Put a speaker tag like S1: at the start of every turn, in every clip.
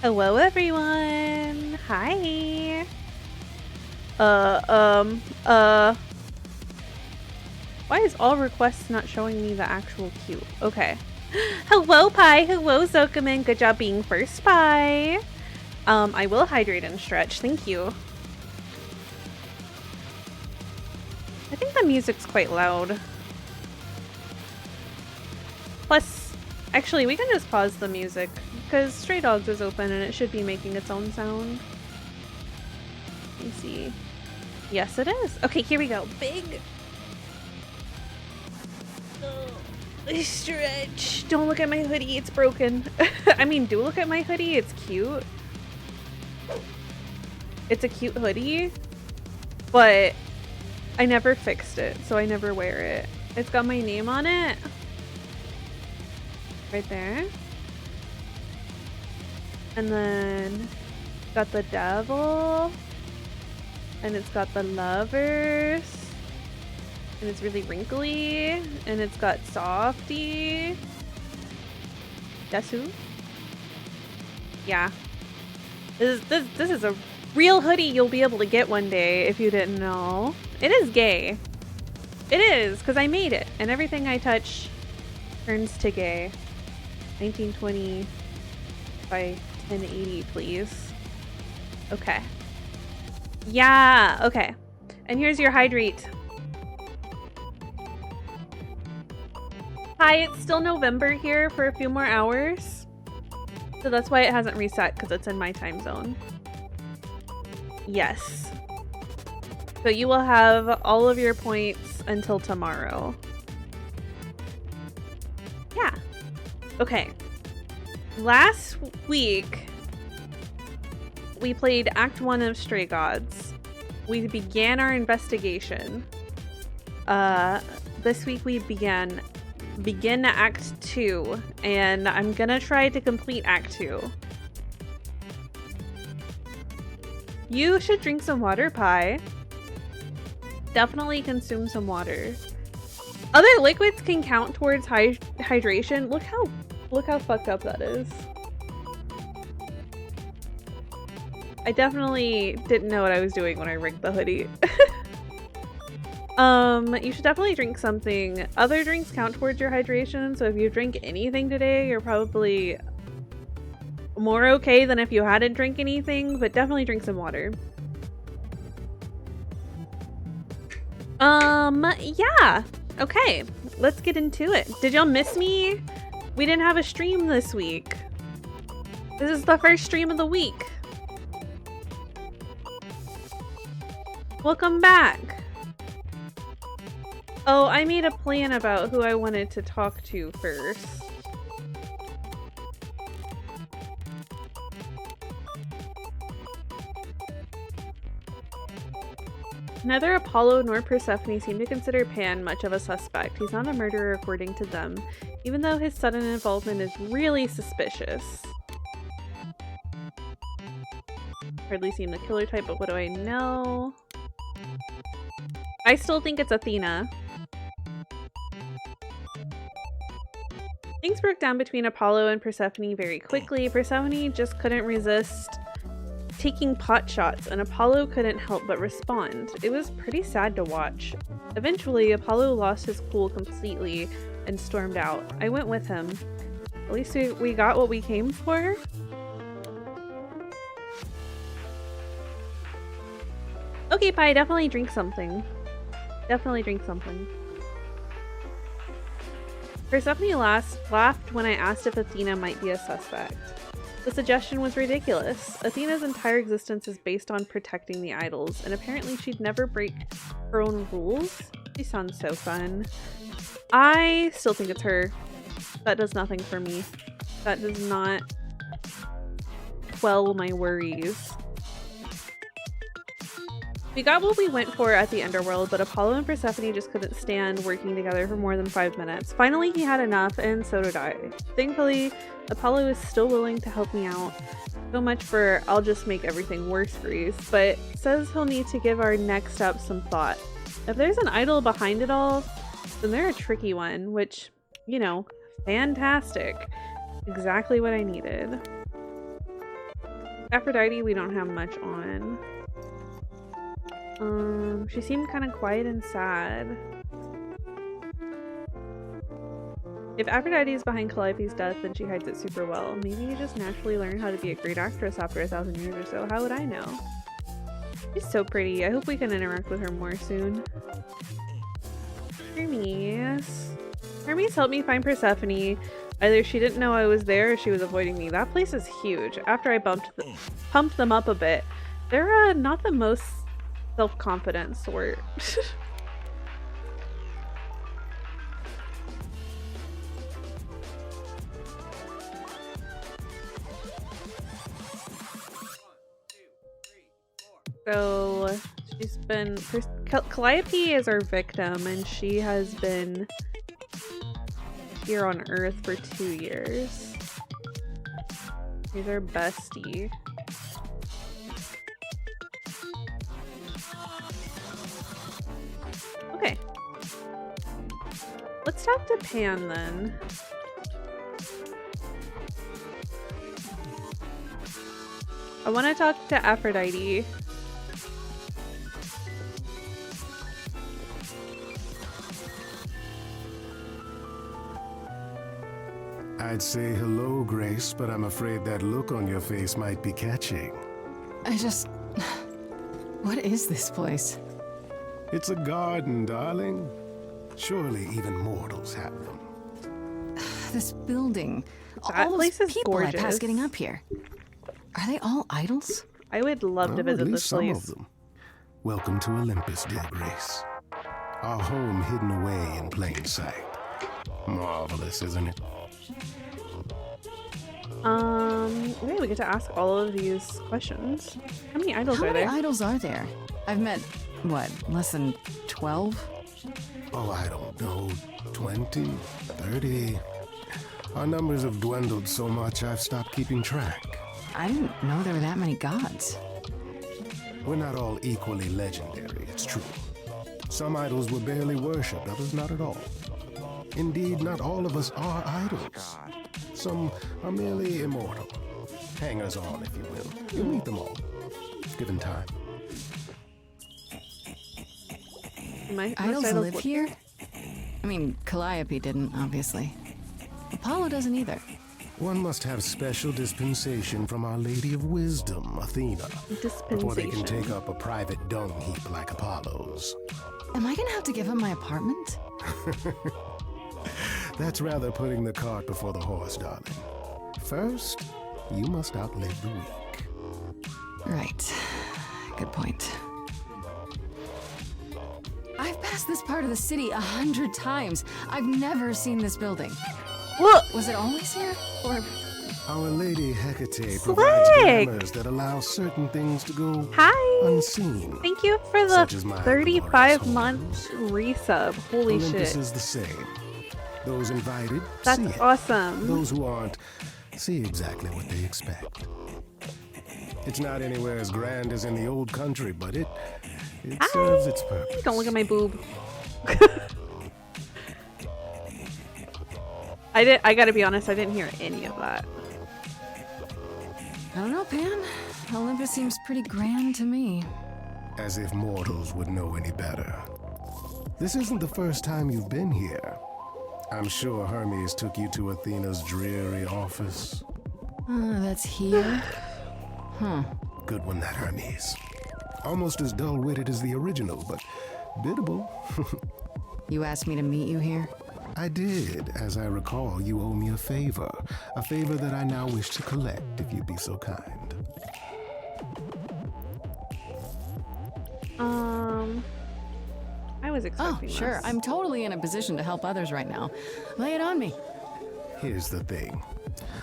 S1: Hello everyone! Hi! Why is all requests not showing me the actual queue? Okay. Hello Pi! Hello Zokaman! Good job being first, Pi! I will hydrate and stretch, thank you. I think the music's quite loud. Plus, actually we can just pause the music, because Stray Dogs is open and it should be making its own sound. Let me see. Yes, it is. Okay, here we go. Big. Oh, stretch. Don't look at my hoodie. It's broken. I mean, do look at my hoodie. It's cute. It's a cute hoodie, but I never fixed it, so I never wear it. It's got my name on it. Right there. And then got the devil. And it's got the lovers. And it's really wrinkly. And it's got softy. Guess who? Yeah. This is a real hoodie you'll be able to get one day if you didn't know. It is gay. It is, because I made it. And everything I touch turns to gay. 1920 by 1080, please. Okay. Yeah, okay. And here's your hydrate. Hi, it's still November here for a few more hours. So that's why it hasn't reset, because it's in my time zone. Yes. So you will have all of your points until tomorrow. Yeah. Okay. Last week, we played Act 1 of Stray Gods. We began our investigation. This week we begin Act 2, and I'm gonna try to complete Act 2. You should drink some water, Pi. Definitely consume some water. Other liquids can count towards hydration. Look how fucked up that is. I definitely didn't know what I was doing when I rigged the hoodie. You should definitely drink something. Other drinks count towards your hydration, so if you drink anything today, you're probably more okay than if you hadn't drank anything, but definitely drink some water. Yeah. Okay, let's get into it. Did y'all miss me? We didn't have a stream this week. This is the first stream of the week. Welcome back. Oh, I made a plan about who I wanted to talk to first. Neither Apollo nor Persephone seem to consider Pan much of a suspect. He's not a murderer according to them, even though his sudden involvement is really suspicious. Hardly seem the killer type, but what do I know? I still think it's Athena. Things broke down between Apollo and Persephone very quickly. Persephone just couldn't resist taking pot shots, and Apollo couldn't help but respond. It was pretty sad to watch. Eventually, Apollo lost his cool completely and stormed out. I went with him. At least we got what we came for. Okay, Pi, definitely drink something. Definitely drink something. Persephone laughed when I asked if Athena might be a suspect. The suggestion was ridiculous. Athena's entire existence is based on protecting the idols, and apparently she'd never break her own rules. She sounds so fun. I still think it's her. That does nothing for me. That does not quell my worries. We got what we went for at the Underworld, but Apollo and Persephone just couldn't stand working together for more than 5 minutes. Finally, he had enough, and so did I. Thankfully, Apollo is still willing to help me out. So much for I'll just make everything worse freeze, but says he'll need to give our next step some thought. If there's an idol behind it all, then they're a tricky one, which, you know, fantastic. Exactly what I needed. Aphrodite, we don't have much on. She seemed kind of quiet and sad. If Aphrodite is behind Calliope's death, then she hides it super well. Maybe you just naturally learn how to be a great actress after 1,000 years or so. How would I know? She's so pretty. I hope we can interact with her more soon. Hermes. Hermes helped me find Persephone. Either she didn't know I was there or she was avoiding me. That place is huge. After I pumped them up a bit, they're not the most self-confident sort. So she's been Calliope is our victim, and she has been here on Earth for 2 years. She's our bestie. Okay. Let's talk to Pan then. I want to talk to Aphrodite.
S2: I'd say hello, Grace, but I'm afraid that look on your face might be catching.
S3: What is this place?
S2: It's a garden, darling. Surely even mortals have them.
S3: This building.
S1: That
S3: all
S1: place
S3: those
S1: is
S3: people
S1: gorgeous.
S3: I pass getting up here. Are they all idols?
S1: I would love to
S2: Well,
S1: visit
S2: at
S1: this
S2: least some
S1: place.
S2: of them. Welcome to Olympus, dear Grace. Our home hidden away in plain sight. Marvelous, isn't it?
S1: Okay, we get to ask all of these questions. How many idols
S3: How
S1: are
S3: many
S1: there?
S3: idols are there? I've met, what, less than 12?
S2: Oh, I don't know, 20, 30. Our numbers have dwindled so much I've stopped keeping track.
S3: I didn't know there were that many gods.
S2: We're not all equally legendary, it's true. Some idols were barely worshipped, others not at all. Indeed, not all of us are idols. Some are merely immortal. Hangers on, if you will. You'll meet them all, given time.
S3: Idols live here? I mean, Calliope didn't, obviously. Apollo doesn't either.
S2: One must have special dispensation from Our Lady of Wisdom, Athena, before they can take up a private dung heap like Apollo's.
S3: Am I gonna have to give him my apartment?
S2: That's rather putting the cart before the horse, darling. First, you must outlive the week.
S3: Right. Good point. I've passed this part of the city 100 times. I've never seen this building.
S1: Look!
S3: Was it always here? Or...
S2: Our Lady Hecate provides glamours that allow certain things to go
S1: Hi!
S2: unseen.
S1: Thank you for the
S2: Such as my
S1: 35-month resub. Holy
S2: Olympus
S1: shit.
S2: is the same. Those invited
S1: That's
S2: see it.
S1: awesome.
S2: Those who aren't see exactly what they expect. It's not anywhere as grand as in the old country, but it serves its purpose.
S1: Don't look at my boob. I gotta be honest, I didn't hear any of that.
S3: I don't know, Pan. Olympus seems pretty grand to me.
S2: As if mortals would know any better. This isn't the first time you've been here. I'm sure Hermes took you to Athena's dreary office.
S3: That's here? Huh.
S2: Good one, that Hermes. Almost as dull-witted as the original, but biddable.
S3: You asked me to meet you here?
S2: I did. As I recall, you owe me a favor. A favor that I now wish to collect, if you'd be so kind.
S1: I was expecting
S3: Oh, sure.
S1: this.
S3: I'm totally in a position to help others right now. Lay it on me.
S2: Here's the thing.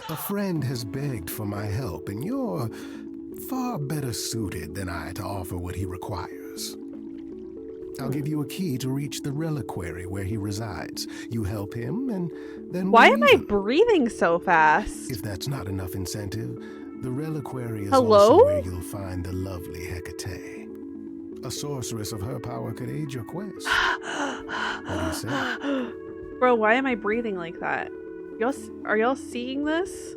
S2: A friend has begged for my help, and you're far better suited than I to offer what he requires. I'll give you a key to reach the reliquary where he resides. You help him, and then
S1: Why
S2: we'll
S1: am I
S2: even.
S1: breathing so fast?
S2: If that's not enough incentive, the reliquary is
S1: Hello?
S2: also where you'll find the lovely Hecate. A sorceress of her power could aid your quest. What do you say?
S1: Bro, why am I breathing like that? Are y'all seeing this?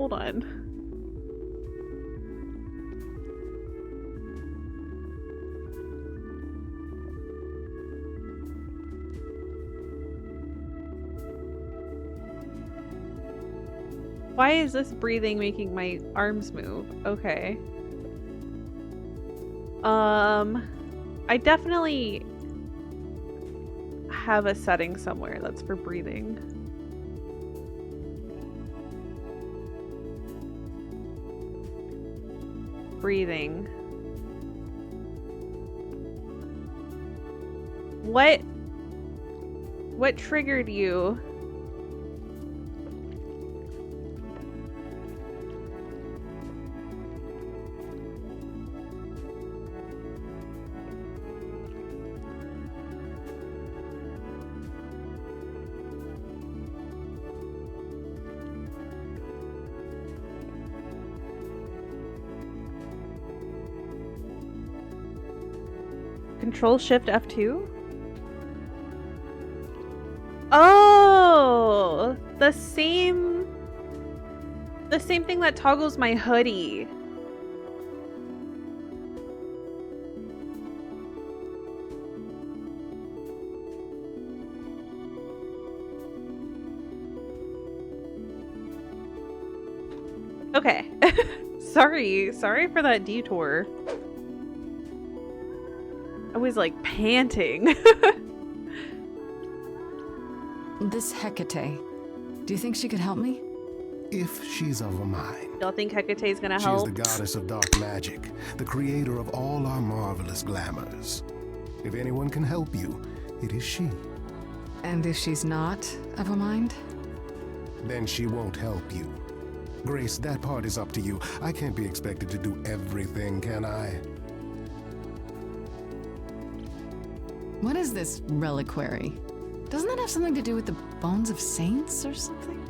S1: Hold on. Why is this breathing making my arms move? Okay. I definitely have a setting somewhere that's for breathing. Breathing. What triggered you? Control Shift F2? Oh, the same thing that toggles my hoodie. Okay. Sorry for that detour. I was like panting.
S3: This Hecate, do you think she could help me?
S2: If she's of a mind.
S1: Y'all think Hecate's gonna
S2: She
S1: help?
S2: is the goddess of dark magic, the creator of all our marvelous glamours. If anyone can help you, it is she.
S3: And if she's not of a mind?
S2: Then she won't help you. Grace, that part is up to you. I can't be expected to do everything, can I?
S3: What is this reliquary? Doesn't that have something to do with the bones of saints or something?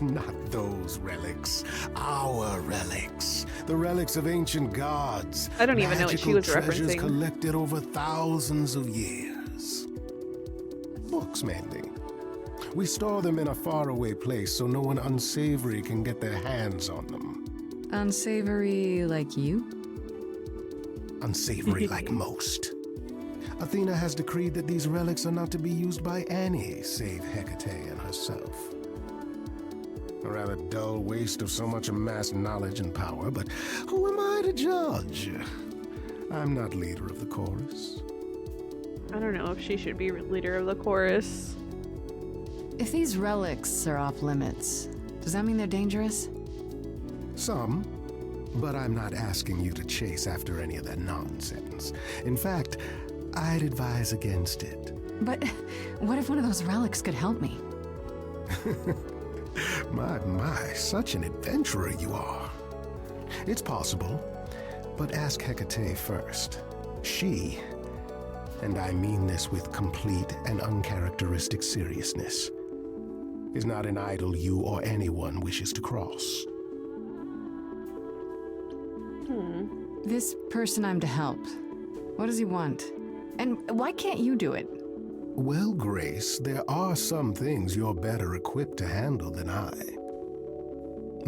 S2: Not those relics. Our relics. The relics of ancient gods.
S1: I don't even know what she was
S2: treasures
S1: referencing.
S2: collected over thousands of years. Books, mainly. We store them in a faraway place so no one unsavory can get their hands on them.
S3: Unsavory like you?
S2: Unsavory like most. Athena has decreed that these relics are not to be used by any save Hecate and herself. A rather dull waste of so much amassed knowledge and power, but who am I to judge? I'm not leader of the chorus.
S1: I don't know if she should be leader of the chorus.
S3: If these relics are off limits, does that mean they're dangerous?
S2: Some, but I'm not asking you to chase after any of that nonsense. In fact, I'd advise against it.
S3: But what if one of those relics could help me?
S2: My, such an adventurer you are. It's possible, but ask Hecate first. She, and I mean this with complete and uncharacteristic seriousness, is not an idol you or anyone wishes to cross.
S3: This person I'm to help, what does he want? And why can't you do it?
S2: Well, Grace, there are some things you're better equipped to handle than I.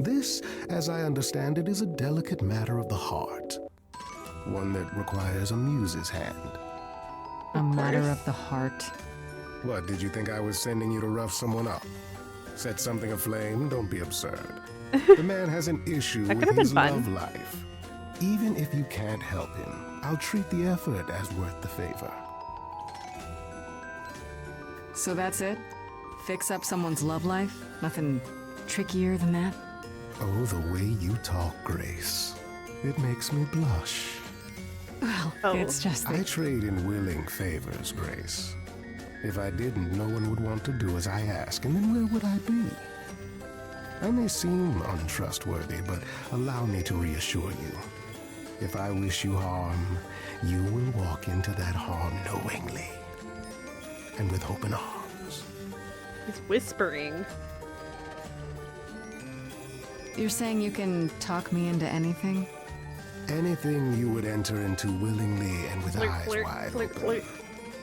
S2: This, as I understand it, is a delicate matter of the heart. One that requires a muse's hand.
S3: A matter of the heart.
S2: What, did you think I was sending you to rough someone up? Set something aflame? Don't be absurd. The man has an issue
S1: That
S2: with
S1: could've been
S2: his
S1: fun.
S2: love life. Even if you can't help him, I'll treat the effort as worth the favor.
S3: So that's it? Fix up someone's love life? Nothing trickier than that?
S2: Oh, the way you talk, Grace. It makes me blush.
S3: Well,
S1: Oh.
S3: it's just
S2: I
S3: that...
S2: trade in willing favors, Grace. If I didn't, no one would want to do as I ask, and then where would I be? I may seem untrustworthy, but allow me to reassure you. If I wish you harm, you will walk into that harm knowingly and with open arms.
S1: He's whispering.
S3: You're saying you can talk me into anything?
S2: Anything you would enter into willingly and with
S1: Click,
S2: eyes
S1: click,
S2: wide
S1: click,
S2: open,
S1: click.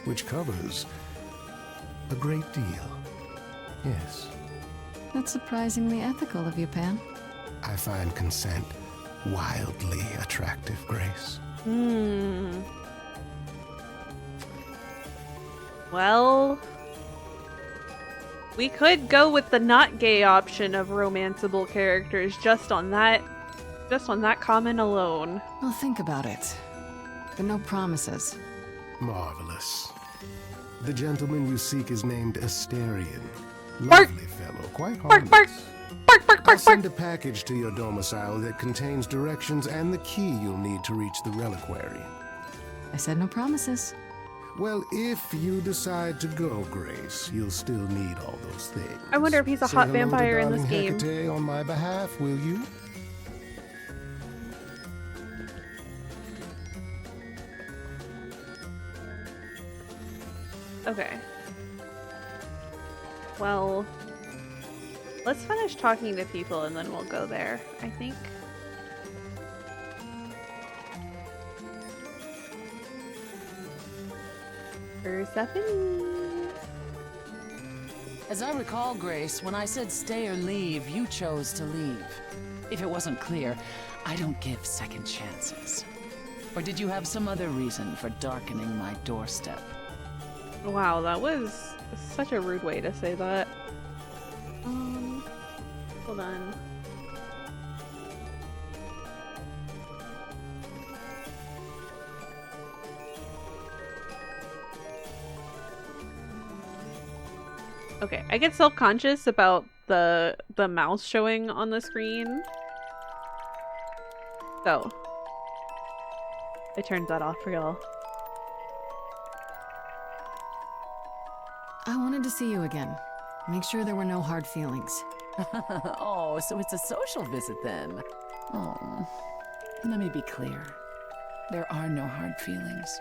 S2: which covers a great deal. Yes.
S3: That's surprisingly ethical of you, Pan.
S2: I find consent wildly attractive, Grace.
S1: Well, we could go with the not gay option of romanceable characters just on that comment alone.
S3: Well, think about it. But no promises.
S2: Marvelous. The gentleman you seek is named Asterion.
S1: Bark!
S2: Lovely fellow, quite
S1: Bark,
S2: harmless.
S1: bark! Bark, bark,
S2: I'll
S1: bark,
S2: send
S1: bark!
S2: a package to your domicile that contains directions and the key you'll need to reach the reliquary.
S3: I said no promises.
S2: Well, if you decide to go, Grace, you'll still need all those things.
S1: I wonder if he's a
S2: Say
S1: hot
S2: hello to
S1: vampire in this
S2: darling
S1: game.
S2: Hecate on my behalf, will you?
S1: Okay. Well, let's finish talking to people and then we'll go there, I think. Persephone.
S4: As I recall, Grace, when I said stay or leave, you chose to leave. If it wasn't clear, I don't give second chances. Or did you have some other reason for darkening my doorstep?
S1: Wow, that was such a rude way to say that. Hold on. Okay, I get self-conscious about the mouse showing on the screen. So, I turned that off for y'all.
S3: I wanted to see you again. Make sure there were no hard feelings.
S4: Oh, so it's a social visit then. Oh, let me be clear. There are no hard feelings.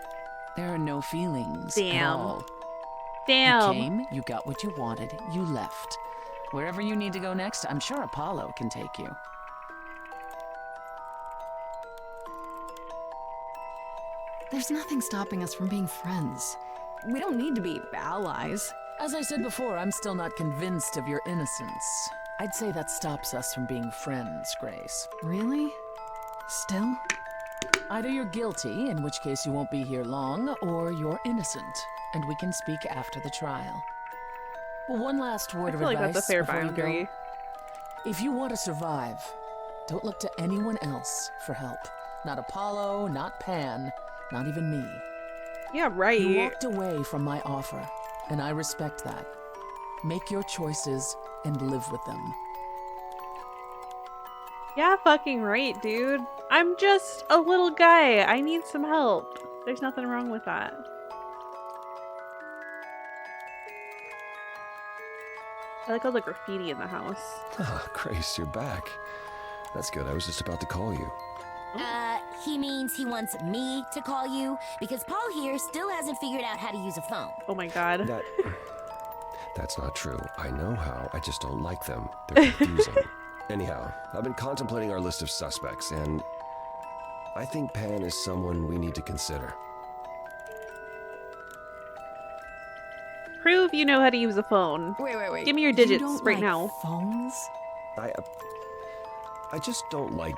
S4: There are no feelings at
S1: Damn.
S4: all.
S1: Damn.
S4: You came, you got what you wanted, you left. Wherever you need to go next, I'm sure Apollo can take you.
S3: There's nothing stopping us from being friends. We don't need to be allies.
S4: As I said before, I'm still not convinced of your innocence. I'd say that stops us from being friends, Grace.
S3: Really? Still?
S4: Either you're guilty, in which case you won't be here long, or you're innocent, and we can speak after the trial. Well, one last word
S1: I
S4: of
S1: feel like
S4: advice
S1: that's a fair
S4: before you
S1: boundary.
S4: go. If you want to survive, don't look to anyone else for help. Not Apollo, not Pan, not even me.
S1: Yeah, right.
S4: You walked away from my offer, and I respect that. Make your choices and live with them.
S1: Yeah, fucking right, dude. I'm just a little guy. I need some help. There's nothing wrong with that. I like all the graffiti in the house.
S5: Ah, Grace, you're back. That's good. I was just about to call you.
S6: He means he wants me to call you because Paul here still hasn't figured out how to use a phone.
S1: Oh my god.
S5: That's not true. I know how. I just don't like them. They're confusing. Anyhow, I've been contemplating our list of suspects, and I think Pan is someone we need to consider.
S1: Prove you know how to use a phone.
S3: Wait.
S1: Give me your
S3: You
S1: digits
S3: don't
S1: right
S3: like
S1: now.
S3: Phones?
S5: I just don't like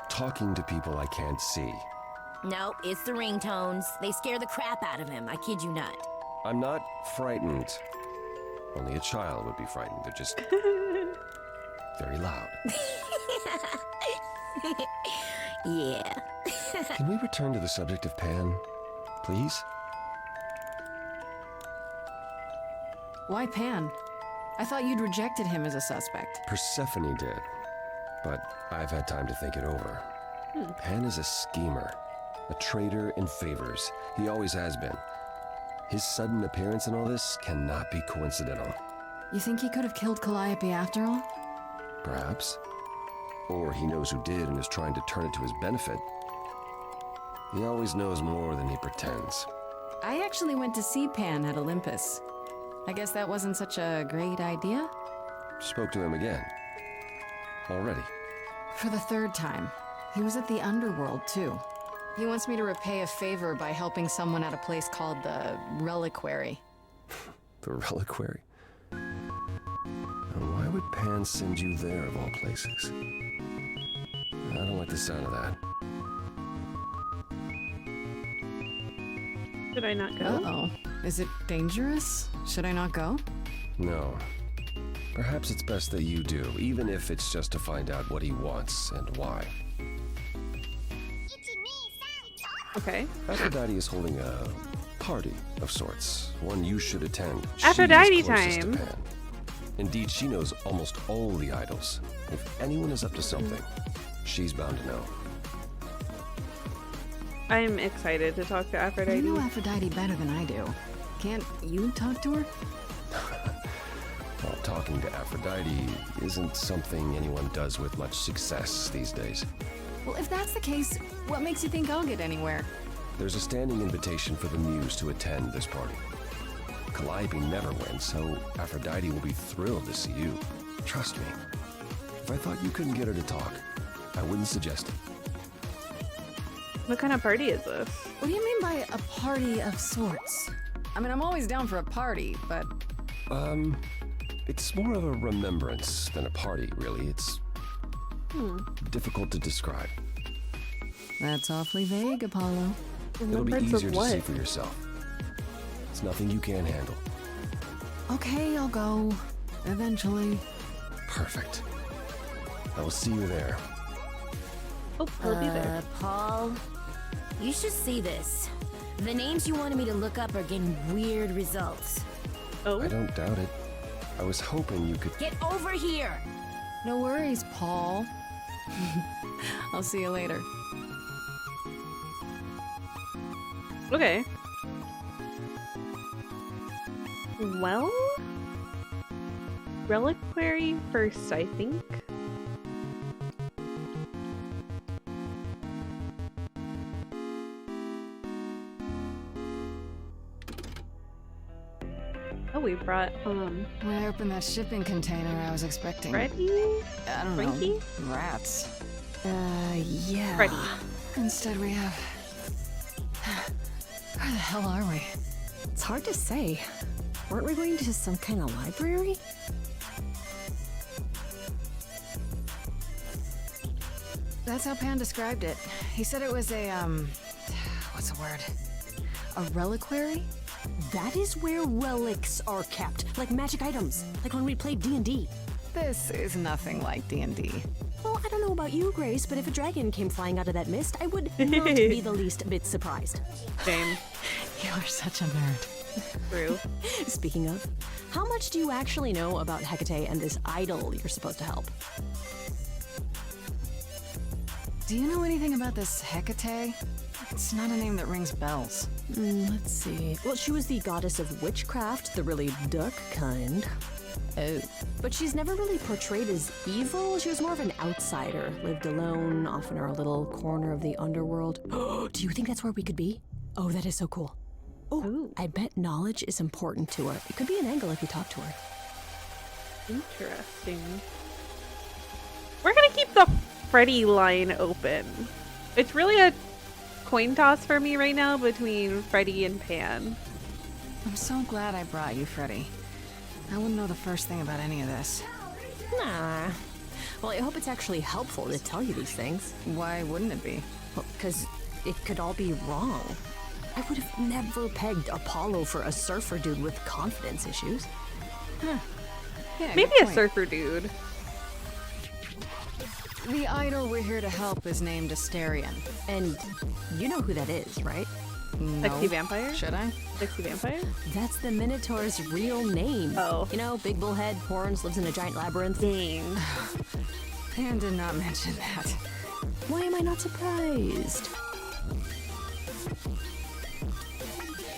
S5: talking to people I can't see.
S6: No, it's the ringtones. They scare the crap out of him. I kid you not.
S5: I'm not frightened. Only a child would be frightened. They're just very loud.
S6: Yeah.
S5: Can we return to the subject of Pan, please?
S3: Why Pan? I thought you'd rejected him as a suspect.
S5: Persephone did, but I've had time to think it over. Pan is a schemer, a traitor in favors. He always has been. His sudden appearance in all this cannot be coincidental.
S3: You think he could have killed Calliope after all?
S5: Perhaps. Or he knows who did and is trying to turn it to his benefit. He always knows more than he pretends.
S3: I actually went to see Pan at Olympus. I guess that wasn't such a great idea?
S5: Spoke to him again. Already.
S3: For the third time. He was at the underworld, too. He wants me to repay a favor by helping someone at a place called the Reliquary.
S5: The reliquary? And why would Pan send you there of all places? I don't like the sound of that.
S1: Should I not go?
S3: Uh-oh. Is it dangerous? Should I not go?
S5: No. Perhaps it's best that you do, even if it's just to find out what he wants and why.
S1: Okay.
S5: Aphrodite is holding a party of sorts, one you should attend.
S1: Aphrodite
S5: She is closest to
S1: time.
S5: Pan. Indeed, she knows almost all the idols. If anyone is up to something, she's bound to know.
S1: I'm excited to talk to Aphrodite.
S3: You know Aphrodite better than I do. Can't you talk to her?
S5: Well, talking to Aphrodite isn't something anyone does with much success these days.
S3: Well, if that's the case, what makes you think I'll get anywhere?
S5: There's a standing invitation for the muse to attend this party. Calliope never went, so Aphrodite will be thrilled to see you. Trust me. If I thought you couldn't get her to talk, I wouldn't suggest it.
S1: What kind of party is this?
S3: What do you mean by a party of sorts? I mean, I'm always down for a party, but...
S5: It's more of a remembrance than a party, really. It's difficult to describe.
S3: That's awfully vague, Apollo.
S5: It'll be
S1: Remembrance of
S5: easier to
S1: what?
S5: see for yourself. It's nothing you can't handle.
S3: Okay, I'll go. Eventually.
S5: Perfect. I will see you there.
S1: Oh, I'll be there.
S6: Paul, you should see this. The names you wanted me to look up are getting weird results.
S1: Oh,
S5: I don't doubt it. I was hoping you could...
S6: Get over here!
S3: No worries, Paul. I'll see you later.
S1: okay. Well, reliquary first, I think. Oh, we brought
S3: When I opened that shipping container, I was expecting...
S1: Freddy?
S3: I don't
S1: Frankie?
S3: know. Rats. Yeah.
S1: Freddy.
S3: Instead we have... Where the hell are we?
S7: It's hard to say. Weren't we going to some kind of library?
S3: That's how Pan described it. He said it was a, what's the word? A reliquary?
S7: That is where relics are kept, like magic items, like when we played D&D.
S3: This is nothing like D&D.
S7: Well, I don't know about you, Grace, but if a dragon came flying out of that mist, I would not be the least bit surprised.
S1: Same.
S3: You are such a nerd.
S1: True.
S7: Speaking of, how much do you actually know about Hecate and this idol you're supposed to help?
S3: Do you know anything about this Hecate? It's not a name that rings bells.
S7: Let's see. Well, she was the goddess of witchcraft, the really dark kind.
S3: Oh.
S7: But she's never really portrayed as evil. She was more of an outsider, lived alone, off in her little corner of the underworld. Do you think that's where we could be? Oh, that is so cool. Oh,
S1: Ooh.
S7: I bet knowledge is important to her. It could be an angle if you talk to her.
S1: Interesting. We're gonna keep the Freddy line open. It's really a coin toss for me right now between Freddy and Pan.
S3: I'm so glad I brought you, Freddy. I wouldn't know the first thing about any of this.
S7: Nah. Well, I hope it's actually helpful to tell you these things.
S3: Why wouldn't it be?
S7: Well, because it could all be wrong. I would have never pegged Apollo for a surfer dude with confidence issues.
S3: Yeah,
S1: Maybe
S3: good
S1: a
S3: point.
S1: surfer dude.
S3: The idol we're here to help is named Asterion.
S7: And you know who that is, right?
S3: No.
S1: Sexy vampire?
S3: Should I?
S1: Sexy vampire?
S7: That's the Minotaur's real name.
S1: Oh.
S7: You know, big bullhead, horns, lives in a giant labyrinth.
S1: Dang.
S3: Pan did not mention that.
S7: Why am I not surprised?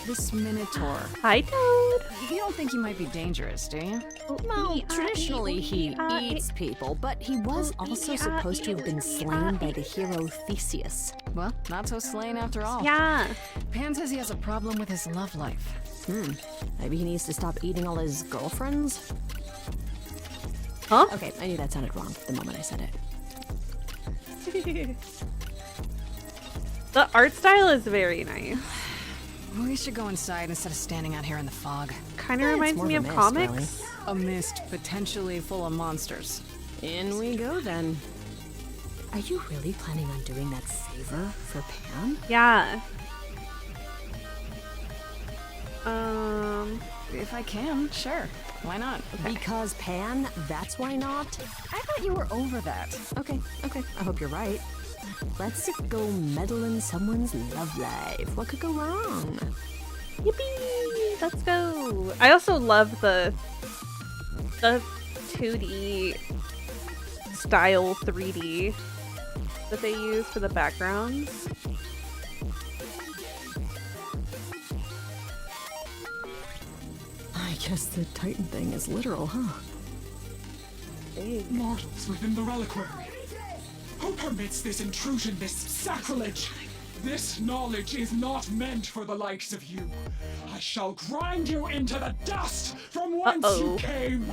S3: This Minotaur.
S1: Hi, Toad.
S3: You don't think he might be dangerous, do you?
S7: Well, traditionally he eats people, but he was also supposed to have been slain by the hero Theseus.
S3: Well, not so slain after all.
S1: Yeah.
S3: Pan says he has a problem with his love life.
S7: Maybe he needs to stop eating all his girlfriends?
S1: Huh?
S7: Okay, I knew that sounded wrong the moment I said it.
S1: The art style is very nice.
S3: We should go inside instead of standing out here in the fog.
S1: Kind of
S7: it's
S1: reminds
S7: more
S1: me
S7: of
S1: of
S7: a mist,
S1: comics.
S7: really.
S3: A mist potentially full of monsters.
S7: In we go then. Are you really planning on doing that favor for Pan?
S1: Yeah.
S3: If I can, sure. Why not?
S7: Because Pan, that's why not? I thought you were over that. Okay, I hope you're right. Let's go meddle in someone's love life. What could go wrong?
S1: Yippee! Let's go. I also love the 2D style 3D that they use for the backgrounds.
S3: I guess the Titan thing is literal, huh?
S8: Mortals within the reliquary. Who permits this intrusion, this sacrilege? This knowledge is not meant for the likes of you. I shall grind you into the dust from whence you came.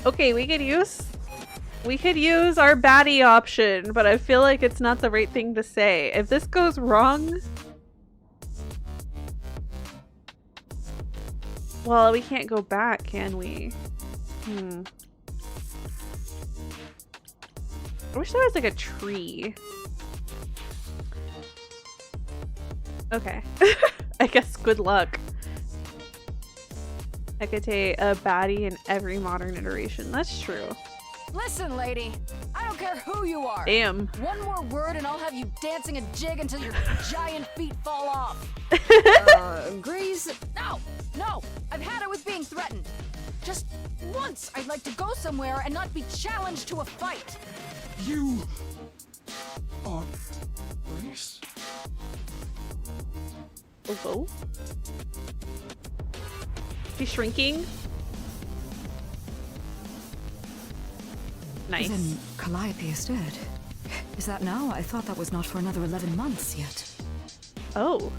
S1: Okay, we could use our baddie option, but I feel like it's not the right thing to say. If this goes wrong, well, we can't go back, can we? I wish there was like a tree. Okay. I guess good luck. Hecate, a baddie in every modern iteration. That's true.
S3: Listen, lady. I don't care who you are.
S1: Damn.
S3: One more word and I'll have you dancing a jig until your giant feet fall off. Grace. No. I've had it with being threatened. Just once, I'd like to go somewhere and not be challenged to a fight.
S8: You are Grace?
S1: Oh. He's shrinking. Nice.
S3: Then Calliope is dead. Is that now? I thought that was not for another 11 months yet.
S1: Oh.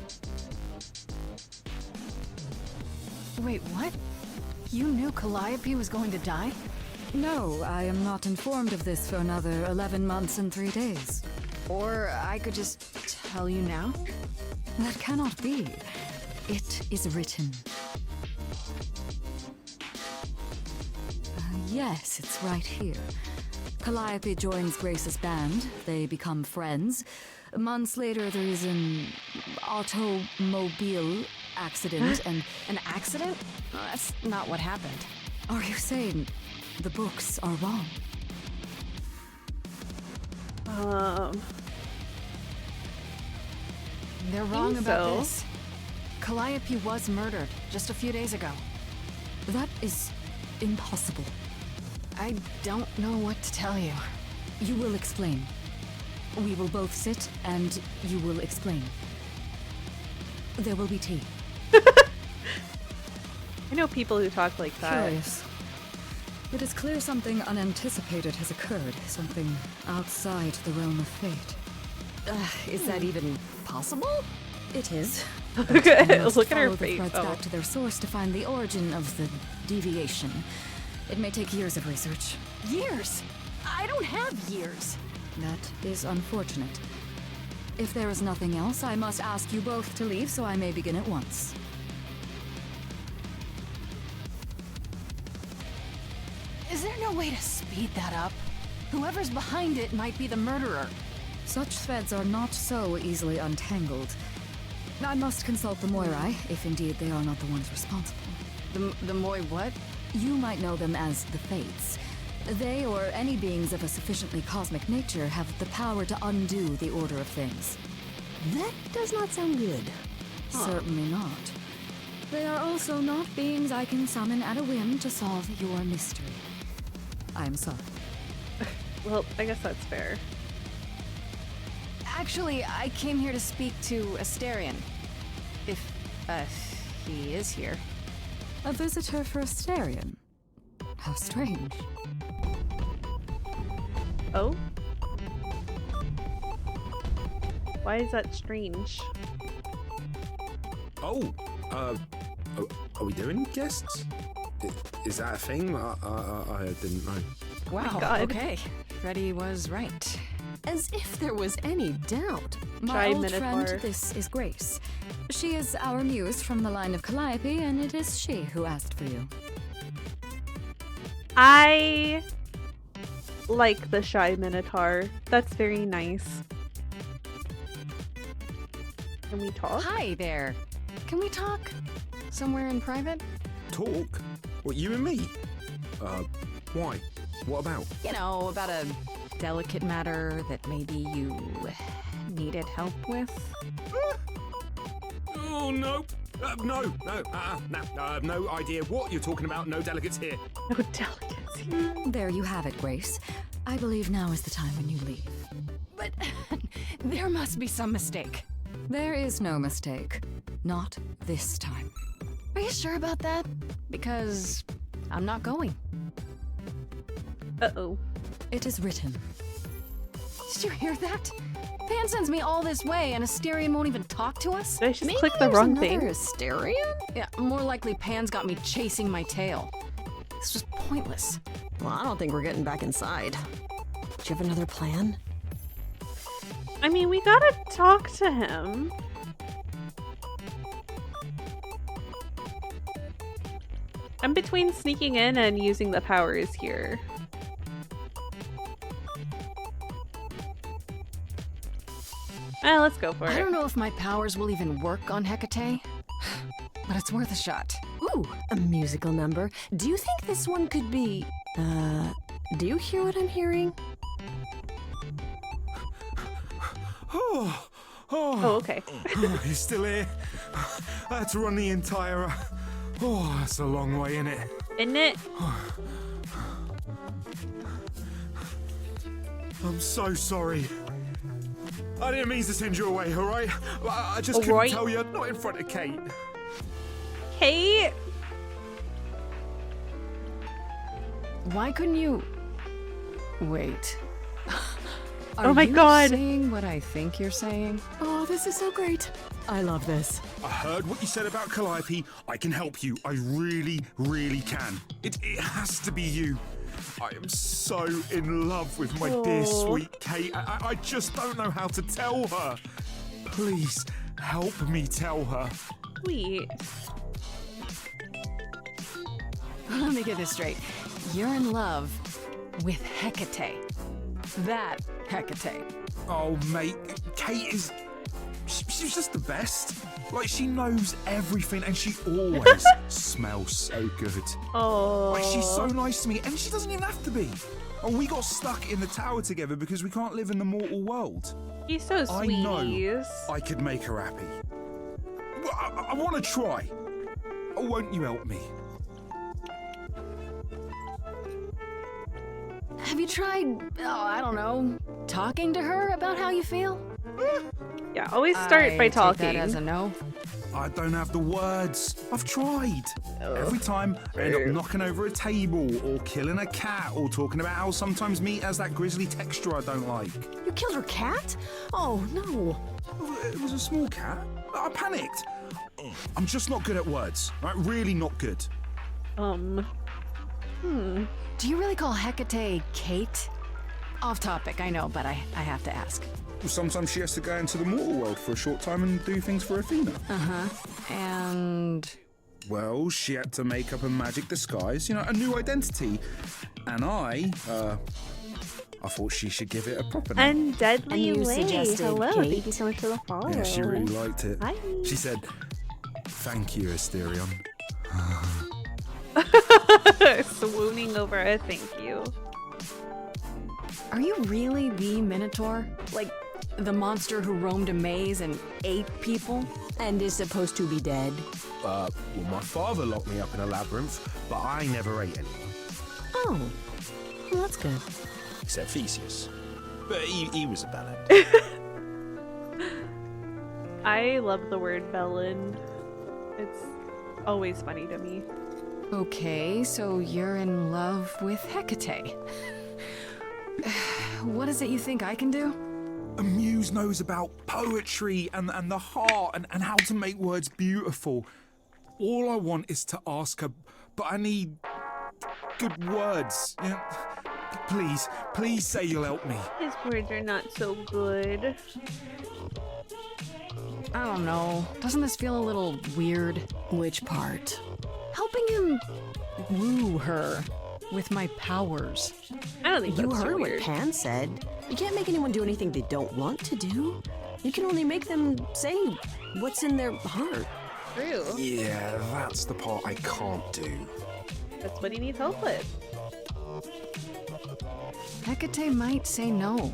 S3: Wait, what? You knew Calliope was going to die?
S9: No, I am not informed of this for another 11 months and 3 days.
S3: Or I could just tell you now?
S9: That cannot be. It is written. Yes, it's right here. Calliope joins Grace's band. They become friends. Months later, there is an automobile accident and...
S3: An accident? That's not what happened.
S9: Are you saying the books are wrong?
S3: They're wrong about
S1: so.
S3: this. Calliope was murdered just a few days ago.
S9: That is impossible.
S3: I don't know what to tell you.
S9: You will explain. We will both sit and you will explain. There will be tea.
S1: I know people who talk like that.
S9: Curious. It is clear something unanticipated has occurred. Something outside the realm of fate.
S3: Is that even possible?
S9: It is.
S1: Look at her
S9: Follow the
S1: face.
S9: threads back to their source to find the origin of the deviation. It may take years of research.
S3: Years? I don't have years.
S9: That is unfortunate. If there is nothing else, I must ask you both to leave so I may begin at once.
S3: Is there no way to speed that up? Whoever's behind it might be the murderer.
S9: Such threads are not so easily untangled. I must consult the Moirai, if indeed they are not the ones responsible.
S3: The Moi what?
S9: You might know them as the Fates. They, or any beings of a sufficiently cosmic nature, have the power to undo the order of things.
S7: That does not sound good.
S9: Certainly not. They are also not beings I can summon at a whim to solve your mystery. I am sorry.
S1: Well, I guess that's fair.
S3: Actually, I came here to speak to Asterion. If, he is here.
S9: A visitor for Asterion? How strange.
S1: Oh? Why is that strange?
S10: Are we doing guests? Is that a thing? I didn't know.
S3: Wow,
S1: God.
S3: okay. Freddy was right.
S7: As if there was any doubt.
S9: My old
S1: Minotaur.
S9: friend, this is Grace. She is our muse from the line of Calliope, and it is she who asked for you.
S1: I like the shy Minotaur. That's very nice. Can we talk?
S3: Hi there. Can we talk? Somewhere in private?
S10: Talk? What, you and me? Why? What about?
S3: You know, about a delicate matter that maybe you needed help with?
S10: Oh, no. No idea what you're talking about. No delegates here.
S1: No delicacy.
S9: There you have it, Grace. I believe now is the time when you leave.
S3: But there must be some mistake.
S9: There is no mistake. Not this time.
S3: Are you sure about that? Because I'm not going.
S1: Uh-oh.
S9: It is written.
S3: Did you hear that? Pan sends me all this way and Asterion won't even talk to us?
S1: Did I just
S3: Maybe
S1: click the
S3: there's
S1: wrong
S3: another
S1: thing?
S3: Asterion? Yeah, more likely Pan's got me chasing my tail. This was pointless.
S7: Well, I don't think we're getting back inside. Do you have another plan?
S1: I mean, we gotta talk to him. I'm between sneaking in and using the powers here. Let's go for
S3: I
S1: it.
S3: don't know if my powers will even work on Hecate, but it's worth a shot.
S7: Ooh, a musical number. Do you think this one could be... do you hear what I'm hearing?
S1: Oh, okay.
S10: He's still here. I had to run the entire... Oh, that's a long way, innit?
S1: Isn't it?
S10: I'm so sorry. I didn't mean to send you away, alright? I just couldn't
S1: Alright.
S10: tell you, not in front of Kate.
S1: Kate?
S3: Why couldn't you... Wait.
S1: Oh my God.
S3: Saying what I think you're saying?
S7: Oh, this is so great. I love this.
S10: I heard what you said about Calliope. I can help you. I really, really can. It has to be you. I am so in love with my dear sweet Kate. I just don't know how to tell her. Please, help me tell her.
S1: Sweet.
S3: Let me get this straight. You're in love with Hecate. That Hecate.
S10: Oh, mate, Kate is... She's just the best. Like, she knows everything and she always smells so good.
S1: Oh.
S10: Like, she's so nice to me and she doesn't even have to be. Oh, we got stuck in the tower together because we can't live in the mortal world.
S1: He's so
S10: I
S1: sweet.
S10: know I could make her happy. Well, I want to try. Oh, won't you help me?
S3: Have you tried, I don't know, talking to her about how you feel?
S1: Yeah, always start
S3: I
S1: by
S3: take
S1: talking.
S3: that as a no.
S10: I don't have the words. I've tried. Every time I end up knocking over a table or killing a cat or talking about how sometimes meat has that grisly texture I don't like.
S7: You killed her cat? Oh, no.
S10: It was a small cat. I panicked. I'm just not good at words. Right? Really not good.
S3: Do you really call Hecate Kate? Off topic, I know, but I have to ask.
S10: Sometimes she has to go into the mortal world for a short time and do things for Athena.
S3: And...
S10: Well, she had to make up a magic disguise, you know, a new identity. And I thought she should give it a proper name.
S1: And Deadly
S7: And you
S1: Lay.
S7: suggested
S1: Hello,
S7: Kate?
S1: thank you so much for the follow.
S10: Yeah, she really liked it.
S1: Hi.
S10: She said, "Thank you, Asterion."
S1: Swooning over a thank you.
S3: Are you really the Minotaur? Like, the monster who roamed a maze and ate people?
S7: And is supposed to be dead.
S5: Well, my father locked me up in a labyrinth, but I never ate anyone.
S7: Oh, well, that's good.
S5: Except Theseus. But he was a bellend.
S1: I love the word bellend. It's always funny to me.
S3: Okay, so you're in love with Hecate. What is it you think I can do?
S10: A muse knows about poetry and the heart and how to make words beautiful. All I want is to ask her, but I need good words. You know? Please, please say you'll help me.
S1: His words are not so good.
S7: I don't know. Doesn't this feel a little weird? Which part? Helping him woo her with my powers.
S1: I don't think
S7: You
S1: that's so
S7: heard what
S1: weird.
S7: Pan said. You can't make anyone do anything they don't want to do. You can only make them say what's in their heart.
S1: True.
S5: Yeah, that's the part I can't do.
S1: That's what he needs help with.
S9: Hecate might say no.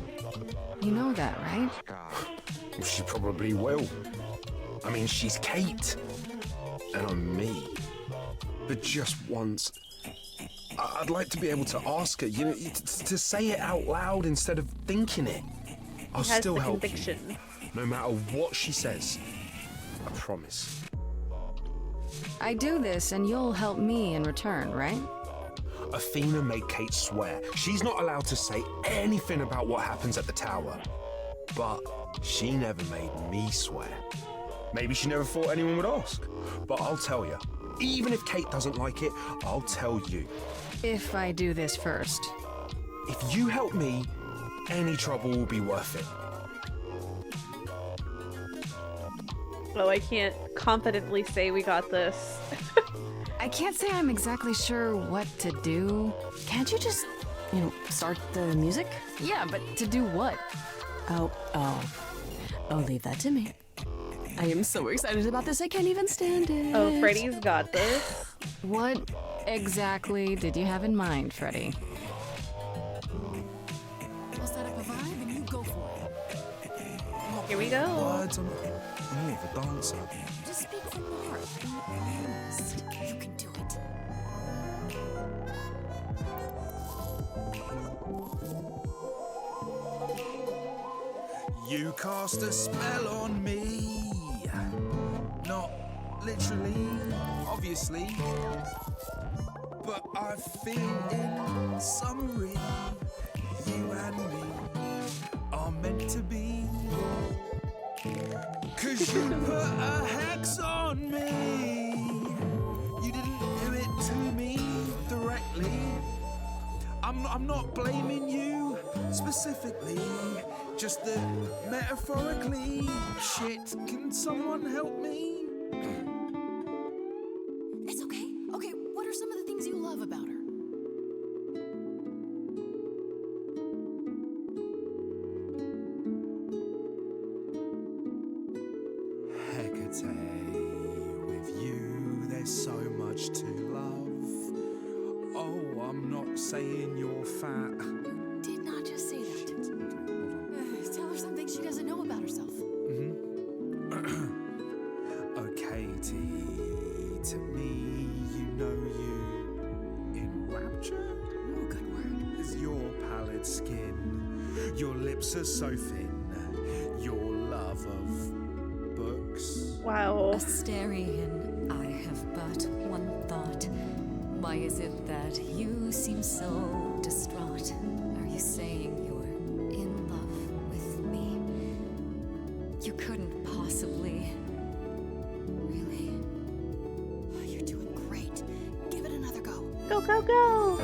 S9: You know that, right?
S5: She probably will. I mean, she's Kate. And I'm me. But just once, I'd like to be able to ask her, you know, to say it out loud instead of thinking it. I'll
S1: He has
S5: still
S1: the
S5: help
S1: conviction.
S5: you, no matter what she says. I promise.
S9: I do this and you'll help me in return, right?
S5: Athena made Kate swear she's not allowed to say anything about what happens at the tower. But she never made me swear. Maybe she never thought anyone would ask. But I'll tell you, even if Kate doesn't like it, I'll tell you.
S9: If I do this first.
S5: If you help me, any trouble will be worth it.
S1: Oh, I can't confidently say we got this.
S9: I can't say I'm exactly sure what to do.
S7: Can't you just, start the music?
S9: Yeah, but to do what?
S7: Oh, leave that to me. I am so excited about this, I can't even stand it.
S1: Oh, Freddy's got this.
S9: What exactly did you have in mind, Freddy?
S3: I'll set up a vibe and you go for it.
S1: Here we go.
S5: Words, I'm more of a dancer.
S3: Just speak from the heart. Be honest. You can do it.
S10: You cast a spell on me. Not literally, obviously. But I feel in summary, you and me are meant to be. 'Cause you put a hex on me. You didn't do it to me directly. I'm not blaming you specifically, just that metaphorically. Shit, can someone help me?
S3: It's okay. Okay, what are some of the things you love about her?
S10: Hecate, with you there's so much to love. Oh, I'm not saying you're fat.
S3: You did not just say that. Tell her something she doesn't know about herself.
S10: Oh, Katie, to me, you know you enrapture?
S3: Oh, good word.
S10: Is your pallid skin, your lips are so thin, your love of books.
S1: Wow.
S9: Asterian, I have but one thought. Why is it that you seem so distraught? Are you saying you're in love with me? You couldn't possibly. Really?
S3: Oh, you're doing great. Give it another go.
S1: Go, go, go.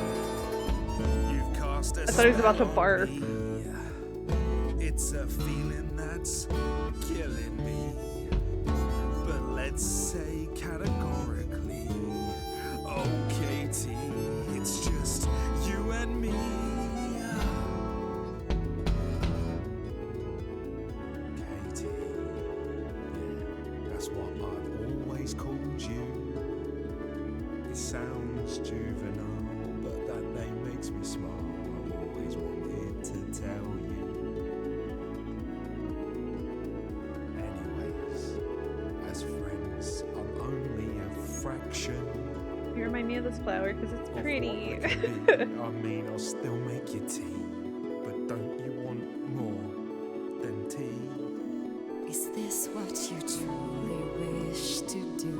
S10: You've cast a
S1: I thought he was about to
S10: spell on
S1: barf.
S10: me. It's a feeling that's killing me. But let's say categorically, oh Katie, it's just you and me. Katie, that's what I've always called you. It sounds juvenile, but that name makes me smile. I've always wanted to tell you. Anyways, as friends, I'm only a fraction
S1: You remind me of this flower because it's
S10: of what
S1: pretty.
S10: we can be. I mean, I'll still make you tea, but don't you want more than tea?
S9: Is this what you truly wish to do?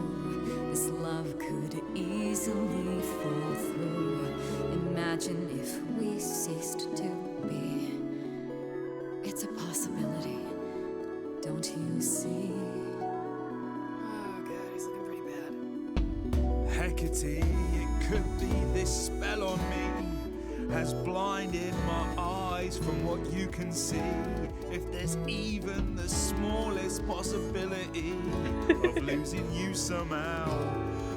S9: This love could easily fall through. Imagine if we ceased to be. It's a possibility. Don't you see?
S3: Oh, God, he's looking pretty bad.
S10: Hecate, it could be this spell on me. has blinded my eyes from what you can see. If there's even the smallest possibility of losing you somehow,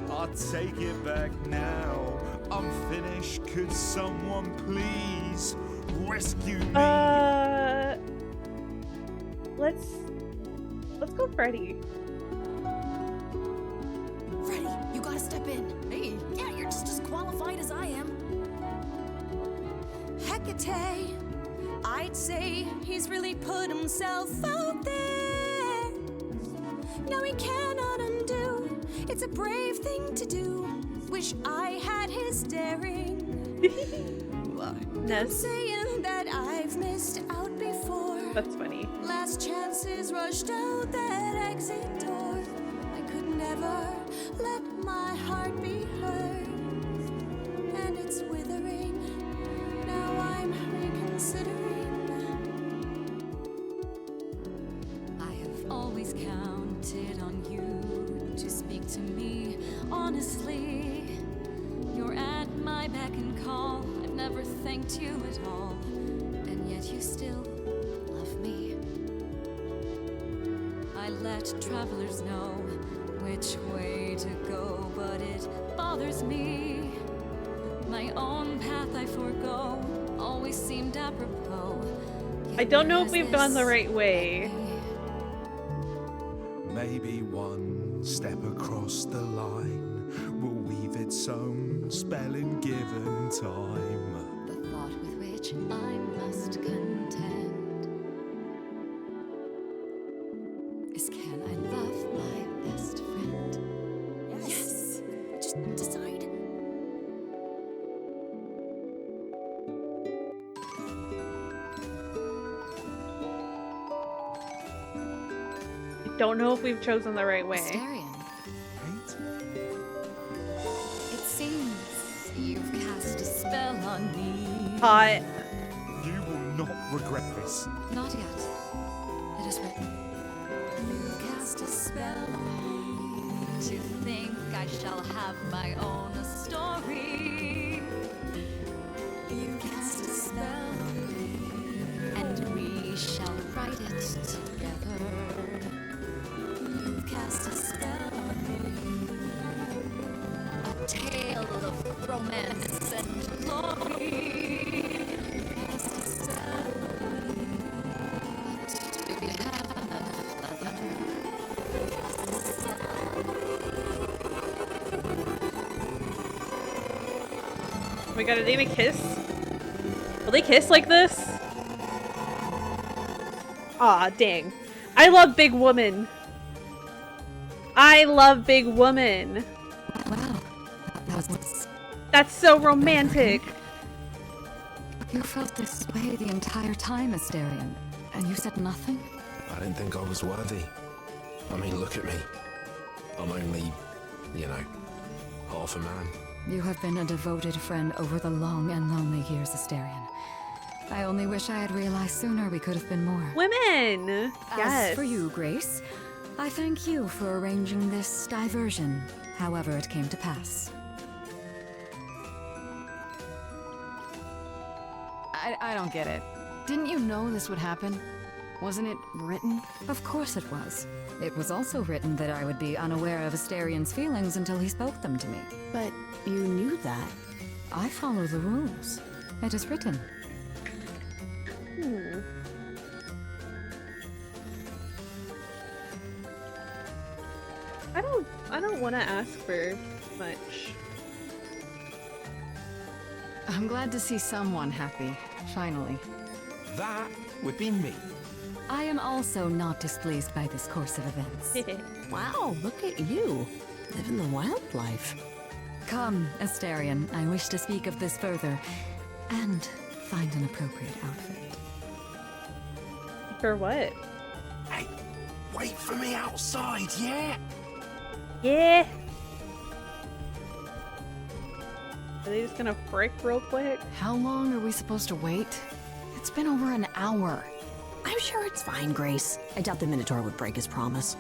S10: I'll take it back now. I'm finished. Could someone please rescue me?
S1: Let's go Freddy.
S3: Freddy, you gotta step in. Hey, yeah, you're just as qualified as I am.
S11: Hecate, I'd say he's really put himself out there. No, he cannot undo. It's a brave thing to do. Wish I had his daring. I'm saying that I've missed out before.
S1: That's funny.
S11: Last chances rushed out that exit door. I could never let my heart be heard. And it's withering. Now I'm reconsidering.
S9: I have always counted on you to speak to me honestly. You're at my beck and call. I've never thanked you at all, and yet you still love me. I let travelers know which way to go, but it bothers me. My own path I forego always seemed apropos.
S1: I don't know if we've gone the right way.
S10: Maybe one step across the line will weave its own spelling given time.
S9: The thought with which I must contend is, can I love my best friend?
S11: Yes. Just decide.
S1: I don't know if we've chosen the right way.
S9: Asterion. It seems you've cast a spell on me.
S1: Hot.
S10: You will not regret this.
S9: Not yet. It is written. You cast a spell on me to think I shall have my own story. You cast a spell on me, and we shall write it together. You cast a spell on me, a tale of romance and glory. You cast a spell on me, but do we have enough leather?
S1: Oh my god, are they gonna kiss? Will they kiss like this? Aw, dang. I love big woman. I love big woman.
S9: Wow, that was...
S1: That's so romantic.
S9: You felt this way the entire time, Asterion, and you said nothing?
S5: I didn't think I was worthy. I mean, look at me. I'm only, you know, half a man.
S9: You have been a devoted friend over the long and lonely years, Asterion. I only wish I had realized sooner we could have been more.
S1: Women! Yes.
S9: As for you, Grace, I thank you for arranging this diversion, however it came to pass.
S3: I don't get it. Didn't you know this would happen? Wasn't it written?
S9: Of course it was. It was also written that I would be unaware of Asterion's feelings until he spoke them to me.
S7: But you knew that.
S9: I follow the rules. It is written.
S1: I don't want to ask for much.
S3: I'm glad to see someone happy, finally.
S10: That would be me.
S9: I am also not displeased by this course of events.
S7: Wow, look at you. Living the wild life.
S9: Come, Asterion, I wish to speak of this further, and find an appropriate outfit.
S1: For what?
S5: Hey, wait for me outside, yeah?
S1: Yeah. Are they just gonna frick real quick?
S3: How long are we supposed to wait? It's been over an hour.
S7: I'm sure it's fine, Grace. I doubt the Minotaur would break his promise.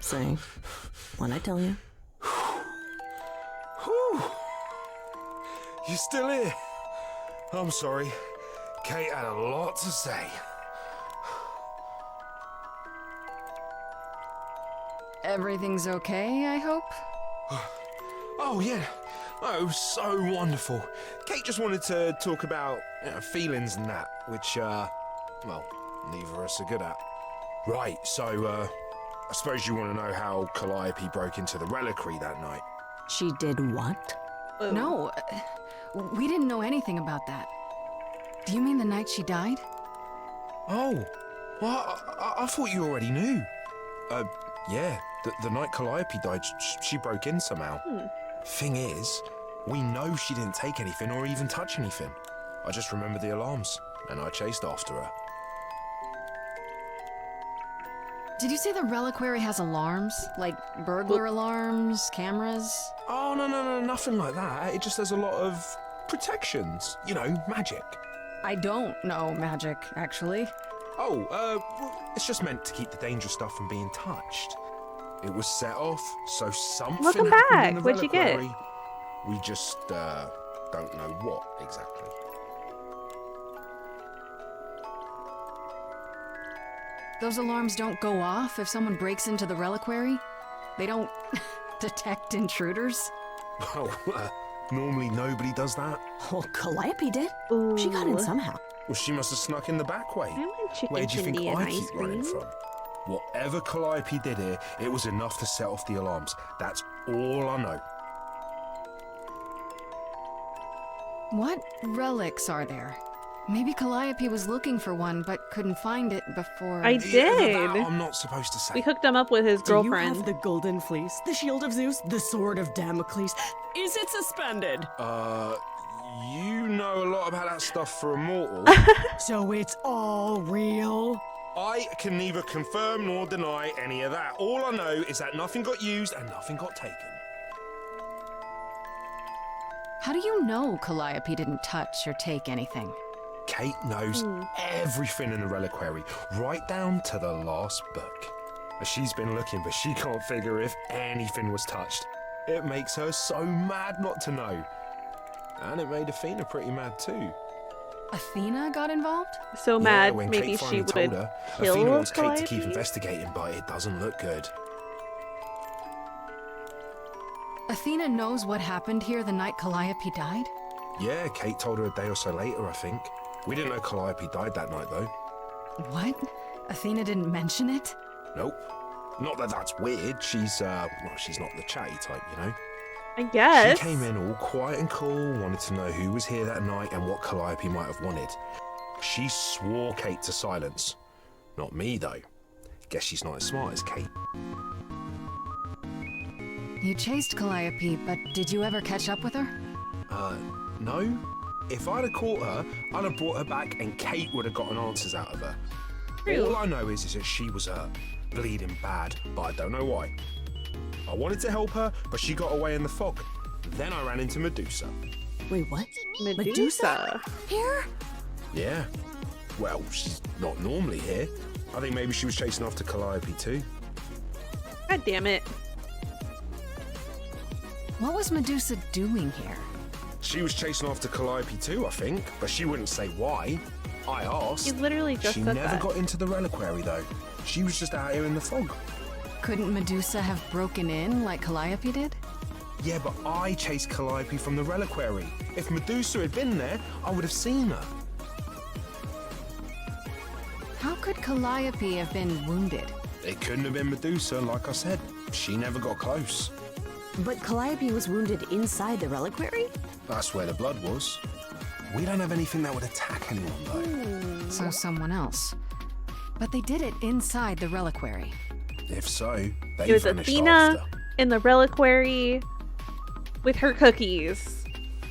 S7: Say, what'd I tell you?
S10: Whew. You still here? I'm sorry. Kate had a lot to say.
S3: Everything's okay, I hope?
S10: Oh, yeah. Oh, it was so wonderful. Kate just wanted to talk about feelings and that, which, well, neither of us are good at. Right, so, I suppose you want to know how Calliope broke into the reliquary that night.
S7: She did what?
S3: No, we didn't know anything about that. Do you mean the night she died?
S10: Oh, well, I thought you already knew. Yeah, the night Calliope died, she broke in somehow. Thing is, we know she didn't take anything or even touch anything. I just remember the alarms, and I chased after her.
S3: Did you say the reliquary has alarms? Like burglar alarms, cameras?
S10: Oh, no, nothing like that. It just has a lot of protections. You know, magic.
S3: I don't know magic, actually.
S10: Oh, it's just meant to keep the dangerous stuff from being touched. It was set off, so something
S1: Welcome
S10: happened
S1: back.
S10: in the
S1: What'd you get?
S10: reliquary. We just, don't know what exactly.
S3: Those alarms don't go off if someone breaks into the reliquary? They don't detect intruders?
S10: Well, normally nobody does that.
S7: Oh, Calliope did.
S1: Ooh.
S7: She got in somehow.
S10: Well, she must have snuck in the back way.
S1: I want chicken
S10: Where do you think
S1: candy and
S10: I
S1: ice
S10: keep running
S1: cream.
S10: from? Whatever Calliope did here, it was enough to set off the alarms. That's all I know.
S3: What relics are there? Maybe Calliope was looking for one, but couldn't find it before...
S1: I did.
S10: That I'm not supposed to say.
S1: We hooked him up with his
S7: Do you
S1: girlfriend.
S7: have the golden fleece, the shield of Zeus, the sword of Damocles? Is it suspended?
S10: You know a lot about that stuff for a mortal.
S7: So it's all real?
S10: I can neither confirm nor deny any of that. All I know is that nothing got used and nothing got taken.
S3: How do you know Calliope didn't touch or take anything?
S10: Kate knows everything in the reliquary, right down to the last book. She's been looking, but she can't figure if anything was touched. It makes her so mad not to know. And it made Athena pretty mad too.
S3: Athena got involved?
S1: So
S10: Yeah,
S1: mad,
S10: when
S1: maybe
S10: Kate
S1: she
S10: finally
S1: would
S10: told her,
S1: kill
S10: Athena wants Kate to keep
S1: Calliope?
S10: investigating, but it doesn't look good.
S3: Athena knows what happened here the night Calliope died?
S10: Yeah, Kate told her a day or so later, I think. We didn't know Calliope died that night, though.
S3: What? Athena didn't mention it?
S10: Nope. Not that that's weird. She's, well, she's not the chatty type, you know?
S1: I guess.
S10: She came in all quiet and cool, wanted to know who was here that night and what Calliope might have wanted. She swore Kate to silence. Not me, though. Guess she's not as smart as Kate.
S3: You chased Calliope, but did you ever catch up with her?
S10: No. If I'd have caught her, I'd have brought her back and Kate would have gotten answers out of her.
S1: True.
S10: All I know is that she was hurt, bleeding bad, but I don't know why. I wanted to help her, but she got away in the fog. Then I ran into Medusa.
S7: Wait, what?
S1: Medusa.
S7: Here?
S10: Yeah. Well, she's not normally here. I think maybe she was chasing after Calliope too.
S1: God damn it.
S3: What was Medusa doing here?
S10: She was chasing after Calliope too, I think, but she wouldn't say why. I asked.
S1: You literally just
S10: She
S1: said
S10: never
S1: that.
S10: got into the reliquary though. She was just out here in the fog.
S3: Couldn't Medusa have broken in like Calliope did?
S10: Yeah, but I chased Calliope from the reliquary. If Medusa had been there, I would have seen her.
S3: How could Calliope have been wounded?
S10: It couldn't have been Medusa, like I said. She never got close.
S7: But Calliope was wounded inside the reliquary?
S10: That's where the blood was. We don't have anything that would attack anyone, though.
S3: So someone else. But they did it inside the reliquary.
S10: If so, they
S1: It was
S10: vanished
S1: Athena
S10: after.
S1: in the reliquary with her cookies.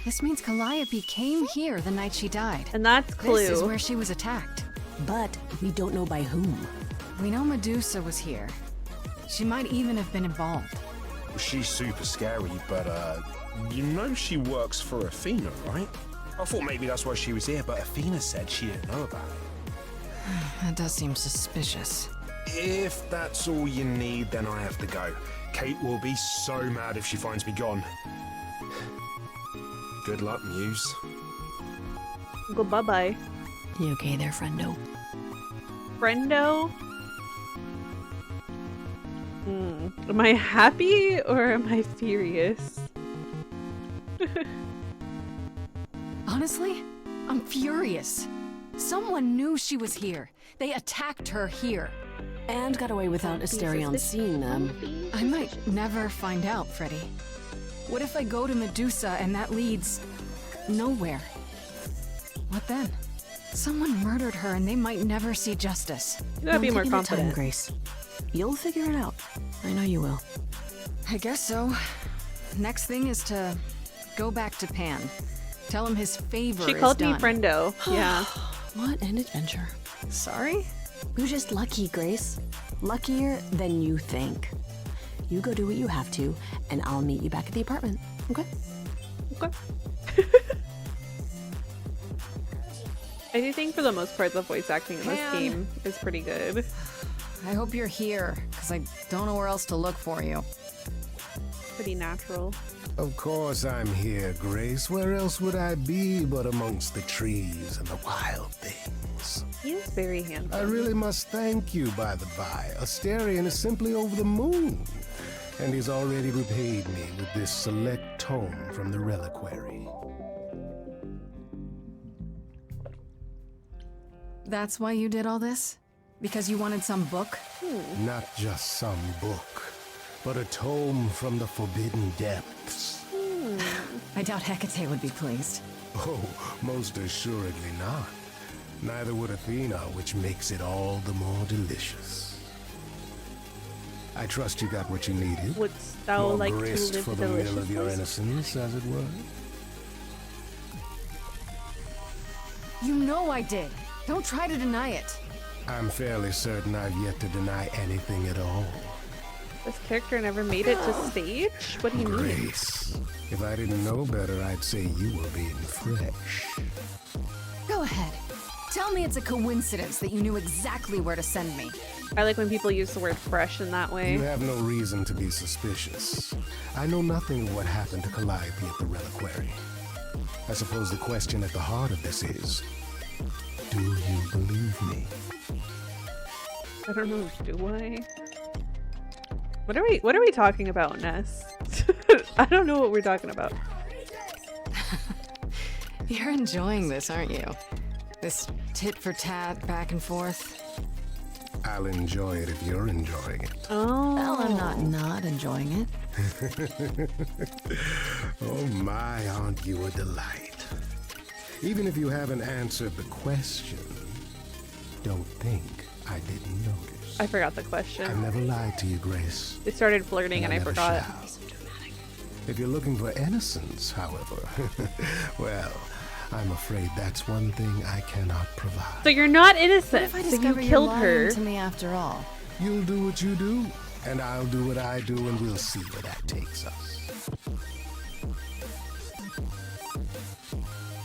S3: This means Calliope came here the night she died.
S1: And that's
S3: This is
S1: clue.
S3: where she was attacked.
S7: But we don't know by whom.
S3: We know Medusa was here. She might even have been involved.
S10: She's super scary, but, you know she works for Athena, right? I thought maybe that's why she was here, but Athena said she didn't know about it.
S3: That does seem suspicious.
S10: If that's all you need, then I have to go. Kate will be so mad if she finds me gone.
S5: Good luck, Muse.
S1: Go bye-bye.
S7: You okay there, friendo?
S1: Friendo? Am I happy or am I furious?
S3: Honestly, I'm furious. Someone knew she was here. They attacked her here.
S7: And got away without Asterion seeing them.
S3: I might never find out, Freddy. What if I go to Medusa and that leads nowhere? What then? Someone murdered her and they might never see justice.
S1: You gotta be more
S7: Taking your time,
S1: confident.
S7: Grace. You'll figure it out. I know you will.
S3: I guess so. Next thing is to go back to Pan. Tell him his favor
S1: She
S3: is
S1: called me
S3: done.
S1: friendo. Yeah.
S7: What an adventure.
S3: Sorry?
S7: You're just lucky, Grace. Luckier than you think. You go do what you have to, and I'll meet you back at the apartment. Okay?
S1: Okay. I do think for the most part the voice acting in this
S3: Pan.
S1: game is pretty good.
S3: I hope you're here, because I don't know where else to look for you.
S1: Pretty natural.
S2: Of course I'm here, Grace. Where else would I be but amongst the trees and the wild things?
S1: He is very handsome.
S2: I really must thank you, by the by. Asterion is simply over the moon. And he's already repaid me with this select tome from the reliquary.
S3: That's why you did all this? Because you wanted some book?
S2: Not just some book, but a tome from the forbidden depths.
S3: I doubt Hecate would be pleased.
S2: Oh, most assuredly not. Neither would Athena, which makes it all the more delicious. I trust you got what you needed.
S1: Wouldst thou
S2: More
S1: like to
S2: grist
S1: live
S2: for the meal of your
S1: deliciously?
S2: innocence, as it were.
S3: You know I did. Don't try to deny it.
S2: I'm fairly certain I've yet to deny anything at all.
S1: This character never made it to stage? What do you mean?
S2: Grace, if I didn't know better, I'd say you were being fresh.
S3: Go ahead. Tell me it's a coincidence that you knew exactly where to send me.
S1: I like when people use the word fresh in that way.
S2: You have no reason to be suspicious. I know nothing of what happened to Calliope at the reliquary. I suppose the question at the heart of this is, do you believe me?
S1: I don't know, do I? What are we talking about, Ness? I don't know what we're talking about.
S3: You're enjoying this, aren't you? This tit for tat, back and forth.
S2: I'll enjoy it if you're enjoying it.
S1: Oh.
S7: Well, I'm not enjoying it.
S2: Oh my, aren't you a delight? Even if you haven't answered the question, don't think I didn't notice.
S1: I forgot the
S2: I
S1: question.
S2: never lied to you, Grace.
S1: They started flirting and I
S2: never
S1: forgot.
S2: shall. If you're looking for innocence, however, well, I'm afraid that's one thing I cannot provide.
S1: So you're not
S3: What
S1: innocent.
S3: if I
S1: So you
S3: discover you're
S1: killed
S3: lying
S1: her.
S3: to me after all?
S2: You'll do what you do, and I'll do what I do, and we'll see where that takes us.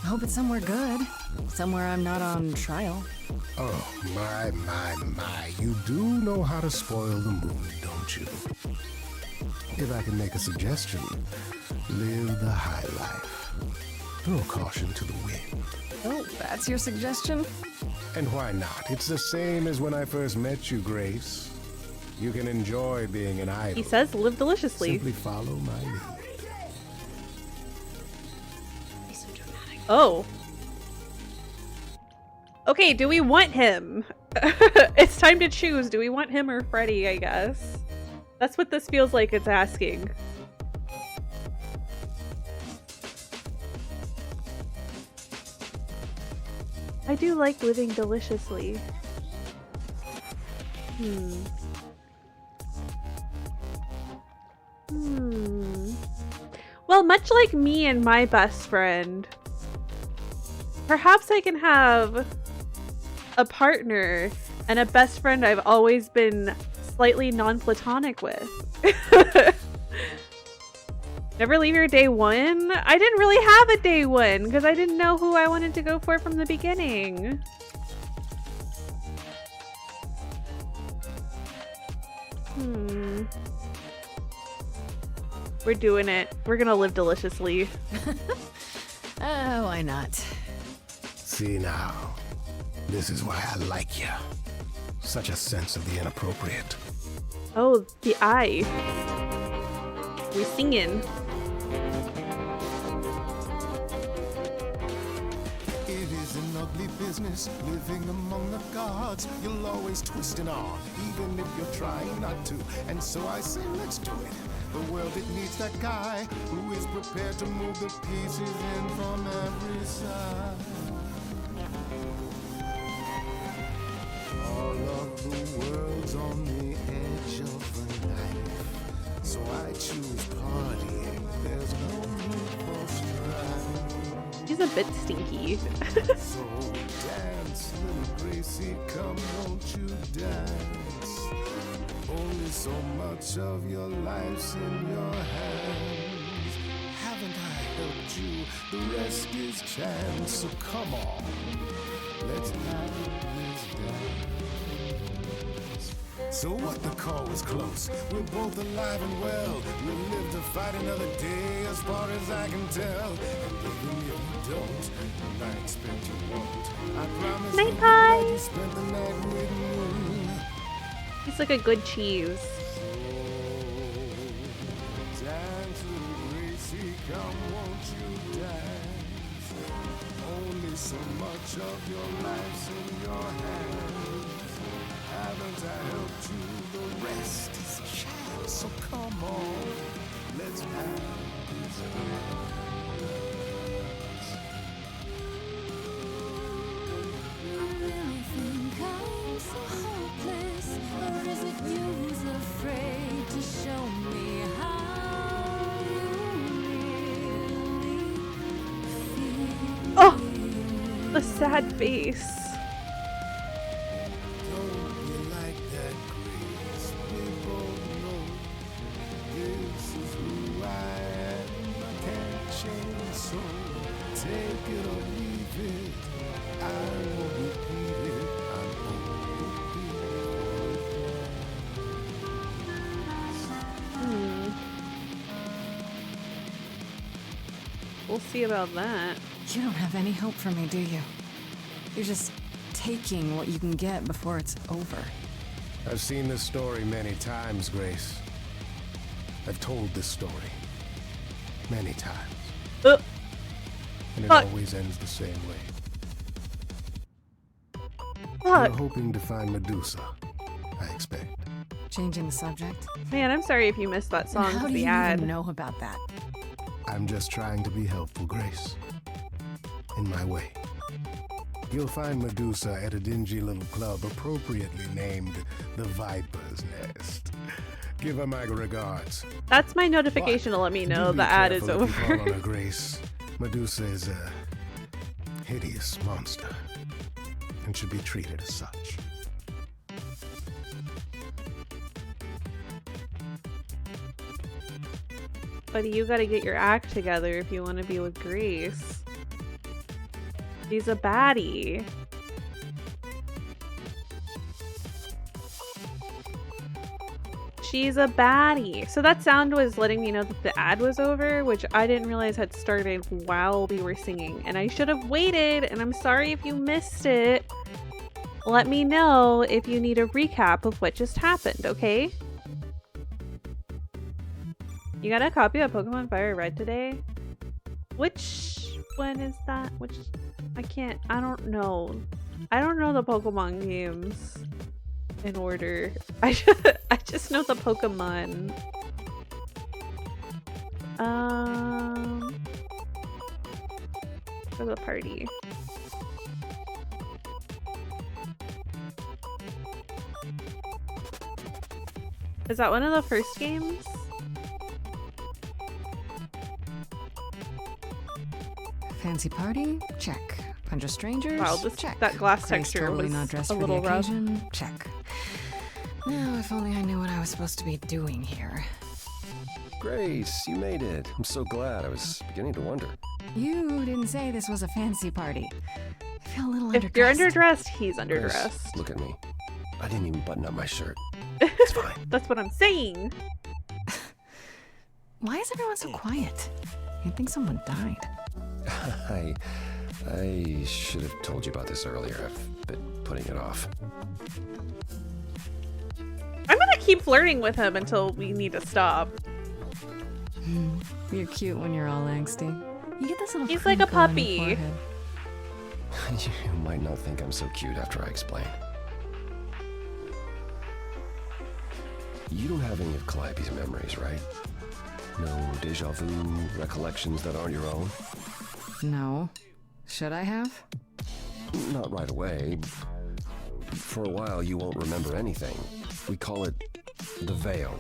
S3: I hope it's somewhere good. Somewhere I'm not on trial.
S2: Oh, my. You do know how to spoil the mood, don't you? If I can make a suggestion, live the high life. Throw caution to the wind.
S3: Oh, that's your suggestion?
S2: And why not? It's the same as when I first met you, Grace. You can enjoy being an idol.
S1: He says live deliciously.
S2: Simply follow my lead.
S1: Oh. Okay, do we want him? It's time to choose. Do we want him or Freddy, I guess? That's what this feels like it's asking. I do like living deliciously. Well, much like me and my best friend, perhaps I can have a partner and a best friend I've always been slightly non-platonic with. Never leave your day one? I didn't really have a day one because I didn't know who I wanted to go for from the beginning. We're doing it. We're gonna live deliciously.
S7: Why not?
S2: See now, this is why I like you. Such a sense of the inappropriate.
S1: Oh, the eye. We're singing.
S2: It is an ugly business living among the gods. You'll always twist and all, even if you're trying not to. And so I say, let's do it. The world, it needs that guy who is prepared to move the pieces in from every side. All of the world's on the edge of a knife, so I choose partying. There's no need for strife.
S1: He's a bit stinky.
S2: So dance, little Gracie, come, won't you dance? Only so much of your life's in your hands. Haven't I helped you? The rest is chance. So come on, let's have this dance. So what, the call was close. We're both alive and well. We'll live to fight another day, as far as I can tell. And even if you don't, and I expect you won't, I promise
S1: Night
S2: you'll be
S1: pie.
S2: glad you spent the night with me.
S1: He's like a good cheese.
S2: Dance, little Gracie, come, won't you dance? Only so much of your life's in your hands. Haven't I helped you? The rest is chance. So come on, let's have this dance.
S11: You really think I'm so hopeless, or is it you who's afraid to show me how you really feel?
S1: Oh, the sad face.
S2: Don't be like that, Grace. We both know this is who I am. I can't change, so take it or leave it. I won't repeat it. I won't repeat it.
S1: We'll see about that.
S7: You don't have any hope for me, do you? You're just taking what you can get before it's over.
S2: I've seen this story many times, Grace. I've told this story many times. And it
S1: Fuck.
S2: always ends the same way.
S1: Fuck.
S2: You're hoping to find Medusa, I expect.
S7: Changing the subject?
S1: Man, I'm sorry if you missed that song.
S7: How do
S1: the
S7: you
S1: ad.
S7: even know about that?
S2: I'm just trying to be helpful, Grace. In my way. You'll find Medusa at a dingy little club appropriately named the Viper's Nest. Give her my regards.
S1: That's my notification to let me know
S2: Do
S1: the
S2: be
S1: ad is
S2: careful if you fall
S1: over.
S2: on her, Grace. Medusa is a hideous monster and should be treated as such.
S1: But you gotta get your act together if you want to be with Grace. She's a baddie. She's a baddie. So that sound was letting me know that the ad was over, which I didn't realize had started while we were singing. And I should have waited, and I'm sorry if you missed it. Let me know if you need a recap of what just happened, okay? You got a copy of Pokemon Fire Red today? Which one is that? Which... I don't know. I don't know the Pokemon games in order. I just know the Pokemon. For the party. Is that one of the first games?
S7: Fancy party? Check. Bunch of strangers?
S1: Wow, this,
S7: check.
S1: that glass
S7: Grace
S1: texture
S7: totally
S1: was
S7: not dressed
S1: a
S7: for
S1: little
S7: the
S1: rough.
S7: occasion? Check. Now, if only I knew what I was supposed to be doing here.
S5: Grace, you made it. I'm so glad. I was beginning to wonder.
S7: You didn't say this was a fancy party. I feel a little
S1: If
S7: underdressed.
S1: you're underdressed, he's
S5: Grace,
S1: underdressed.
S5: look at me. I didn't even button up my shirt. It's fine.
S1: That's what I'm saying.
S7: Why is everyone so quiet? You'd think someone died.
S5: I should have told you about this earlier. I've been putting it off.
S1: I'm gonna keep flirting with him until we need to stop.
S7: You're cute when you're all angsty. You get this little.
S1: He's like a
S7: crinkle on
S1: puppy.
S7: your forehead.
S5: You might not think I'm so cute after I explain. You don't have any of Calliope's memories, right? No deja vu recollections that aren't your own?
S7: No. Should I have?
S5: Not right away. For a while, you won't remember anything. We call it the veil.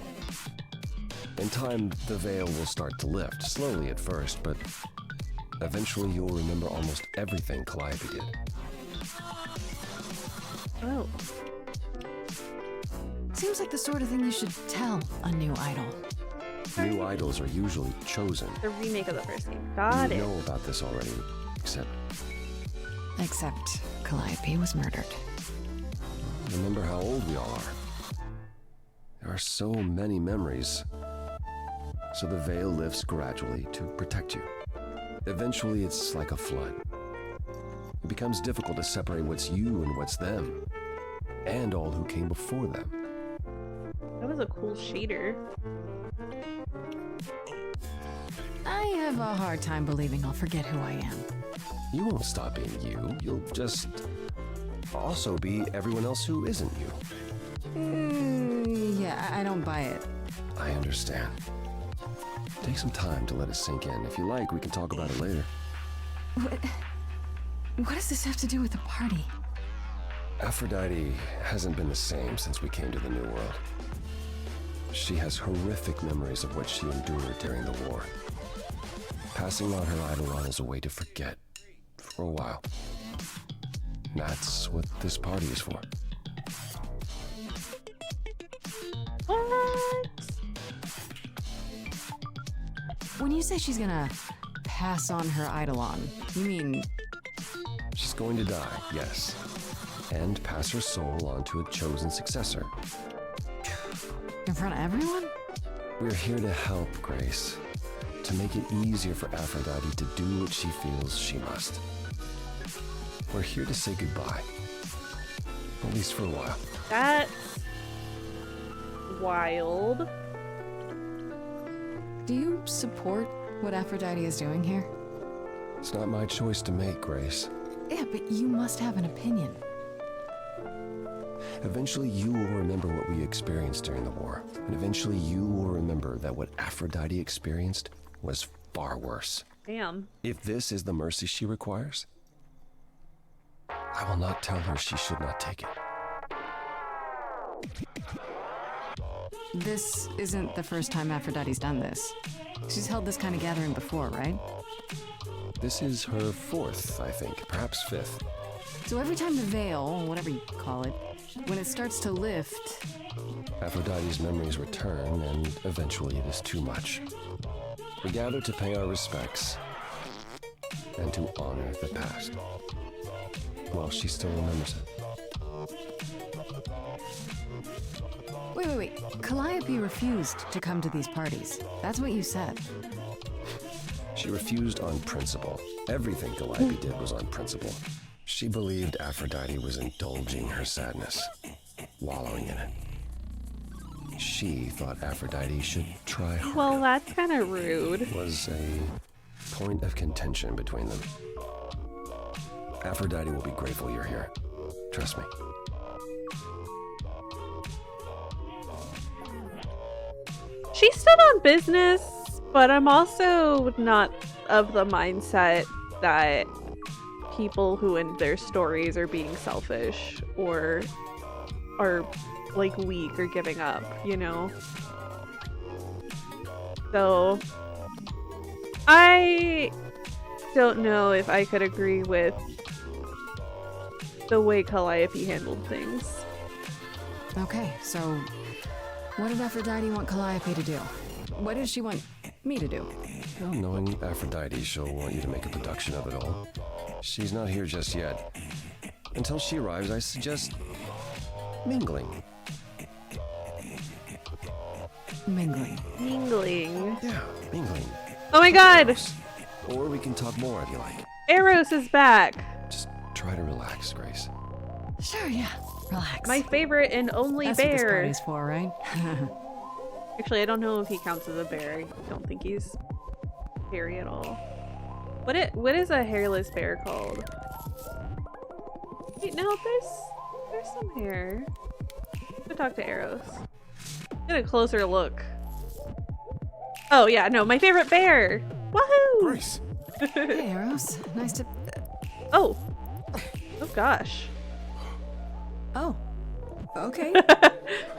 S5: In time, the veil will start to lift, slowly at first, but eventually you'll remember almost everything Calliope did.
S1: Oh.
S7: Seems like the sort of thing you should tell a new idol.
S5: New idols are usually chosen.
S1: The remake of the first game. Got
S5: You
S1: it.
S5: know about this already, except
S7: Except Calliope was murdered.
S5: remember how old we all are. There are so many memories. So the veil lifts gradually to protect you. Eventually, it's like a flood. It becomes difficult to separate what's you and what's them, and all who came before them.
S1: That was a cool shader.
S7: I have a hard time believing I'll forget who I am.
S5: You won't stop being you. You'll just also be everyone else who isn't you.
S7: Yeah, I don't buy it.
S5: I understand. Take some time to let it sink in. If you like, we can talk about it later.
S7: What does this have to do with the party?
S5: Aphrodite hasn't been the same since we came to the New World. She has horrific memories of what she endured during the war. Passing on her Eidolon is a way to forget, for a while. That's what this party is for.
S1: What?
S7: When you say she's gonna pass on her Eidolon, you mean...
S5: She's going to die, yes. And pass her soul on to a chosen successor.
S7: in front of everyone?
S5: We're here to help, Grace. To make it easier for Aphrodite to do what she feels she must. We're here to say goodbye. At least for a while.
S1: That's wild.
S7: Do you support what Aphrodite is doing here?
S5: It's not my choice to make, Grace.
S7: Yeah, but you must have an opinion.
S5: Eventually you will remember what we experienced during the war. And eventually you will remember that what Aphrodite experienced was far worse.
S1: Damn.
S5: If this is the mercy she requires, I will not tell her she should not take it.
S7: This isn't the first time Aphrodite's done this. She's held this kind of gathering before, right?
S5: This is her fourth, I think, perhaps fifth.
S7: So every time the veil, whatever you call it, when it starts to lift...
S5: Aphrodite's memories return, and eventually it is too much. We gather to pay our respects and to honor the past. Well, she still remembers it.
S7: Wait. Calliope refused to come to these parties. That's what you said.
S5: She refused on principle. Everything Calliope did was on principle. She believed Aphrodite was indulging her sadness, wallowing in it. She thought Aphrodite should try harder.
S1: Well, that's kind of rude.
S5: It was a point of contention between them. Aphrodite will be grateful you're here. Trust me.
S1: She stood on business, but I'm also not of the mindset that people who end their stories are being selfish or are like weak or giving up, you know? So I don't know if I could agree with the way Calliope handled things.
S7: Okay, so what did Aphrodite want Calliope to do? What did she want me to do?
S5: Well, knowing Aphrodite, she'll want you to make a production of it all. She's not here just yet. Until she arrives, I suggest mingling.
S7: Mingling.
S1: Mingling.
S5: Yeah, mingling.
S1: Oh my god!
S5: Or we can talk more if you like.
S1: Eros is back.
S5: Just try to relax, Grace.
S7: Sure, yeah. Relax.
S1: My favorite and only
S7: That's what this
S1: bear.
S7: party's for, right?
S1: Actually, I don't know if he counts as a bear. I don't think he's hairy at all. What is a hairless bear called? Wait, no, there's some hair. I'm gonna talk to Eros. Get a closer look. Oh yeah, no, my favorite bear. Woohoo!
S10: Grace.
S7: Hey, Eros. Nice to.
S1: Oh. Oh gosh.
S7: Oh. Okay.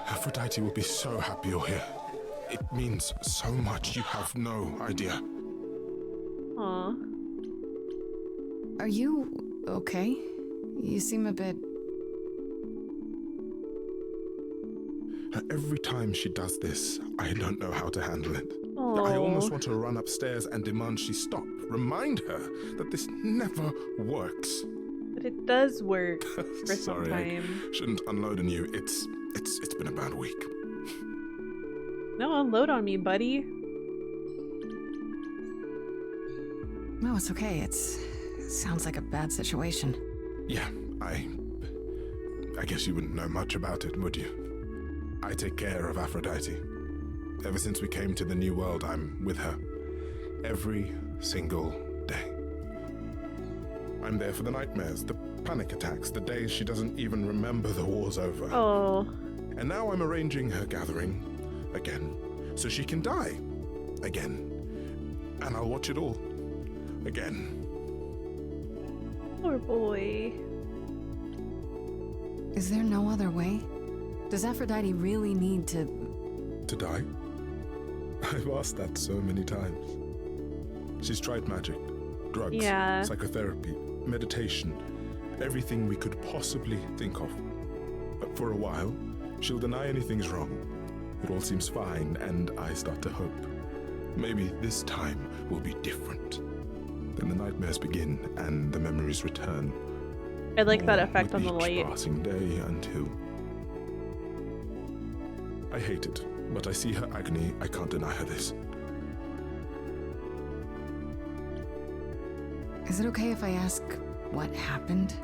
S10: Aphrodite will be so happy you're here. It means so much, you have no idea.
S1: Aw.
S7: Are you okay? You seem a bit.
S10: Every time she does this, I don't know how to handle it.
S1: Aw.
S10: I almost want to run upstairs and demand she stop. Remind her that this never works.
S1: But it does work for some
S10: Sorry,
S1: time.
S10: I shouldn't unload on you. It's been a bad week.
S1: No, unload on me, buddy.
S7: No, it's okay. It sounds like a bad situation.
S10: Yeah, I guess you wouldn't know much about it, would you? I take care of Aphrodite. Ever since we came to the new world, I'm with her. Every single day. I'm there for the nightmares, the panic attacks, the days she doesn't even remember the war's over.
S1: Oh.
S10: And now I'm arranging her gathering again, so she can die again. And I'll watch it all again.
S1: Poor boy.
S7: Is there no other way? Does Aphrodite really need to.
S10: To die? I've asked that so many times. She's tried magic, drugs,
S1: Yeah.
S10: psychotherapy, meditation, everything we could possibly think of. But for a while, she'll deny anything's wrong. It all seems fine, and I start to hope. Maybe this time will be different. Then the nightmares begin, and the memories return.
S1: I like that
S10: All
S1: effect
S10: with
S1: on the
S10: each
S1: light.
S10: passing day until... I hate it, but I see her agony. I can't deny her this.
S7: Is it okay if I ask what happened?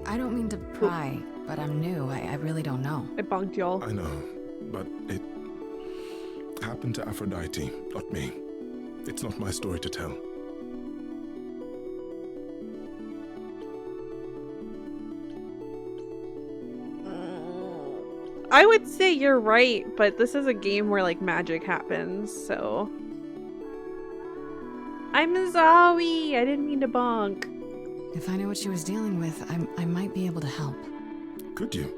S7: I don't mean to pry, but I'm new. I really don't know.
S1: I bonked y'all.
S10: I know, but it happened to Aphrodite, not me. It's not my story to tell.
S1: I would say you're right, but this is a game where like magic happens, so. I'm sorry. I didn't mean to bonk.
S7: If I knew what she was dealing with, I might be able to help.
S10: Could you?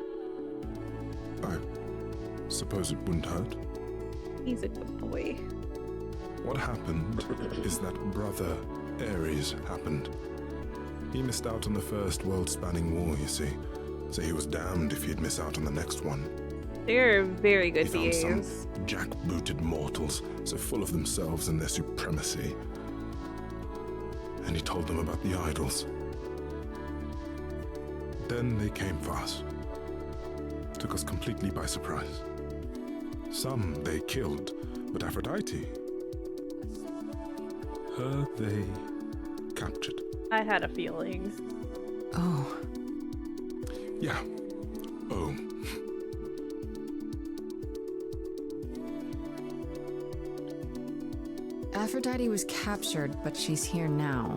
S10: I suppose it wouldn't hurt.
S1: He's a good boy.
S10: What happened is that Brother Ares happened. He missed out on the first world-spanning war, you see. So he was damned if he'd miss out on the next one.
S1: They're very good
S10: He found some
S1: beings.
S10: jackbooted mortals, so full of themselves and their supremacy. And he told them about the idols. Then they came for us. Took us completely by surprise. Some they killed, but Aphrodite, her they captured.
S1: I had a feeling.
S7: Oh.
S10: Yeah. Oh.
S7: Aphrodite was captured, but she's here now.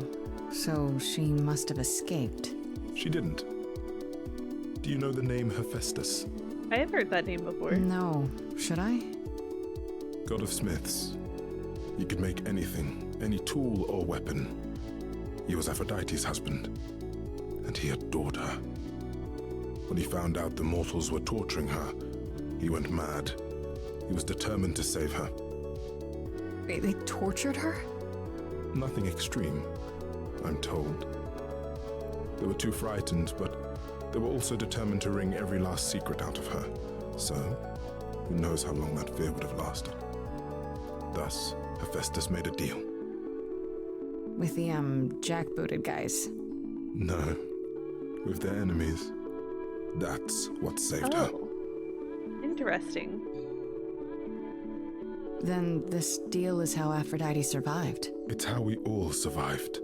S7: So she must have escaped.
S10: She didn't. Do you know the name Hephaestus?
S1: I have heard that name before.
S7: No. Should I?
S10: God of smiths. He could make anything, any tool or weapon. He was Aphrodite's husband, and he adored her. When he found out the mortals were torturing her, he went mad. He was determined to save her.
S7: They tortured her?
S10: Nothing extreme, I'm told. They were too frightened, but they were also determined to wring every last secret out of her. So, who knows how long that fear would have lasted. Thus, Hephaestus made a deal.
S7: With the, jackbooted guys.
S10: No, with their enemies. That's what saved her.
S1: Oh. Interesting.
S7: Then this deal is how Aphrodite survived.
S12: It's how we all survived.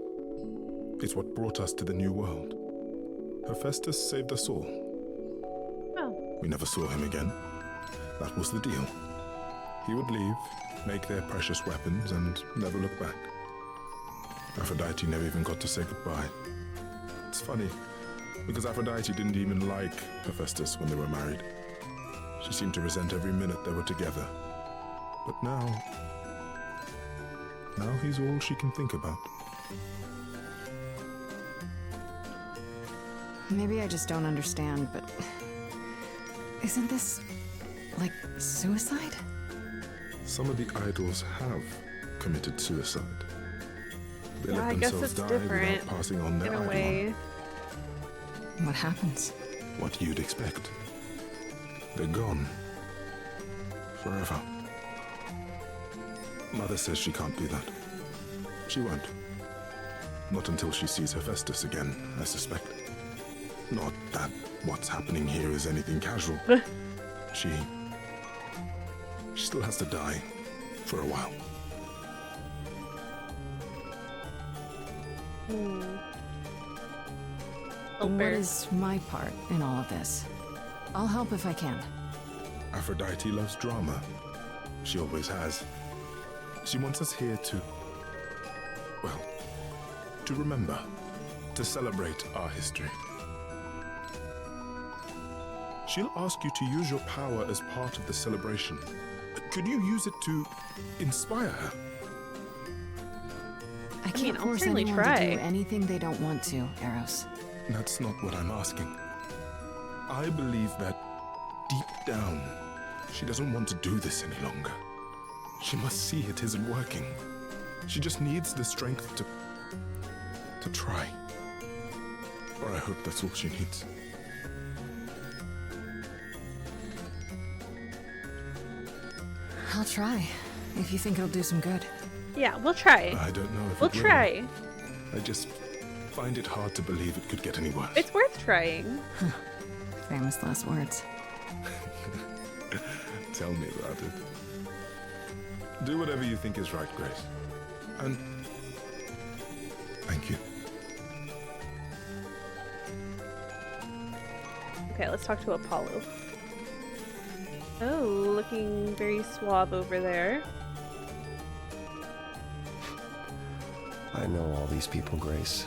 S12: It's what brought us to the new world. Hephaestus saved us all.
S1: Oh.
S12: We never saw him again. That was the deal. He would leave, make their precious weapons, and never look back. Aphrodite never even got to say goodbye. It's funny, because Aphrodite didn't even like Hephaestus when they were married. She seemed to resent every minute they were together. But now he's all she can think about.
S7: Maybe I just don't understand, but isn't this like suicide?
S12: Some of the idols have committed suicide. They
S1: Yeah,
S12: let
S1: I guess
S12: themselves
S1: it's
S12: die
S1: different
S12: without passing on their
S1: in a
S12: idol
S1: way.
S7: What happens?
S12: What you'd expect. They're gone. Forever. Mother says she can't do that. She won't. Not until she sees Hephaestus again, I suspect. Not that what's happening here is anything casual. She still has to die for a while.
S7: What is my part in all of this? I'll help if I can.
S12: Aphrodite loves drama. She always has. She wants us here to, well, to remember, to celebrate our history. She'll ask you to use your power as part of the celebration. Could you use it to inspire her?
S7: I can't
S1: I'll
S7: force
S1: certainly
S7: anyone
S1: try.
S7: to do anything they don't want to, Eros.
S12: That's not what I'm asking. I believe that deep down, she doesn't want to do this any longer. She must see it isn't working. She just needs the strength to try. Or I hope that's all she needs.
S7: I'll try, if you think it'll do some good.
S1: Yeah, we'll try.
S12: I don't know if
S1: We'll
S12: it will.
S1: try.
S12: I just find it hard to believe it could get any worse.
S1: It's worth trying.
S7: Famous last words.
S12: Tell me about it. Do whatever you think is right, Grace. And thank you.
S1: Okay, let's talk to Apollo. Oh, looking very suave over there.
S5: I know all these people, Grace.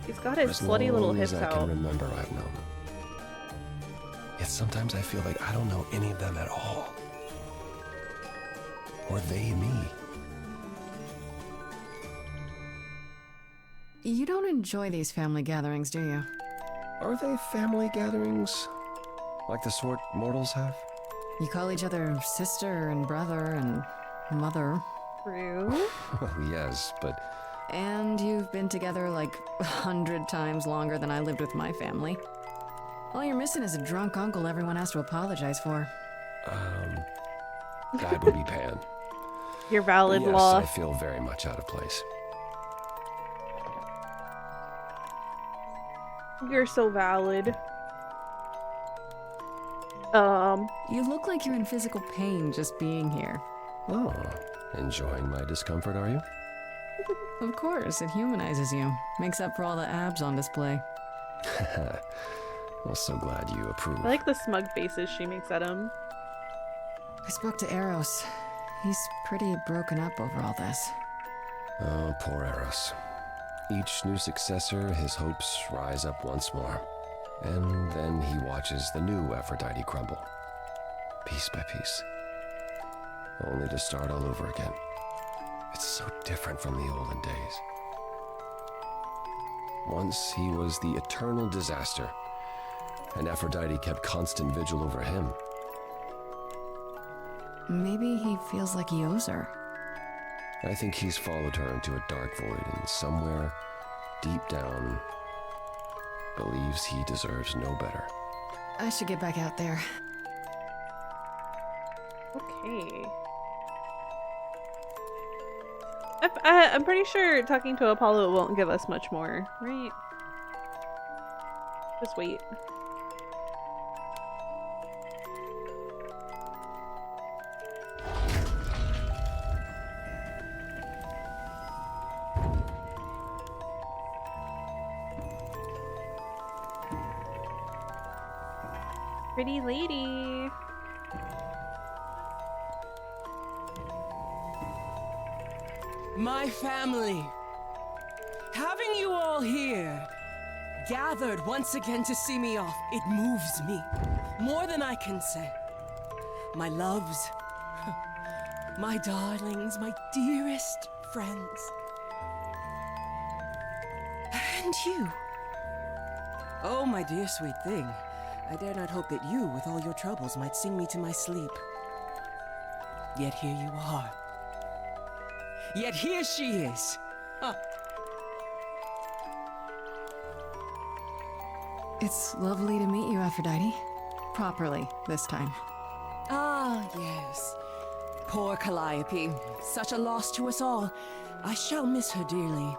S1: He's got his
S5: As
S1: slutty little
S5: long as
S1: hips
S5: I
S1: out.
S5: can remember, I've known them. Yet sometimes I feel like I don't know any of them at all. Or they me.
S7: You don't enjoy these family gatherings, do you?
S5: Are they family gatherings? Like the sort mortals have?
S7: You call each other sister and brother and mother.
S1: True.
S5: Well, yes, but
S7: And you've been together like 100 times longer than I lived with my family. All you're missing is a drunk uncle everyone has to apologize for.
S5: that would be Pan.
S1: Your valid
S5: Yes,
S1: law.
S5: I feel very much out of place.
S1: You're so valid.
S7: You look like you're in physical pain just being here.
S5: Oh, enjoying my discomfort, are you?
S7: Of course, it humanizes you. Makes up for all the abs on display.
S5: I'm so glad you approve.
S1: I like the smug faces she makes at him.
S7: I spoke to Eros. He's pretty broken up over all this.
S5: Oh, poor Eros. Each new successor, his hopes rise up once more. And then he watches the new Aphrodite crumble, piece by piece, only to start all over again. It's so different from the olden days. Once he was the eternal disaster, and Aphrodite kept constant vigil over him.
S7: Maybe he feels like he owes her.
S5: I think he's followed her into a dark void, and somewhere, deep down, believes he deserves no better.
S7: I should get back out there.
S1: Okay. I'm pretty sure talking to Apollo won't give us much more, right? Just wait. Pretty lady.
S13: My family. Having you all here, gathered once again to see me off, it moves me more than I can say. My loves, my darlings, my dearest friends. And you. Oh, my dear sweet thing. I dare not hope that you, with all your troubles, might sing me to my sleep. Yet here you are. Yet here she is. Huh.
S7: It's lovely to meet you, Aphrodite. Properly, this time.
S13: Ah, yes. Poor Calliope. Such a loss to us all. I shall miss her dearly.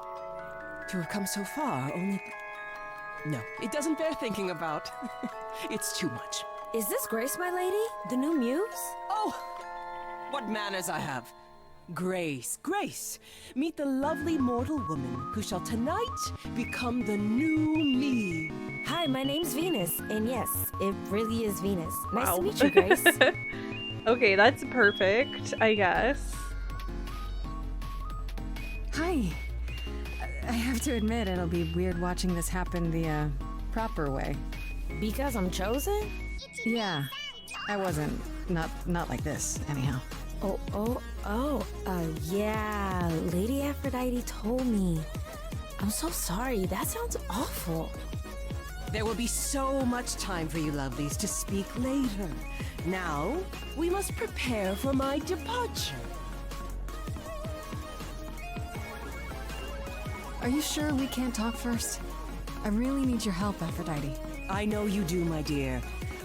S13: To have come so far, only... No, it doesn't bear thinking about. It's too much.
S6: Is this Grace, my lady? The new muse?
S13: Oh! What manners I have. Grace, Grace, meet the lovely mortal woman who shall tonight become the new me.
S6: Hi, my name's Venus, and yes, it really is Venus. Nice
S1: Wow.
S6: to meet you, Grace.
S1: Okay, that's perfect, I guess.
S7: Hi. I have to admit, it'll be weird watching this happen the, proper way.
S6: Because I'm chosen?
S7: Yeah. I wasn't. Not like this, anyhow.
S6: Yeah, Lady Aphrodite told me. I'm so sorry, that sounds awful.
S13: There will be so much time for you lovelies to speak later. Now, we must prepare for my departure.
S7: Are you sure we can't talk first? I really need your help, Aphrodite.
S13: I know you do, my dear.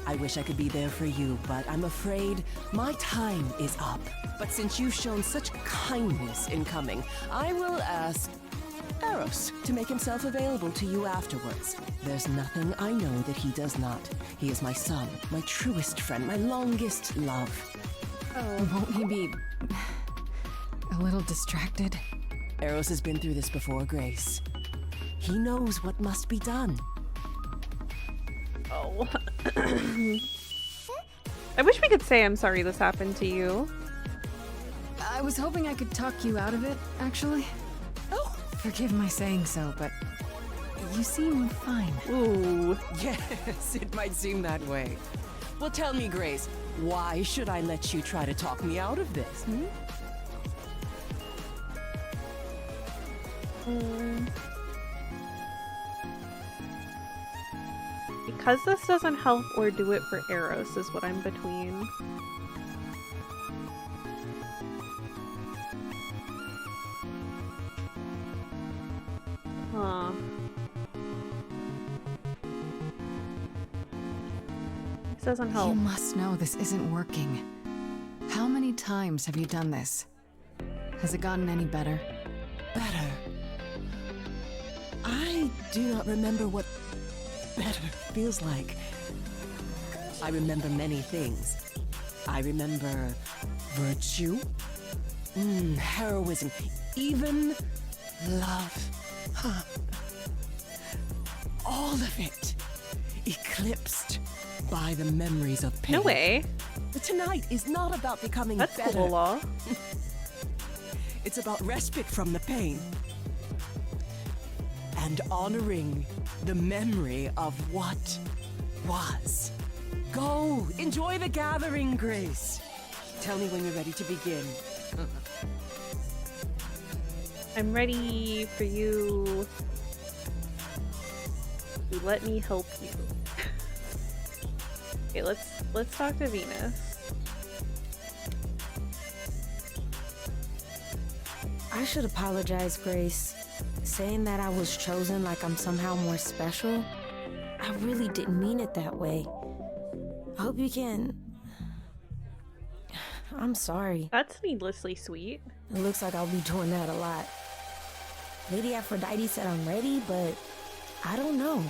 S13: I wish I could be there for you, but I'm afraid my time is up. But since you've shown such kindness in coming, I will ask Eros to make himself available to you afterwards. There's nothing I know that he does not. He is my son, my truest friend, my longest love.
S7: Won't he be a little distracted?
S13: Eros has been through this before, Grace. He knows what must be done.
S1: Oh. I wish we could say I'm sorry this happened to you.
S7: I was hoping I could talk you out of it, actually.
S13: Oh!
S7: Forgive my saying so, but you seem fine.
S1: Ooh.
S13: Yes, it might seem that way. Well, tell me, Grace, why should I let you try to talk me out of this?
S1: Because this doesn't help or do it for Eros is what I'm between. Huh. This doesn't help.
S7: You must know this isn't working. How many times have you done this? Has it gotten any better?
S13: Better? I do not remember what better feels like. I remember many things. I remember virtue, heroism, even love. Huh. All of it eclipsed by the memories of pain.
S1: No way.
S13: But tonight is not about becoming
S1: That's
S13: better.
S1: cool, law.
S13: It's about respite from the pain. And honoring the memory of what was. Go, enjoy the gathering, Grace. Tell me when you're ready to begin.
S1: I'm ready for you to let me help you. Okay, let's talk to Venus.
S6: I should apologize, Grace. Saying that I was chosen like I'm somehow more special, I really didn't mean it that way. I hope you can... I'm sorry.
S1: That's needlessly sweet.
S6: It looks like I'll be doing that a lot. Lady Aphrodite said I'm ready, but I don't know.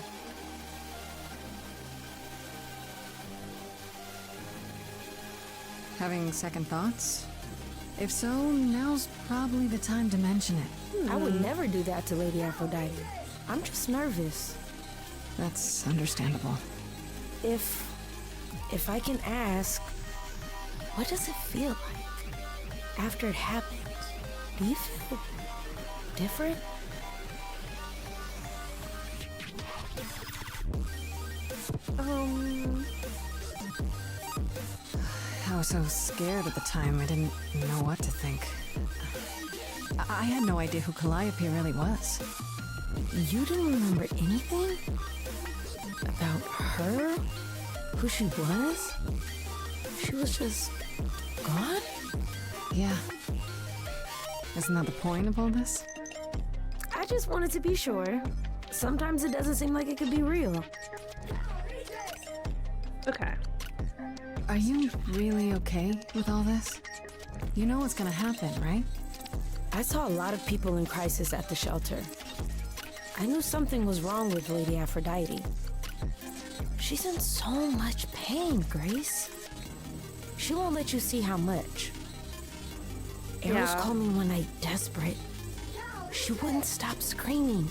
S7: Having second thoughts? If so, now's probably the time to mention it.
S6: I would never do that to Lady Aphrodite. I'm just nervous.
S7: That's understandable.
S6: If if I can ask, what does it feel like after it happens? Do you feel different?
S7: I was so scared at the time, I didn't know what to think. I had no idea who Calliope really was.
S6: You didn't remember anything? About her? Who she was? She was just gone?
S7: Yeah. Isn't that the point of all this?
S6: I just wanted to be sure. Sometimes it doesn't seem like it could be real.
S1: Okay.
S7: Are you really okay with all this? You know what's gonna happen, right?
S6: I saw a lot of people in crisis at the shelter. I knew something was wrong with Lady Aphrodite. She's in so much pain, Grace. She won't let you see how much. Eros called me one night desperate. She wouldn't stop screaming.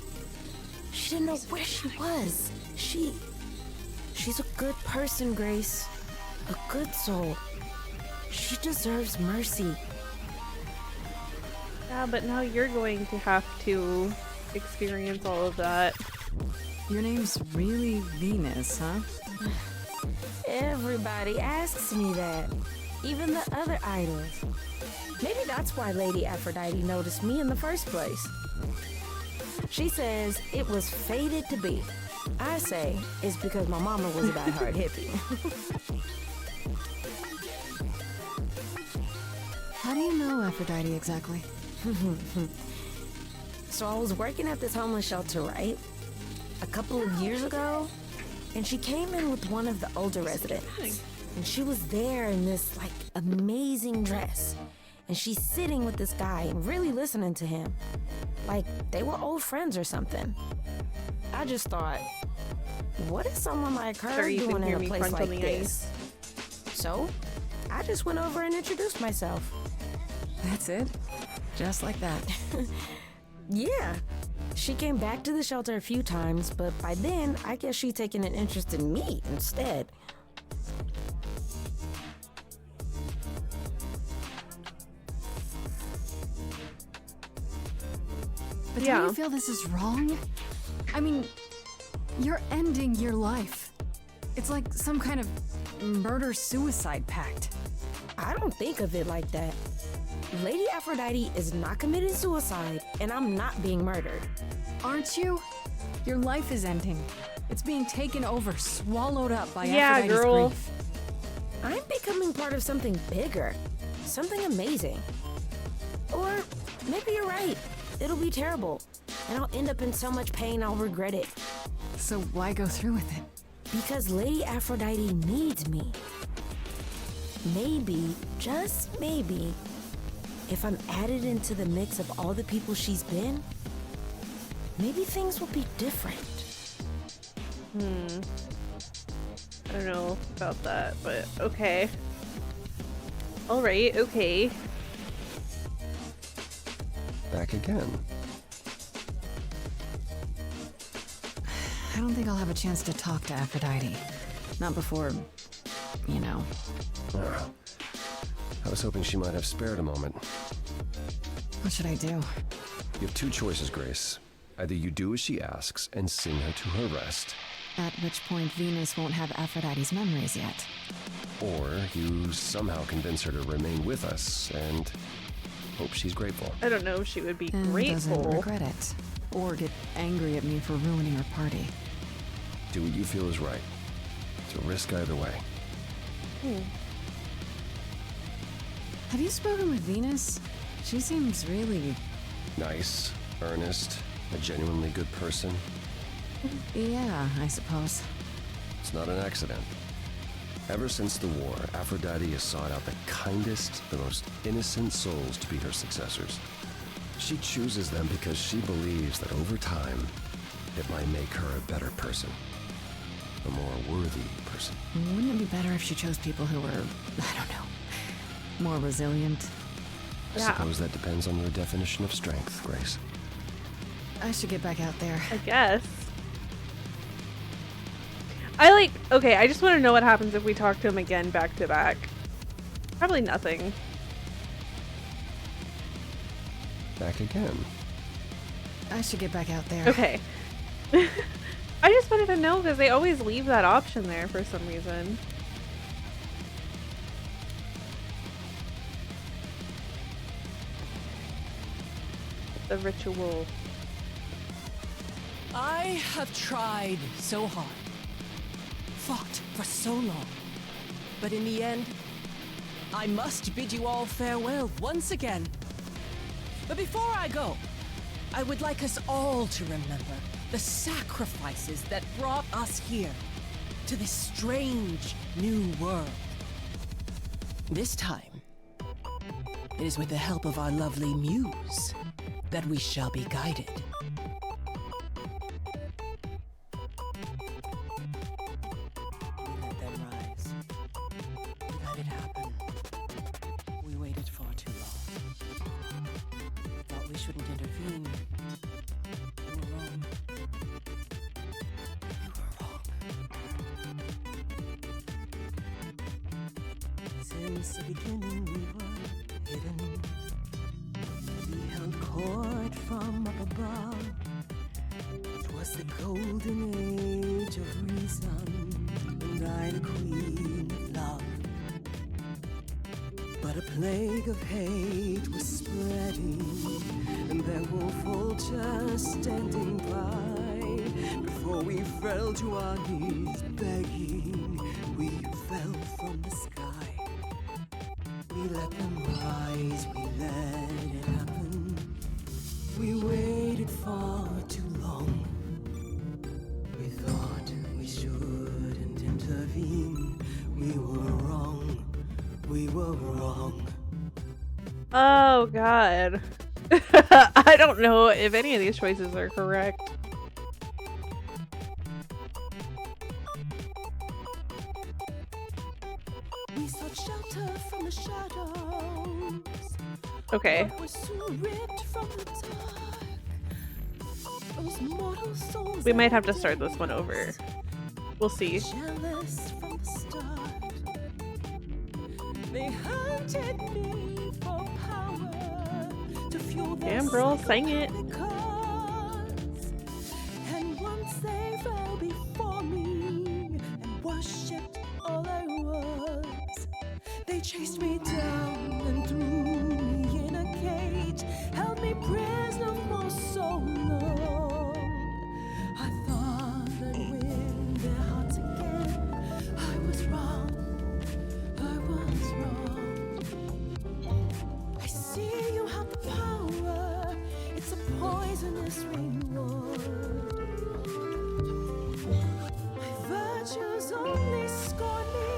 S6: She didn't know where she was. She's a good person, Grace. A good soul. She deserves mercy.
S1: Yeah, but now you're going to have to experience all of that.
S7: Your name's really Venus, huh?
S6: Everybody asks me that. Even the other idols. Maybe that's why Lady Aphrodite noticed me in the first place. She says it was fated to be. I say it's because my mama was a die-hard hippie.
S7: How do you know Aphrodite exactly?
S6: So I was working at this homeless shelter, right? A couple of years ago, and she came in with one of the older residents. And she was there in this, like, amazing dress. And she's sitting with this guy and really listening to him. Like, they were old friends or something. I just thought, what is someone like her doing in a place like this? So, I just went over and introduced myself.
S7: That's it? Just like that?
S6: Yeah. She came back to the shelter a few times, but by then, I guess she'd taken an interest in me instead.
S7: But do you feel this is wrong? I mean, you're ending your life. It's like some kind of murder-suicide pact.
S6: I don't think of it like that. Lady Aphrodite is not committing suicide, and I'm not being murdered.
S7: Aren't you? Your life is ending. It's being taken over, swallowed up by Aphrodite's grief.
S6: I'm becoming part of something bigger. Something amazing. Or maybe you're right. It'll be terrible. And I'll end up in so much pain I'll regret it.
S7: So why go through with it?
S6: Because Lady Aphrodite needs me. Maybe, just maybe, if I'm added into the mix of all the people she's been, maybe things will be different.
S1: I don't know about that, but okay. Alright, okay.
S5: Back again.
S7: I don't think I'll have a chance to talk to Aphrodite. Not before, you know.
S5: I was hoping she might have spared a moment.
S7: What should I do?
S5: You have two choices, Grace. Either you do as she asks and sing her to her rest,
S7: At which point Venus won't have Aphrodite's memories yet.
S5: or you somehow convince her to remain with us and hope she's grateful.
S1: I don't know if she would be
S7: And
S1: grateful.
S7: doesn't regret it. Or get angry at me for ruining her party.
S5: Do what you feel is right. It's a risk either way.
S7: Have you spoken with Venus? She seems really...
S5: Nice, earnest, a genuinely good person.
S7: Yeah, I suppose.
S5: It's not an accident. Ever since the war, Aphrodite has sought out the kindest, the most innocent souls to be her successors. She chooses them because she believes that over time, it might make her a better person. A more worthy person.
S7: Wouldn't it be better if she chose people who were, I don't know, more resilient?
S5: I suppose that depends on your definition of strength, Grace.
S7: I should get back out there.
S1: I guess. Okay, I just want to know what happens if we talk to him again back to back. Probably nothing.
S5: Back again.
S7: I should get back out there.
S1: Okay. I just wanted to know because they always leave that option there for some reason. The ritual.
S13: I have tried so hard, fought for so long, but in the end, I must bid you all farewell once again. But before I go, I would like us all to remember the sacrifices that brought us here, to this strange new world. This time, it is with the help of our lovely muse that we shall be guided. We let them rise. We let it happen. We waited far too long. Thought we shouldn't intervene. We were wrong. We were wrong. Since the beginning we were hidden. We held court from up above. 'Twas the golden age of reason, and I the queen of love. But a plague of hate was spreading, and there were vultures standing by. Before we fell to our knees begging, we fell from the sky. We let them rise, we let it happen. We waited far too long. We thought we shouldn't intervene. We were wrong. We were wrong.
S1: Oh god. I don't know if any of these choices are correct.
S11: We sought shelter from the shadows.
S1: Okay.
S11: But was soon ripped from the dark. Those mortal souls
S1: We might have to start this one over. We'll see.
S11: jealous from the start. They hunted me for power to fuel their
S1: Damn girl, sang it.
S11: cause. And once they fell before me and worshipped all I was, they chased me down and threw me in a cage, held me prisoner for so long. I thought I'd win their hearts again. I was wrong. I was wrong. I see you have the power. It's a poisonous reward. My virtues only scorned me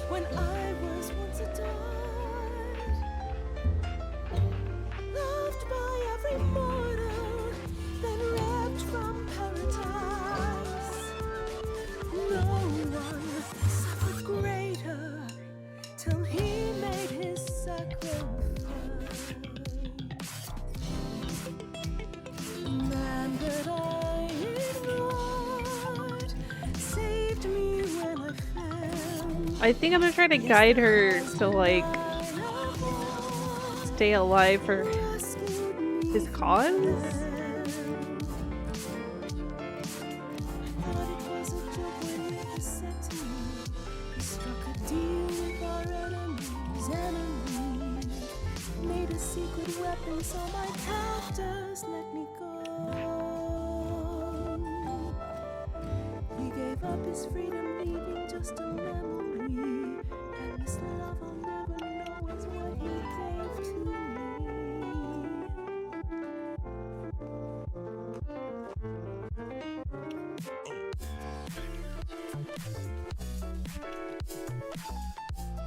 S11: when I was once adored. Loved by every mortal, then ripped from paradise. No one suffered greater till he made his sacrifice. The man that I ignored saved me when I fell.
S1: I think I'm gonna try to guide her to like stay alive for his cause.
S11: Made a secret weapon so my captors let me go. He gave up his freedom, leaving just a memory. And this love I'll never know is what he gave to me.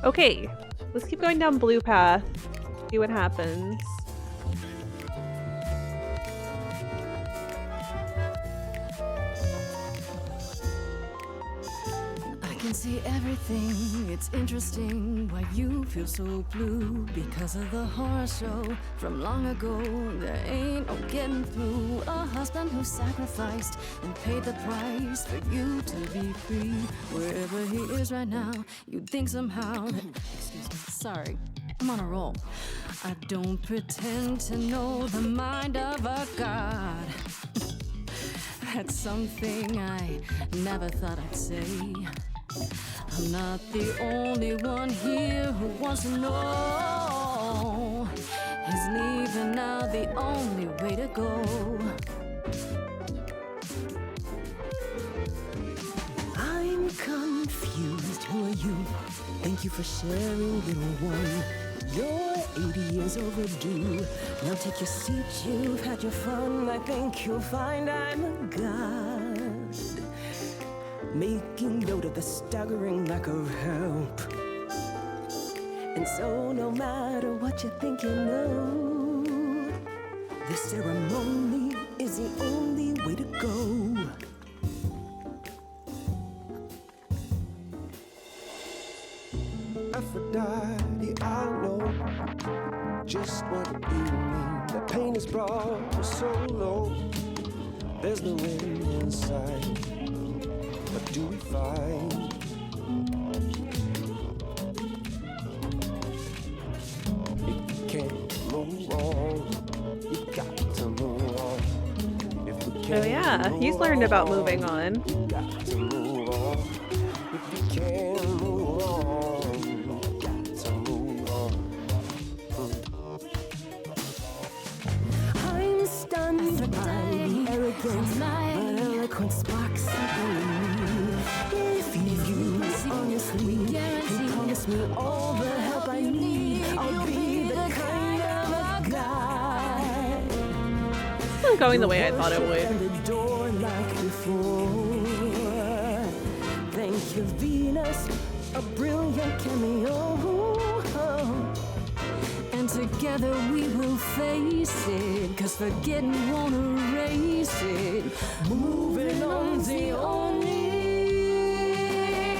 S1: Okay, let's keep going down blue path. See what happens.
S13: I
S3: can see everything. It's interesting why you feel so blue. Because of the horror show from long ago. There ain't no getting through. A husband who sacrificed and paid the price for you to be free. Wherever he is right now, you'd think somehow that... Excuse me, sorry, I'm on a roll. I don't pretend to know the mind of a god. That's something I never thought I'd say. I'm not the only one here who wants to know. Is leaving now the only way to go?
S13: I'm confused. Who are you? Thank you for sharing, little one. You're 80 years overdue. Now take your seat, you've had your fun. I think you'll find I'm a god. Making note of the staggering lack of help. And so no matter what you think you know, this ceremony is the only way to go.
S5: Aphrodite, I know just what you mean. The pain is brought so low. There's no end in sight. What do we find? You can't move on. You got to move on. If we can't
S1: Oh yeah, he's learned about moving on.
S5: you got to move on. If you can't move on, you got to move on.
S13: I'm stunned by the arrogance, but eloquent sparks something in me. If you honestly can promise me all the help I need, I'll be the kind of a guy.
S1: It's not going the way I thought it would.
S13: The door like before. Thank you, Venus, a brilliant cameo.
S3: And together we will face it. Cause forgetting won't erase it. Moving on's the only way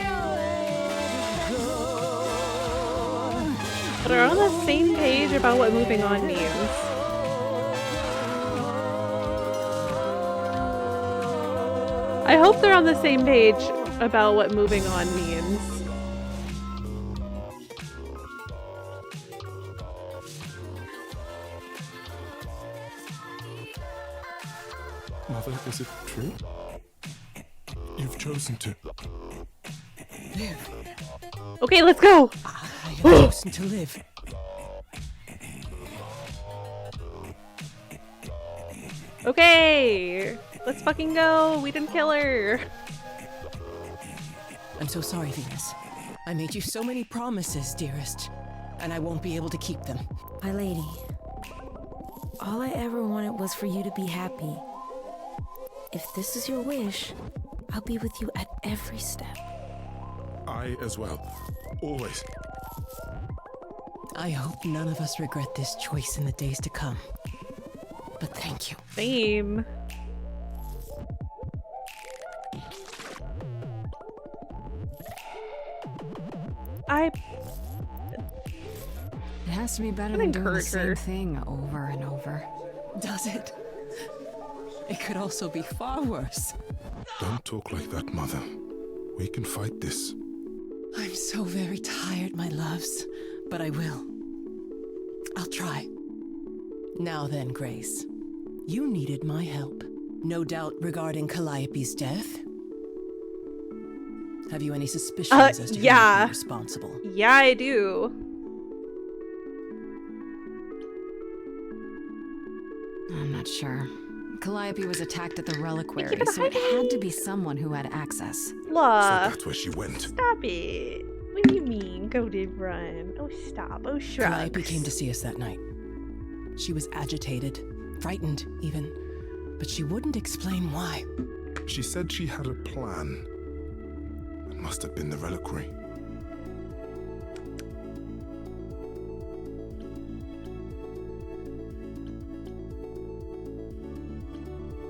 S3: to go.
S1: But are on the same page about what moving on means. I hope they're on the same page about what moving on means.
S12: Mother, is it true? You've chosen to.
S13: Live.
S1: Okay, let's go!
S13: I have chosen to live.
S1: Okay! Let's fucking go! We didn't kill her!
S13: I'm so sorry, Venus. I made you so many promises, dearest, and I won't be able to keep them.
S6: My lady, all I ever wanted was for you to be happy. If this is your wish, I'll be with you at every step.
S12: I as well. Always.
S13: I hope none of us regret this choice in the days to come. But thank you.
S1: Same.
S3: It has to be better
S1: I'd
S3: than doing the
S1: encourage
S3: same
S1: her.
S3: thing over and over.
S13: Does it? It could also be far worse.
S12: Don't talk like that, Mother. We can fight this.
S13: I'm so very tired, my loves, but I will. I'll try. Now then, Grace. You needed my help. No doubt regarding Calliope's death. Have you any suspicions as to who might be responsible?
S1: Yeah, I do.
S3: I'm not sure. Calliope was attacked at the reliquary, so it had to be someone who had access.
S12: So
S1: Look.
S12: that's where she went.
S1: Stop it. What do you mean, go to run? Oh, stop. Oh, shrug.
S13: Calliope came to see us that night. She was agitated, frightened even, but she wouldn't explain why.
S12: She said she had a plan. It must have been the reliquary.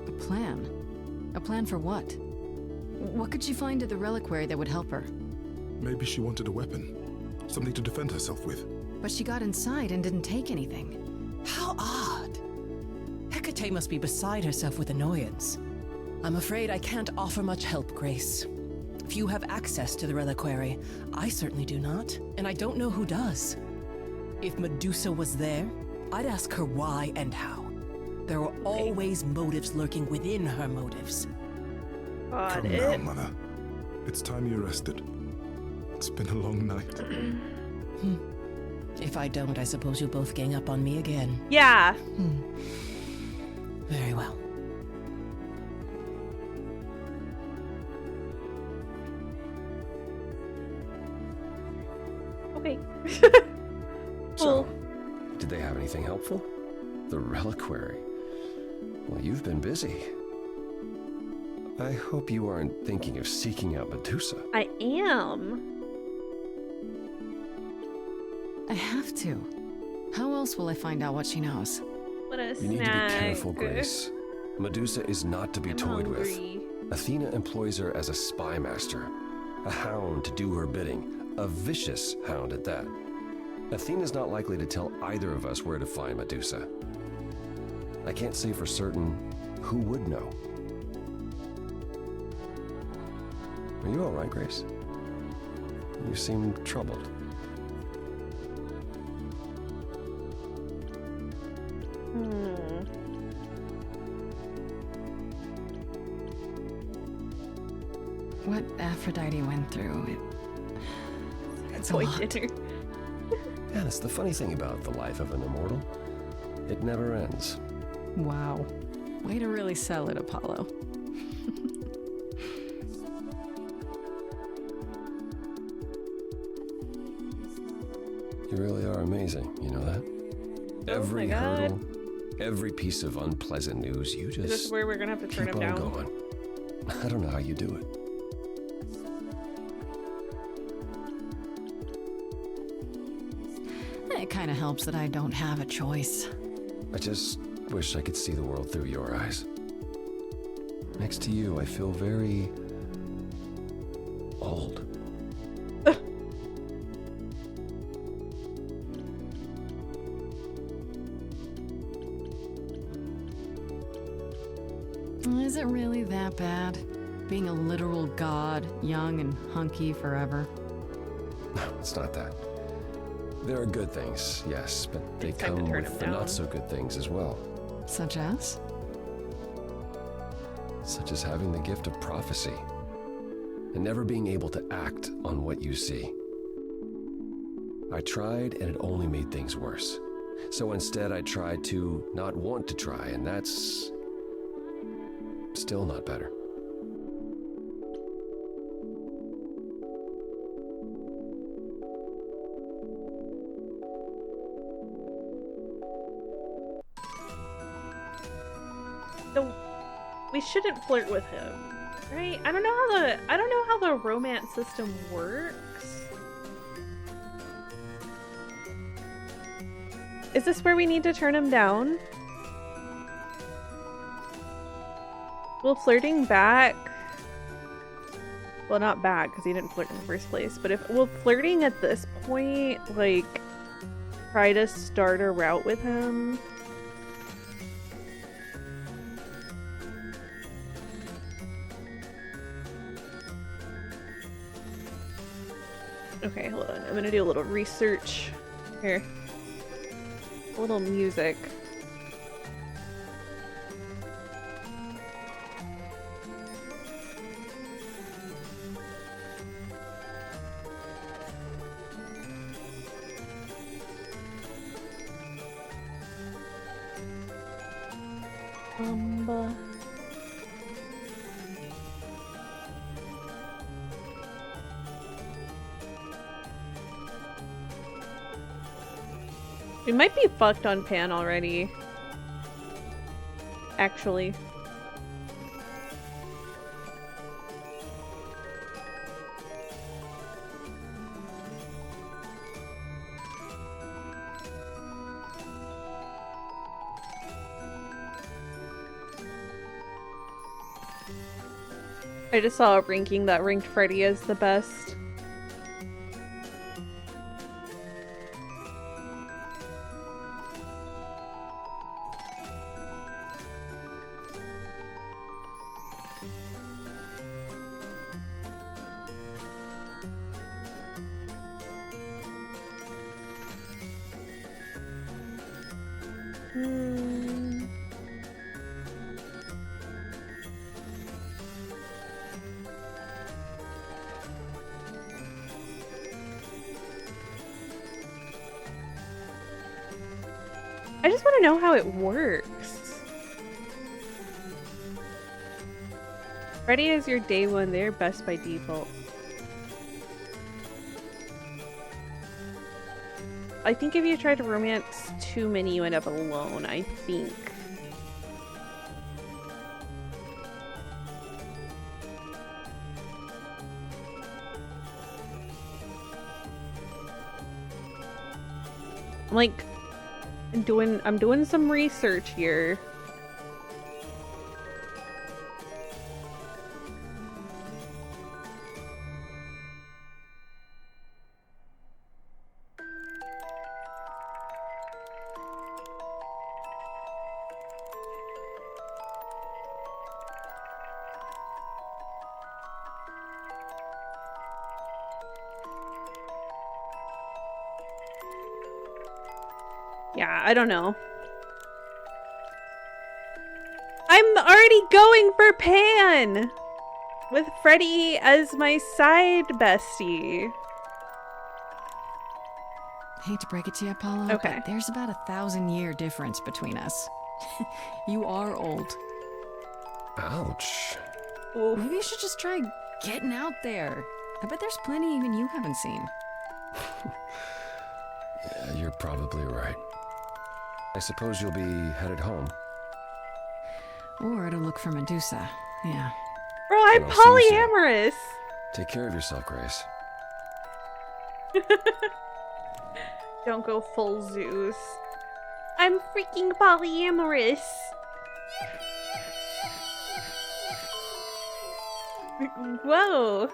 S3: A plan? A plan for what? What could she find at the reliquary that would help her?
S12: Maybe she wanted a weapon. Something to defend herself with.
S7: But she got inside and didn't take anything.
S13: How odd. Hecate must be beside herself with annoyance. I'm afraid I can't offer much help, Grace. Few have access to the reliquary. I certainly do not, and I don't know who does. If Medusa was there, I'd ask her why and how. There are always motives lurking within her motives.
S12: Come now, Mother. It's time you rested. It's been a long night.
S13: If I don't, I suppose you'll both gang up on me again.
S1: Yeah.
S13: Very well.
S1: Okay.
S5: So, did they have anything helpful? The reliquary. Well, you've been busy. I hope you aren't thinking of seeking out Medusa.
S1: I am.
S7: I have to. How else will I find out what she knows?
S1: What a
S5: You need to be careful, Grace. Medusa is not to be toyed
S1: hungry.
S5: with. Athena employs her as a spy master, a hound to do her bidding, a vicious hound at that. Athena's not likely to tell either of us where to find Medusa. I can't say for certain who would know. Are you all right, Grace? You seem troubled.
S7: What Aphrodite went through, it's a lot.
S1: Dinner.
S5: Yeah, that's the funny thing about the life of an immortal. It never ends.
S7: Wow. Way to really sell it, Apollo.
S5: You really are amazing, you know that? Every hurdle, every piece of unpleasant news, you just
S1: Is this where we're gonna have to turn
S5: keep
S1: him
S5: on
S1: down?
S5: going. I don't know how you do it.
S7: It kind of helps that I don't have a choice.
S5: I just wish I could see the world through your eyes. Next to you, I feel very old.
S7: Is it really that bad? Being a literal god, young and hunky forever?
S5: No, it's not that. There are good things, yes, but they
S1: It's time to
S5: come
S1: turn
S5: with
S1: him
S5: the
S1: down.
S5: not-so-good things as well.
S7: Such as?
S5: Such as having the gift of prophecy and never being able to act on what you see. I tried and it only made things worse. So instead I tried to not want to try, and that's still not better.
S1: So we shouldn't flirt with him, right? I don't know how the romance system works. Is this where we need to turn him down? Will flirting back? Well, not back because he didn't flirt in the first place. But will flirting at this point like try to start a route with him? Okay, hold on. I'm gonna do a little research here. A little music. We might be fucked on Pan already. Actually. I just saw a ranking that ranked Freddy as the best. I just want to know how it works. Ready as your day one, they're best by default. I think if you try to romance too many, you end up alone, I think. Like, I'm doing some research here. Yeah, I don't know. I'm already going for Pan! With Freddy as my side bestie.
S7: Hate to break it to you, Apollo,
S1: Okay.
S7: but there's about 1,000-year difference between us. You are old.
S5: Ouch.
S1: Oof.
S7: Maybe you should just try getting out there. I bet there's plenty even you haven't seen.
S5: Yeah, you're probably right. I suppose you'll be headed home.
S7: Or to look for Medusa, yeah.
S1: Bro, I'm
S5: Then I'll see you soon.
S1: polyamorous!
S5: Take care of yourself, Grace.
S1: Don't go full Zeus. I'm freaking polyamorous! Whoa!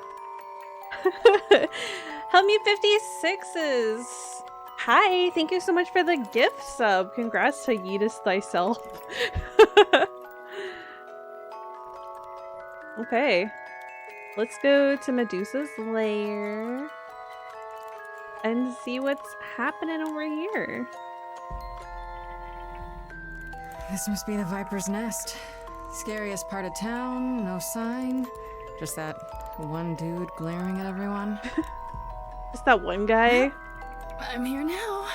S1: Help me 56s! Hi, thank you so much for the gift sub. Congrats to Yeetus thyself. Okay. Let's go to Medusa's lair and see what's happening over here.
S7: This must be the Viper's Nest. Scariest part of town, no sign. Just that one dude glaring at everyone.
S1: Just that one guy?
S7: I'm here now.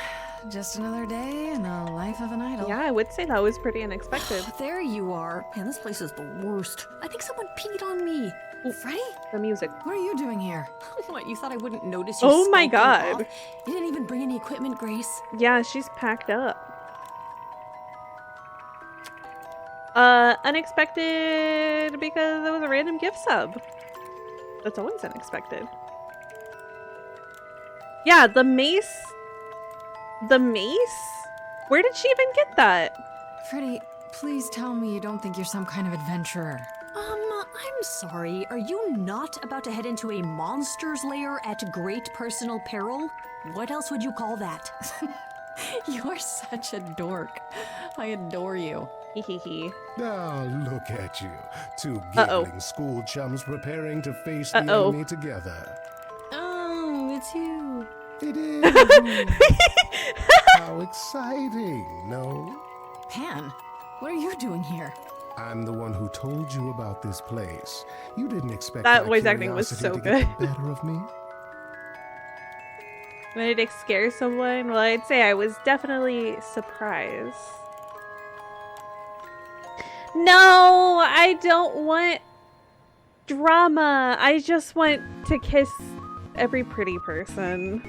S7: Just another day in the life of an idol.
S1: Yeah, I would say that was pretty unexpected.
S3: There you are. Man, this place is the worst. I think someone peed on me.
S1: Ooh,
S3: Freddy?
S1: The music.
S7: What are you doing here?
S3: What, you thought I wouldn't notice you
S1: Oh my
S3: skulking
S1: god.
S3: off? You didn't even bring any equipment, Grace.
S1: Yeah, she's packed up. Unexpected because it was a random gift sub. That's always unexpected. Yeah, the mace. The mace? Where did she even get that?
S7: Freddy, please tell me you don't think you're some kind of adventurer.
S3: I'm sorry. Are you not about to head into a monster's lair at great personal peril? What else would you call that?
S7: You're such a dork. I adore you.
S1: Hehehe.
S2: Now look at you. Two giggling school chums preparing to face the enemy together.
S3: Oh, it's you.
S2: It is. How exciting, no?
S7: Pan, what are you doing here?
S2: I'm the one who told you about this place. You didn't expect
S1: That
S2: my
S1: voice acting was
S2: curiosity
S1: so
S2: to
S1: good.
S2: get the better of me?
S1: When did it scare someone? Well, I'd say I was definitely surprised. No, I don't want drama. I just want to kiss every pretty person.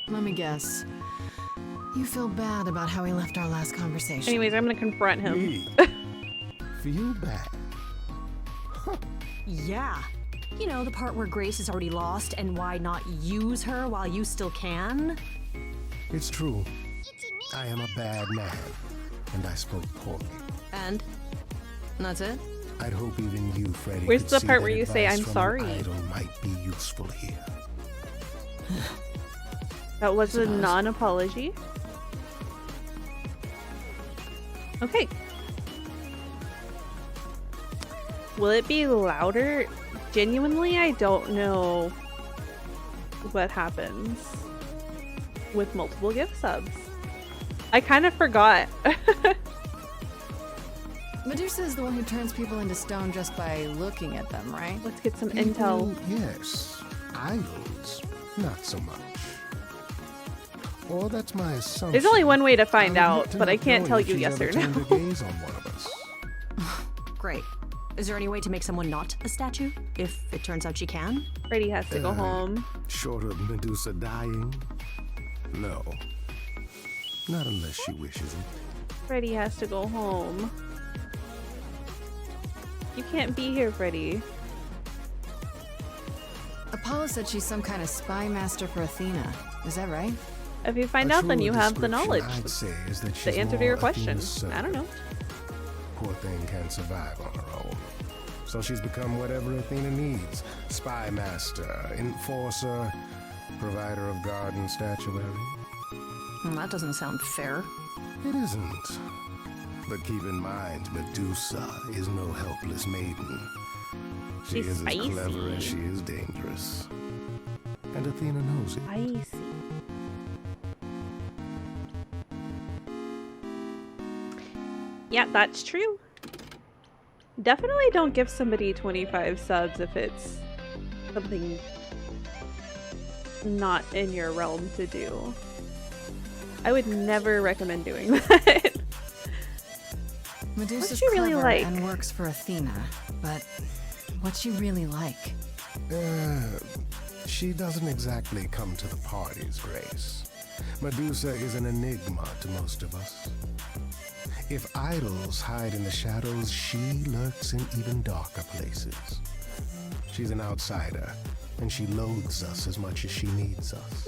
S7: Let me guess. You feel bad about how we left our last conversation.
S1: Anyways, I'm gonna confront him.
S2: Me? Feel bad?
S3: Yeah. You know, the part where Grace is already lost and why not use her while you still can?
S2: It's true. I am a bad man, and I spoke poorly.
S7: And? That's it?
S2: I'd hope even you, Freddy,
S1: Where's
S2: could
S1: the
S2: see
S1: part
S2: that
S1: where you say,
S2: advice
S1: "I'm
S2: from
S1: sorry"?
S2: an idol might be useful here.
S1: That was a non-apology. Okay. Will it be louder? Genuinely, I don't know what happens with multiple gift subs. I kind of forgot.
S3: Medusa is the one who turns people into stone just by looking at them, right?
S1: Let's get some intel.
S2: Yes. Idols, not so much. Or that's my assumption.
S1: There's only one way to find
S2: I would
S1: out,
S2: hate to
S1: but I
S2: not
S1: can't
S2: know
S1: tell
S2: if
S1: you
S2: she's
S1: yes or
S2: ever turned her
S1: no.
S2: gaze on one of us.
S7: Great. Is there any way to make someone not a statue? If it turns out she can?
S1: Freddy has to go home.
S2: Short of Medusa dying? No. Not unless she wishes it.
S1: Freddy has to go home. You can't be here, Freddy.
S3: Apollo said she's some kind of spy master for Athena. Is that right?
S1: If you find
S2: A
S1: out, then
S2: truer
S1: you have the
S2: description,
S1: knowledge.
S2: I'd say, is that
S1: The
S2: she's
S1: answer to
S2: more
S1: your question.
S2: Athena's
S1: I don't know.
S2: Poor thing can't survive on her own. So she's become whatever Athena needs. Spy master, enforcer, provider of guard and statuary.
S7: Well, that doesn't sound fair.
S2: It isn't. But keep in mind, Medusa is no helpless maiden. She
S1: She's
S2: is as clever
S1: spicy.
S2: as she is dangerous. And Athena knows it.
S1: I see. Yeah, that's true. Definitely don't give somebody 25 subs if it's something not in your realm to do. I would never recommend doing that.
S3: Medusa's
S1: What's she really
S3: clever
S1: like?
S3: and works for Athena, but what's she really like?
S2: She doesn't exactly come to the parties, Grace. Medusa is an enigma to most of us. If idols hide in the shadows, she lurks in even darker places. She's an outsider, and she loathes us as much as she needs us.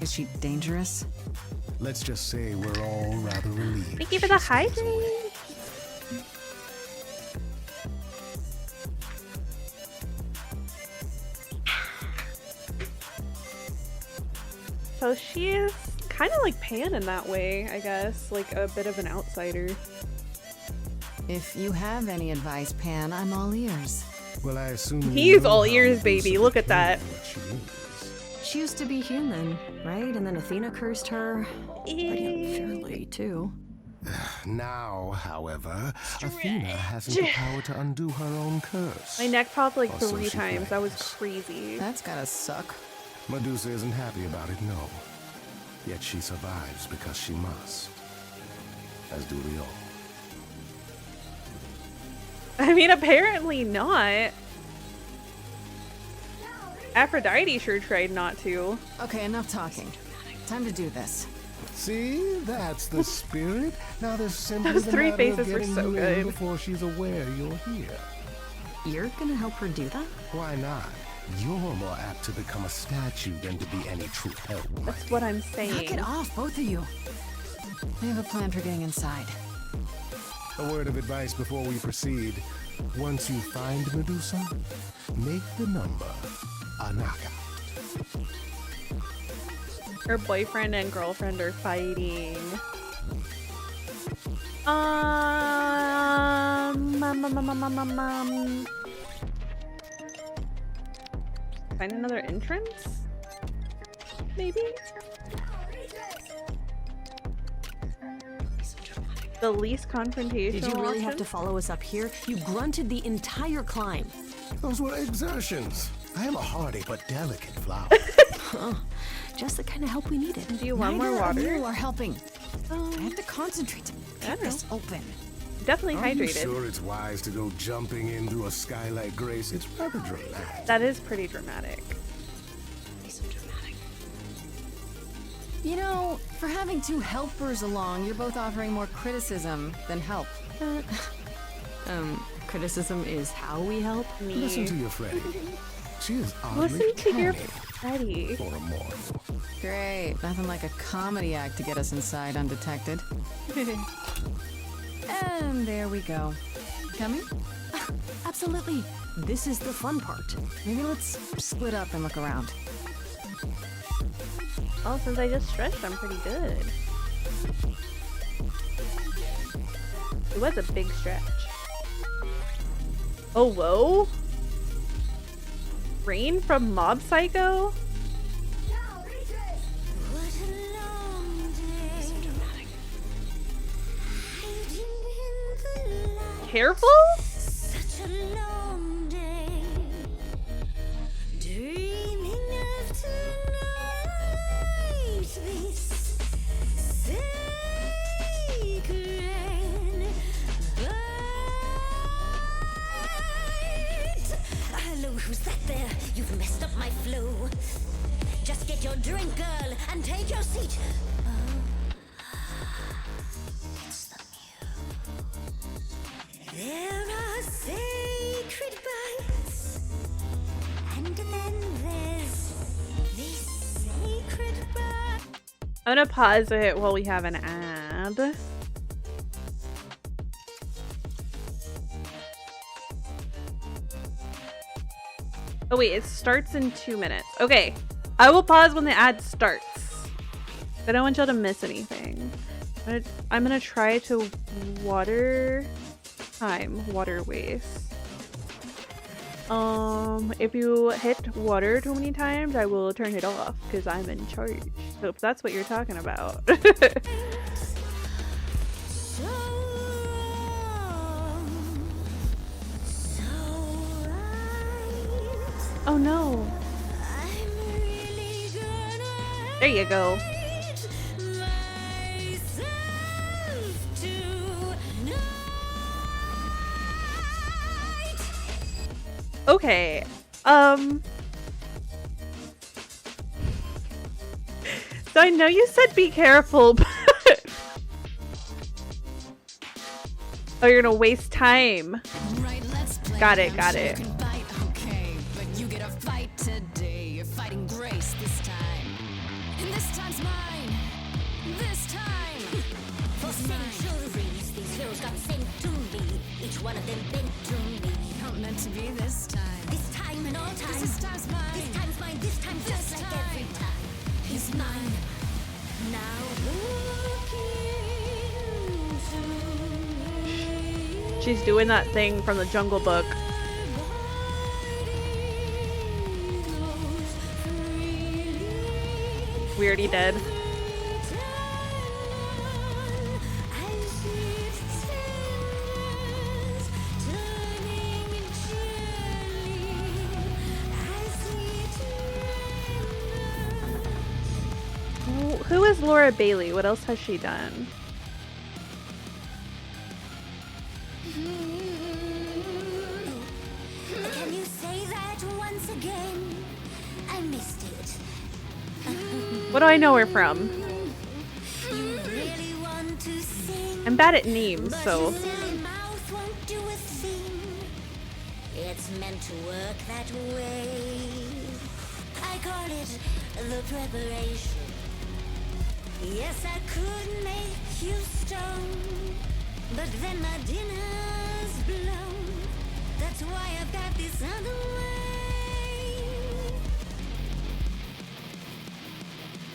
S3: Is she dangerous?
S2: Let's just say we're all rather relieved.
S1: Thank you for the
S2: she stays
S1: hydrate.
S2: away.
S1: So she is kind of like Pan in that way, I guess. Like a bit of an outsider.
S3: If you have any advice, Pan, I'm all ears.
S2: Well, I assume
S1: He's
S2: you know
S1: all
S2: how
S1: ears,
S2: Medusa
S1: baby. Look at
S2: became
S1: that.
S2: what she is.
S7: She used to be human, right? And then Athena cursed her. Pretty unfairly, too.
S2: Now, however, Athena hasn't the power to undo her own curse.
S1: My neck popped like
S2: Or so
S1: 3
S2: she
S1: times. That was
S2: claims.
S1: crazy.
S3: That's gotta suck.
S2: Medusa isn't happy about it, no. Yet she survives because she must. As do we all.
S1: I mean, apparently not. Aphrodite sure tried not to.
S3: Okay, enough talking. Time to do this.
S2: See? That's the spirit. Now there's simply
S1: Those
S2: the
S1: 3
S2: matter of
S1: faces were
S2: getting
S1: so
S2: you in
S1: good.
S2: before she's aware you're here.
S7: You're gonna help her do that?
S2: Why not? You're more apt to become a statue than to be any true help.
S1: That's what I'm
S3: Knock
S1: saying.
S3: it off, both of you. I have a plan for getting inside.
S2: A word of advice before we proceed. Once you find Medusa, make the number a knockout.
S1: Her boyfriend and girlfriend are fighting. Find another entrance? Maybe? The least confrontational
S7: Did you really have
S1: option?
S7: to follow us up here? You grunted the entire climb.
S2: Those were exertions. I am a hardy but delicate flower.
S7: Just the kind of help we needed.
S1: Do you want more
S3: Neither of
S1: water?
S3: you are helping. I have to concentrate to
S1: I
S3: get
S1: don't
S3: this open.
S1: Definitely
S2: Are you
S1: hydrated.
S2: sure it's wise to go jumping in through a skylight, Grace? It's rather dramatic.
S1: That is pretty dramatic.
S3: You know, for having 2 helpers along, you're both offering more criticism than help.
S7: Criticism is how we help.
S2: Listen to your Freddy. She is oddly
S1: Listen to your
S2: canny
S1: Freddy.
S2: for a mortal.
S3: Great. Nothing like a comedy act to get us inside undetected. And there we go. Coming?
S7: Absolutely. This is the fun part.
S3: Maybe let's split up and look around.
S1: Oh, since I just stretched, I'm pretty good. It was a big stretch. Oh, whoa? Rain from Mob Psycho? careful?
S11: Such a long day, dreaming of tonight. This sacred bite. Hello, who's that there? You've messed up my flow. Just get your drink, girl, and take your seat. It's the muse. There are sacred bites, and then there's this sacred bite.
S1: I'm gonna pause it while we have an ad. Oh wait, it starts in 2 minutes. Okay, I will pause when the ad starts. I don't want y'all to miss anything. I'm gonna try to water waste. If you hit water too many times, I will turn it off because I'm in charge. So if that's what you're talking about. Oh no. There you go. Okay. So I know you said be careful, but oh, you're gonna waste time.
S3: Right, let's play.
S1: Got it,
S3: I'm
S1: got
S3: sure
S1: it.
S3: you can bite, okay, but you get a fight today. You're fighting Grace this time. And this time's mine. This time.
S11: For centuries, these heroes got sent to me. Each one of them bent to me.
S3: Not meant to be this time.
S11: This time and all time.
S3: This time's mine.
S11: This time's mine. This time's just
S3: This
S11: like
S3: time.
S11: every time. He's mine. Now look into me.
S1: She's doing that thing from the Jungle Book. We already did. Who is Laura Bailey? What else has she done?
S11: Can you say that once again? I missed it.
S1: What do I know her from?
S11: You really want to sing,
S1: I'm bad at names,
S11: but
S1: so.
S11: your silly mouth won't do a thing. It's meant to work that way. I call it the preparation. Yes, I could make you stone, but then my dinner's blown. That's why I've got this other way.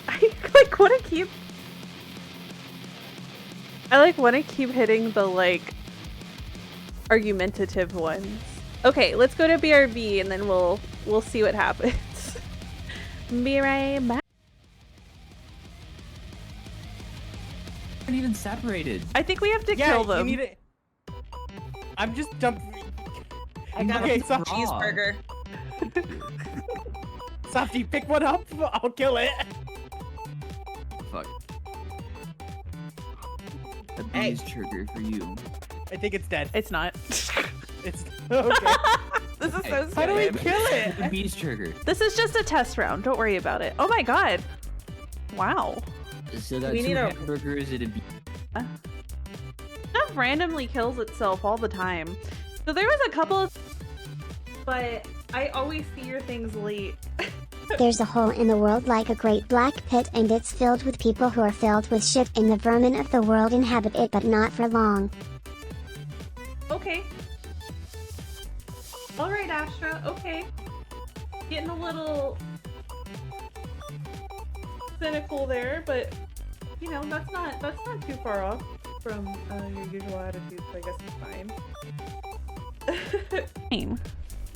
S1: I like want to keep. I like want to keep hitting the like argumentative ones. Okay, let's go to BRB and then we'll see what happens. Be right back.
S14: Even separated.
S1: I think we have to kill them.
S15: You need it. I'm just jumping.
S14: I got
S15: Okay,
S14: a
S15: so
S14: cheeseburger.
S15: Softy, pick one up. I'll kill it.
S14: Fuck. A bee's trigger for you.
S15: I think it's dead.
S1: It's not.
S15: It's okay.
S1: This is so
S15: How do we
S1: stupid.
S15: kill it?
S14: The bee's trigger.
S1: This is just a test round. Don't worry about it. Oh my god. Wow.
S14: Still got
S1: We
S14: two
S1: need a-
S14: hamburgers and a bee.
S1: Stuff randomly kills itself all the time. So there was a couple of, but I always see your things late.
S16: There's a hole in the world like a great black pit, and it's filled with people who are filled with shit, and the vermin of the world inhabit it, but not for long.
S1: Okay. Alright, Astra. Okay. Getting a little cynical there, but you know, that's not too far off from your usual attitude, so I guess it's fine.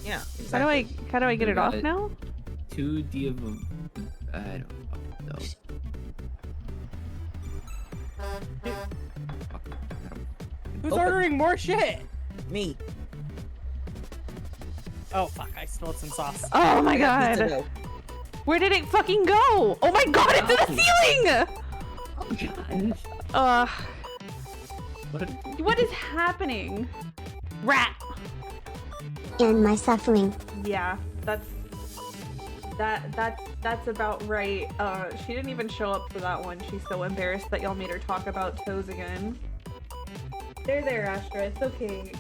S17: Yeah,
S1: How
S17: exactly.
S1: do I get it off now?
S14: 2D of them. I don't know.
S15: Who's ordering more shit? Me. Oh fuck, I spilled some sauce.
S1: Oh my
S15: I got pizza
S1: god.
S15: dough.
S1: Where did it fucking go? Oh my god, it's in the ceiling!
S14: Oh god.
S1: What is happening? Rat!
S16: And my suffering.
S1: Yeah, that's about right. She didn't even show up for that one. She's so embarrassed that y'all made her talk about toes again. There, Astra. It's okay.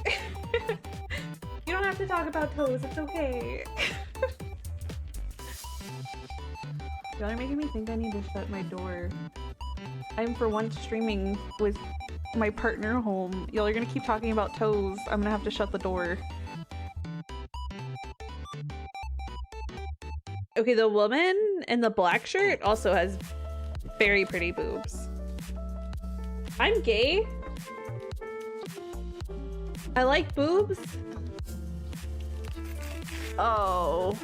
S1: You don't have to talk about toes. It's okay. Y'all are making me think I need to shut my door. I'm for once streaming with my partner home. Y'all are gonna keep talking about toes. I'm gonna have to shut the door. Okay, the woman in the black shirt also has very pretty boobs. I'm gay. I like boobs. Oh.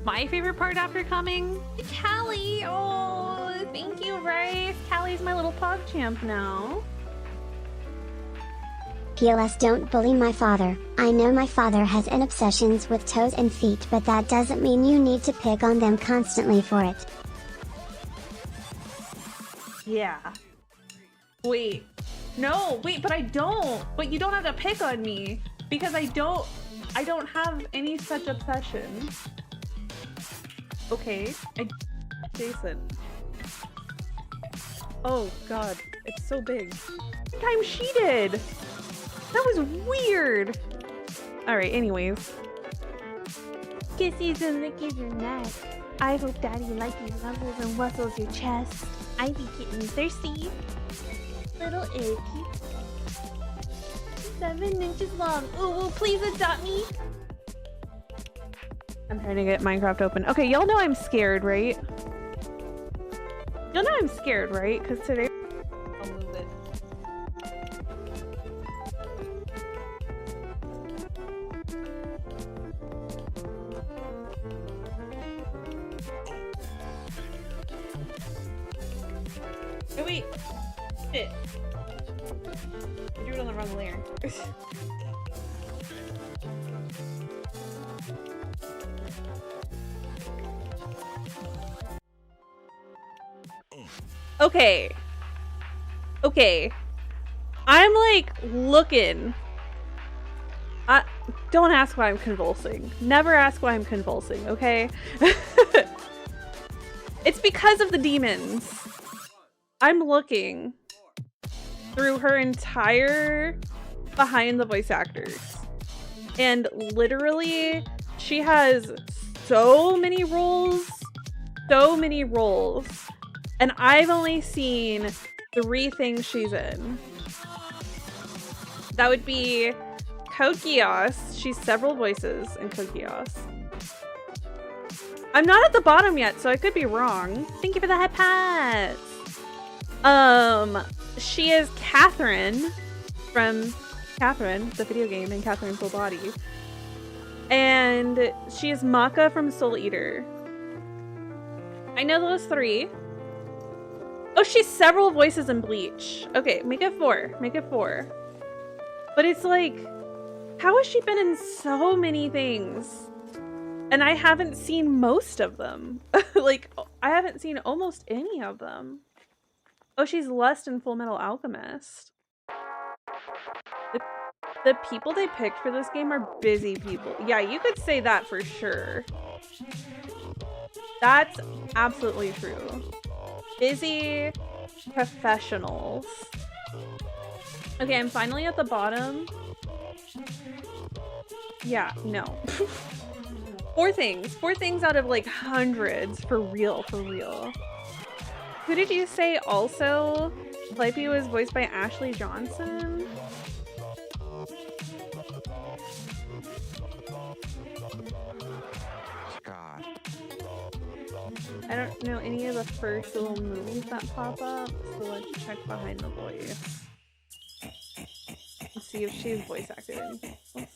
S1: My favorite part after coming? Callie! Oh, thank you, Rice. Callie's my little PogChamp now.
S16: PLS, don't bully my father. I know my father has an obsessions with toes and feet, but that doesn't mean you need to pick on them constantly for it.
S1: Yeah. Wait. No, wait, but I don't. But you don't have to pick on me because I don't have any such obsession. Okay. Jason. Oh god, it's so big. Time she did. That was weird. All right, anyways.
S17: Kisses and lickies your neck. I hope daddy likes you nuzzles and rustles your chest. I be getting thirsty. Little icky. 7 inches long. Ooh, please adopt me.
S1: I'm trying to get Minecraft open. Okay, y'all know I'm scared, right? Y'all know I'm scared, right? Because today... I'll move it. Oh, wait. Shit. I drew it on the wrong layer. Okay. Okay. I'm like looking. Don't ask why I'm convulsing. Never ask why I'm convulsing, okay? It's because of the demons. I'm looking through her entire behind the voice actors. And literally, she has so many roles. So many roles. And I've only seen 3 things she's in. That would be Code Geass. She's several voices in Code Geass. I'm not at the bottom yet, so I could be wrong. Thank you for the head pats. She is Catherine from Catherine, the video game, and Catherine Full Body. And she is Maka from Soul Eater. I know those 3. Oh, she's several voices in Bleach. Okay, make it 4. Make it 4. But it's like, how has she been in so many things? And I haven't seen most of them. Like, I haven't seen almost any of them. Oh, she's Lust in Full Metal Alchemist. The people they picked for this game are busy people. Yeah, you could say that for sure. That's absolutely true. Busy professionals. Okay, I'm finally at the bottom. Yeah, no. 4 things. 4 things out of like hundreds. For real, for real. Who did you say also? Flippy was voiced by Ashley Johnson?
S18: God.
S1: I don't know any of the first little movies that pop up, so let's check behind the voice. Let's see if she's voice acted in anything else.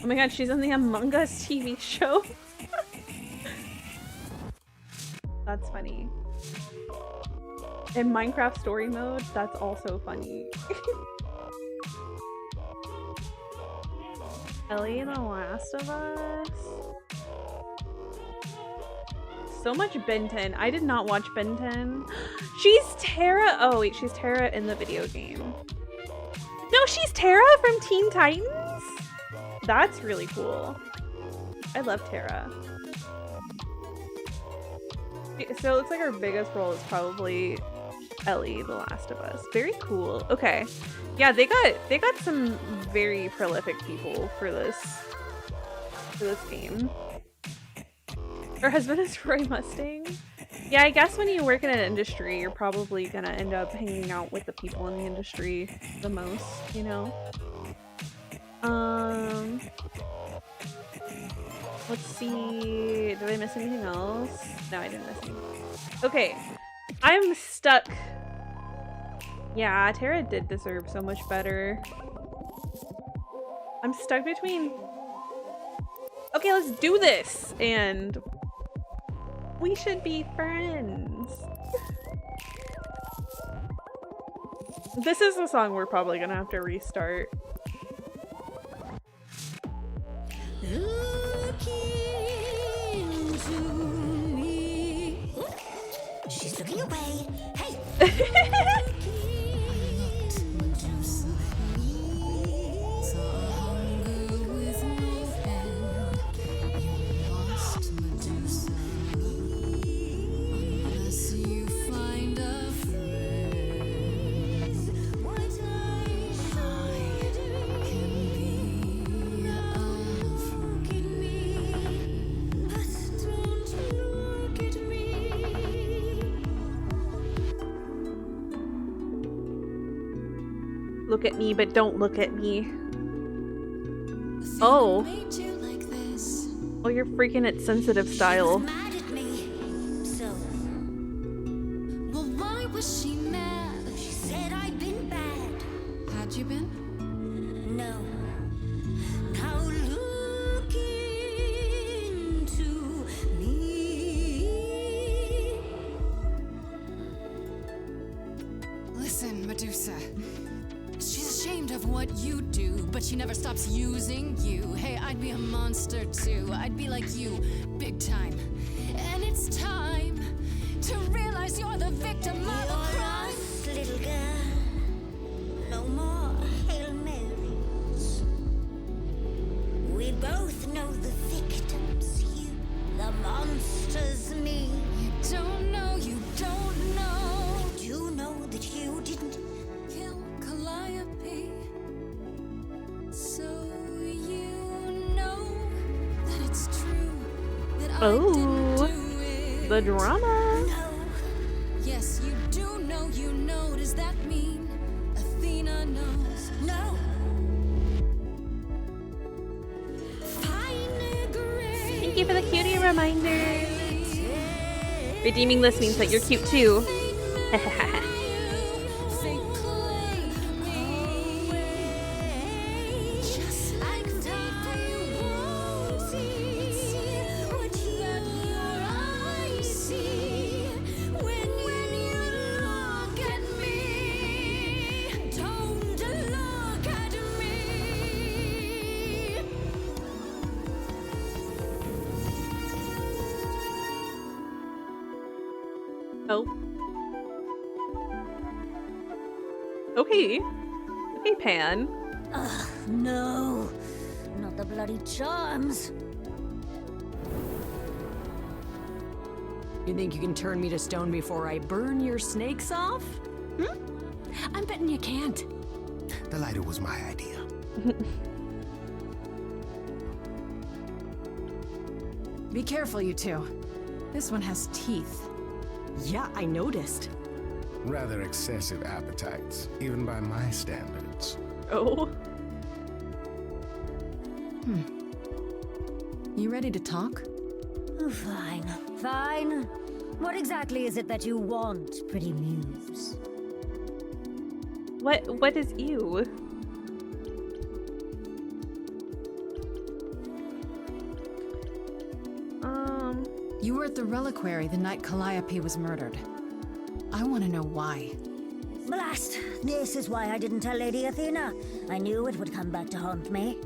S1: Oh my god, she's in the Among Us TV show. That's funny. In Minecraft story mode, that's also funny. Ellie in The Last of Us. So much Ben 10. I did not watch Ben 10. She's Tara. Oh wait, she's Tara in the video game. No, she's Tara from Teen Titans. That's really cool. I love Tara. So it looks like her biggest role is probably Ellie, The Last of Us. Very cool. Okay. Yeah, they got some very prolific people for this game. Her husband is Roy Mustang. Yeah, I guess when you work in an industry, you're probably gonna end up hanging out with the people in the industry the most, you know? Let's see. Did I miss anything else? No, I didn't miss anything else. Okay. I'm stuck. Yeah, Tara did deserve so much better. I'm stuck between... Okay, let's do this! And... we should be friends. This is the song we're probably gonna have to restart.
S11: She's looking away. Hey!
S1: Look at me, but don't look at me. Oh. Oh, you're freaking at sensitive style.
S11: Mad at me. So. Well, why was she mad? She said I'd been bad. Had you been? No. Now look into me.
S3: Listen, Medusa. She's ashamed of what you do, but she never stops using you. Hey, I'd be a monster too. I'd be like you, big time. And it's time to realize you're the victim of a crime.
S11: Little girl. No more Hail Marys. We both know the victims, you. The monsters, me.
S3: You don't know, you don't know.
S11: You know that you didn't
S3: kill Calliope. So you know that it's true that I didn't do it.
S1: The drama.
S11: No.
S3: Yes, you do know, you know. Does that mean Athena knows?
S11: No.
S1: Thank you for the cutie reminder. Redeeming this means that you're cute too. Oh. Okay. Okay, Pan.
S11: Ugh, no. Not the bloody charms.
S7: You think you can turn me to stone before I burn your snakes off? I'm betting you can't.
S2: The lighter was my idea.
S7: Be careful, you two. This one has teeth. Yeah, I noticed.
S2: Rather excessive appetites, even by my standards.
S1: Oh.
S7: You ready to talk?
S11: Oh, fine. Fine. What exactly is it that you want, pretty muse?
S1: What is you?
S3: You were at the reliquary the night Calliope was murdered. I want to know why.
S11: Blast! This is why I didn't tell Lady Athena. I knew it would come back to haunt me.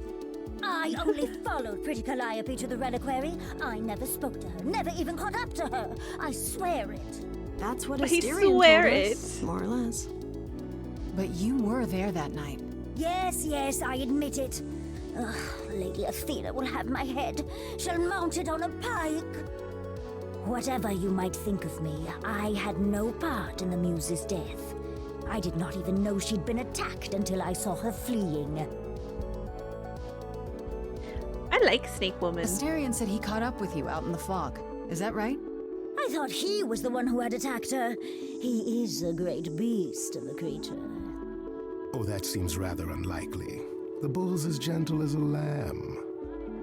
S18: I only followed pretty Calliope to the reliquary. I never spoke to her, never even caught up to her. I swear it.
S7: That's what
S1: I
S7: Asterion
S1: swear
S7: told
S1: it.
S7: us, more or less.
S4: But you were there that night.
S18: Yes, yes, I admit it. Ugh, Lady Athena will have my head. She'll mount it on a pike. Whatever you might think of me, I had no part in the Muse's death. I did not even know she'd been attacked until I saw her fleeing.
S1: I like Snake Woman.
S4: Asterion said he caught up with you out in the fog. Is that right?
S18: I thought he was the one who had attacked her. He is a great beast of a creature.
S2: Oh, that seems rather unlikely. The bull's as gentle as a lamb.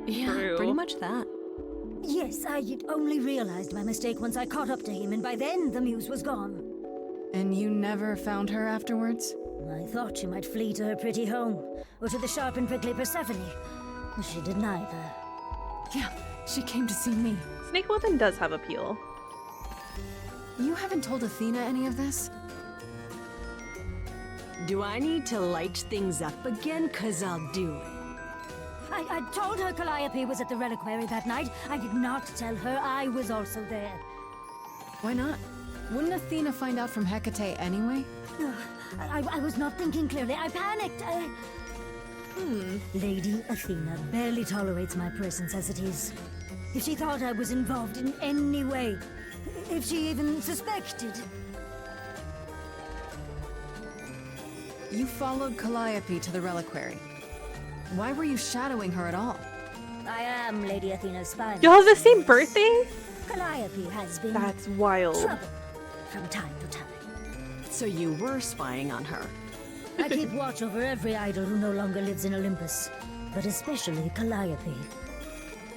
S7: Yeah, pretty much that.
S18: Yes, I had only realized my mistake once I caught up to him, and by then the Muse was gone.
S4: And you never found her afterwards?
S18: I thought she might flee to her pretty home, or to the sharp and prickly Persephone. She did neither.
S4: Yeah, she came to see me.
S1: Snake Woman does have appeal.
S4: You haven't told Athena any of this?
S7: Do I need to light things up again? 'Cause I'll do it.
S18: I told her Calliope was at the reliquary that night. I did not tell her I was also there.
S4: Why not? Wouldn't Athena find out from Hecate anyway?
S18: I was not thinking clearly. I panicked. Lady Athena barely tolerates my presence as it is. If she thought I was involved in any way, if she even suspected...
S4: You followed Calliope to the reliquary. Why were you shadowing her at all?
S18: I am Lady Athena's spy.
S1: Y'all have the same birthday?
S18: Calliope has been...
S1: That's wild.
S18: trouble from time to time.
S7: So you were spying on her.
S18: I keep watch over every idol who no longer lives in Olympus, but especially Calliope.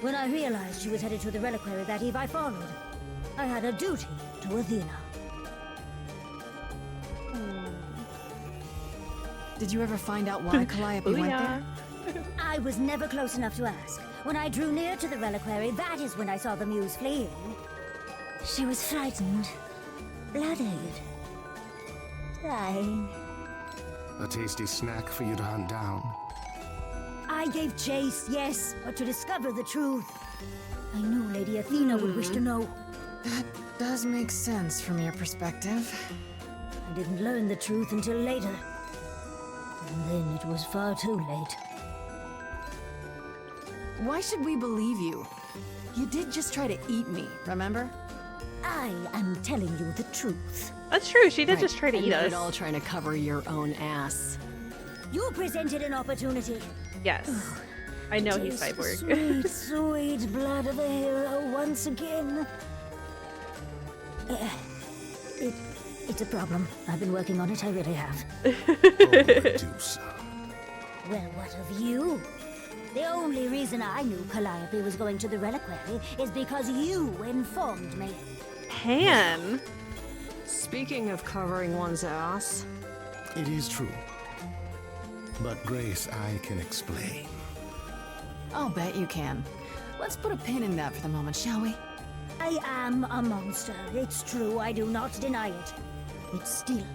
S18: When I realized she was headed to the reliquary that eve, I followed. I had a duty to Athena.
S4: Did you ever find out why Calliope went there?
S18: I was never close enough to ask. When I drew near to the reliquary, that is when I saw the Muse fleeing. She was frightened, bloodied, dying.
S2: A tasty snack for you to hunt down.
S18: I gave chase, yes, but to discover the truth. I knew Lady Athena would wish to know.
S4: That does make sense from your perspective.
S18: I didn't learn the truth until later. And then it was far too late.
S4: Why should we believe you? You did just try to eat me, remember?
S18: I am telling you the truth.
S1: That's true, she did just try to
S7: and
S1: eat
S7: you
S1: us.
S7: did all trying to cover your own ass.
S18: You presented an opportunity.
S1: Yes. I know he's
S18: Taste the
S1: cyborg.
S18: Sweet, sweet blood of a hero once again. It's a problem. I've been working on it, I really have.
S2: Medusa.
S18: Well, what of you? The only reason I knew Calliope was going to the reliquary is because you informed me.
S1: Pan.
S6: Speaking of covering one's ass.
S2: It is true. But Grace, I can explain.
S4: I'll bet you can. Let's put a pin in that for the moment, shall we?
S18: I am a monster. It's true, I do not deny it. But still,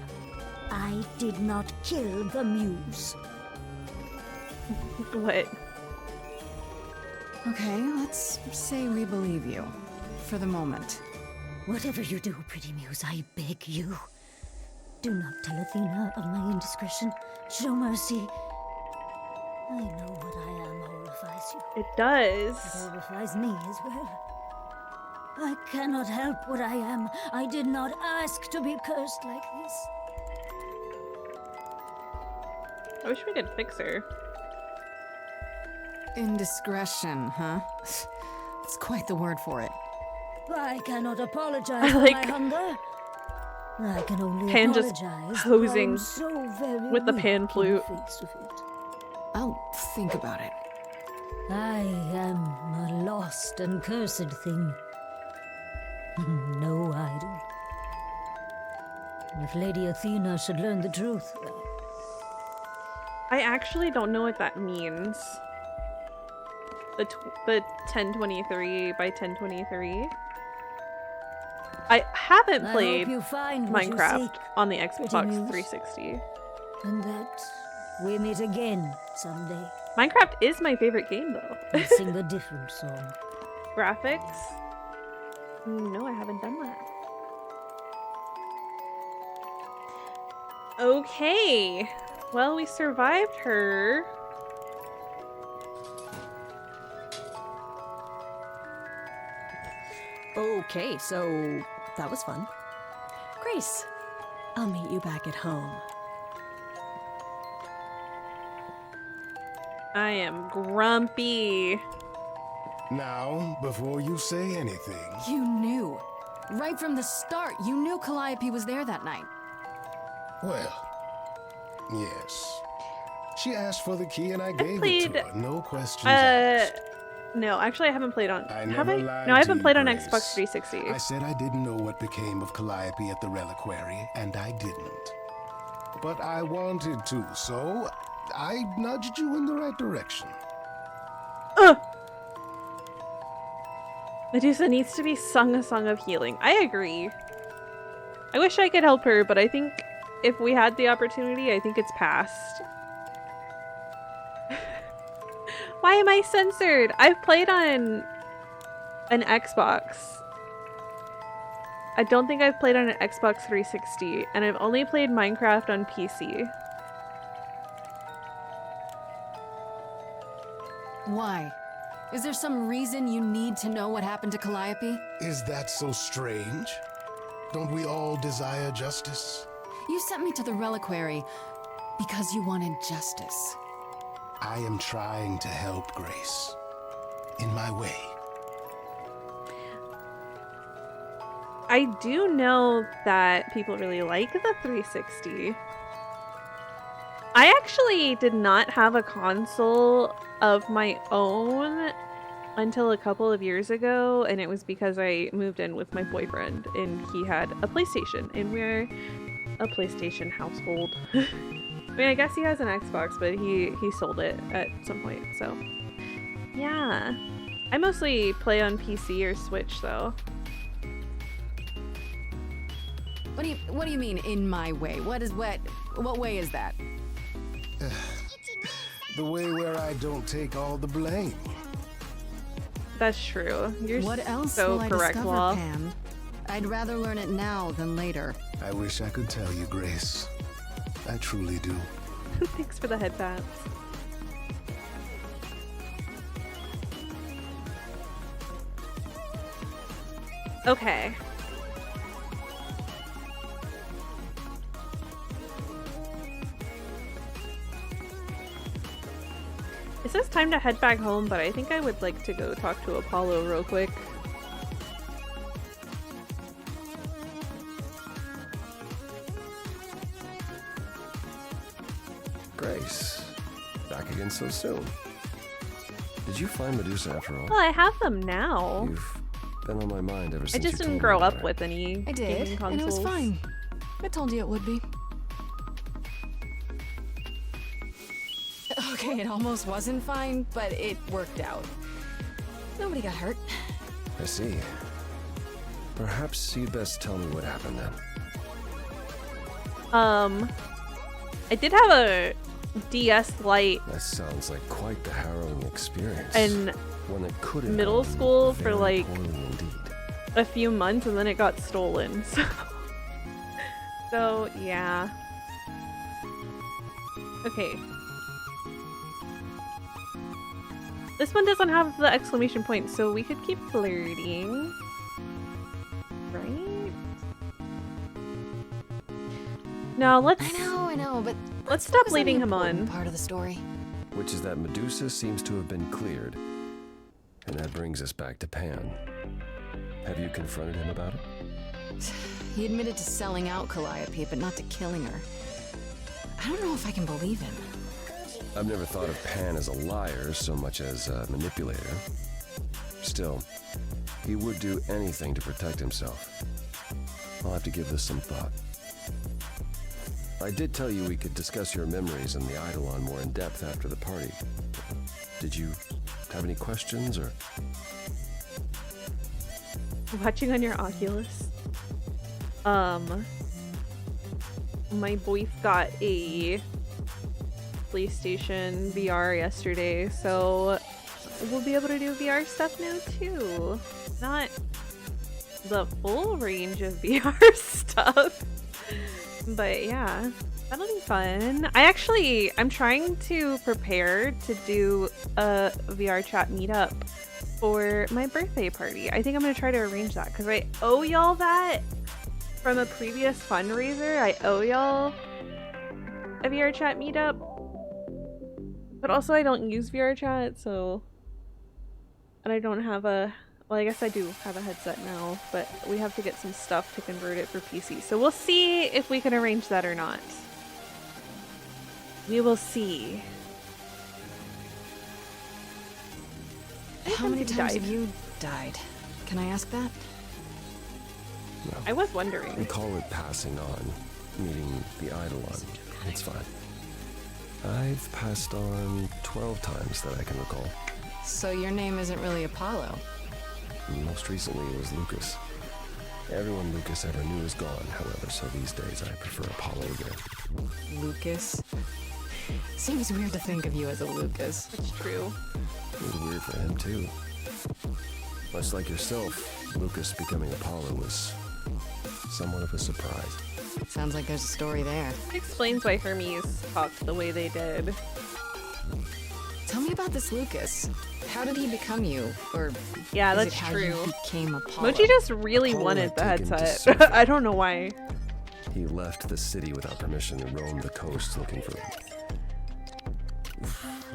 S18: I did not kill the Muse.
S1: What?
S4: Okay, let's say we believe you. For the moment.
S18: Whatever you do, pretty Muse, I beg you. Do not tell Athena of my indiscretion. Show mercy. I know what I am horrifies you.
S1: It does.
S18: It horrifies me as well. I cannot help what I am. I did not ask to be cursed like this.
S1: I wish we could fix her.
S4: Indiscretion, huh? It's quite the word for it.
S18: I cannot apologize for
S1: like
S18: my hunger. I can only
S1: Pan just
S18: apologize.
S1: posing
S18: I'm so very
S1: with the
S18: weak
S1: pan
S18: in
S1: flute.
S18: face of it.
S4: I'll think about it.
S18: I am a lost and cursed thing. No idol. If Lady Athena should learn the truth, well,
S1: I actually don't know what that means. The 1023 by 1023. I haven't
S18: I
S1: played
S18: hope you find what you
S1: Minecraft
S18: seek,
S1: on the
S18: pretty
S1: Xbox
S18: Muse.
S1: 360.
S18: and that we meet again someday.
S1: Minecraft is my favorite game, though.
S18: Let's sing a different song.
S1: Graphics? No, I haven't done that. Okay. Well, we survived her.
S7: Okay, so that was fun. Grace, I'll meet you back at home.
S1: I am grumpy.
S2: Now, before you say anything...
S3: You knew. Right from the start, you knew Calliope was there that night.
S2: Well, yes. She asked for the key and I gave it to her. No questions asked.
S1: No, actually I haven't played on...
S2: I
S1: have
S2: never
S1: I?
S2: lied
S1: No, I
S2: to
S1: haven't
S2: you,
S1: played on
S2: Grace.
S1: Xbox 360.
S2: I said I didn't know what became of Calliope at the reliquary, and I didn't. But I wanted to, so I nudged you in the right direction.
S1: Medusa needs to be sung a song of healing. I agree. I wish I could help her, but I think if we had the opportunity, I think it's past. Why am I censored? I've played on an Xbox. I don't think I've played on an Xbox 360, and I've only played Minecraft on PC.
S3: Why? Is there some reason you need to know what happened to Calliope?
S2: Is that so strange? Don't we all desire justice?
S3: You sent me to the reliquary because you wanted justice.
S2: I am trying to help, Grace. In my way.
S1: I do know that people really like the 360. I actually did not have a console of my own until a couple of years ago, and it was because I moved in with my boyfriend and he had a PlayStation, and we're a PlayStation household. I mean, I guess he has an Xbox, but he sold it at some point, so yeah. I mostly play on PC or Switch though.
S3: What do you mean in my way? What way is that?
S2: The way where I don't take all the blame.
S1: That's true. You're
S3: what else
S1: so
S3: will I
S1: correct,
S3: discover,
S1: Law.
S3: Pam? I'd rather learn it now than later.
S2: I wish I could tell you, Grace. I truly do.
S1: Thanks for the headbats. Okay. It says time to head back home, but I think I would like to go talk to Apollo real quick.
S5: Grace, back again so soon. Did you find Medusa after all?
S1: Well, I have them now.
S5: You've been on my mind ever
S1: I
S5: since
S1: just
S5: you
S1: didn't
S5: told
S1: grow
S5: me
S1: up
S5: about
S1: with any
S3: I did,
S1: gaming
S3: and it was
S1: consoles.
S3: fine. I told you it would be. Okay, it almost wasn't fine, but it worked out. Nobody got hurt.
S5: I see. Perhaps you'd best tell me what happened then.
S1: I did have a DS Lite
S5: That sounds like quite the harrowing experience.
S1: in
S5: One that could have
S1: middle
S5: gone
S1: school for
S5: very
S1: like
S5: poorly indeed.
S1: a few months, and then it got stolen. So yeah. Okay. This one doesn't have the exclamation point, so we could keep flirting. Right? No, let's...
S3: I know, but
S1: let's stop
S3: focus
S1: leading
S3: the
S1: him on.
S3: important part of the story.
S5: Which is that Medusa seems to have been cleared. And that brings us back to Pan. Have you confronted him about it?
S3: He admitted to selling out Calliope, but not to killing her. I don't know if I can believe him.
S5: I've never thought of Pan as a liar so much as a manipulator. Still, he would do anything to protect himself. I'll have to give this some thought. I did tell you we could discuss your memories and the Eidolon more in depth after the party. Did you have any questions, or...?
S1: Watching on your Oculus. My boy's got a PlayStation VR yesterday, so we'll be able to do VR stuff now too. Not the full range of VR stuff, but yeah, that'll be fun. I'm trying to prepare to do a VR chat meetup for my birthday party. I think I'm gonna try to arrange that because I owe y'all that from a previous fundraiser. I owe y'all a VR chat meetup, but also I don't use VR chat, so, and I don't have a, well, I guess I do have a headset now, but we have to get some stuff to convert it for PC, so we'll see if we can arrange that or not. We will see.
S7: How many times have you died? Can I ask that?
S5: No.
S1: I was wondering.
S5: We call it passing on, meeting the Eidolon. It's fine. I've passed on 12 times that I can recall.
S7: So your name isn't really Apollo?
S5: Most recently it was Lucas. Everyone Lucas ever knew is gone, however, so these days I prefer Apollo again.
S7: Lucas? Seems weird to think of you as a Lucas.
S1: It's true.
S5: It was weird for him too. Much like yourself, Lucas becoming Apollo was somewhat of a surprise.
S7: Sounds like there's a story there.
S1: It explains why Hermes talked the way they did.
S7: Tell me about this Lucas. How did he become you? Or
S1: yeah,
S7: is
S1: that's
S7: it how
S1: true.
S7: You became Apollo?
S1: Mochi just really wanted the headset. I don't know why.
S5: He left the city without permission and roamed the coast looking for...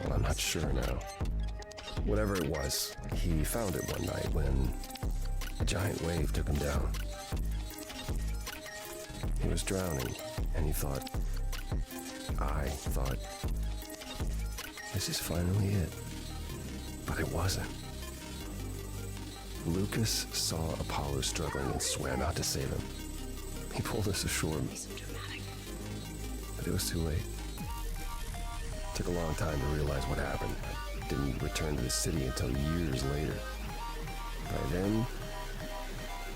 S5: Well, I'm not sure now. Whatever it was, he found it one night when a giant wave took him down. He was drowning, and I thought, this is finally it. But it wasn't. Lucas saw Apollo struggling and swam out to save him. He pulled us ashore, but it was too late. It took a long time to realize what happened. I didn't return to the city until years later. By then,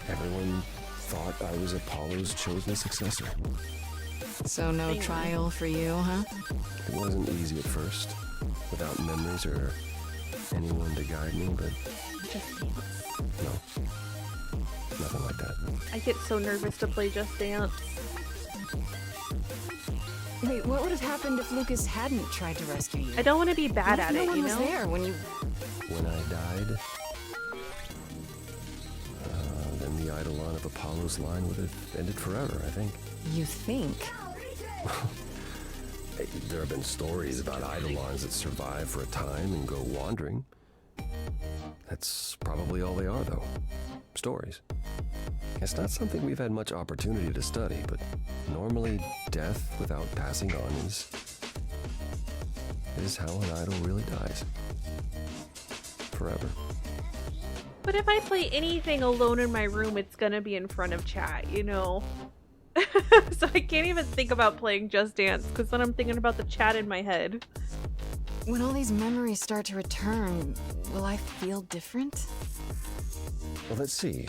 S5: everyone thought I was Apollo's chosen successor.
S7: So no trial for you, huh?
S5: It wasn't easy at first, without memories or anyone to guide me, but
S1: Just Dance.
S5: no, nothing like that.
S1: I get so nervous to play Just Dance.
S7: Wait, what would have happened if Lucas hadn't tried to rescue you?
S1: I don't want to be bad at it,
S7: no one
S1: you
S7: was
S1: know?
S7: there when you...
S5: When I died, then the Eidolon of Apollo's line would have ended forever, I think.
S7: You think?
S5: There have been stories about Eidolons that survive for a time and go wandering. That's probably all they are, though. Stories. It's not something we've had much opportunity to study, but normally death without passing on is how an idol really dies. Forever.
S1: But if I play anything alone in my room, it's gonna be in front of chat, you know? So I can't even think about playing Just Dance, because then I'm thinking about the chat in my head.
S7: When all these memories start to return, will I feel different?
S5: Well, let's see.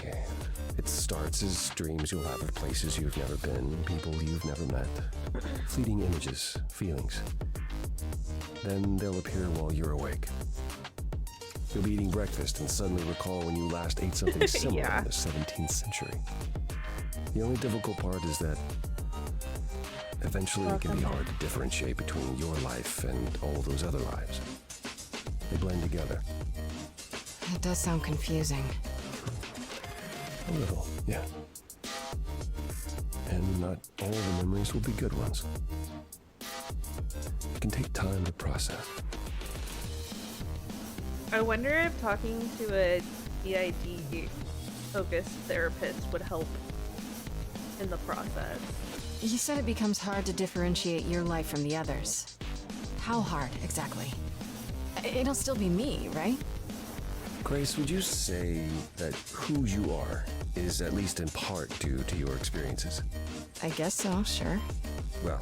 S5: It starts as dreams you'll have of places you've never been, people you've never met. Fleeting images, feelings. Then they'll appear while you're awake. You'll be eating breakfast and suddenly recall when you last ate something similar
S1: Yeah.
S5: in the 17th century. The only difficult part is that eventually it can be hard to differentiate between your life and all those other lives. They blend together.
S7: It does sound confusing.
S5: A little, yeah. And not all the memories will be good ones. It can take time to process.
S1: I wonder if talking to a DID focused therapist would help in the process.
S7: You said it becomes hard to differentiate your life from the others. How hard, exactly? It'll still be me, right?
S5: Grace, would you say that who you are is at least in part due to your experiences?
S7: I guess so, sure.
S5: Well,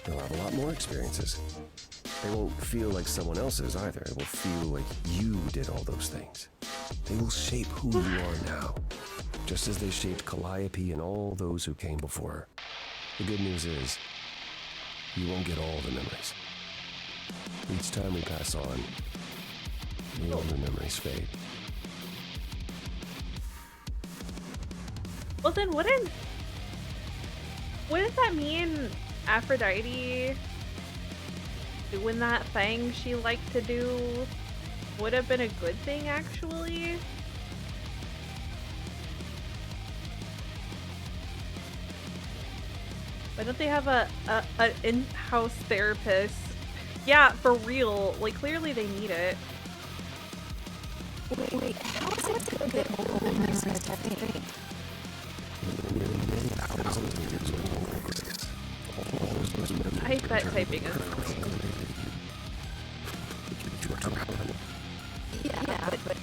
S5: you'll have a lot more experiences. They won't feel like someone else's either. It will feel like you did all those things. They will shape who you are now, just as they shaped Calliope and all those who came before her. The good news is, you won't get all the memories. Each time we pass on, the older memories fade.
S1: Well then wouldn't that mean Aphrodite doing that thing she liked to do would have been a good thing actually? Why don't they have an in-house therapist? Yeah, for real. Like, clearly they need it.
S7: Wait, how is it that old memories are fading?
S1: I bet typing is
S7: Yeah, but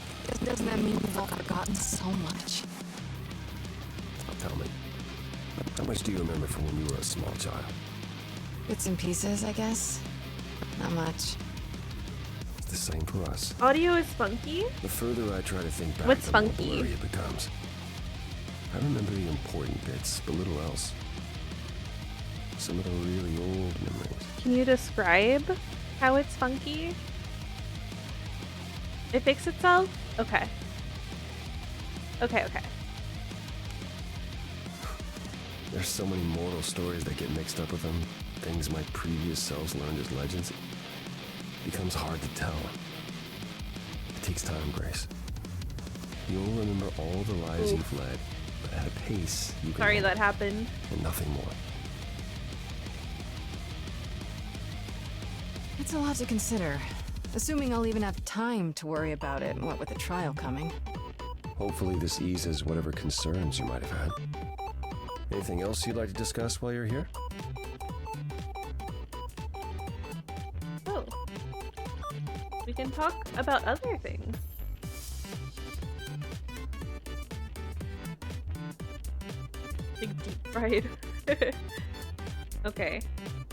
S7: doesn't that mean we've all forgotten so much?
S5: Tell me, how much do you remember from when you were a small child?
S7: Bits and pieces, I guess. Not much.
S5: It's the same for us.
S1: Audio is funky?
S5: The further I try to think back,
S1: What's
S5: the
S1: funky?
S5: more blurry it becomes. I remember the important bits, but little else. Some of the really old memories.
S1: Can you describe how it's funky? It fixed itself? Okay. Okay.
S5: There's so many mortal stories that get mixed up with them. Things my previous selves learned as legends. It becomes hard to tell. It takes time, Grace. You'll remember all the lives you've led, but at a pace you can
S1: Sorry
S5: handle,
S1: that happened.
S5: and nothing more.
S7: It's a lot to consider. Assuming I'll even have time to worry about it, what with the trial coming.
S5: Hopefully this eases whatever concerns you might have had. Anything else you'd like to discuss while you're here?
S1: Oh. We can talk about other things. Big deep fried. Okay.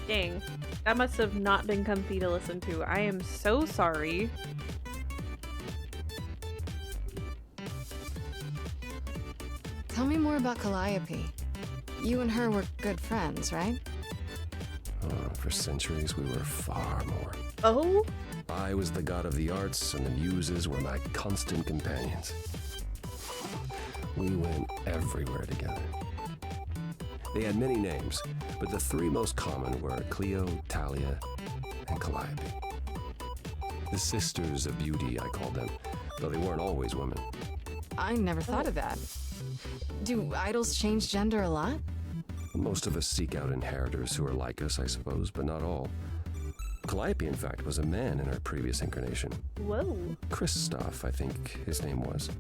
S1: Dang. That must have not been comfy to listen to. I am so sorry.
S7: Tell me more about Calliope. You and her were good friends, right?
S5: For centuries, we were far more.
S1: Oh?
S5: I was the god of the arts, and the muses were my constant companions. We went everywhere together. They had many names, but the three most common were Cleo, Talia, and Calliope. The sisters of beauty, I called them, though they weren't always women.
S7: I never thought of that. Do idols change gender a lot?
S5: Most of us seek out inheritors who are like us, I suppose, but not all. Calliope, in fact, was a man in her previous incarnation.
S1: Whoa.
S5: Christoph, I think his name was.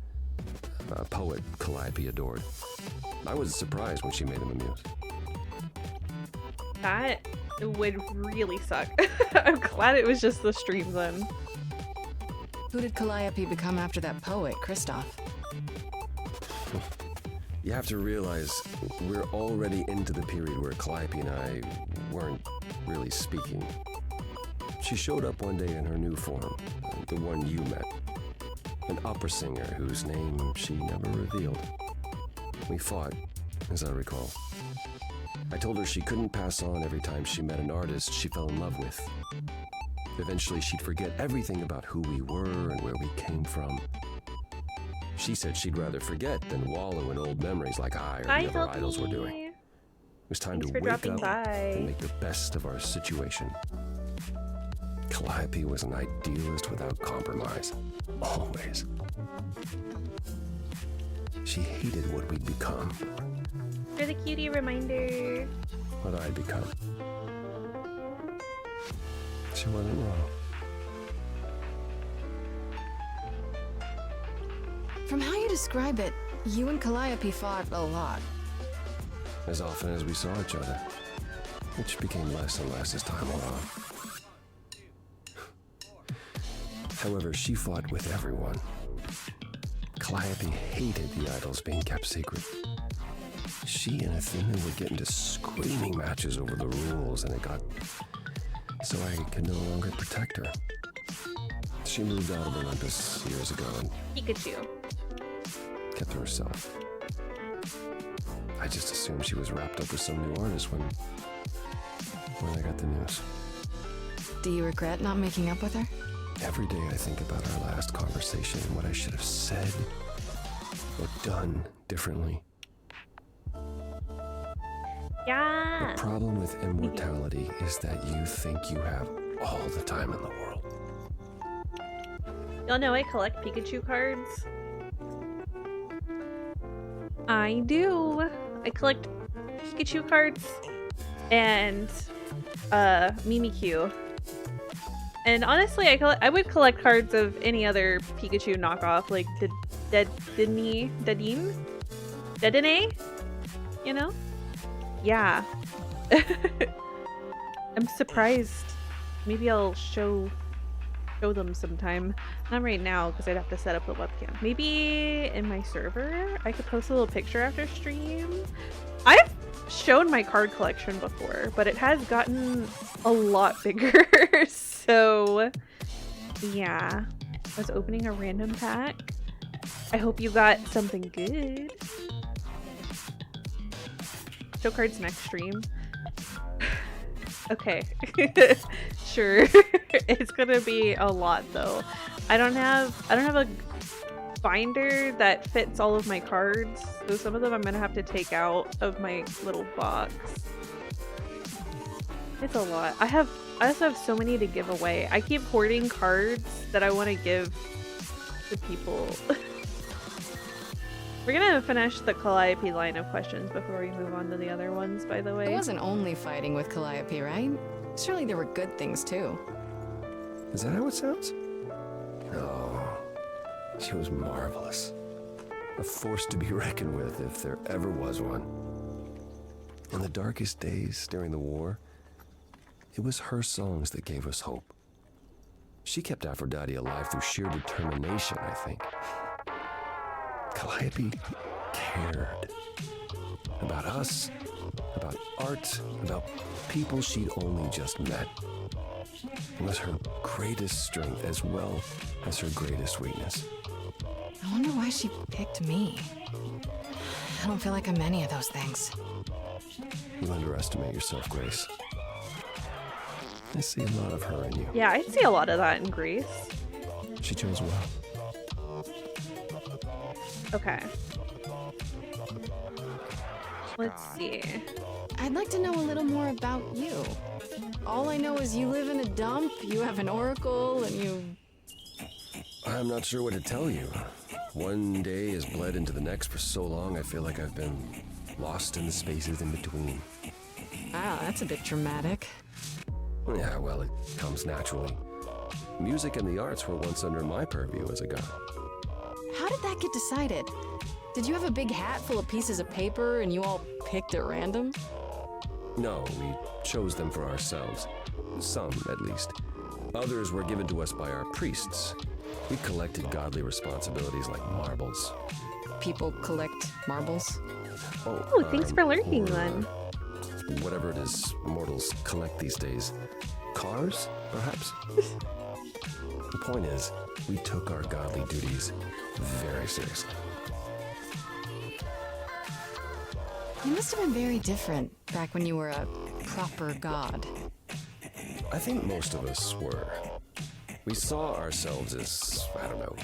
S5: A poet Calliope adored. I was surprised when she made him a muse.
S1: That would really suck. I'm glad it was just the stream then.
S7: Who did Calliope become after that poet, Christoph?
S5: You have to realize we're already into the period where Calliope and I weren't really speaking. She showed up one day in her new form, the one you met. An opera singer whose name she never revealed. We fought, as I recall. I told her she couldn't pass on every time she met an artist she fell in love with. Eventually she'd forget everything about who we were and where we came from. She said she'd rather forget than wallow in old memories like I or the other idols were doing. It was time to wake up and make the best of our situation. Calliope was an idealist without compromise. Always. She hated what we'd become.
S1: For the cutie reminder.
S5: What I'd become. She wasn't wrong.
S7: From how you describe it, you and Calliope fought a lot.
S5: As often as we saw each other, which became less and less as time went on. However, she fought with everyone. Calliope hated the idols being kept secret. She and Athena would get into screaming matches over the rules, and it got so I could no longer protect her. She moved out of Olympus years ago and
S1: Pikachu
S5: kept to herself. I just assumed she was wrapped up with some new artist when I got the news.
S7: Do you regret not making up with her?
S5: Every day I think about our last conversation and what I should have said or done differently.
S1: Yeah.
S5: The problem with immortality is that you think you have all the time in the world.
S1: Y'all know I collect Pikachu cards. I do. I collect Pikachu cards and Mimikyu. And honestly, I would collect cards of any other Pikachu knockoff, like Dedenne, you know? Yeah. I'm surprised. Maybe I'll show them sometime. Not right now, because I'd have to set up the webcam. Maybe in my server, I could post a little picture after stream. I've shown my card collection before, but it has gotten a lot bigger. So, yeah. I was opening a random pack. I hope you got something good. Show cards next stream. Okay. Sure. It's gonna be a lot though. I don't have a binder that fits all of my cards, so some of them I'm gonna have to take out of my little box. It's a lot. I also have so many to give away. I keep hoarding cards that I want to give to people. We're gonna finish the Calliope line of questions before we move on to the other ones, by the way.
S7: It wasn't only fighting with Calliope, right? Surely there were good things too.
S5: Is that how it sounds? Oh, she was marvelous. A force to be reckoned with if there ever was one. In the darkest days during the war, it was her songs that gave us hope. She kept Aphrodite alive through sheer determination, I think. Calliope cared. About us, about art, about people she'd only just met. It was her greatest strength as well as her greatest weakness.
S7: I wonder why she picked me. I don't feel like I'm any of those things.
S5: You underestimate yourself, Grace. I see a lot of her in you.
S1: Yeah, I see a lot of that in Grace.
S5: She chose well.
S1: Okay. Let's see.
S7: I'd like to know a little more about you. All I know is you live in a dump, you have an oracle, and you...
S5: I'm not sure what to tell you. One day has bled into the next for so long I feel like I've been lost in the spaces in between.
S7: Wow, that's a bit dramatic.
S5: Yeah, well, it comes naturally. Music and the arts were once under my purview as a god.
S7: How did that get decided? Did you have a big hat full of pieces of paper and you all picked at random?
S5: No, we chose them for ourselves. Some, at least. Others were given to us by our priests. We collected godly responsibilities like marbles.
S7: People collect marbles?
S1: Oh, thanks for lurking then.
S5: Whatever it is mortals collect these days. Cars, perhaps? The point is, we took our godly duties very seriously.
S7: You must have been very different back when you were a proper god.
S5: I think most of us were. We saw ourselves as, I don't know,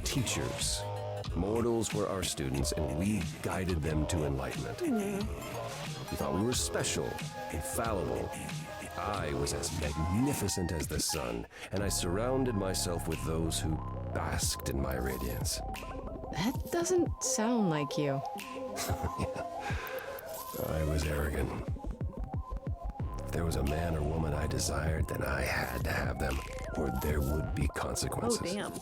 S5: teachers. Mortals were our students, and we guided them to enlightenment. We thought we were special, infallible. I was as magnificent as the sun, and I surrounded myself with those who basked in my radiance.
S7: That doesn't sound like you.
S5: I was arrogant. If there was a man or woman I desired, then I had to have them, or there would be consequences.
S1: Oh, damn.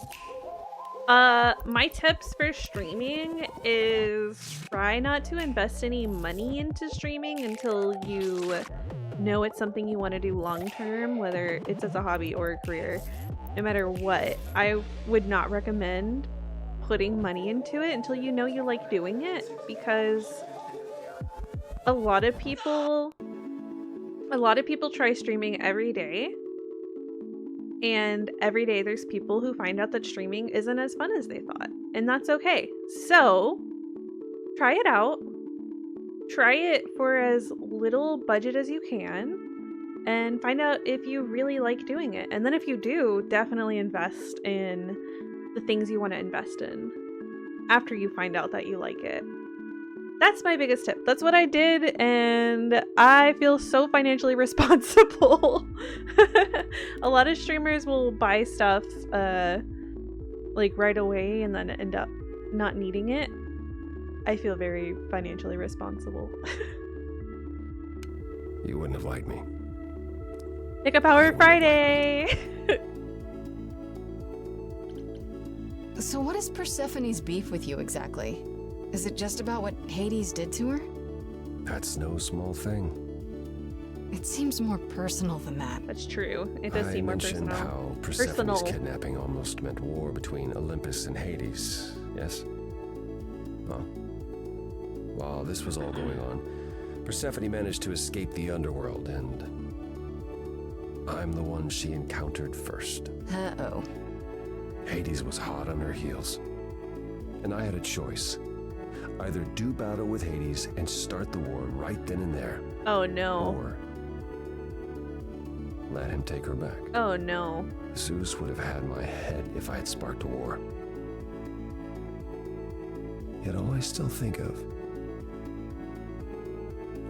S1: My tips for streaming is try not to invest any money into streaming until you know it's something you want to do long term, whether it's as a hobby or a career. No matter what, I would not recommend putting money into it until you know you like doing it, because a lot of people try streaming every day, and every day there's people who find out that streaming isn't as fun as they thought, and that's okay. So try it out. Try it for as little budget as you can. and find out if you really like doing it. And then if you do, definitely invest in the things you want to invest in after you find out that you like it. That's my biggest tip. That's what I did, and I feel so financially responsible. A lot of streamers will buy stuff like right away and then end up not needing it. I feel very financially responsible.
S5: You wouldn't have liked me.
S1: Pickup Hour Friday!
S3: So what is Persephone's beef with you exactly? Is it just about what Hades did to her?
S5: That's no small thing.
S3: It seems more personal than that.
S1: That's true. It does seem more personal.
S5: I mentioned how Persephone's kidnapping almost meant war between Olympus and Hades, yes? Well, while this was all going on, Persephone managed to escape the underworld, and I'm the one she encountered first.
S3: Uh-oh.
S5: Hades was hot on her heels, and I had a choice. Either do battle with Hades and start the war right then and there.
S1: Oh no.
S5: Or let him take her back.
S1: Oh no.
S5: Zeus would have had my head if I had sparked a war. Yet all I still think of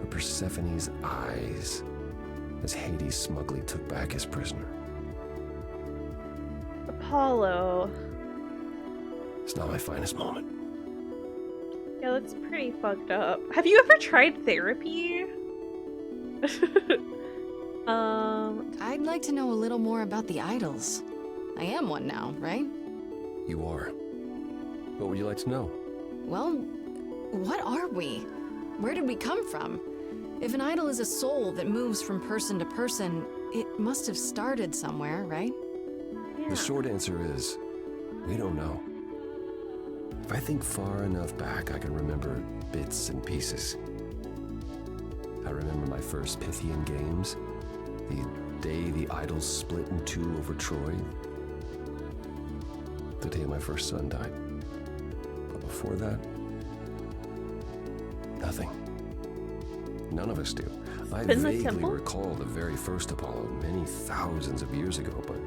S5: are Persephone's eyes as Hades smugly took back his prisoner.
S1: Apollo.
S5: It's not my finest moment.
S1: Yeah, that's pretty fucked up. Have you ever tried therapy?
S3: I'd like to know a little more about the idols. I am one now, right?
S5: You are. What would you like to know?
S3: Well, what are we? Where did we come from? If an idol is a soul that moves from person to person, it must have started somewhere, right?
S1: Yeah.
S5: The short answer is, we don't know. If I think far enough back, I can remember bits and pieces. I remember my first Pythian games, the day the idols split in two over Troy, the day my first son died. But before that, nothing. None of us do. I vaguely recall the very first Apollo many thousands of years ago, but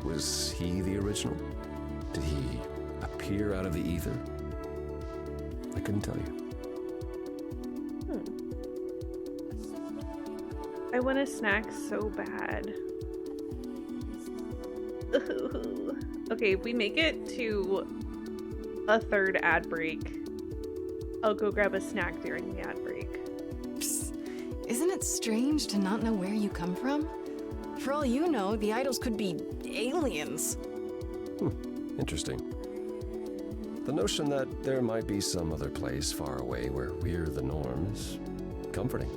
S5: was he the original? Did he appear out of the ether? I couldn't tell you.
S1: I want a snack so bad. Okay, if we make it to a third ad break, I'll go grab a snack during the ad break.
S3: Psst. Isn't it strange to not know where you come from? For all you know, the idols could be aliens.
S5: Interesting. The notion that there might be some other place far away where we're the norm is comforting.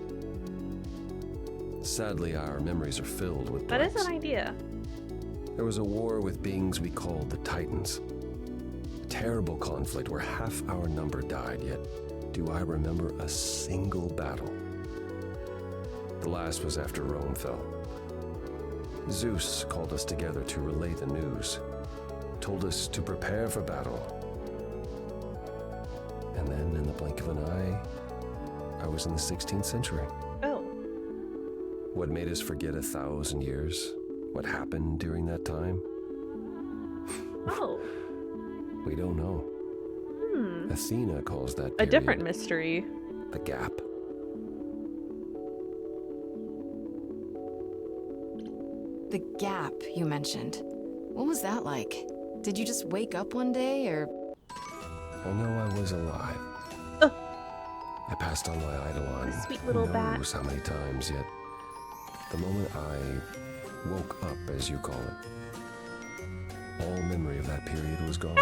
S5: Sadly, our memories are filled with
S1: That
S5: blanks.
S1: is an idea.
S5: There was a war with beings we called the Titans. A terrible conflict where half our number died, yet do I remember a single battle. The last was after Rome fell. Zeus called us together to relay the news, told us to prepare for battle. And then, in the blink of an eye, I was in the 16th century.
S1: Oh.
S5: What made us forget 1,000 years? What happened during that time?
S1: Oh.
S5: We don't know. Athena calls that period
S1: a different mystery.
S5: The gap.
S3: The gap you mentioned. What was that like? Did you just wake up one day, or?
S5: I know I was alive. I passed on my Eidolon.
S1: Sweet little bat.
S5: Who knows how many times yet. The moment I woke up, as you call it, all memory of that period was gone.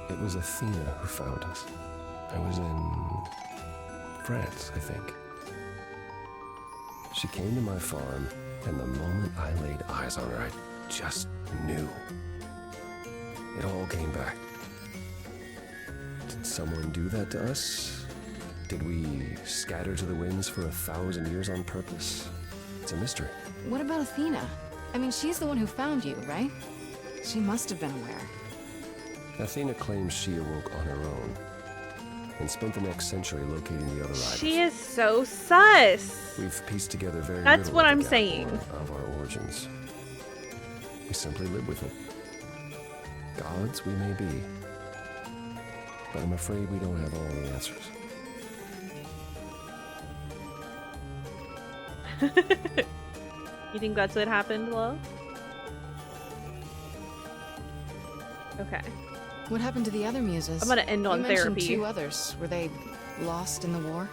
S5: It was Athena who found us. I was in France, I think. She came to my farm, and the moment I laid eyes on her, I just knew. It all came back. Did someone do that to us? Did we scatter to the winds for 1,000 years on purpose? It's a mystery.
S3: What about Athena? I mean, she's the one who found you, right? She must have been aware.
S5: Athena claims she awoke on her own. and spent the next century locating the other idols.
S1: She is so sus.
S5: We've pieced together very
S1: That's
S5: little
S1: what
S5: of
S1: I'm
S5: the gap
S1: saying.
S5: of our origins. We simply live with it. Gods we may be, but I'm afraid we don't have all the answers.
S1: You think that's what happened, Lo? Okay.
S7: What happened to the other muses?
S1: I'm gonna end on
S7: you mentioned
S1: therapy.
S7: 2 others. Were they lost in the war?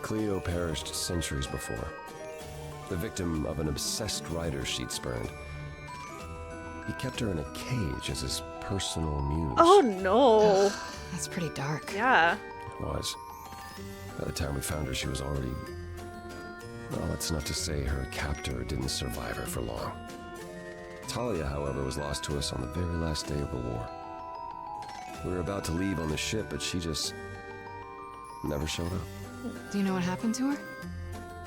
S5: Cleo perished centuries before, the victim of an obsessed writer she'd spurned. He kept her in a cage as his personal muse.
S1: Oh no.
S7: That's pretty dark.
S1: Yeah.
S5: It was. By the time we found her, she was already... Well, that's enough to say her captor didn't survive her for long. Talia, however, was lost to us on the very last day of the war. We were about to leave on the ship, but she just never showed up.
S7: Do you know what happened to her?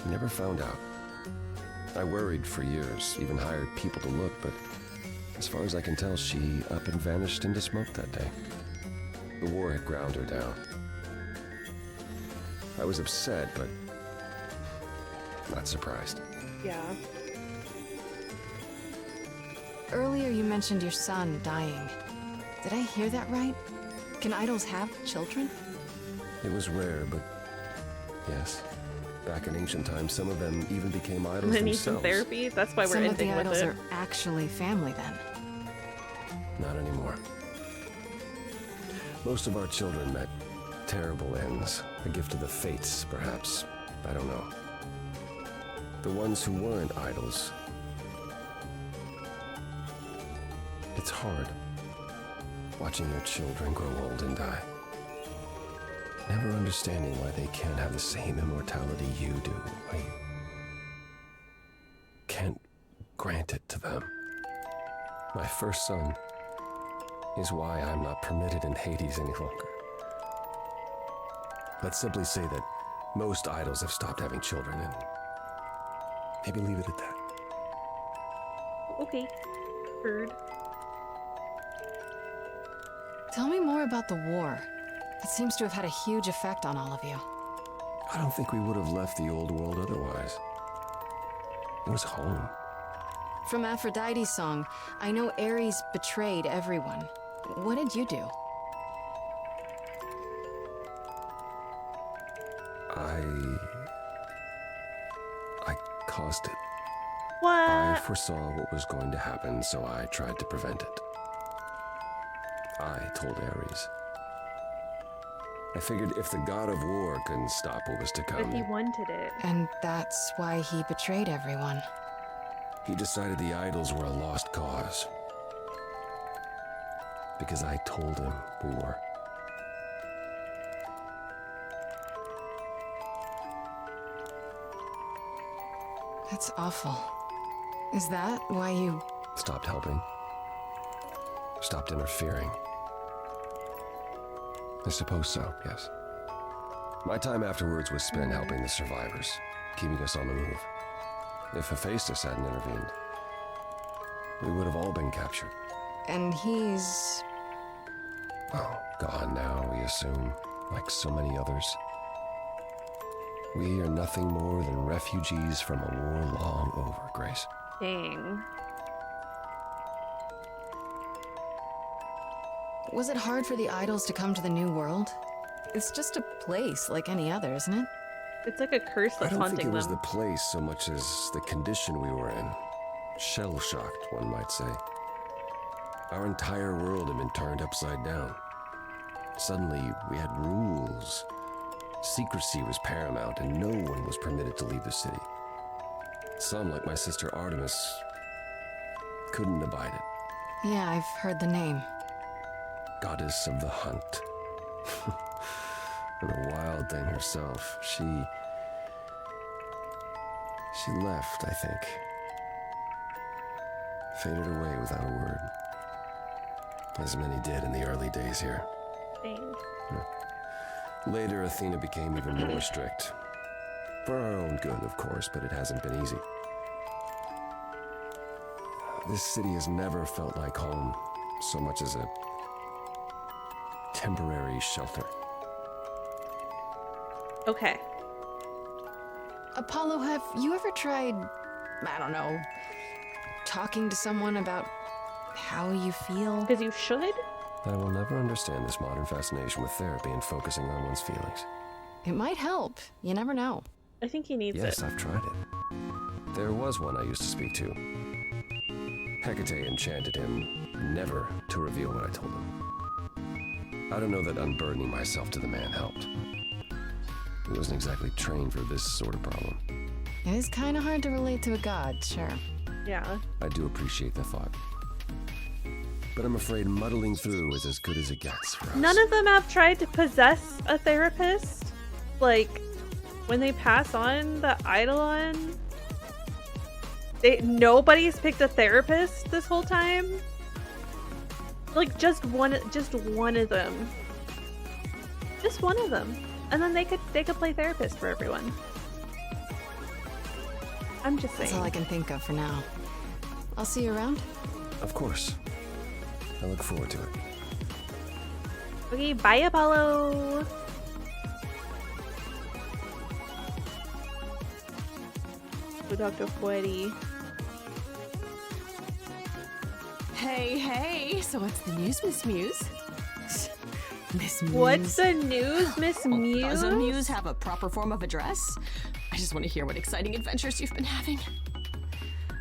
S5: Never found out. I worried for years, even hired people to look, but as far as I can tell, she up and vanished into smoke that day. The war had ground her down. I was upset, but not surprised.
S1: Yeah.
S7: Earlier you mentioned your son dying. Did I hear that right? Can idols have children?
S5: It was rare, but yes. Back in ancient times, some of them even became idols
S1: They need some
S5: themselves.
S1: therapy. That's why we're
S7: Some of the
S1: ending with
S7: idols
S1: it.
S7: are actually family then.
S5: Not anymore. Most of our children met terrible ends. A gift of the fates, perhaps. I don't know. The ones who weren't idols. It's hard. Watching your children grow old and die. Never understanding why they can't have the same immortality you do. Why you can't grant it to them. My first son is why I'm not permitted in Hades any longer. Let's simply say that most idols have stopped having children, and maybe leave it at that.
S1: Okay. Heard.
S7: Tell me more about the war. It seems to have had a huge effect on all of you.
S5: I don't think we would have left the old world otherwise. It was home.
S7: From Aphrodite's song, I know Ares betrayed everyone. What did you do?
S5: I caused it.
S1: What?
S5: I foresaw what was going to happen, so I tried to prevent it. I told Ares. I figured if the god of war couldn't stop what was to come,
S1: But he wanted it.
S7: And that's why he betrayed everyone.
S5: he decided the idols were a lost cause. Because I told him we were.
S7: That's awful. Is that why you...
S5: Stopped helping. Stopped interfering. I suppose so, yes. My time afterwards was spent helping the survivors, keeping us on the move. If Hephaestus hadn't intervened, we would have all been captured.
S7: And he's...
S5: Well, gone now, we assume, like so many others. We are nothing more than refugees from a war long over, Grace.
S1: Dang.
S7: Was it hard for the idols to come to the new world? It's just a place like any other, isn't it?
S1: It's like a curse
S5: I
S1: that's
S5: don't think
S1: haunting
S5: it was
S1: them.
S5: the place so much as the condition we were in. Shell-shocked, one might say. Our entire world had been turned upside down. Suddenly, we had rules. Secrecy was paramount, and no one was permitted to leave the city. Some, like my sister Artemis, couldn't abide it.
S7: Yeah, I've heard the name.
S5: Goddess of the hunt. And a wild thing herself. She left, I think. Faded away without a word. As many did in the early days here.
S1: Dang.
S5: Later, Athena became even more strict. For our own good, of course, but it hasn't been easy. This city has never felt like home so much as a temporary shelter.
S1: Okay.
S7: Apollo, have you ever tried, I don't know, talking to someone about how you feel?
S1: Because you should?
S5: I will never understand this modern fascination with therapy and focusing on one's feelings.
S7: It might help. You never know.
S1: I think he needs
S5: Yes,
S1: it.
S5: I've tried it. There was one I used to speak to. Hecate enchanted him never to reveal what I told him. I don't know that unburdening myself to the man helped. He wasn't exactly trained for this sort of problem.
S7: It is kind of hard to relate to a god, sure.
S1: Yeah.
S5: I do appreciate the thought. But I'm afraid muddling through is as good as it gets for us.
S1: None of them have tried to possess a therapist. Like, when they pass on the Eidolon, nobody's picked a therapist this whole time. Like, just one of them. Just one of them. And then they could play therapist for everyone. I'm just saying.
S7: That's all I can think of for now. I'll see you around.
S5: Of course. I look forward to it.
S1: Okay, bye, Apollo. Go Dr. Freddy.
S7: Hey, so what's the news, Miss Muse? Miss Muse?
S1: What's the news, Miss Muse?
S7: Does a muse have a proper form of address? I just want to hear what exciting adventures you've been having.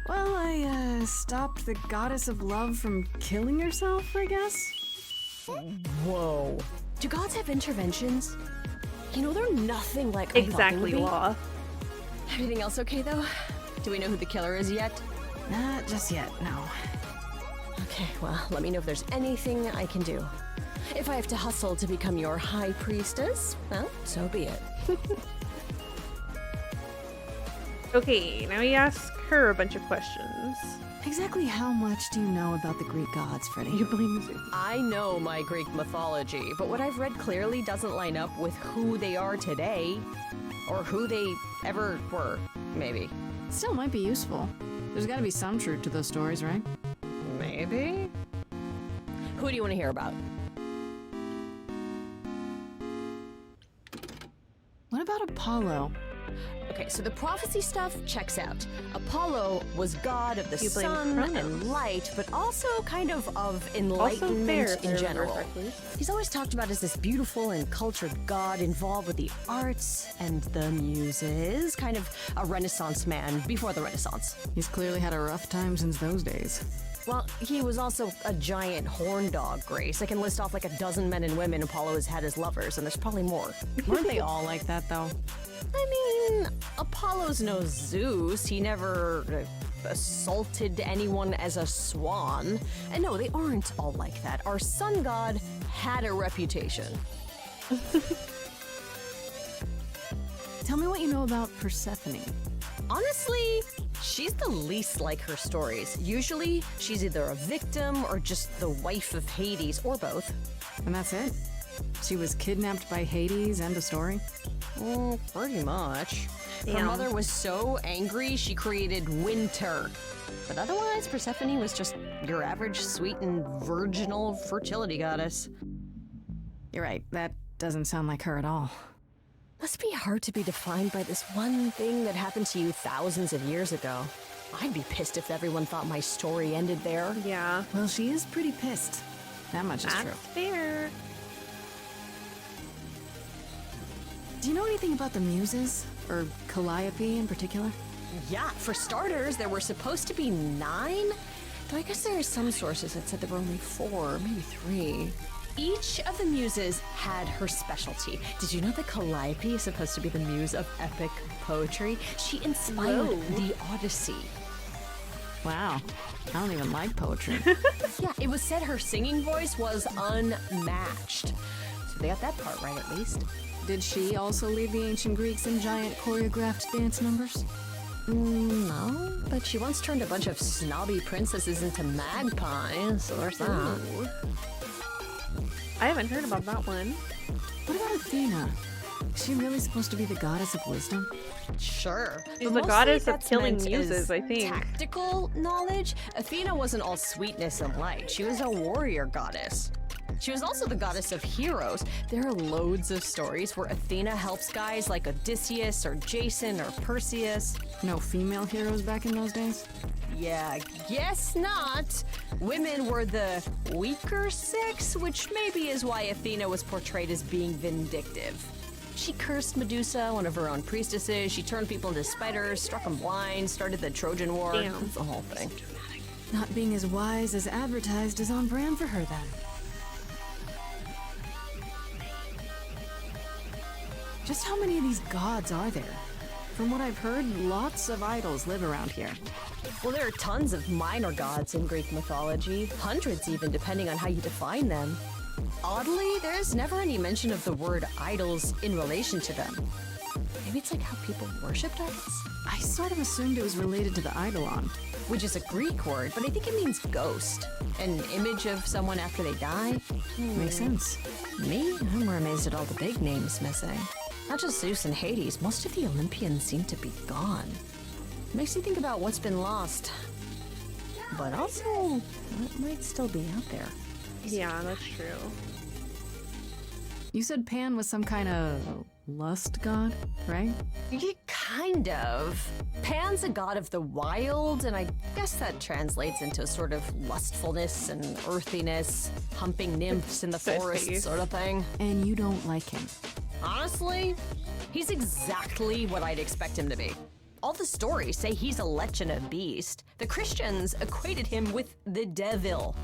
S7: Well, I stopped the goddess of love from killing herself, I guess.
S6: Whoa. Do gods have interventions? You know, they're nothing like
S1: exactly law.
S7: Everything else okay, though? Do we know who the killer is yet? Not just yet, no.
S6: Okay, well, let me know if there's anything I can do. If I have to hustle to become your high priestess, well, so be it.
S1: Okay, now we ask her a bunch of questions.
S7: Exactly how much do you know about the Greek gods, Freddy?
S1: You blame Zeus.
S6: I know my Greek mythology, but what I've read clearly doesn't line up with who they are today. Or who they ever were, maybe.
S7: Still might be useful. There's gotta be some truth to those stories, right?
S6: Maybe? Who do you want to hear about?
S7: What about Apollo?
S6: Okay, so the prophecy stuff checks out. Apollo was god of the
S1: You blame
S6: sun
S1: Kronos.
S6: and light, but also kind of enlightenment in general.
S1: correctly.
S6: He's always talked about as this beautiful and cultured god involved with the arts and the muses, kind of a Renaissance man before the Renaissance.
S7: He's clearly had a rough time since those days.
S6: Well, he was also a giant horn dog, Grace. I can list off like a dozen men and women Apollo has had as lovers, and there's probably more.
S7: Weren't they all like that, though?
S6: I mean, Apollo's no Zeus. He never assaulted anyone as a swan. And no, they aren't all like that. Our sun god had a reputation.
S7: Tell me what you know about Persephone.
S6: Honestly, she's the least like her stories. Usually, she's either a victim or just the wife of Hades, or both.
S7: And that's it? She was kidnapped by Hades, end of story?
S6: Pretty much. Her
S1: Damn.
S6: mother was so angry, she created winter. But otherwise, Persephone was just your average sweet and virginal fertility goddess.
S7: You're right, that doesn't sound like her at all.
S6: Must be hard to be defined by this one thing that happened to you thousands of years ago. I'd be pissed if everyone thought my story ended there.
S1: Yeah.
S7: Well, she is pretty pissed. That much is
S1: That's
S7: true.
S1: fair.
S7: Do you know anything about the muses? Or Calliope in particular?
S6: Yeah, for starters, there were supposed to be 9. Though I guess there are some sources that said there were only 4, maybe 3. Each of the muses had her specialty. Did you know that Calliope is supposed to be the muse of epic poetry? She inspired the Odyssey.
S7: Wow, I don't even like poetry.
S6: Yeah, it was said her singing voice was unmatched. So they got that part right at least.
S7: Did she also lead the ancient Greeks in giant choreographed dance numbers?
S6: No, but she once turned a bunch of snobby princesses into magpies, so there's that.
S1: Ooh. I haven't heard about that one.
S7: What about Athena? Is she really supposed to be the goddess of wisdom?
S6: Sure.
S1: She's
S6: But
S1: the goddess
S6: mostly
S1: of
S6: that's
S1: killing
S6: meant
S1: muses,
S6: as
S1: I think.
S6: Tactical knowledge? Athena wasn't all sweetness and light. She was a warrior goddess.
S7: She was also the goddess of heroes. There are loads of stories where Athena helps guys like Odysseus or Jason or Perseus.
S3: No female heroes back in those days?
S7: Yeah, guess not. Women were the weaker sex, which maybe is why Athena was portrayed as being vindictive. She cursed Medusa, one of her own priestesses. She turned people into spiders, struck them blind, started the Trojan War.
S1: Damn.
S7: The whole thing.
S3: Not being as wise as advertised is on brand for her then. Just how many of these gods are there? From what I've heard, lots of idols live around here.
S7: Well, there are tons of minor gods in Greek mythology, hundreds even, depending on how you define them. Oddly, there's never any mention of the word idols in relation to them. Maybe it's like how people worshipped idols?
S3: I sort of assumed it was related to the eidolon.
S7: Which is a Greek word, but I think it means ghost. An image of someone after they die.
S3: Makes sense.
S7: Me? I'm more amazed at all the big names missing. Not just Zeus and Hades, most of the Olympians seem to be gone. Makes you think about what's been lost. But also, what might still be out there.
S1: Yeah, that's true.
S3: You said Pan was some kind of lust god, right?
S7: Yeah, kind of. Pan's a god of the wild, and I guess that translates into a sort of lustfulness and earthiness, humping nymphs in the forest sort of thing.
S3: And you don't like him?
S7: Honestly, he's exactly what I'd expect him to be. All the stories say he's a lech and a beast. The Christians equated him with the devil.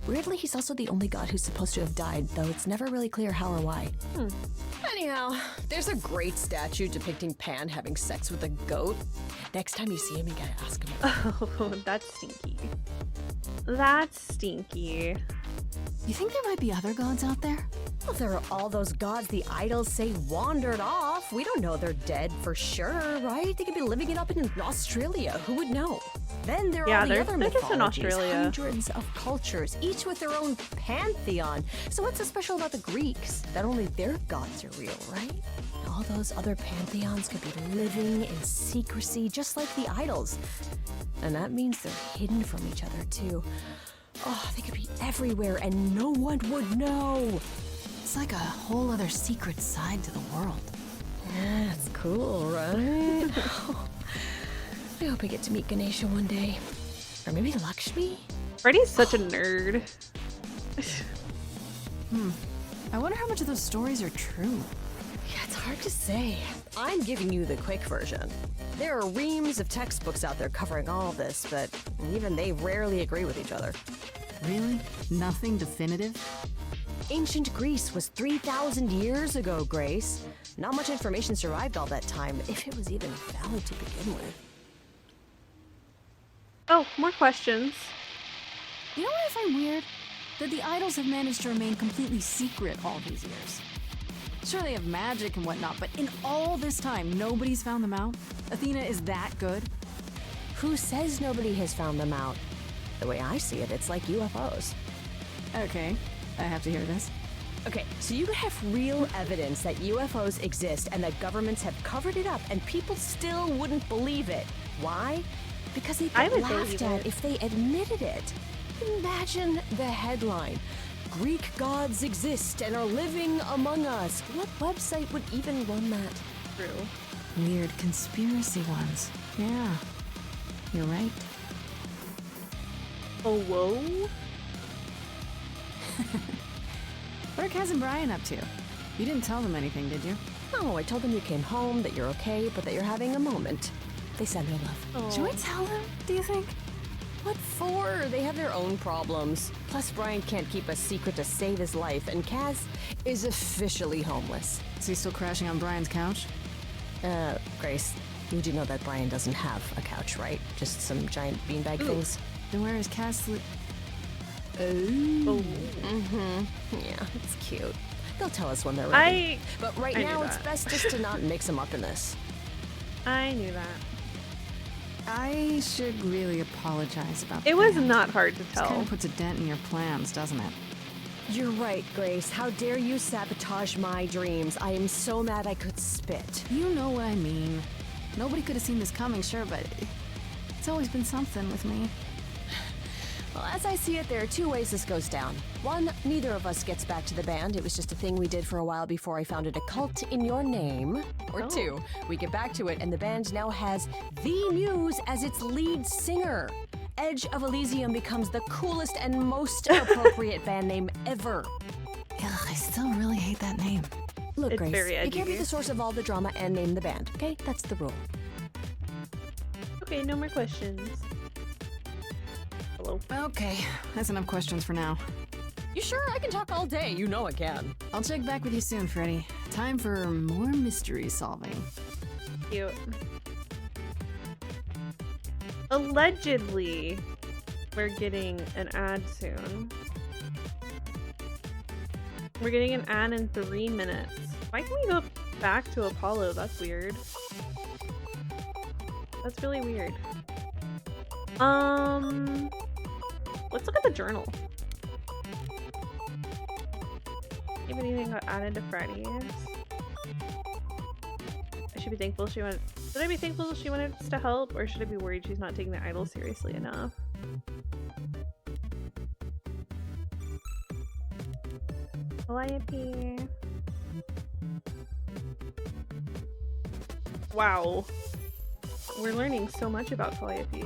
S7: Weirdly, he's also the only god who's supposed to have died, though it's never really clear how or why. Anyhow, there's a great statue depicting Pan having sex with a goat. Next time you see him, you gotta ask him about it.
S1: Oh, that's stinky. That's stinky.
S3: You think there might be other gods out there?
S7: Well, there are all those gods the idols say wandered off. We don't know they're dead for sure, right? They could be living it up in Australia. Who would know? Then there are all the other
S1: they're just in
S7: mythologies,
S1: Australia.
S7: hundreds of cultures, each with their own pantheon. So what's so special about the Greeks? That only their gods are real, right? All those other pantheons could be living in secrecy, just like the idols. And that means they're hidden from each other, too. Oh, they could be everywhere and no one would know.
S3: It's like a whole other secret side to the world.
S7: Yeah, it's cool, right? I hope I get to meet Ganesha one day. Or maybe Lakshmi?
S1: Freddy's such a nerd.
S3: I wonder how much of those stories are true.
S7: Yeah, it's hard to say. I'm giving you the quick version. There are reams of textbooks out there covering all of this, but even they rarely agree with each other.
S3: Really? Nothing definitive?
S7: Ancient Greece was 3,000 years ago, Grace. Not much information survived all that time, if it was even valid to begin with.
S1: Oh, more questions.
S3: You know what I find weird? That the idols have managed to remain completely secret all these years. Sure, they have magic and whatnot, but in all this time, nobody's found them out? Athena is that good?
S7: Who says nobody has found them out? The way I see it, it's like UFOs.
S3: Okay, I have to hear this.
S7: Okay, so you have real evidence that UFOs exist and that governments have covered it up and people still wouldn't believe it. Why? Because they'd
S1: I
S7: get
S1: would
S7: laughed
S1: believe
S7: at
S1: it.
S7: if they admitted it. Imagine the headline. Greek gods exist and are living among us. What website would even run that?
S1: True.
S3: Weird conspiracy ones. Yeah, you're right.
S1: Oh, whoa.
S3: What are Kaz and Brian up to? You didn't tell them anything, did you?
S7: No, I told them you came home, that you're okay, but that you're having a moment. They send their love.
S3: Should we tell them, do you think?
S7: What for? They have their own problems. Plus, Brian can't keep a secret to save his life, and Kaz is officially homeless.
S3: Is he still crashing on Brian's couch?
S7: Grace, you do know that Brian doesn't have a couch, right? Just some giant beanbag things.
S3: Then where is Kaz sleep?
S7: Oh. Yeah, it's cute. They'll tell us when they're ready. But right
S1: I
S7: now,
S1: knew
S7: it's
S1: that.
S7: best just to not mix them up in this.
S1: I knew that.
S3: I should really apologize about that.
S1: It was not hard to
S3: This
S1: tell.
S3: kind of puts a dent in your plans, doesn't it?
S7: You're right, Grace. How dare you sabotage my dreams? I am so mad I could spit.
S3: You know what I mean. Nobody could have seen this coming, sure, but it's always been something with me.
S7: Well, as I see it, there are two ways this goes down. One, neither of us gets back to the band. It was just a thing we did for a while before I founded a cult in your name. Or two, we get back to it and the band now has the Muse as its lead singer. Edge of Elysium becomes the coolest and most appropriate band name ever.
S3: Ugh, I still really hate that name.
S7: Look,
S1: It's
S7: Grace,
S1: very
S7: you can't be
S1: edgy.
S7: the source of all the drama and name the band, okay? That's the rule.
S1: Okay, no more questions. Hello.
S3: Okay, that's enough questions for now.
S7: You sure? I can talk all day. You know I can.
S3: I'll check back with you soon, Freddy. Time for more mystery solving.
S1: Cute. Allegedly, we're getting an ad soon. We're getting an ad in 3 minutes. Why can we go back to Apollo? That's weird. That's really weird. Let's look at the journal. If anything got added to Friday's. I should be thankful she went. Should I be thankful she wanted us to help, or should I be worried she's not taking the idol seriously enough? Calliope. Wow. We're learning so much about Calliope.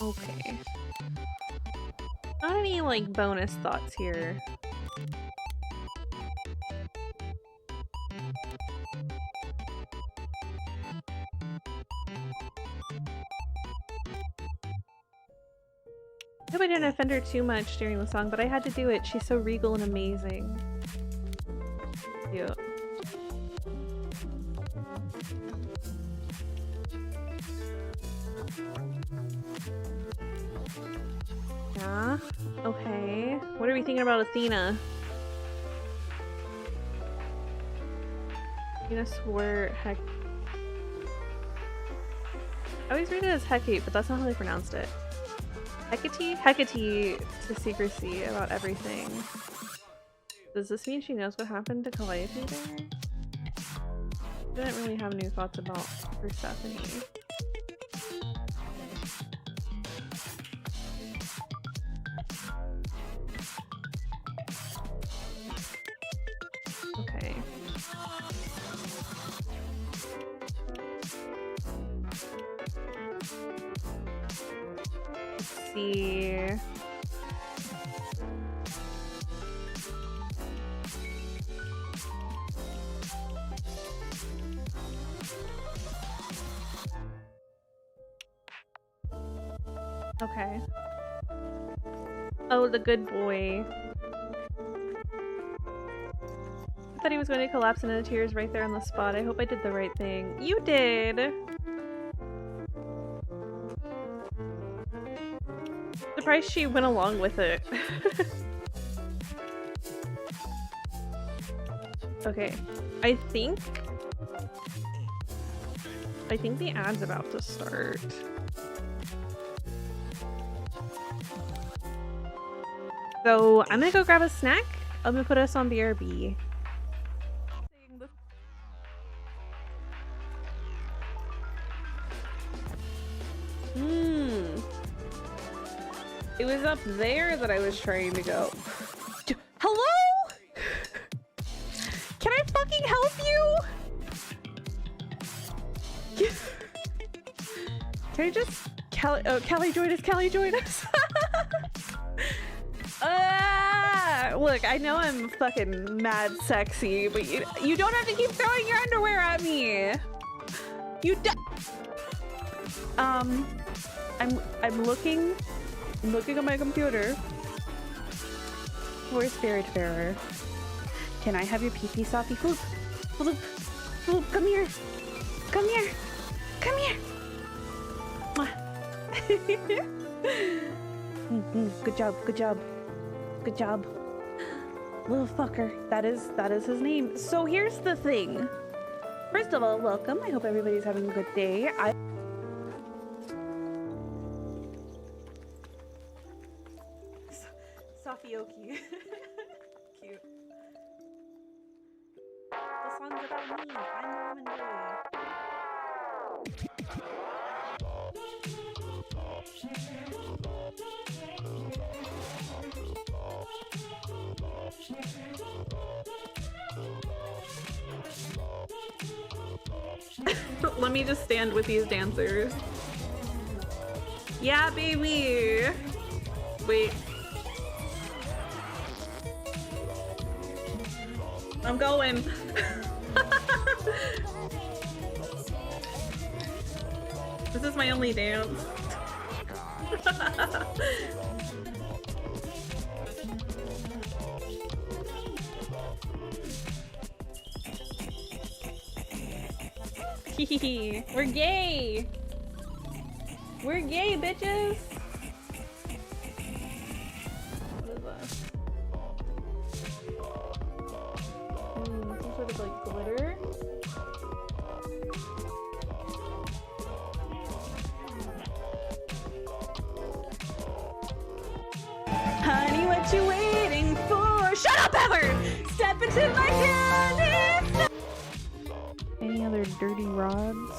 S1: Okay. Not any like bonus thoughts here. I hope I didn't offend her too much during the song, but I had to do it. She's so regal and amazing. Cute. Yeah. Okay. What are we thinking about Athena? Athena swore heck. I always read it as Hecate, but that's not how they pronounced it. Hecate? Hecate to secrecy about everything. Does this mean she knows what happened to Calliope there? Didn't really have new thoughts about Persephone. Okay. Let's see. Okay. Oh, the good boy. I thought he was going to collapse into tears right there on the spot. I hope I did the right thing. You did! Surprised she went along with it. Okay. I think the ad's about to start. So I'm gonna go grab a snack. I'm gonna put us on BRB. It was up there that I was trying to go. Hello? Can I fucking help you? Can I just Callie join us, Callie join us. Look, I know I'm fucking mad sexy, but you don't have to keep throwing your underwear at me. You I'm looking on my computer. Where's Spiritfarer? Can I have your pee-pee soppy? Floop, floop, floop, come here. Come here. Come here. Good job, good job. Good job. Little fucker. That is his name. So here's the thing. First of all, welcome. I hope everybody's having a good day. Safioki. Cute. The song's about me. I'm the lemon boy. Let me just stand with these dancers. Yeah, baby. Wait. I'm going. This is my only dance. We're gay! We're gay, bitches! What is that? Some sort of like glitter? Honey, what you waiting for? Shut up, Ever! Step into my candy! Any other dirty rods?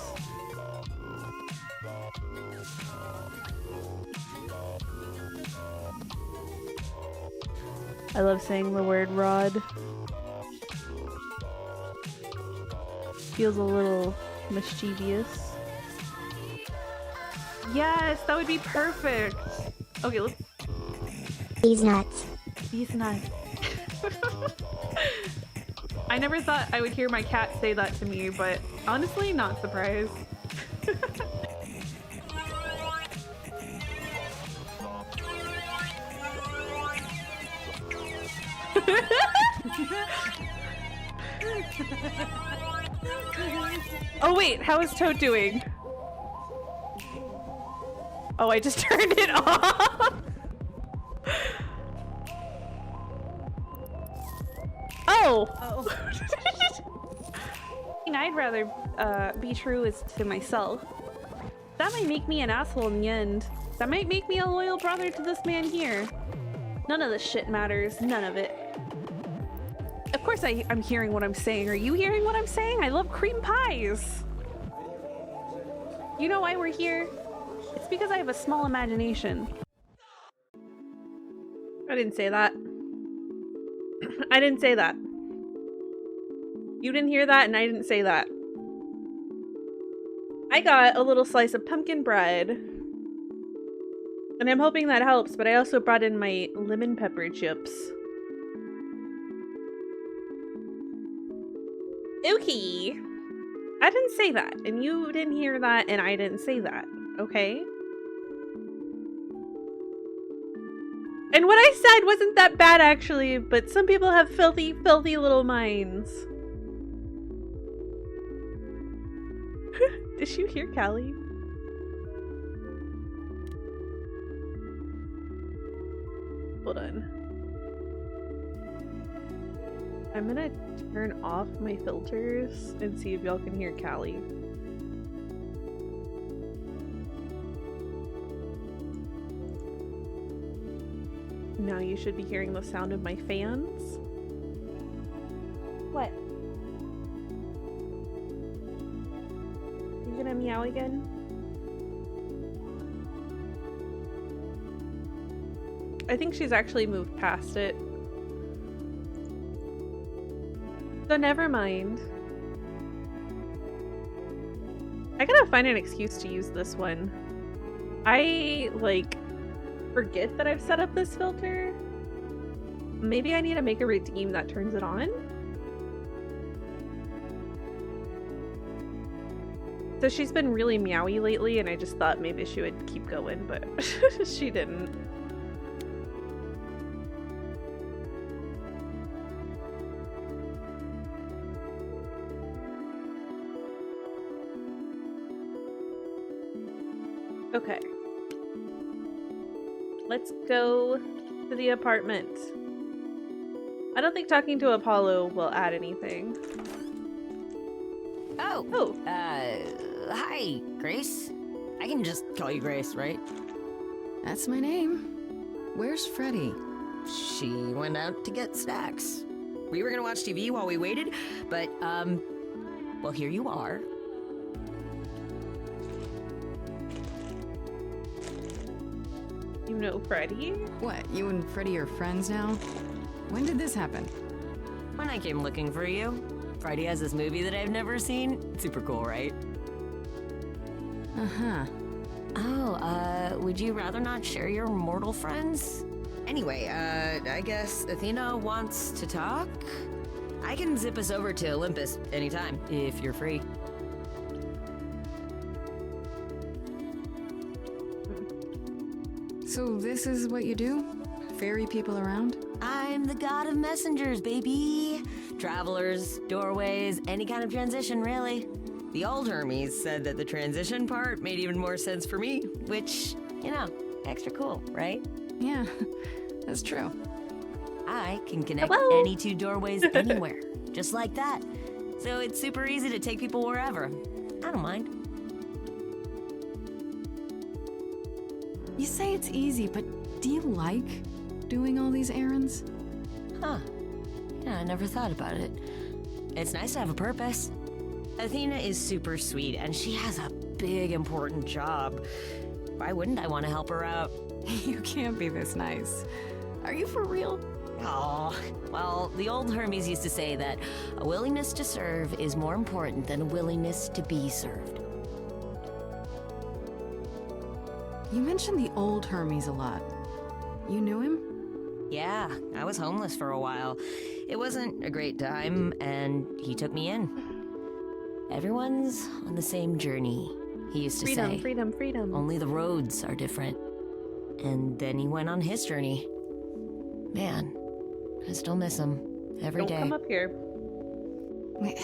S1: I love saying the word rod. Feels a little mischievous. Yes, that would be perfect. Okay, let's.
S16: These nuts.
S1: These nuts. I never thought I would hear my cat say that to me, but honestly, not surprised. Oh wait, how is Toad doing? Oh, I just turned it off. Oh! I'd rather be true as to myself. That might make me an asshole in the end. That might make me a loyal brother to this man here. None of this shit matters. None of it. Of course I'm hearing what I'm saying. Are you hearing what I'm saying? I love cream pies. You know why we're here? It's because I have a small imagination. I didn't say that. I didn't say that. You didn't hear that, and I didn't say that. I got a little slice of pumpkin bread. And I'm hoping that helps, but I also brought in my lemon pepper chips. Okay. I didn't say that, and you didn't hear that, and I didn't say that, okay? And what I said wasn't that bad, actually, but some people have filthy, filthy little minds. Did you hear Callie? Hold on. I'm gonna turn off my filters and see if y'all can hear Callie. Now you should be hearing the sound of my fans. What? You gonna meow again? I think she's actually moved past it. So never mind. I gotta find an excuse to use this one. I, like, forget that I've set up this filter. Maybe I need to make a redeem that turns it on. So she's been really meowy lately, and I just thought maybe she would keep going, but she didn't. Okay. let's go to the apartment. I don't think talking to Apollo will add anything.
S3: Oh, hi, Grace. I can just call you Grace, right?
S7: That's my name. Where's Freddy?
S3: She went out to get snacks. We were gonna watch TV while we waited, but, well, here you are.
S1: You know Freddy?
S7: What, you and Freddy are friends now? When did this happen?
S3: When I came looking for you. Freddy has this movie that I've never seen. Super cool, right?
S7: Uh-huh.
S3: Oh, would you rather not share your mortal friends? Anyway, I guess Athena wants to talk? I can zip us over to Olympus anytime, if you're free.
S7: So this is what you do? Ferry people around?
S3: I'm the god of messengers, baby! Travelers, doorways, any kind of transition, really. The old Hermes said that the transition part made even more sense for me, which, you know, extra cool, right?
S7: Yeah, that's true.
S3: I can connect any two doorways anywhere, just like that. So it's super easy to take people wherever. I don't mind.
S7: You say it's easy, but do you like doing all these errands?
S3: Huh. Yeah, I never thought about it. It's nice to have a purpose. Athena is super sweet, and she has a big, important job. Why wouldn't I want to help her out?
S7: You can't be this nice. Are you for real?
S3: Oh, well, the old Hermes used to say that a willingness to serve is more important than a willingness to be served.
S7: You mentioned the old Hermes a lot. You knew him?
S3: Yeah, I was homeless for a while. It wasn't a great time, and he took me in. Everyone's on the same journey, he used to say.
S1: Freedom, freedom.
S3: Only the roads are different. And then he went on his journey. Man, I still miss him every day.
S1: Don't come up here.
S7: Wait,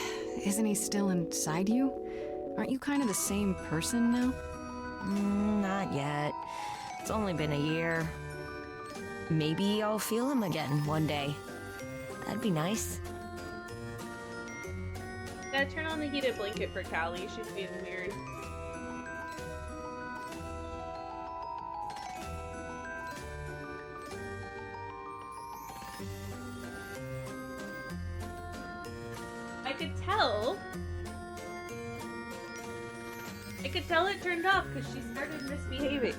S7: isn't he still inside you? Aren't you kind of the same person now?
S3: Not yet. It's only been a year. Maybe I'll feel him again one day. That'd be nice.
S1: Gotta turn on the heated blanket for Callie. She's being weird. I could tell it turned off because she started misbehaving.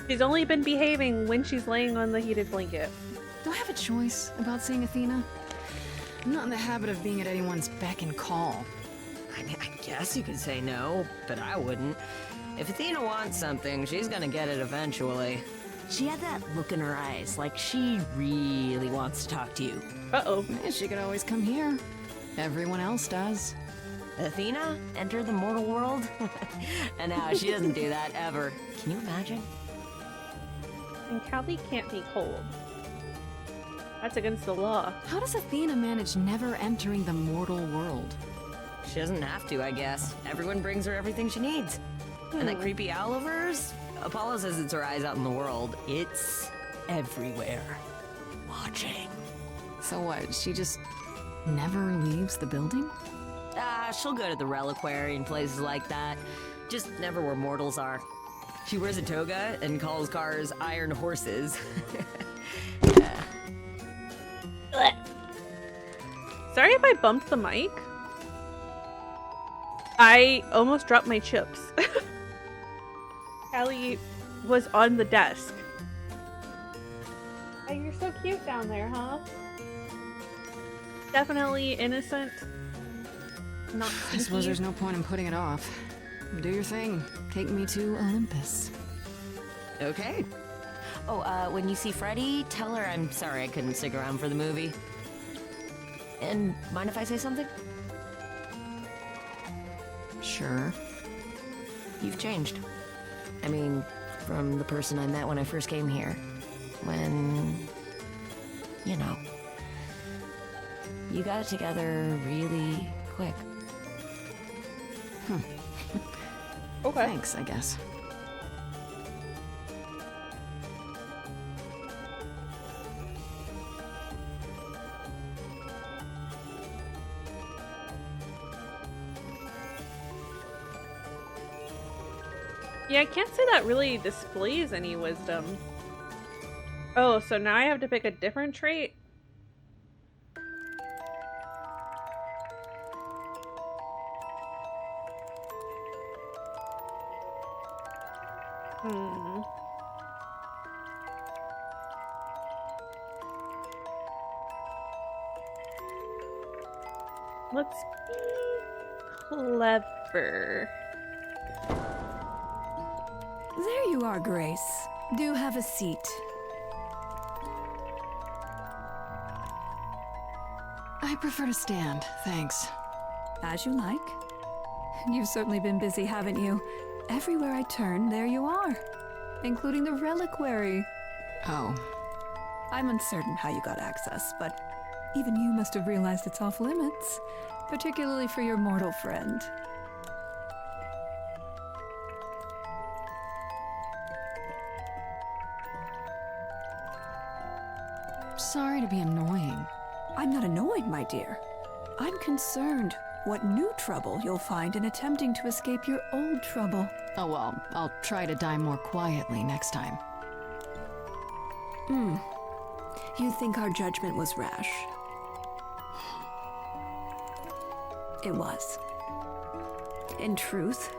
S1: She's only been behaving when she's laying on the heated blanket.
S7: Do I have a choice about seeing Athena? I'm not in the habit of being at anyone's beck and call.
S3: I mean, I guess you could say no, but I wouldn't. If Athena wants something, she's gonna get it eventually. She had that look in her eyes, like she really wants to talk to you.
S1: Uh-oh.
S7: She could always come here. Everyone else does.
S3: Athena enter the mortal world? And now she doesn't do that ever. Can you imagine?
S1: And Callie can't be cold. That's against the law.
S7: How does Athena manage never entering the mortal world?
S3: She doesn't have to, I guess. Everyone brings her everything she needs. And that creepy owl of hers? Apollo says it's her eyes out in the world. It's everywhere. Watching.
S7: So what, she just never leaves the building?
S3: She'll go to the reliquary and places like that. Just never where mortals are. She wears a toga and calls cars iron horses.
S1: Sorry if I bumped the mic. I almost dropped my chips. Callie was on the desk. Oh, you're so cute down there, huh? Definitely innocent. Not
S7: I
S1: stinky.
S7: suppose there's no point in putting it off. Do your thing. Take me to Olympus.
S3: Okay. Oh, when you see Freddy, tell her I'm sorry I couldn't stick around for the movie. And mind if I say something?
S7: Sure.
S3: You've changed. I mean, from the person I met when I first came here. When, you know, you got it together really quick.
S7: Okay. Thanks, I guess.
S1: Yeah, I can't say that really displays any wisdom. Oh, so now I have to pick a different trait? Hmm. Let's be clever.
S7: There you are, Grace. Do have a seat.
S3: I prefer to stand, thanks.
S7: As you like. You've certainly been busy, haven't you? Everywhere I turn, there you are. Including the reliquary.
S3: Oh.
S7: I'm uncertain how you got access, but even you must have realized it's off limits. Particularly for your mortal friend.
S3: Sorry to be annoying.
S7: I'm not annoyed, my dear. I'm concerned what new trouble you'll find in attempting to escape your old trouble.
S3: Oh well, I'll try to die more quietly next time.
S7: You think our judgment was rash? It was. In truth,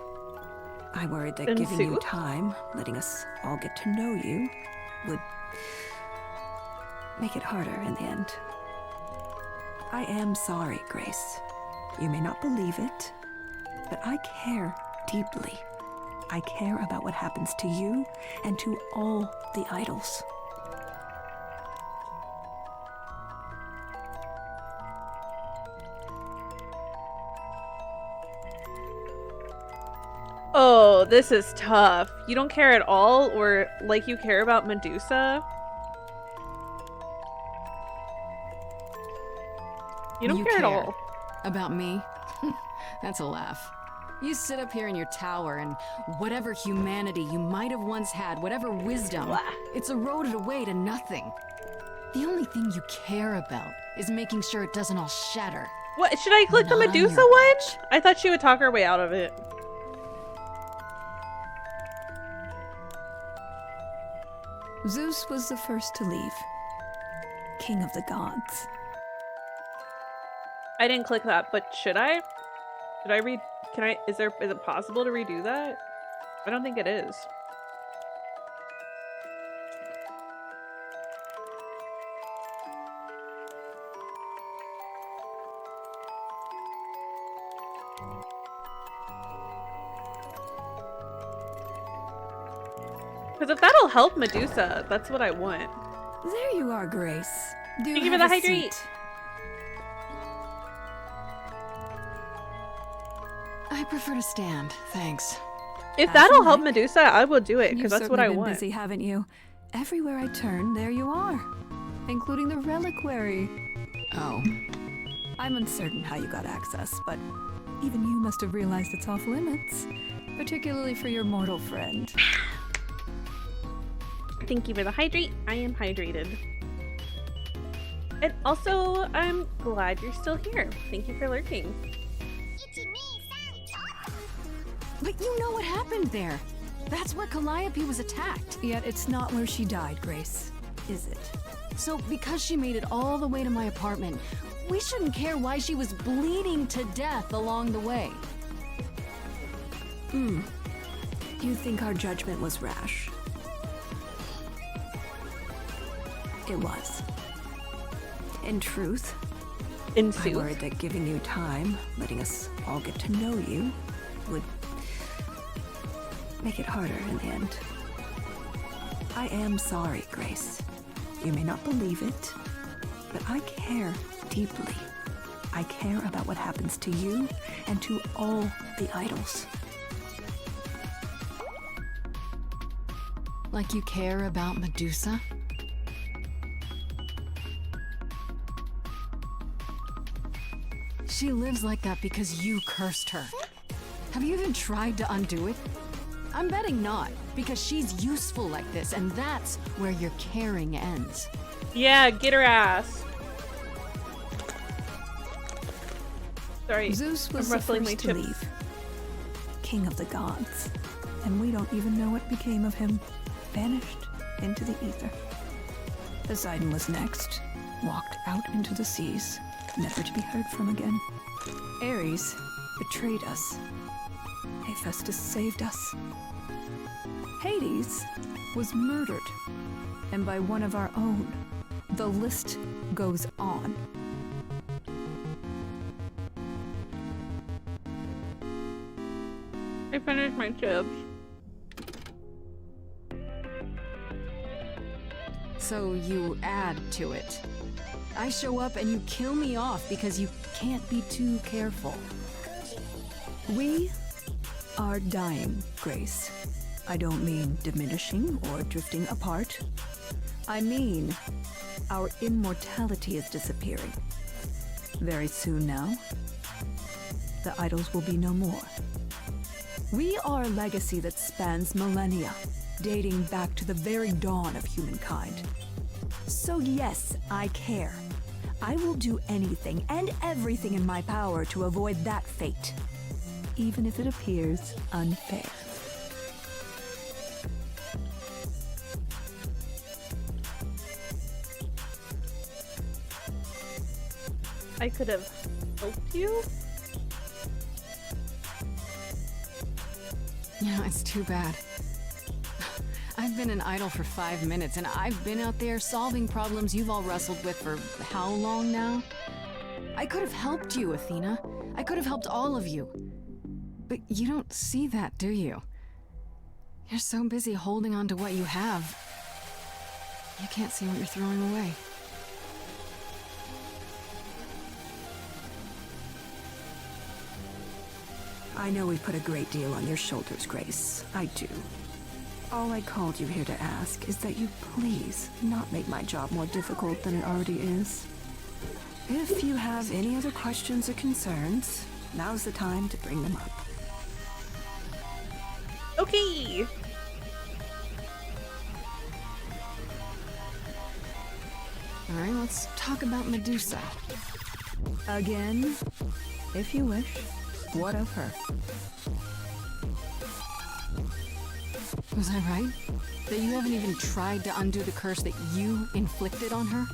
S7: I worried that giving you time, letting us all get to know you, would make it harder in the end. I am sorry, Grace. You may not believe it, but I care deeply. I care about what happens to you and to all the idols.
S1: Oh, this is tough. You don't care at all, or like you care about Medusa? You don't care at all.
S3: About me? That's a laugh. You sit up here in your tower and whatever humanity you might have once had, whatever wisdom, it's eroded away to nothing. The only thing you care about is making sure it doesn't all shatter.
S1: What? Should I click the Medusa one? I thought she would talk her way out of it.
S7: Zeus was the first to leave. King of the gods.
S1: I didn't click that, but should I? Should I read? Can I? Is it possible to redo that? I don't think it is. Because if that'll help Medusa, that's what I want.
S7: There you are, Grace. Do
S1: Thank you for the
S7: have a
S1: hydrate.
S7: seat.
S3: I prefer to stand, thanks.
S1: If that'll help Medusa, I will do it, because
S7: You've
S1: that's what I
S7: certainly been
S1: want.
S7: busy, haven't you? Everywhere I turn, there you are. Including the reliquary.
S3: Oh.
S7: I'm uncertain how you got access, but even you must have realized it's off limits. Particularly for your mortal friend.
S1: Thank you for the hydrate. I am hydrated. And also, I'm glad you're still here. Thank you for lurking.
S3: But you know what happened there. That's where Calliope was attacked.
S7: Yet it's not where she died, Grace, is it?
S3: So because she made it all the way to my apartment, we shouldn't care why she was bleeding to death along the way.
S7: You think our judgment was rash? It was. In truth, I worried that giving you time, letting us all get to know you, would make it harder in the end. I am sorry, Grace. You may not believe it, but I care deeply. I care about what happens to you and to all the idols.
S3: Like you care about Medusa? She lives like that because you cursed her. Have you even tried to undo it? I'm betting not, because she's useful like this, and that's where your caring ends.
S1: Yeah, get her ass. Sorry,
S7: Zeus was
S1: I'm
S7: the
S1: rustling my
S7: first to
S1: chips.
S7: leave. King of the gods.
S19: and we don't even know what became of him. Vanished into the ether. Poseidon was next, walked out into the seas, never to be heard from again. Ares betrayed us. Hephaestus saved us. Hades was murdered, and by one of our own. The list goes on.
S1: I finished my chips.
S3: So you add to it. I show up and you kill me off because you can't be too careful.
S19: We are dying, Grace. I don't mean diminishing or drifting apart. I mean, our immortality is disappearing. Very soon now, the idols will be no more. We are a legacy that spans millennia, dating back to the very dawn of humankind. So yes, I care. I will do anything and everything in my power to avoid that fate, even if it appears unfair.
S1: I could have helped you?
S3: You know, it's too bad. I've been an idol for 5 minutes, and I've been out there solving problems you've all wrestled with for how long now? I could have helped you, Athena. I could have helped all of you. But you don't see that, do you? You're so busy holding on to what you have. You can't see what you're throwing away.
S19: I know we put a great deal on your shoulders, Grace. I do. All I called you here to ask is that you please not make my job more difficult than it already is. If you have any other questions or concerns, now's the time to bring them up.
S1: Okay.
S3: All right, let's talk about Medusa.
S19: Again, if you wish. What of her?
S3: Was I right? That you haven't even tried to undo the curse that you inflicted on her?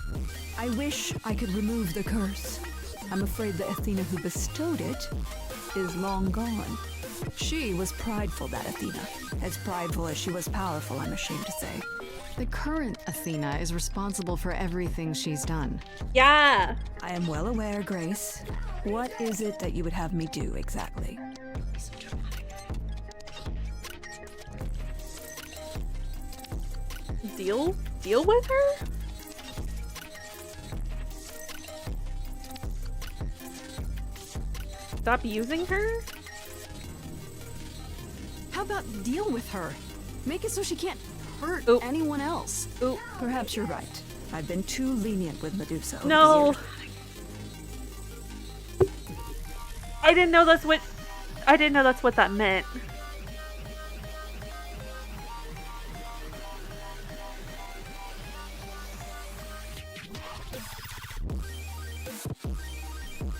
S19: I wish I could remove the curse. I'm afraid the Athena who bestowed it is long gone. She was prideful, that Athena. As prideful as she was powerful, I'm ashamed to say.
S3: The current Athena is responsible for everything she's done.
S1: Yeah.
S19: I am well aware, Grace. What is it that you would have me do exactly?
S1: Deal with her? Stop using her?
S3: How about deal with her? Make it so she can't hurt anyone else.
S19: Oh, perhaps you're right. I've been too lenient with Medusa.
S1: No. I didn't know that's what that meant.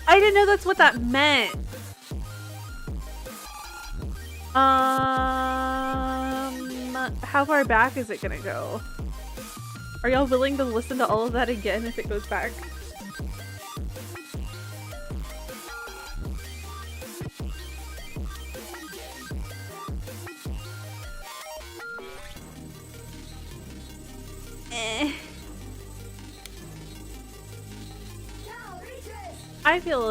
S1: I didn't know that's what that meant. How far back is it gonna go? Are y'all willing to listen to all of that again if it goes back? I feel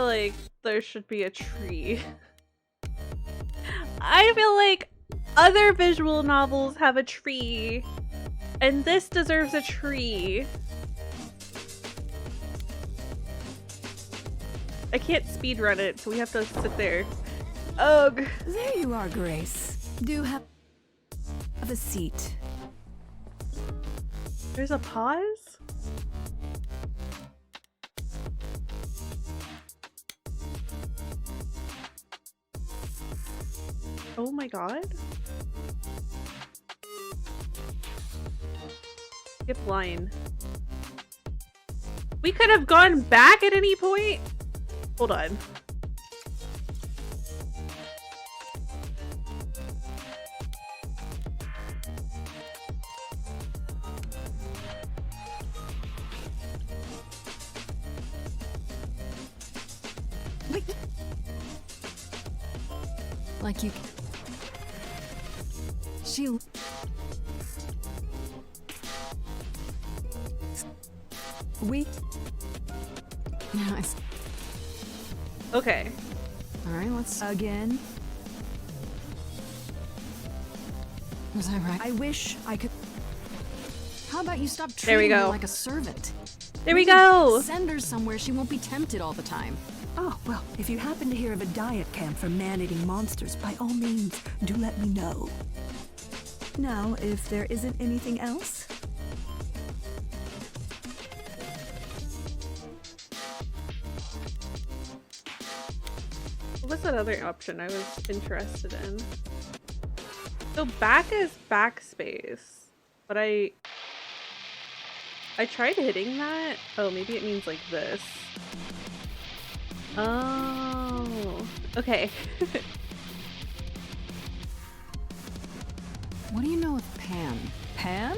S1: like there should be a tree. I feel like other visual novels have a tree, and this deserves a tree. I can't speedrun it, so we have to sit there. Ugh.
S19: There you are, Grace. Do have a seat.
S1: There's a pause? Oh my god. Skip line. We could have gone back at any point? Hold on.
S3: Like you... She...
S19: We...
S3: No,
S1: Okay.
S3: Alright, let's...
S19: Again?
S3: Was I right?
S19: I wish I could...
S3: How about you stop
S1: There we
S3: treating her
S1: go.
S3: like a servant?
S1: There we
S3: Maybe
S1: go!
S3: Send her somewhere she won't be tempted all the time.
S19: Oh, well, if you happen to hear of a diet camp for man-eating monsters, by all means, do let me know. Now, if there isn't anything else...
S1: What's that other option I was interested in? So back is backspace, but I tried hitting that. Oh, maybe it means like this. Oh, okay.
S3: What do you know of Pan?
S19: Pan?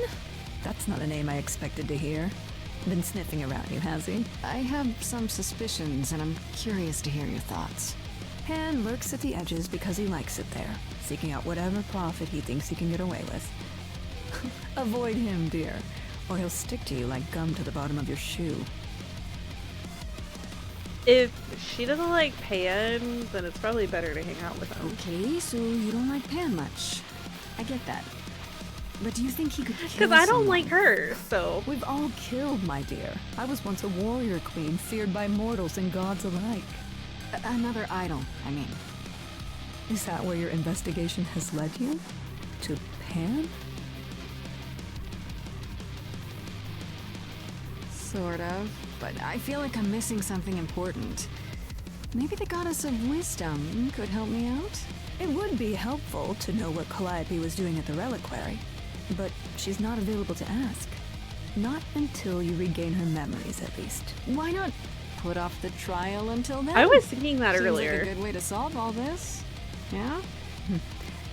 S19: That's not a name I expected to hear. Been sniffing around you, has he?
S3: I have some suspicions, and I'm curious to hear your thoughts.
S19: Pan lurks at the edges because he likes it there, seeking out whatever profit he thinks he can get away with. Avoid him, dear, or he'll stick to you like gum to the bottom of your shoe.
S1: If she doesn't like Pan, then it's probably better to hang out with him.
S3: Okay, so you don't like Pan much. I get that. But do you think he could kill
S1: Because I don't
S3: someone?
S1: like her, so...
S19: We've all killed, my dear. I was once a warrior queen, feared by mortals and gods alike.
S3: Another idol, I mean.
S19: Is that where your investigation has led you? To Pan?
S3: Sort of. But I feel like I'm missing something important. Maybe the goddess of wisdom could help me out?
S19: It would be helpful to know what Calliope was doing at the reliquary, but she's not available to ask. Not until you regain her memories, at least.
S3: Why not put off the trial until then?
S1: I was thinking that
S3: Seems
S1: earlier.
S3: like a good way to solve all this. Yeah?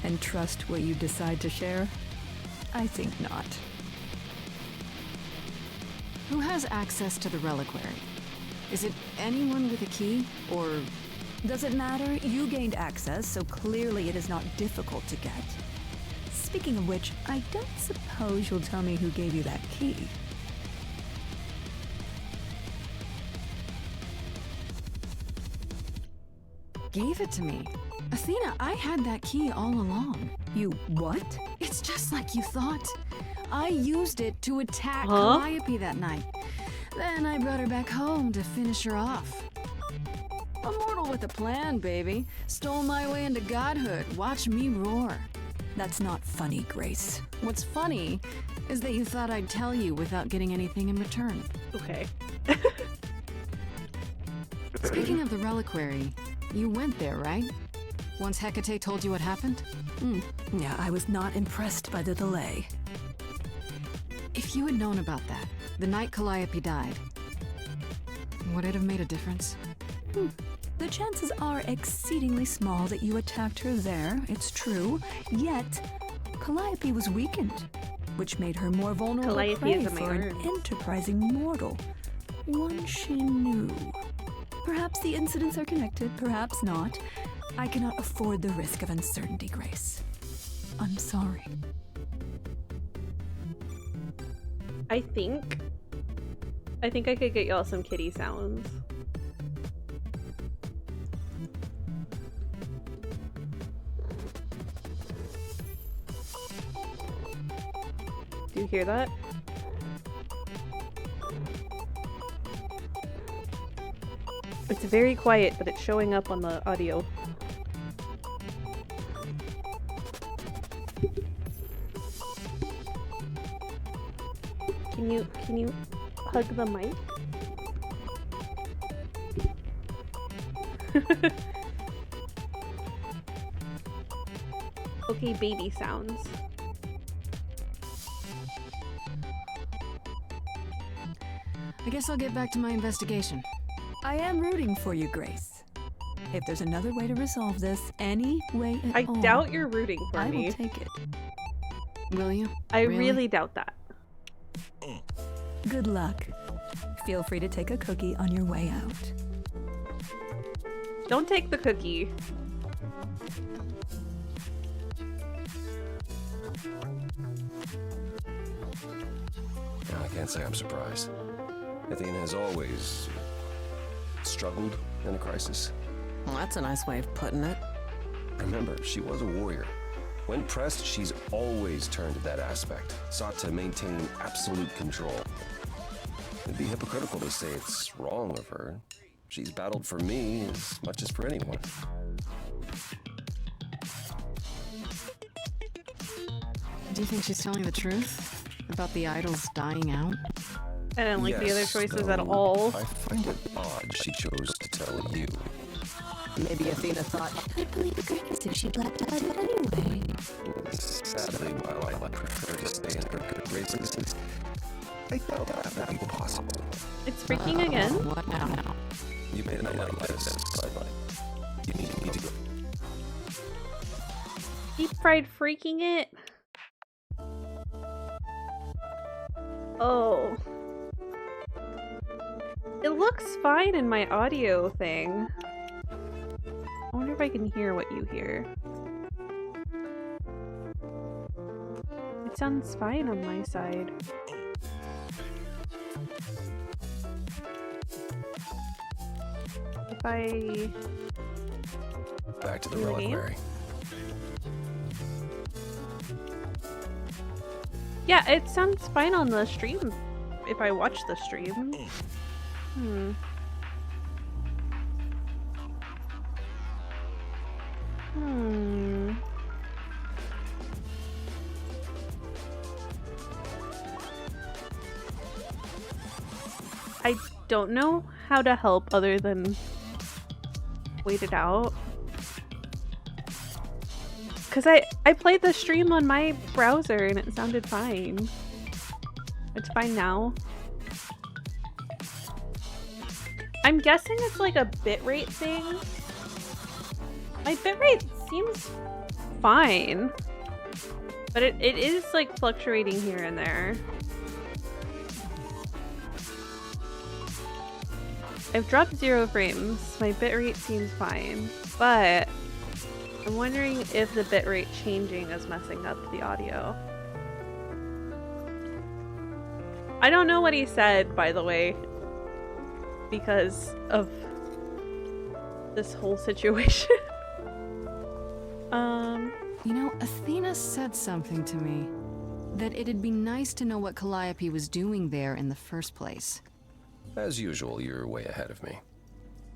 S19: And trust what you decide to share? I think not.
S3: Who has access to the reliquary? Is it anyone with a key, or...
S19: Does it matter? You gained access, so clearly it is not difficult to get. Speaking of which, I don't suppose you'll tell me who gave you that key.
S3: Gave it to me. Athena, I had that key all along.
S19: You what?
S3: It's just like you thought. I used it to attack
S1: Huh?
S3: Calliope that night. Then I brought her back home to finish her off. A mortal with a plan, baby. Stole my way into godhood. Watch me roar.
S19: That's not funny, Grace.
S3: What's funny is that you thought I'd tell you without getting anything in return.
S1: Okay.
S3: Speaking of the reliquary, you went there, right? Once Hecate told you what happened?
S19: Yeah, I was not impressed by the delay.
S3: If you had known about that, the night Calliope died, would it have made a difference?
S19: The chances are exceedingly small that you attacked her there, it's true. Yet, Calliope was weakened, which made her more vulnerable
S1: Calliope
S19: prey
S1: is a
S19: for an
S1: man.
S19: enterprising mortal. One she knew. Perhaps the incidents are connected, perhaps not. I cannot afford the risk of uncertainty, Grace. I'm sorry.
S1: I think I could get y'all some kitty sounds. Do you hear that? It's very quiet, but it's showing up on the audio. Can you hug the mic? Okay, baby sounds.
S3: I guess I'll get back to my investigation.
S19: I am rooting for you, Grace. If there's another way to resolve this, any way at all,
S1: I doubt you're rooting for
S19: I
S1: me.
S19: will take it.
S3: Will you?
S1: I really doubt that.
S19: Good luck. Feel free to take a cookie on your way out.
S1: Don't take the cookie.
S5: I can't say I'm surprised. Athena has always struggled in a crisis.
S13: Well, that's a nice way of putting it.
S5: Remember, she was a warrior. When pressed, she's always turned to that aspect, sought to maintain absolute control. It'd be hypocritical to say it's wrong of her. She's battled for me as much as for anyone.
S7: Do you think she's telling the truth about the idols dying out?
S1: I don't like the other
S5: Yes,
S1: choices at
S5: though
S1: all.
S5: I find it odd she chose to tell you.
S13: Maybe Athena thought,
S11: I'd believe Grace if she blacked out it anyway.
S5: Sadly, while I prefer to stay in her good graces, I doubt that would be possible.
S1: It's freaking again.
S7: What now?
S5: You may not like this, but you need to go.
S1: Deep fried freaking it. Oh. It looks fine in my audio thing. I wonder if I can hear what you hear. It sounds fine on my side. If I...
S5: Back to the
S1: Do the game?
S5: reliquary.
S1: Yeah, it sounds fine on the stream. If I watch the stream. I don't know how to help other than wait it out. Cause I played the stream on my browser and it sounded fine. It's fine now. I'm guessing it's like a bitrate thing. My bitrate seems fine. But it is like fluctuating here and there. I've dropped 0 frames. My bitrate seems fine. But I'm wondering if the bitrate changing is messing up the audio. I don't know what he said, by the way, because of this whole situation.
S7: You know, Athena said something to me. That it'd be nice to know what Calliope was doing there in the first place.
S5: As usual, you're way ahead of me.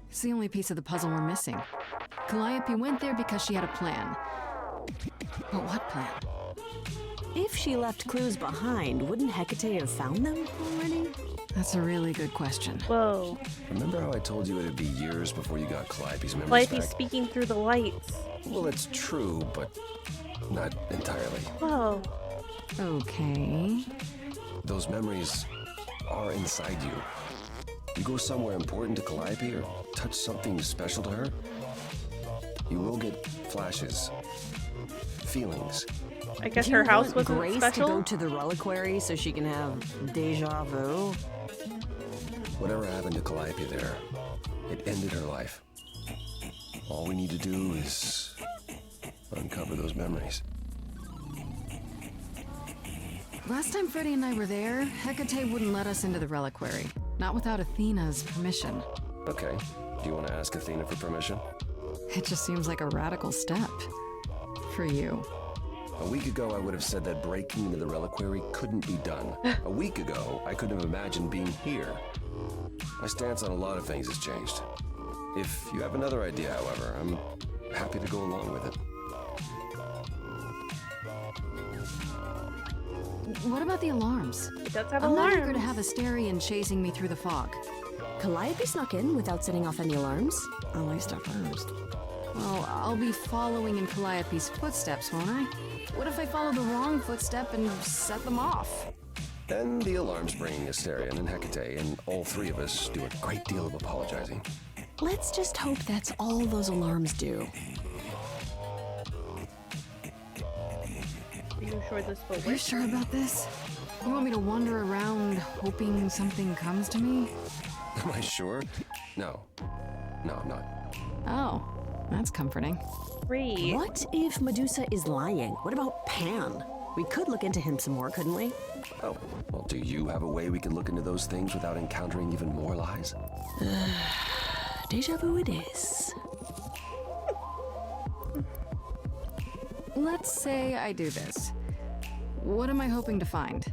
S7: It's the only piece of the puzzle we're missing. Calliope went there because she had a plan. But what plan?
S13: if she left clues behind, wouldn't Hecate have found them already?
S7: That's a really good question.
S1: Whoa.
S5: Remember how I told you it'd be years before you got Calliope's memories
S1: Calliope's
S5: back?
S1: speaking through the lights.
S5: Well, it's true, but not entirely.
S1: Whoa.
S7: Okay.
S5: Those memories are inside you. You go somewhere important to Calliope or touch something special to her, you will get flashes, feelings.
S1: I guess her house wasn't
S13: Grace
S1: special.
S13: to go to the reliquary so she can have deja vu.
S5: Whatever happened to Calliope there, it ended her life. All we need to do is uncover those memories.
S7: Last time Freddy and I were there, Hecate wouldn't let us into the reliquary. Not without Athena's permission.
S5: Okay, do you want to ask Athena for permission?
S7: It just seems like a radical step. For you.
S5: A week ago, I would have said that breaking into the reliquary couldn't be done. A week ago, I couldn't have imagined being here. My stance on a lot of things has changed. If you have another idea, however, I'm happy to go along with it.
S7: What about the alarms?
S1: It does have
S7: I'm
S1: alarms.
S7: not eager to have Asterion chasing me through the fog.
S13: Calliope snuck in without setting off any alarms. At least at first.
S7: Well, I'll be following in Calliope's footsteps, won't I? What if I follow the wrong footstep and set them off?
S5: Then the alarms bring Asterion and Hecate, and all three of us do a great deal of apologizing.
S13: Let's just hope that's all those alarms do.
S1: Are you sure this will
S7: Are you
S1: work?
S7: sure about this? You want me to wander around hoping something comes to me?
S5: Am I sure? No. No, I'm not.
S7: Oh, that's comforting.
S1: Great.
S20: What if Medusa is lying? What about Pan? We could look into him some more, couldn't we?
S5: Oh, well, do you have a way we can look into those things without encountering even more lies?
S20: Deja vu it is.
S3: Let's say I do this. What am I hoping to find?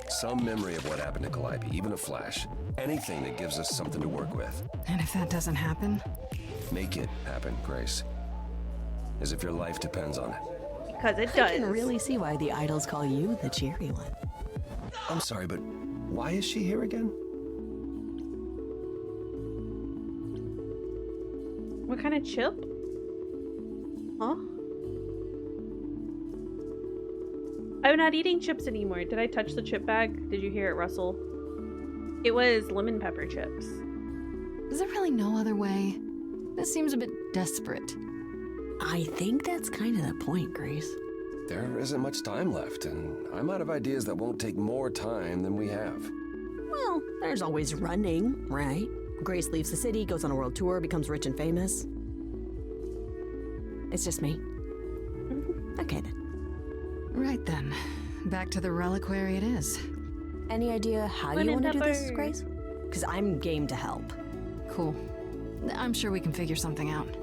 S5: Some memory of what happened to Calliope, even a flash. Anything that gives us something to work with.
S3: And if that doesn't happen?
S5: Make it happen, Grace. As if your life depends on it.
S1: Because it
S20: I can really see why the idols call you the cheery one.
S5: I'm sorry, but why is she here again?
S1: What kind of chip? Huh? I'm not eating chips anymore. Did I touch the chip bag? Did you hear it rustle? It was lemon pepper chips.
S3: Is there really no other way? This seems a bit desperate.
S20: I think that's kind of the point, Grace.
S5: There isn't much time left, and I'm out of ideas that won't take more time than we have.
S20: Well, there's always running, right? Grace leaves the city, goes on a world tour, becomes rich and famous. It's just me. Okay then.
S3: Right then. Back to the reliquary it is.
S20: Any idea how you want to do this, Grace? Because I'm game to help.
S3: Cool. I'm sure we can figure something out.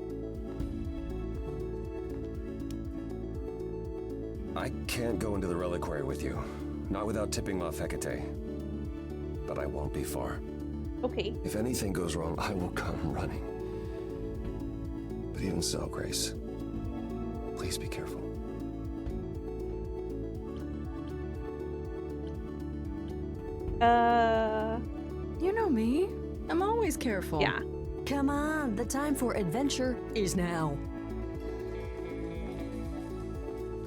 S5: I can't go into the reliquary with you. Not without tipping off Hecate. But I won't be far.
S1: Okay.
S5: If anything goes wrong, I will come running. But even so, Grace, please be careful.
S3: You know me. I'm always careful.
S1: Yeah.
S20: Come on, the time for adventure is now.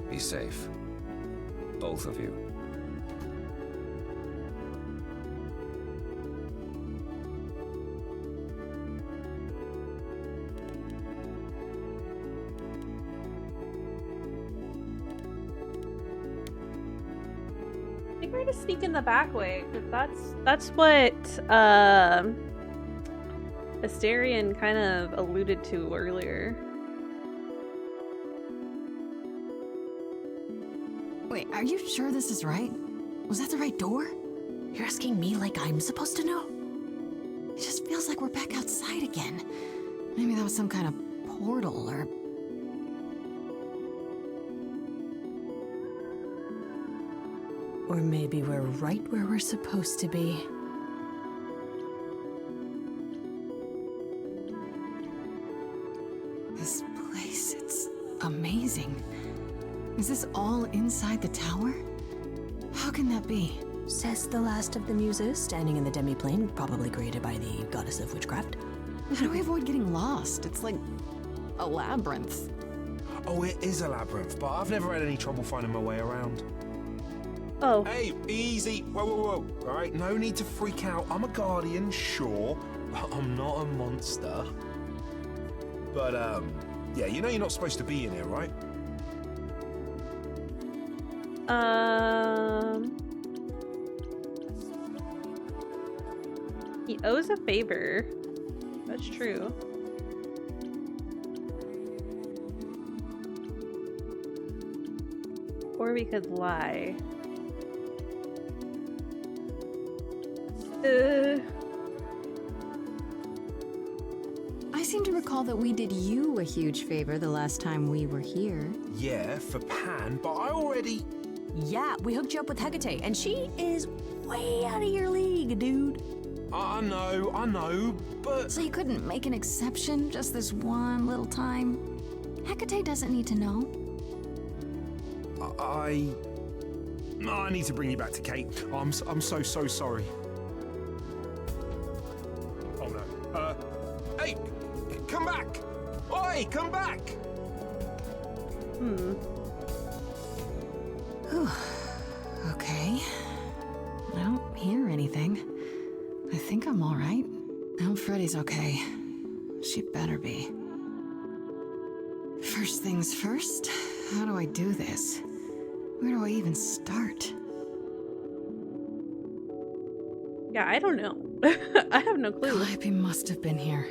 S5: Be safe. Both of you.
S1: I think we're gonna sneak in the back way, because that's what Asterion kind of alluded to earlier.
S3: Wait, are you sure this is right? Was that the right door?
S20: You're asking me like I'm supposed to know?
S3: It just feels like we're back outside again. Maybe that was some kind of portal or...
S20: Or maybe we're right where we're supposed to be.
S3: This place, it's amazing. Is this all inside the tower? How can that be?
S20: Says the last of the muses, standing in the demi-plane, probably created by the goddess of witchcraft.
S3: How do we avoid getting lost? It's like a labyrinth.
S10: Oh, it is a labyrinth, but I've never had any trouble finding my way around.
S1: Oh.
S10: Hey, easy. Whoa, whoa, whoa. All right, no need to freak out. I'm a guardian, sure, but I'm not a monster. But, yeah, you know you're not supposed to be in here, right?
S1: He owes a favor. That's true. Or we could lie.
S3: I seem to recall that we did you a huge favor the last time we were here.
S10: Yeah, for Pan, but I already...
S20: Yeah, we hooked you up with Hecate, and she is way out of your league, dude.
S10: I know, but...
S3: So you couldn't make an exception just this one little time? Hecate doesn't need to know.
S10: I need to bring you back to Kate. I'm so sorry. Oh no. Hey! Come back! Oi, come back!
S3: Okay. I don't hear anything. I think I'm all right. I hope Freddy's okay. She better be. First things first, how do I do this? Where do I even start?
S1: Yeah, I don't know. I have no clue.
S3: Calliope must have been here.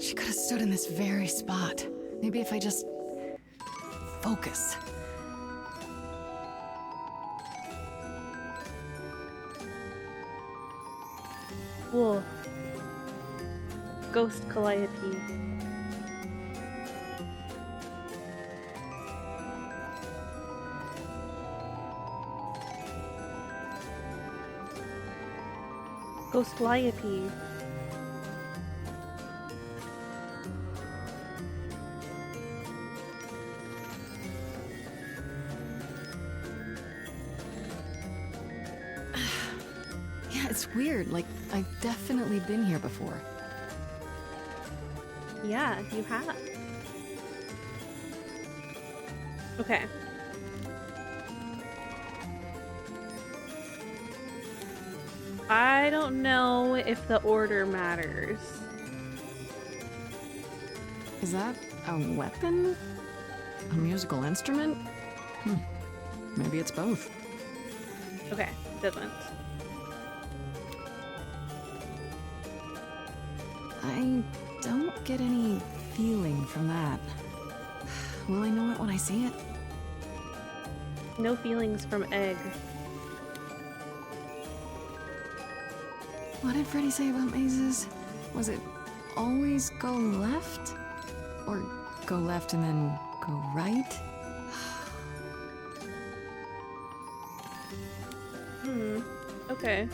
S3: She could have stood in this very spot.
S7: Maybe if I just focus.
S1: Whoa. Ghost Calliope. Ghost Calliope.
S7: Yeah, it's weird. Like, I've definitely been here before.
S1: Yeah, you have. Okay. I don't know if the order matters.
S7: Is that a weapon? A musical instrument? Maybe it's both.
S1: Okay, doesn't.
S7: I don't get any feeling from that. Will I know it when I see it?
S1: No feelings from egg.
S7: What did Freddy say about mazes? Was it always go left? Or go left and then go right?
S1: Okay.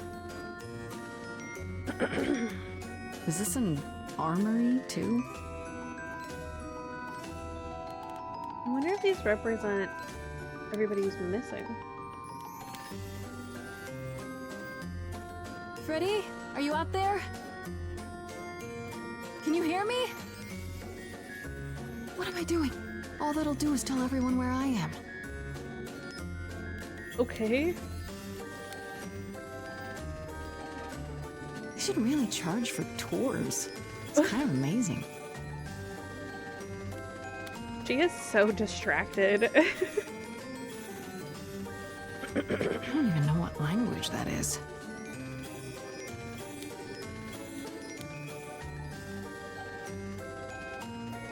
S7: Is this an armory, too?
S1: I wonder if these represent everybody who's missing.
S3: Freddy, are you out there? Can you hear me?
S7: What am I doing? All that'll do is tell everyone where I am.
S1: Okay.
S7: They should really charge for tours. It's kind of amazing.
S1: She is so distracted.
S7: I don't even know what language that is.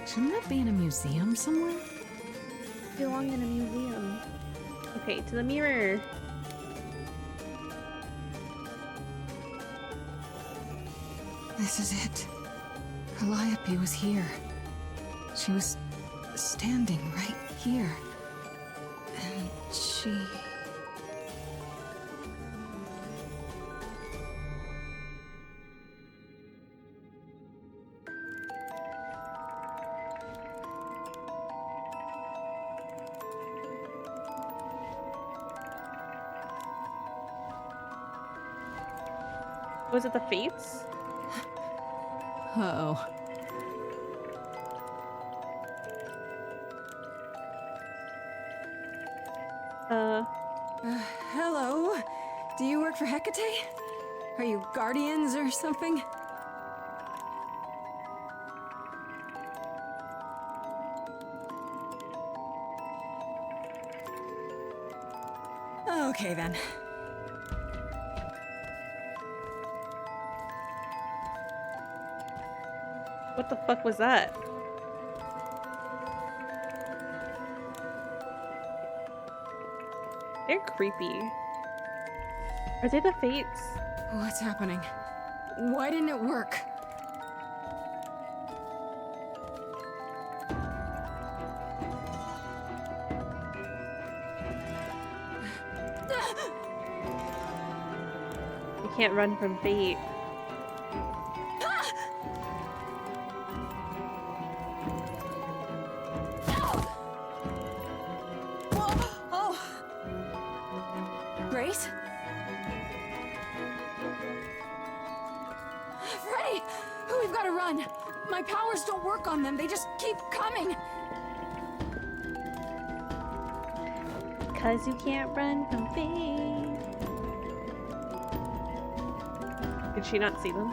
S7: Shouldn't that be in a museum somewhere?
S1: Belong in a museum. Okay, to the mirror.
S7: This is it. Calliope was here. She was standing right here. And she...
S1: Was it the Fates?
S7: Uh-oh. Hello? Do you work for Hecate? Are you guardians or something? Okay then.
S1: What the fuck was that? They're creepy. Are they the Fates?
S7: What's happening? Why didn't it work?
S1: You can't run from fate.
S3: Grace? Freddy! We've got to run! My powers don't work on them, they just keep coming!
S1: Cause you can't run from fate. Did she not see them?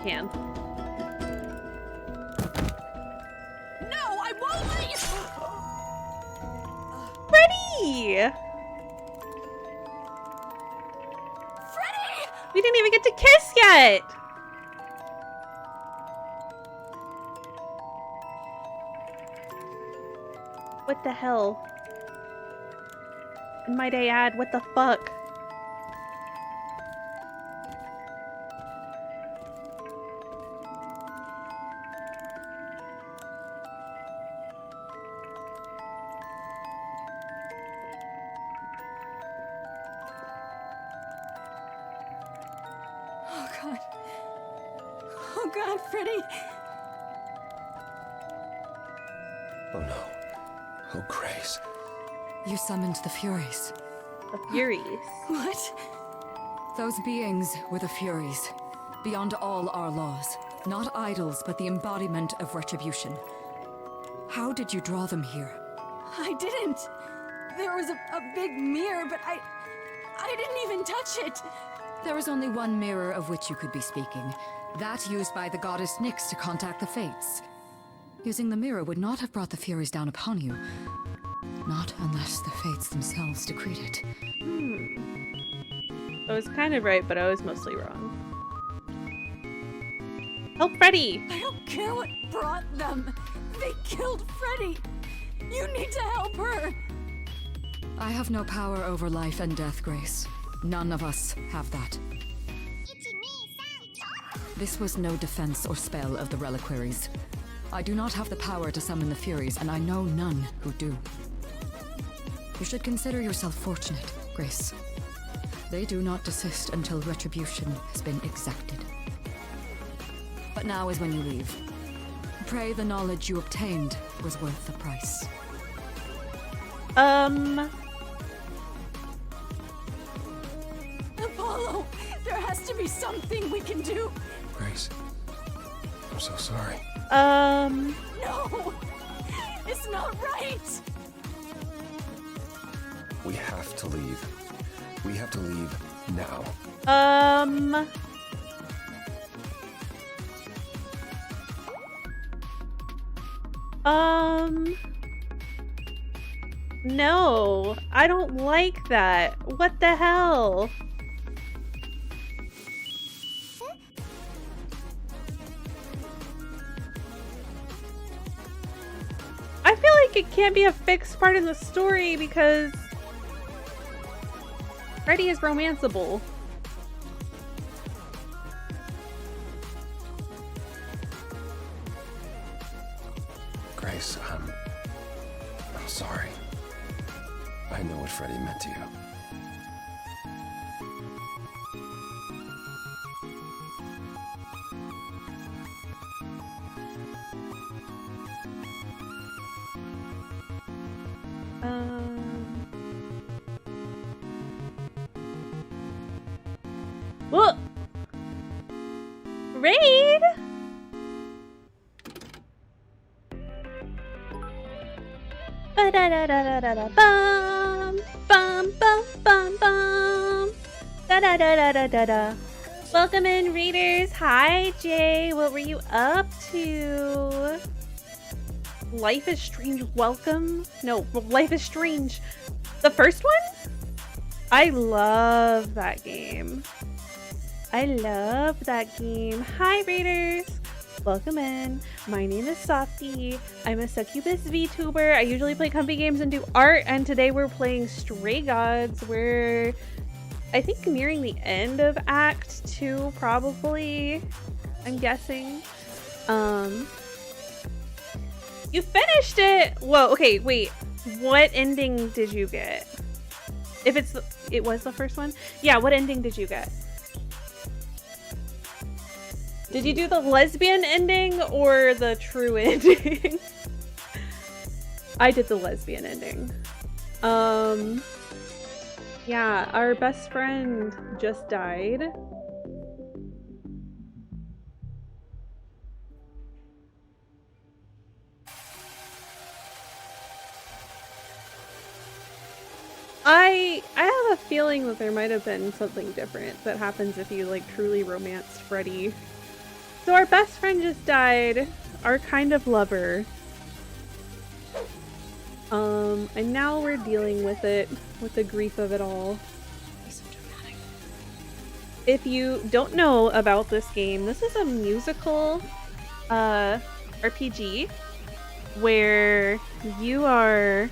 S1: Can.
S3: No, I won't let you!
S1: Freddy!
S3: Freddy!
S1: We didn't even get to kiss yet! What the hell? And might I add, what the fuck?
S9: Oh god. Oh god, Freddy.
S5: Oh no. Oh, Grace.
S9: You summoned the Furies.
S1: The Furies?
S9: What? Those beings were the Furies. Beyond all our laws. Not idols, but the embodiment of retribution. How did you draw them here?
S3: I didn't. There was a big mirror, but I didn't even touch it.
S9: There is only one mirror of which you could be speaking. That used by the goddess Nyx to contact the Fates. Using the mirror would not have brought the Furies down upon you. Not unless the Fates themselves decreed it.
S1: I was kind of right, but I was mostly wrong. Help Freddy!
S3: I don't care what brought them. They killed Freddy. You need to help her.
S9: I have no power over life and death, Grace. None of us have that. This was no defense or spell of the reliquaries. I do not have the power to summon the Furies, and I know none who do. You should consider yourself fortunate, Grace. They do not desist until retribution has been exacted. But now is when you leave. Pray the knowledge you obtained was worth the price.
S3: Apollo, there has to be something we can do.
S5: Grace. I'm so sorry.
S3: No! It's not right!
S5: We have to leave. We have to leave now.
S1: No, I don't like that. What the hell? I feel like it can't be a fixed part in the story because Freddy is romanceable.
S5: Grace, I'm sorry. I know what Freddy meant to you.
S1: Whoa! Raid? Ba-da-da-da-da-da-bum, bum, bum, bum, bum. Da-da-da-da-da-da-da. Welcome in, readers. Hi, Jay. What were you up to? Life is Strange. Welcome. No, Life is Strange. The first one? I love that game. I love that game. Hi, readers. Welcome in. My name is Softy. I'm a succubus VTuber. I usually play comfy games and do art, and today we're playing Stray Gods. We're, I think, nearing the end of Act 2, probably. I'm guessing. You finished it! Whoa, okay, wait. What ending did you get? If it's it was the first one? Yeah, what ending did you get? Did you do the lesbian ending or the true ending? I did the lesbian ending. Yeah, our best friend just died. I have a feeling that there might have been something different that happens if you like truly romanced Freddy. So our best friend just died, our kind of lover. And now we're dealing with it, with the grief of it all. If you don't know about this game, this is a musical RPG where you are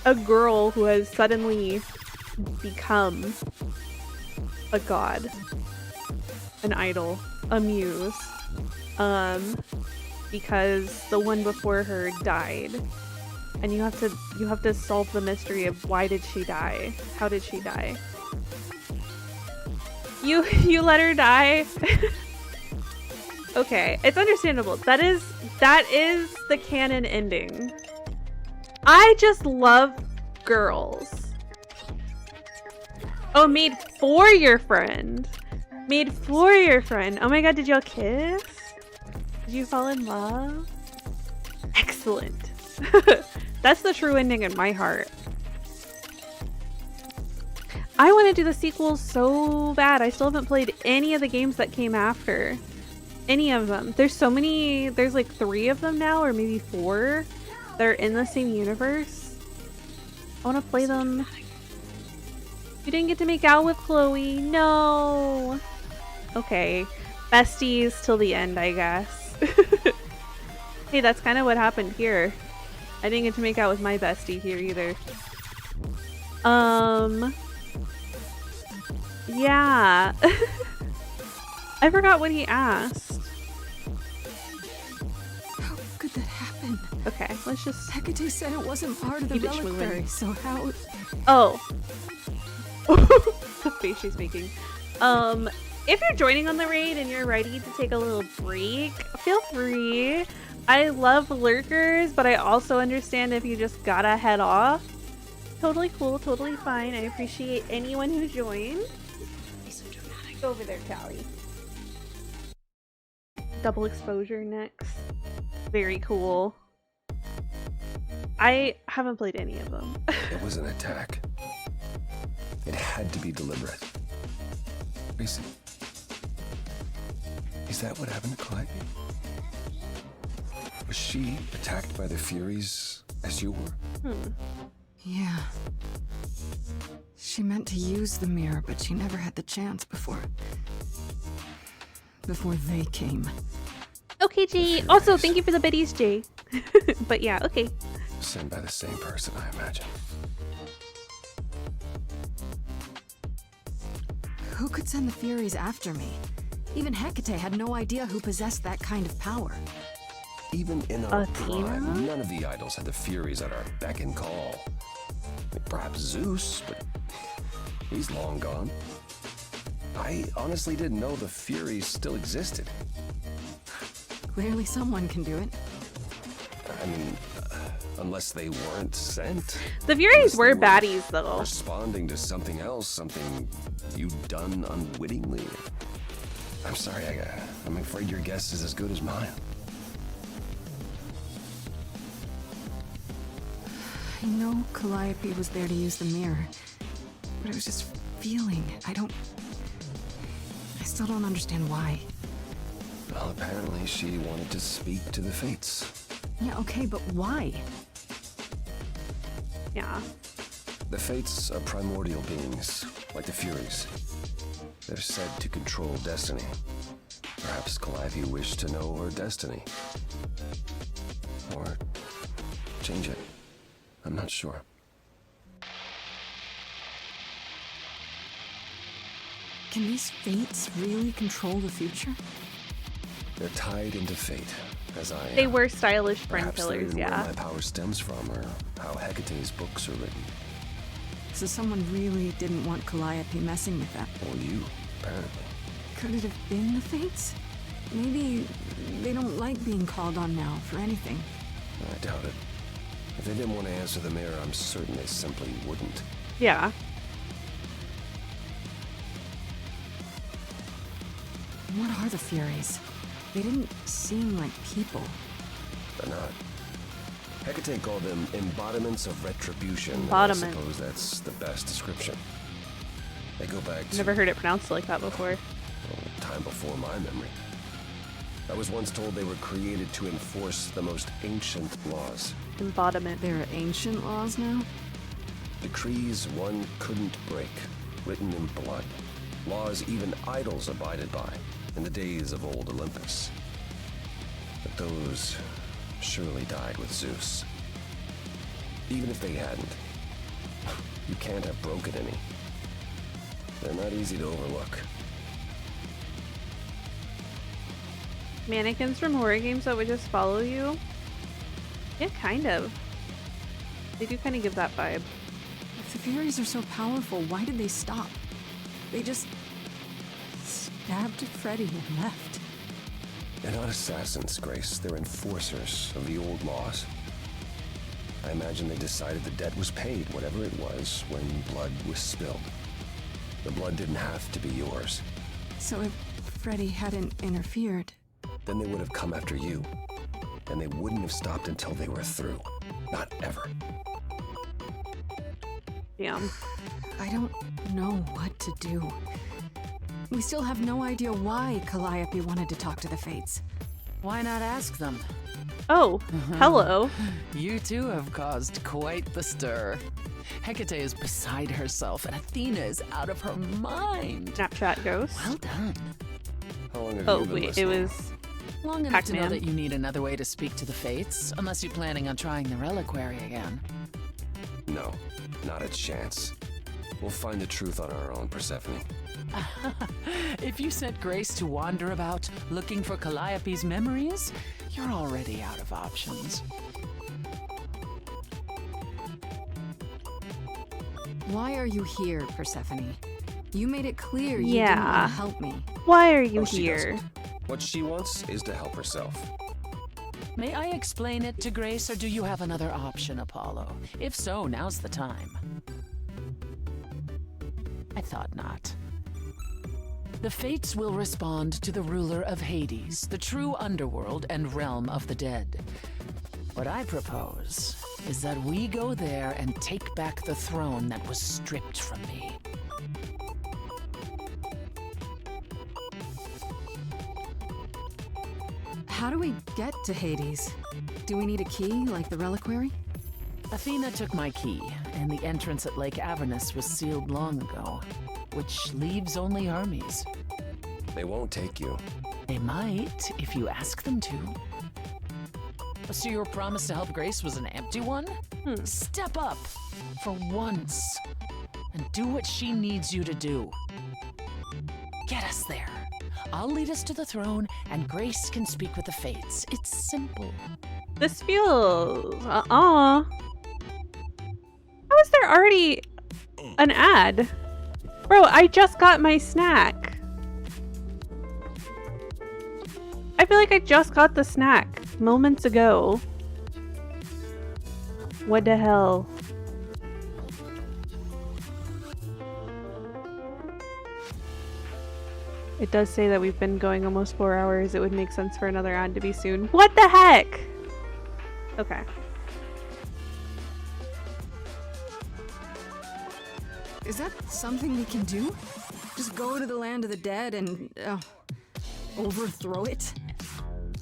S1: a girl who has suddenly become a god, an idol, a muse, because the one before her died, and you have to solve the mystery of why did she die? How did she die? You let her die? Okay, it's understandable. That is the canon ending. I just love girls. Oh, made for your friend. Made for your friend. Oh my god, did y'all kiss? Did you fall in love? Excellent. That's the true ending in my heart. I want to do the sequels so bad. I still haven't played any of the games that came after. Any of them. There's so many. There's like 3 of them now, or maybe 4. That are in the same universe. I want to play them. You didn't get to make out with Chloe. No. Okay. Besties till the end, I guess. Hey, that's kind of what happened here. I didn't get to make out with my bestie here either. Yeah. I forgot what he asked.
S7: How could that happen?
S1: Okay, let's just...
S7: Hecate said it wasn't part of the reliquary, so how...
S1: Oh. The face she's making. If you're joining on the raid and you're ready to take a little break, feel free. I love lurkers, but I also understand if you just gotta head off. Totally cool, totally fine. I appreciate anyone who joined. Go over there, Callie. Double exposure next. Very cool. I haven't played any of them.
S5: It was an attack. It had to be deliberate. Gracie, is that what happened to Calliope? Was she attacked by the Furies as you were?
S7: Yeah. She meant to use the mirror, but she never had the chance before they came.
S1: Okay, G. Also, thank you for the biddies, Jay. But yeah, okay.
S5: Sent by the same person, I imagine.
S7: Who could send the Furies after me? Even Hecate had no idea who possessed that kind of power.
S5: Even in our prime, none of the idols had the Furies at our beck and call. Perhaps Zeus, but he's long gone. I honestly didn't know the Furies still existed.
S7: Clearly someone can do it.
S5: I mean, unless they weren't sent.
S1: The Furies were baddies, though.
S5: Responding to something else, something you'd done unwittingly. I'm sorry, I'm afraid your guess is as good as mine.
S7: I know Calliope was there to use the mirror, but it was just feeling. I still don't understand why.
S5: Well, apparently she wanted to speak to the Fates.
S7: Yeah, okay, but why?
S1: Yeah.
S5: The Fates are primordial beings, like the Furies. They're said to control destiny. Perhaps Calliope wished to know her destiny. Or change it. I'm not sure.
S7: Can these Fates really control the future?
S5: They're tied into fate, as I am.
S1: They were stylish friend
S5: Perhaps
S1: killers,
S5: they're
S1: yeah.
S5: where my power stems from, or how Hecate's books are written.
S7: So someone really didn't want Calliope messing with that.
S5: Or you, apparently.
S7: Could it have been the Fates? Maybe they don't like being called on now for anything.
S5: I doubt it. If they didn't want to answer the mirror, I'm certain they simply wouldn't.
S1: Yeah.
S7: What are the Furies? They didn't seem like people.
S5: They're not. Hecate called them embodiments of retribution.
S1: Embodiment.
S5: I suppose that's the best description. They go back to...
S1: Never heard it pronounced like that before.
S5: Time before my memory. I was once told they were created to enforce the most ancient laws.
S1: Embodiment.
S7: There are ancient laws now?
S5: Decrees one couldn't break, written in blood. Laws even idols abided by in the days of old Olympus. But those surely died with Zeus. Even if they hadn't, you can't have broken any. They're not easy to overlook.
S1: Mannequins from horror games that would just follow you? Yeah, kind of. They do kind of give that vibe.
S7: If the fairies are so powerful, why did they stop? They just stabbed Freddy and left.
S5: They're not assassins, Grace. They're enforcers of the old laws. I imagine they decided the debt was paid, whatever it was, when blood was spilled. The blood didn't have to be yours.
S7: So if Freddy hadn't interfered...
S5: Then they would have come after you. And they wouldn't have stopped until they were through. Not ever.
S1: Damn.
S7: I don't know what to do. We still have no idea why Calliope wanted to talk to the Fates.
S4: Why not ask them?
S1: Oh, hello.
S4: You two have caused quite the stir. Hecate is beside herself, and Athena is out of her mind.
S1: Snapchat ghost.
S4: Well done.
S5: How long have
S1: Oh,
S5: you been
S1: wait,
S5: listening?
S1: it was
S4: Long enough to know
S1: Pac-Man.
S4: that you need another way to speak to the Fates, unless you're planning on trying the reliquary again.
S5: No, not a chance. We'll find the truth on our own, Persephone.
S4: If you set Grace to wander about looking for Calliope's memories, you're already out of options.
S7: Why are you here, Persephone? You made it clear you didn't
S1: Yeah.
S7: want to help me.
S1: Why are you
S5: Oh, she
S1: here?
S5: doesn't. What she wants is to help herself.
S4: May I explain it to Grace, or do you have another option, Apollo? If so, now's the time. I thought not. The Fates will respond to the ruler of Hades, the true underworld and realm of the dead. What I propose is that we go there and take back the throne that was stripped from me.
S7: How do we get to Hades? Do we need a key, like the reliquary?
S4: Athena took my key, and the entrance at Lake Avernus was sealed long ago, which leaves only armies.
S5: They won't take you.
S4: They might, if you ask them to. So your promise to help Grace was an empty one? Step up, for once, and do what she needs you to do. Get us there. I'll lead us to the throne, and Grace can speak with the Fates. It's simple.
S1: This feels... How is there already an ad? Bro, I just got my snack. I feel like I just got the snack moments ago. What the hell? It does say that we've been going almost 4 hours. It would make sense for another ad to be soon. What the heck? Okay.
S7: Is that something we can do? Just go to the land of the dead and overthrow it?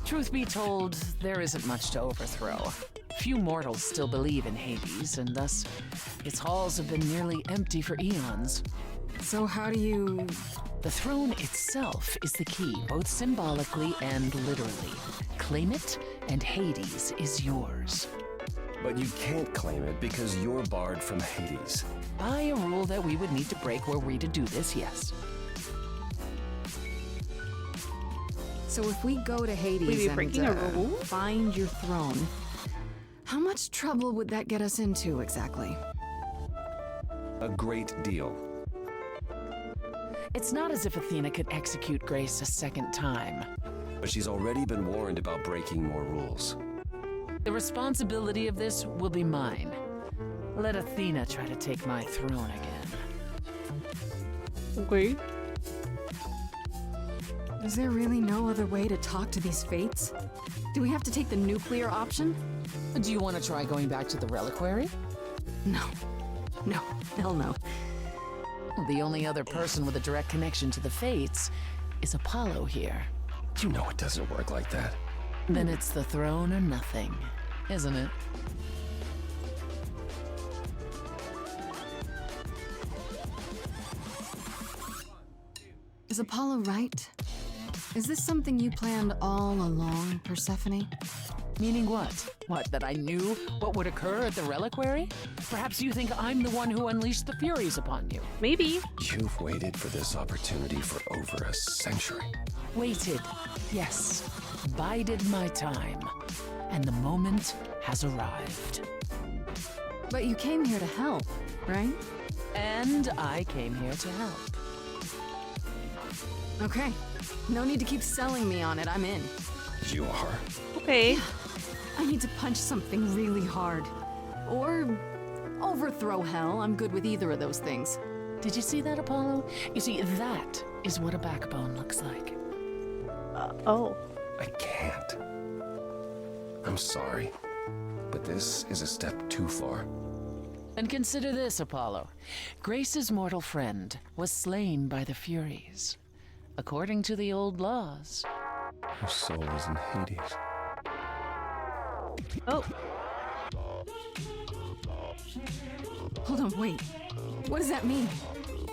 S4: Truth be told, there isn't much to overthrow. Few mortals still believe in Hades, and thus its halls have been nearly empty for eons.
S7: So how do you...
S4: The throne itself is the key, both symbolically and literally. Claim it, and Hades is yours.
S5: But you can't claim it because you're barred from Hades.
S4: By a rule that we would need to break were we to do this, yes.
S7: So if we go to Hades and find your throne, how much trouble would that get us into exactly?
S5: A great deal.
S4: It's not as if Athena could execute Grace a second time.
S5: But she's already been warned about breaking more rules.
S4: The responsibility of this will be mine. Let Athena try to take my throne again.
S1: Okay.
S7: Is there really no other way to talk to these Fates? Do we have to take the nuclear option?
S4: Do you want to try going back to the reliquary?
S7: No. No. Hell no.
S4: The only other person with a direct connection to the Fates is Apollo here.
S5: You know it doesn't work like that.
S4: Then it's the throne or nothing, isn't it?
S3: Was Apollo right? Is this something you planned all along, Persephone?
S4: Meaning what? What, that I knew what would occur at the reliquary? Perhaps you think I'm the one who unleashed the Furies upon you.
S1: Maybe.
S5: You've waited for this opportunity for over a century.
S4: Waited, yes. Bided my time. And the moment has arrived.
S3: But you came here to help, right?
S4: And I came here to help.
S3: Okay. No need to keep selling me on it. I'm in.
S5: You are?
S1: Okay.
S3: I need to punch something really hard. Or overthrow hell. I'm good with either of those things.
S4: Did you see that, Apollo? You see, that is what a backbone looks like.
S1: Oh.
S5: I can't. I'm sorry, but this is a step too far.
S4: And consider this, Apollo. Grace's mortal friend was slain by the Furies. According to the old laws.
S5: Her soul is in Hades.
S1: Oh.
S3: Hold on, wait. What does that mean?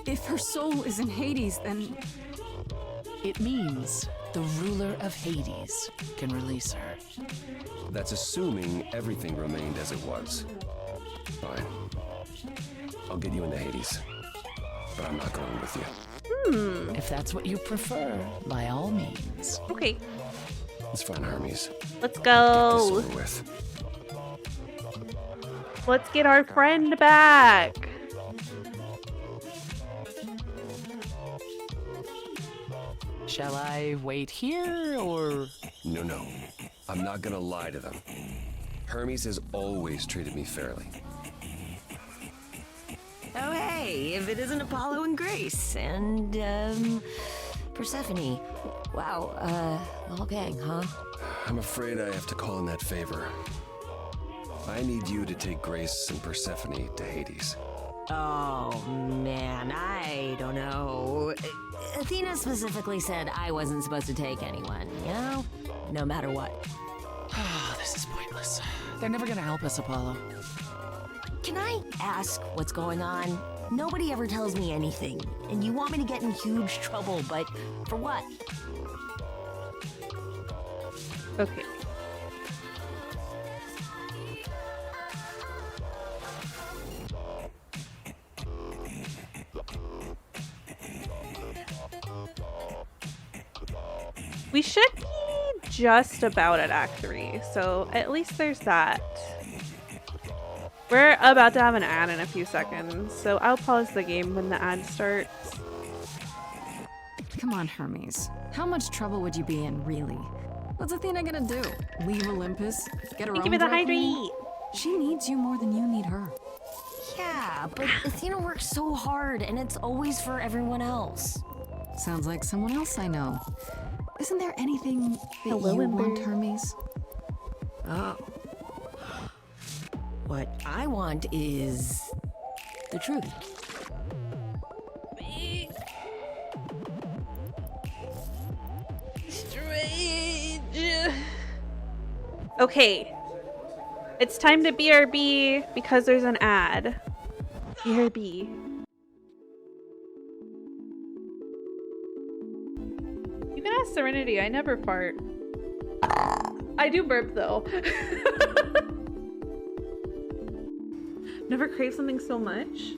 S3: If her soul is in Hades, then...
S4: It means the ruler of Hades can release her.
S5: That's assuming everything remained as it was. Fine. I'll get you into Hades. But I'm not going with you.
S4: If that's what you prefer, by all means.
S1: Okay.
S5: Let's find Hermes.
S1: Let's
S5: Get
S1: go.
S5: this over with.
S1: Let's get our friend back.
S4: Shall I wait here, or...?
S5: No. I'm not gonna lie to them. Hermes has always treated me fairly.
S13: Oh, hey, if it isn't Apollo and Grace, and, Persephone. Wow, the whole gang, huh?
S5: I'm afraid I have to call in that favor. I need you to take Grace and Persephone to Hades.
S13: Oh, man, I don't know. Athena specifically said I wasn't supposed to take anyone, you know? No matter what.
S4: Oh, this is pointless. They're never gonna help us, Apollo.
S13: Can I ask what's going on? Nobody ever tells me anything, and you want me to get in huge trouble, but for what?
S1: Okay. We should be just about at Act 3, so at least there's that. We're about to have an ad in a few seconds, so I'll pause the game when the ad starts.
S3: Come on, Hermes. How much trouble would you be in, really? What's Athena gonna do? Leave Olympus? Get her own
S1: Give me the
S3: dry cleaning?
S1: hydrate.
S3: She needs you more than you need her.
S13: Yeah, but Athena works so hard, and it's always for everyone else.
S3: Sounds like someone else I know. Isn't there anything that
S1: Hello,
S3: you
S1: Ember.
S3: want, Hermes?
S13: Oh. What I want is the truth.
S1: Strange. Okay. It's time to BRB because there's an ad. BRB. You can ask Serenity, I never fart. I do burp though. Never crave something so much.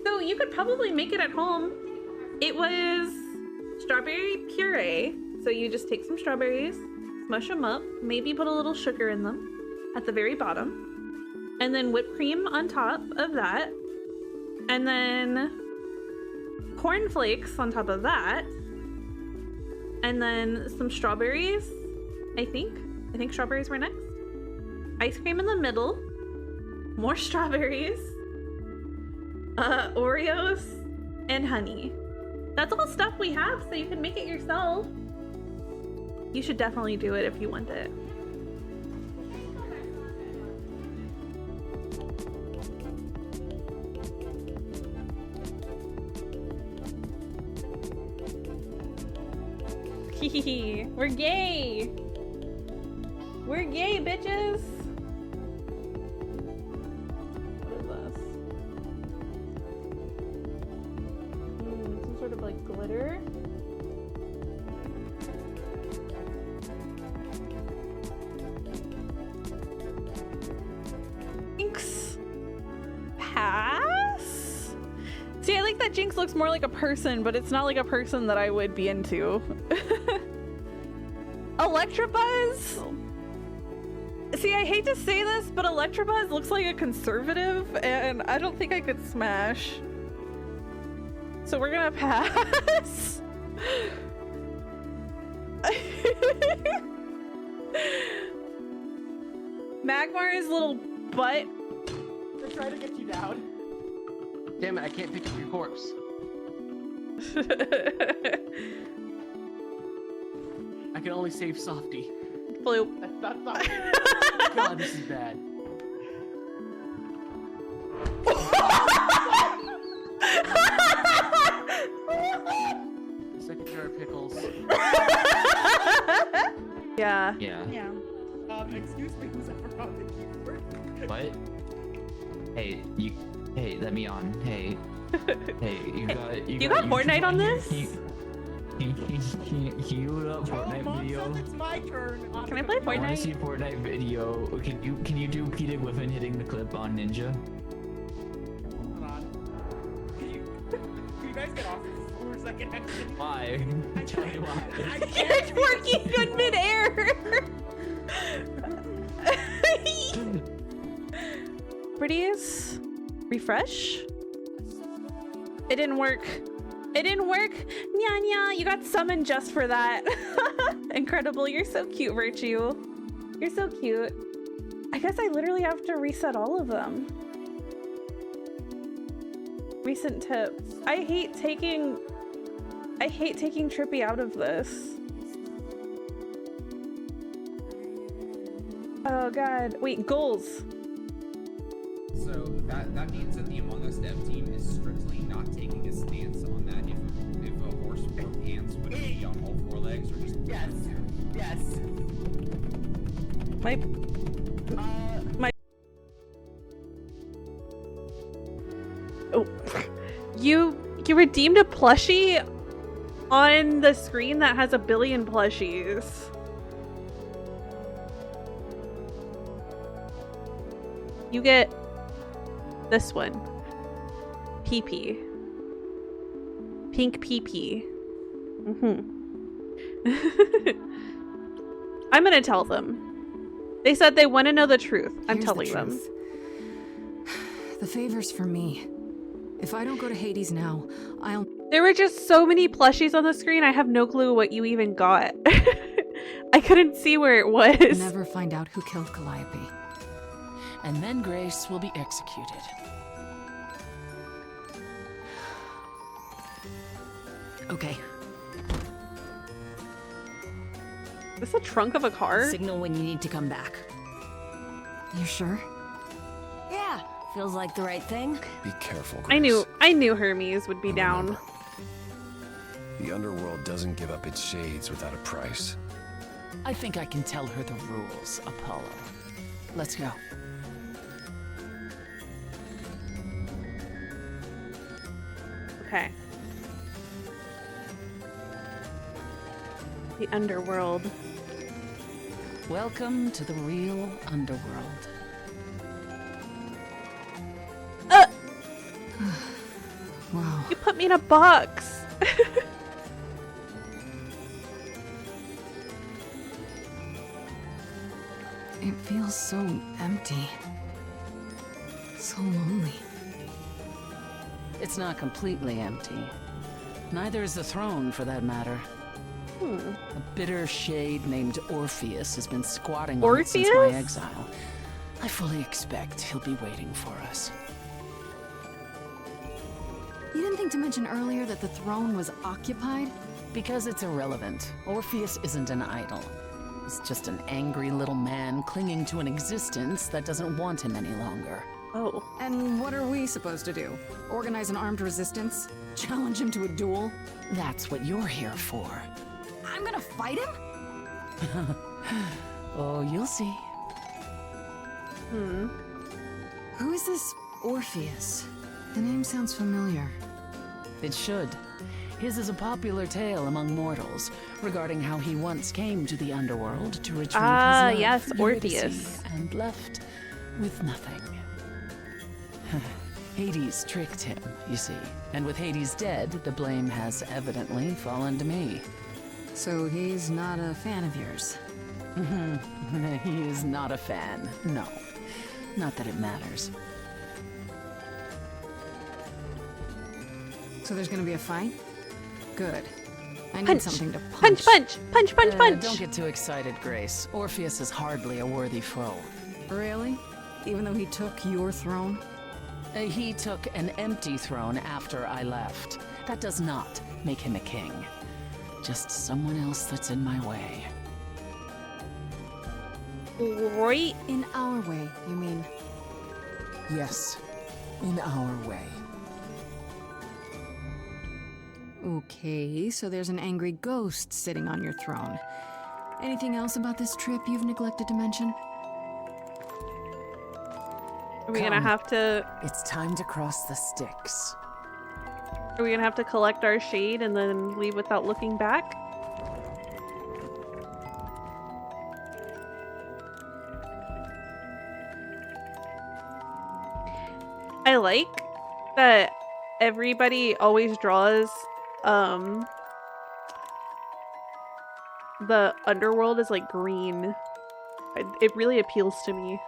S1: So you could probably make it at home. It was strawberry puree. So you just take some strawberries, smush them up, maybe put a little sugar in them at the very bottom, and then whipped cream on top of that, and then corn flakes on top of that, and then some strawberries, I think strawberries were next. Ice cream in the middle, more strawberries, Oreos, and honey. That's all stuff we have, so you can make it yourself. You should definitely do it if you want it. We're gay! We're gay, bitches! What is this? Some sort of like glitter? like that Jinx looks more like a person, but it's not like a person that I would be into. Electabuzz? See, I hate to say this, but Electabuzz looks like a conservative, and I don't think I could smash. So we're gonna pass. Magmar's little butt.
S15: They're trying to get you down.
S21: Damn it, I can't pick up your corpse. I can only save Softy.
S1: Bloop.
S21: That's not God, this is bad. Second jar of pickles.
S1: Yeah.
S14: Yeah.
S15: Excuse me, who's ever on the keyboard?
S14: What? Hey, hey, let me on. Hey, you
S1: got Fortnite on this?
S14: Can you load up Fortnite video?
S15: It's my turn.
S1: Can I play
S14: I want to
S1: Fortnite?
S14: see Fortnite video. Can you do Peter Griffin hitting the clip on Ninja?
S15: Hold on. Can you guys get off this for a second?
S14: Why? Tell me why.
S1: You're twerking in midair. Pretties? Refresh? It didn't work. It didn't work. Nya nya, you got summoned just for that. Incredible, you're so cute, Virtue. You're so cute. I guess I literally have to reset all of them. Recent tips. I hate taking Trippy out of this. Oh god. Wait, goals.
S22: So that means that the Among Us dev team is strictly not taking a stance on that if a horse or pants would be on all four legs or just
S15: yes.
S1: My oh, you redeemed a plushie on the screen that has 1 billion plushies. You get this one. PP. Pink PP. I'm gonna tell them. They said they want to know the truth. I'm
S3: Here's the
S1: telling them.
S3: truth. The favor's for me. If I don't go to Hades now, I'll...
S1: There were just so many plushies on the screen, I have no clue what you even got. I couldn't see where it was.
S3: never find out who killed Calliope.
S4: And then Grace will be executed.
S3: Okay.
S1: Is this a trunk of a car?
S20: Signal when you need to come back.
S3: You sure?
S20: Yeah, feels like the right thing.
S5: Be careful, Grace.
S1: I knew Hermes would be down.
S5: The underworld doesn't give up its shades without a price.
S4: I think I can tell her the rules, Apollo. Let's go.
S1: Okay. The underworld.
S4: Welcome to the real underworld.
S3: Wow.
S1: You put me in a box.
S3: It feels so empty. So lonely.
S4: It's not completely empty. Neither is the throne, for that matter. A bitter shade named Orpheus has been squatting on it since my exile. I fully expect he'll be waiting for us.
S3: You didn't think to mention earlier that the throne was occupied?
S4: Because it's irrelevant. Orpheus isn't an idol. He's just an angry little man clinging to an existence that doesn't want him any longer.
S1: Oh.
S3: And what are we supposed to do? Organize an armed resistance? Challenge him to a duel?
S4: That's what you're here for.
S3: I'm gonna fight him?
S4: Oh, you'll see.
S3: Who is this Orpheus? The name sounds familiar.
S4: It should. His is a popular tale among mortals regarding how he once came to the underworld to retrieve his love,
S1: yes,
S4: Eurydice,
S1: Orpheus.
S4: and left with nothing. Hades tricked him, you see. And with Hades dead, the blame has evidently fallen to me.
S3: So he's not a fan of yours?
S4: He is not a fan, no. Not that it matters.
S3: So there's gonna be a fight? Good. I need something to
S1: punch. Punch.
S4: Don't get too excited, Grace. Orpheus is hardly a worthy foe.
S3: Really? Even though he took your throne?
S4: He took an empty throne after I left. That does not make him a king. Just someone else that's in my way.
S1: Right?
S3: In our way, you mean?
S4: Yes, in our way.
S3: Okay, so there's an angry ghost sitting on your throne. Anything else about this trip you've neglected to mention?
S1: Are we gonna have to...
S4: It's time to cross the Styx.
S1: Are we gonna have to collect our shade and then leave without looking back? I like that everybody always draws the underworld is like green. It really appeals to me.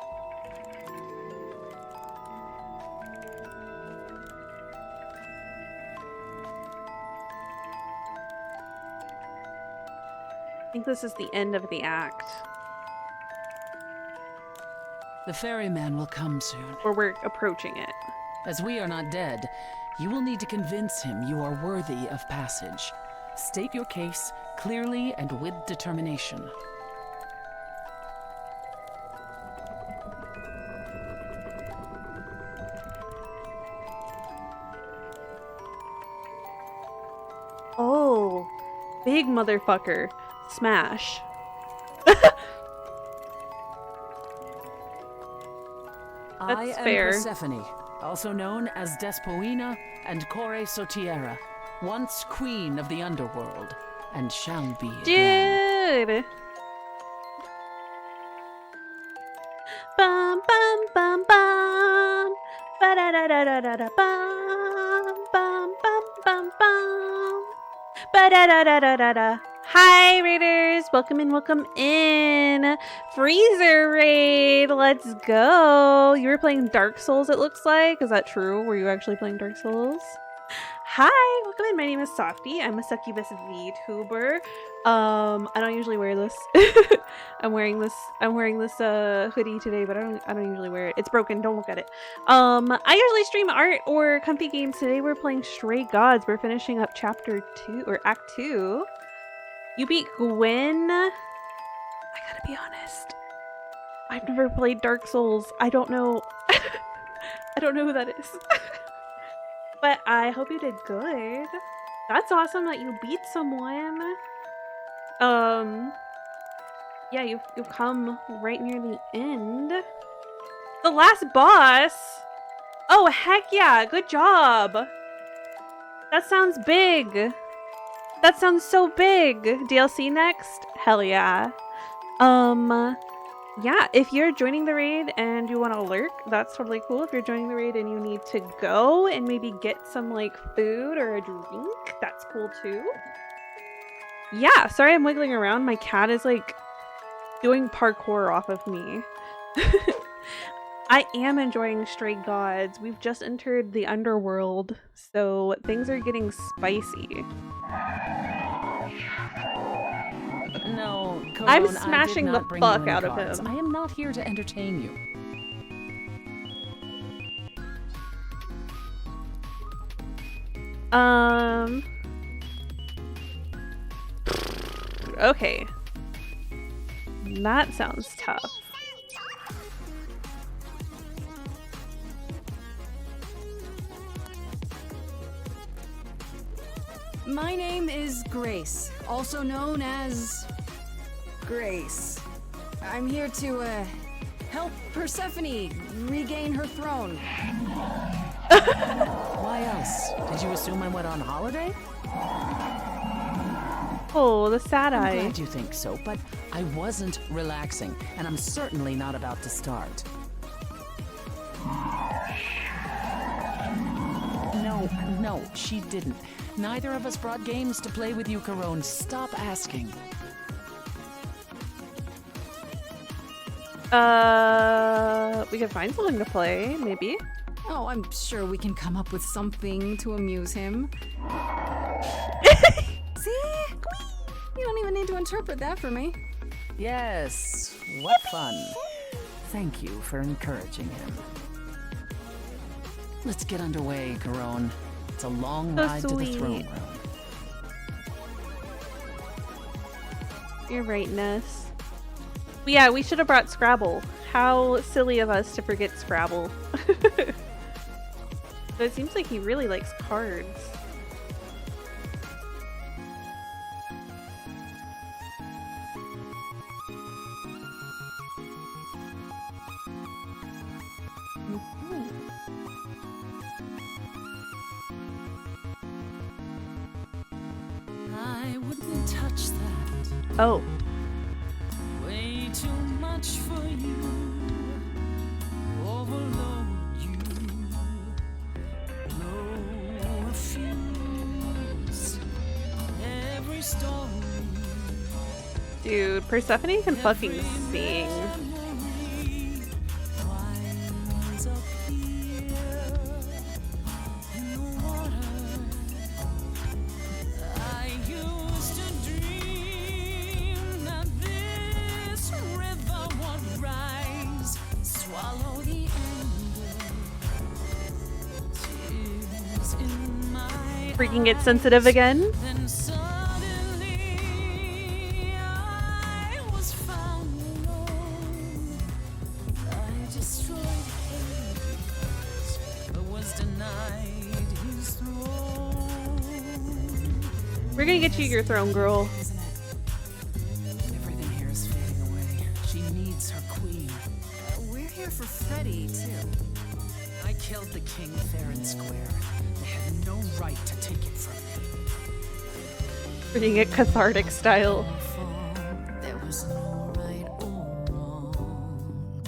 S1: I think this is the end of the act.
S4: The ferryman will come soon.
S1: Or we're approaching it.
S4: As we are not dead, you will need to convince him you are worthy of passage. State your case clearly and with determination.
S1: Oh, big motherfucker. Smash.
S4: I am
S1: fair.
S4: Persephone, also known as Despoina and Kore Sotiera, once queen of the underworld, and shall be again.
S1: Dude! Bum bum bum bum. Ba da da da da da da bum bum bum bum bum. Ba da da da da da da. Hi Raiders! Welcome in! Freezer Raid! Let's go! You were playing Dark Souls, it looks like. Is that true? Were you actually playing Dark Souls? Hi! Welcome in. My name is Softy. I'm a succubus VTuber. I don't usually wear this. I'm wearing this hoodie today, but I don't usually wear it. It's broken. Don't look at it. I usually stream art or comfy games. Today we're playing Stray Gods. We're finishing up chapter 2 or act 2. You beat Gwen. I gotta be honest. I've never played Dark Souls. I don't know. I don't know who that is. But I hope you did good. That's awesome that you beat someone. Yeah, you've come right near the end. The last boss. Oh heck yeah! Good job. That sounds big. That sounds so big. DLC next? Hell yeah. Yeah, if you're joining the raid and you want to lurk, that's totally cool. If you're joining the raid and you need to go and maybe get some like food or a drink, that's cool too. Yeah, sorry I'm wiggling around. My cat is like doing parkour off of me. I am enjoying Stray Gods. We've just entered the underworld, so things are getting spicy.
S4: No, Cologne,
S1: I'm smashing
S4: I did
S1: the
S4: not bring
S1: fuck
S4: you any
S1: out of
S4: cards.
S1: him.
S4: I am not here to entertain you.
S1: Okay. That sounds tough.
S3: My name is Grace, also known as Grace. I'm here to help Persephone regain her throne.
S4: Why else? Did you assume I went on holiday?
S1: Oh, the sad eye.
S4: I'm glad you think so, but I wasn't relaxing, and I'm certainly not about to start. she didn't. Neither of us brought games to play with you, Corone. Stop asking.
S1: We could find something to play, maybe.
S3: Oh, I'm sure we can come up with something to amuse him. See? You don't even need to interpret that for me.
S4: Yes, what fun. Thank you for encouraging him. Let's get underway, Corone. It's a long ride to the throne room.
S1: You're right, Ness. But yeah, we should have brought Scrabble. How silly of us to forget Scrabble. But it seems like he really likes cards.
S9: I wouldn't touch that.
S1: Oh.
S9: Way too much for you. Overload you. No refuse. Every story.
S1: Dude, Persephone can fucking sing.
S9: winds up here in the water. I used to dream that this river would rise, swallow the anger. Tears in my
S1: Freaking get sensitive again.
S9: then suddenly I was found alone. I destroyed Hades, but was denied his throne.
S1: We're gonna get you your throne, girl.
S4: Everything here is fading away. She needs her queen.
S3: We're here for Freddy, too.
S4: I killed the king fair and square. They had no right to take it from me.
S1: Freaking it cathartic style.
S9: There was no right or wrong.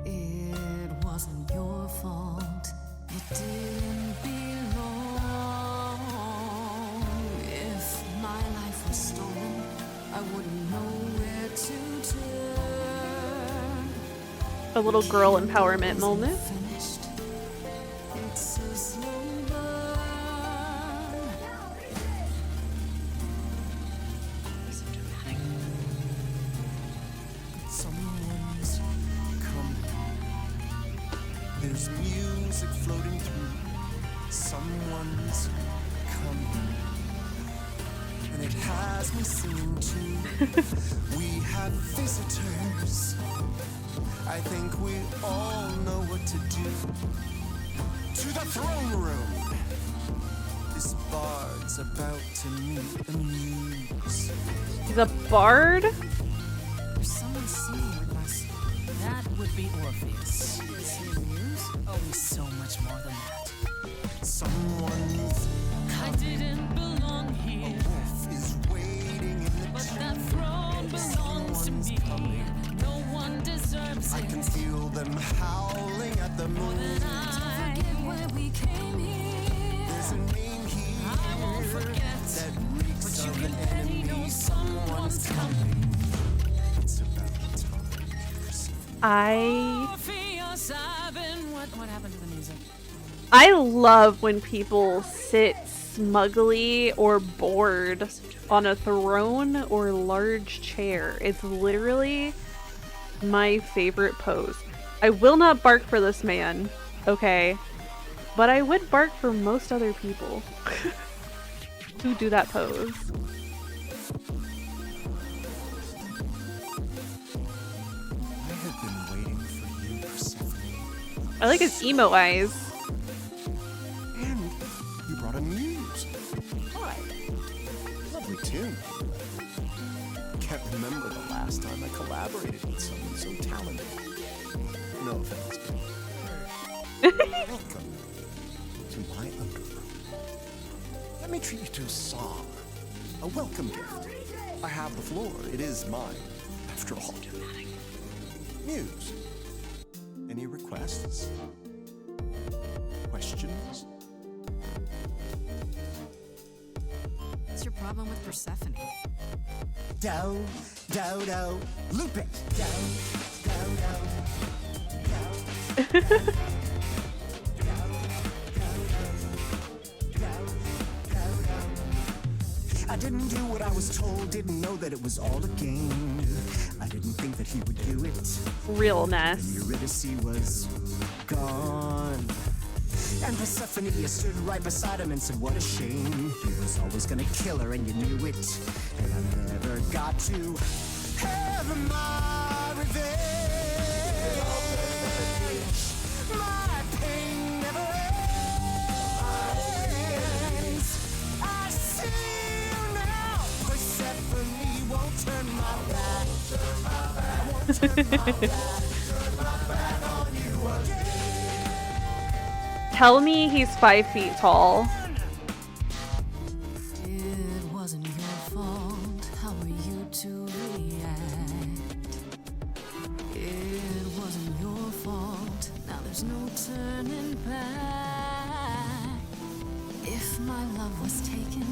S9: It wasn't your fault. It didn't belong. If my life was stolen, I wouldn't know where to turn.
S1: A little girl empowerment moment.
S9: Finished. It's a slow burn.
S4: So dramatic.
S8: Someone's coming. There's music floating through. Someone's coming. And it has me singing too. We have visitors. I think we all know what to do. To the throne room. This bard's about to meet a muse.
S1: He's a bard?
S3: There's someone singing with us.
S4: That would be Orpheus.
S3: Is he a muse?
S4: Oh, he's so much more than that.
S8: Someone's
S9: I didn't belong here,
S8: is waiting in the
S9: but that throne belongs to me. No one deserves
S8: I
S9: it.
S8: can feel them howling at the moon.
S9: I forget where we came here.
S8: There's a name here
S9: I won't forget,
S8: that reeks
S9: but you
S8: of
S9: can
S8: an
S9: bet he
S8: enemy.
S9: knows someone's coming.
S8: It's about time.
S1: I
S9: Orpheus, I've been
S4: What happened to the music?
S1: I love when people sit smugly or bored on a throne or large chair. It's literally my favorite pose. I will not bark for this man, okay? But I would bark for most other people who do that pose.
S8: I have been waiting for you, Persephone.
S1: I like his emo eyes.
S8: And you brought a muse. Hi. Lovely tune. Can't remember the last time I collaborated with someone so talented. No offense, but welcome to my underroom. Let me treat you to a song, a welcome gift. I have the floor. It is mine, after all. Muse. Any requests? Questions?
S3: What's your problem with Persephone?
S12: Do, do, do, loop it. Do, do, do. I didn't do what I was told, didn't know that it was all a game. I didn't think that he would do it.
S1: Realness.
S12: Eurydice was gone. And Persephone stood right beside him and said, what a shame. He was always gonna kill her and you knew it. And I never got to have my revenge. My pain never ends. I see you now. Persephone won't turn my back. I won't turn my back on you again.
S1: Tell me he's 5 feet tall.
S3: It wasn't your fault. How were you to react? It wasn't your fault. Now there's no turning back. If my love was taken,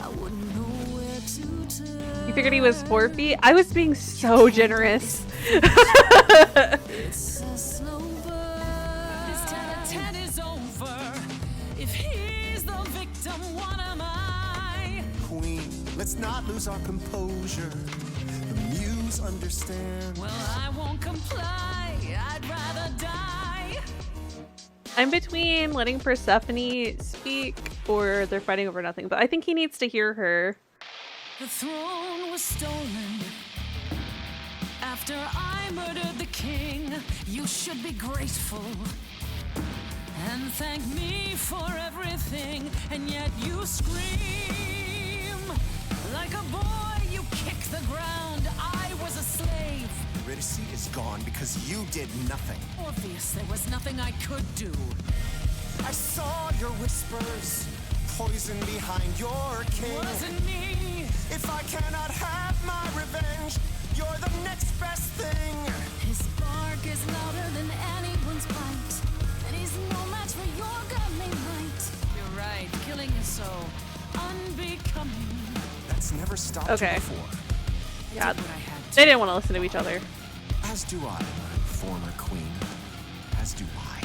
S3: I wouldn't know where to turn.
S1: You figured he was 4 feet? I was being so generous.
S3: It's a slow burn. This tete-a-tete is over. If he's the victim, what am I?
S12: Queen, let's not lose our composure. The muse understands.
S3: Well, I won't comply. I'd rather die.
S1: I'm between letting Persephone speak or they're fighting over nothing, but I think he needs to hear her.
S3: The throne was stolen. After I murdered the king, you should be grateful and thank me for everything. And yet you scream like a boy. You kick the ground. I was a slave.
S12: Eurydice is gone because you did nothing.
S3: Obvious there was nothing I could do.
S12: I saw your whispers, poison behind your king.
S3: Wasn't me.
S12: If I cannot have my revenge, you're the next best thing.
S3: His bark is louder than anyone's bite, and he's no match for your godly might. You're right, killing is so unbecoming.
S12: That's never stopped
S1: Okay.
S12: you before.
S1: Yeah, they didn't want to listen to each other.
S12: As do I, my former queen. As do I.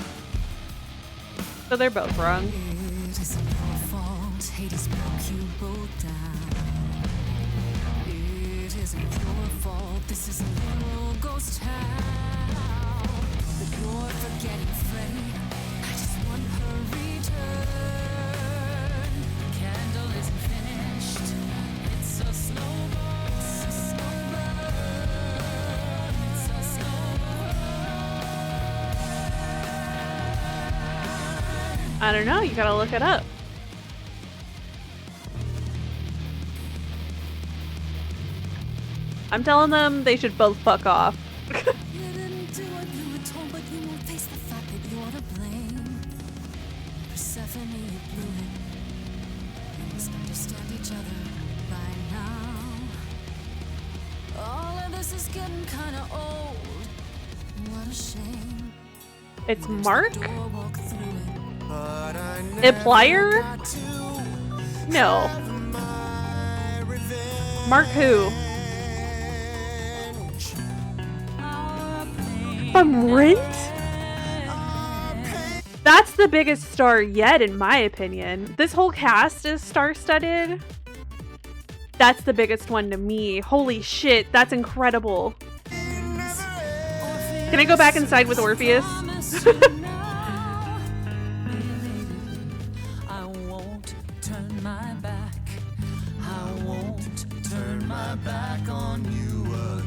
S1: So they're both wrong.
S3: It isn't your fault. Hades broke you both down. It isn't your fault. This isn't your ghost town. But you're forgetting Freddy. I just want her return. Candle isn't finished. It's a slow burn. It's a slow burn. It's a slow burn.
S1: I don't know, you gotta look it up. I'm telling them they should both fuck off.
S3: You didn't do what you were told, but you won't face the fact that you're to blame. Persephone, you blew it. You must understand each other by now. All of this is getting kinda old. What a shame.
S1: It's Mark?
S3: Door, walk through it.
S12: But I
S1: Plier?
S12: got to
S1: No.
S12: have my revenge.
S1: Mark who? From Rent? That's the biggest star yet, in my opinion. This whole cast is star-studded. That's the biggest one to me. Holy shit, that's incredible. Can I go back inside with Orpheus?
S3: I won't turn my back. I won't turn my back on you again.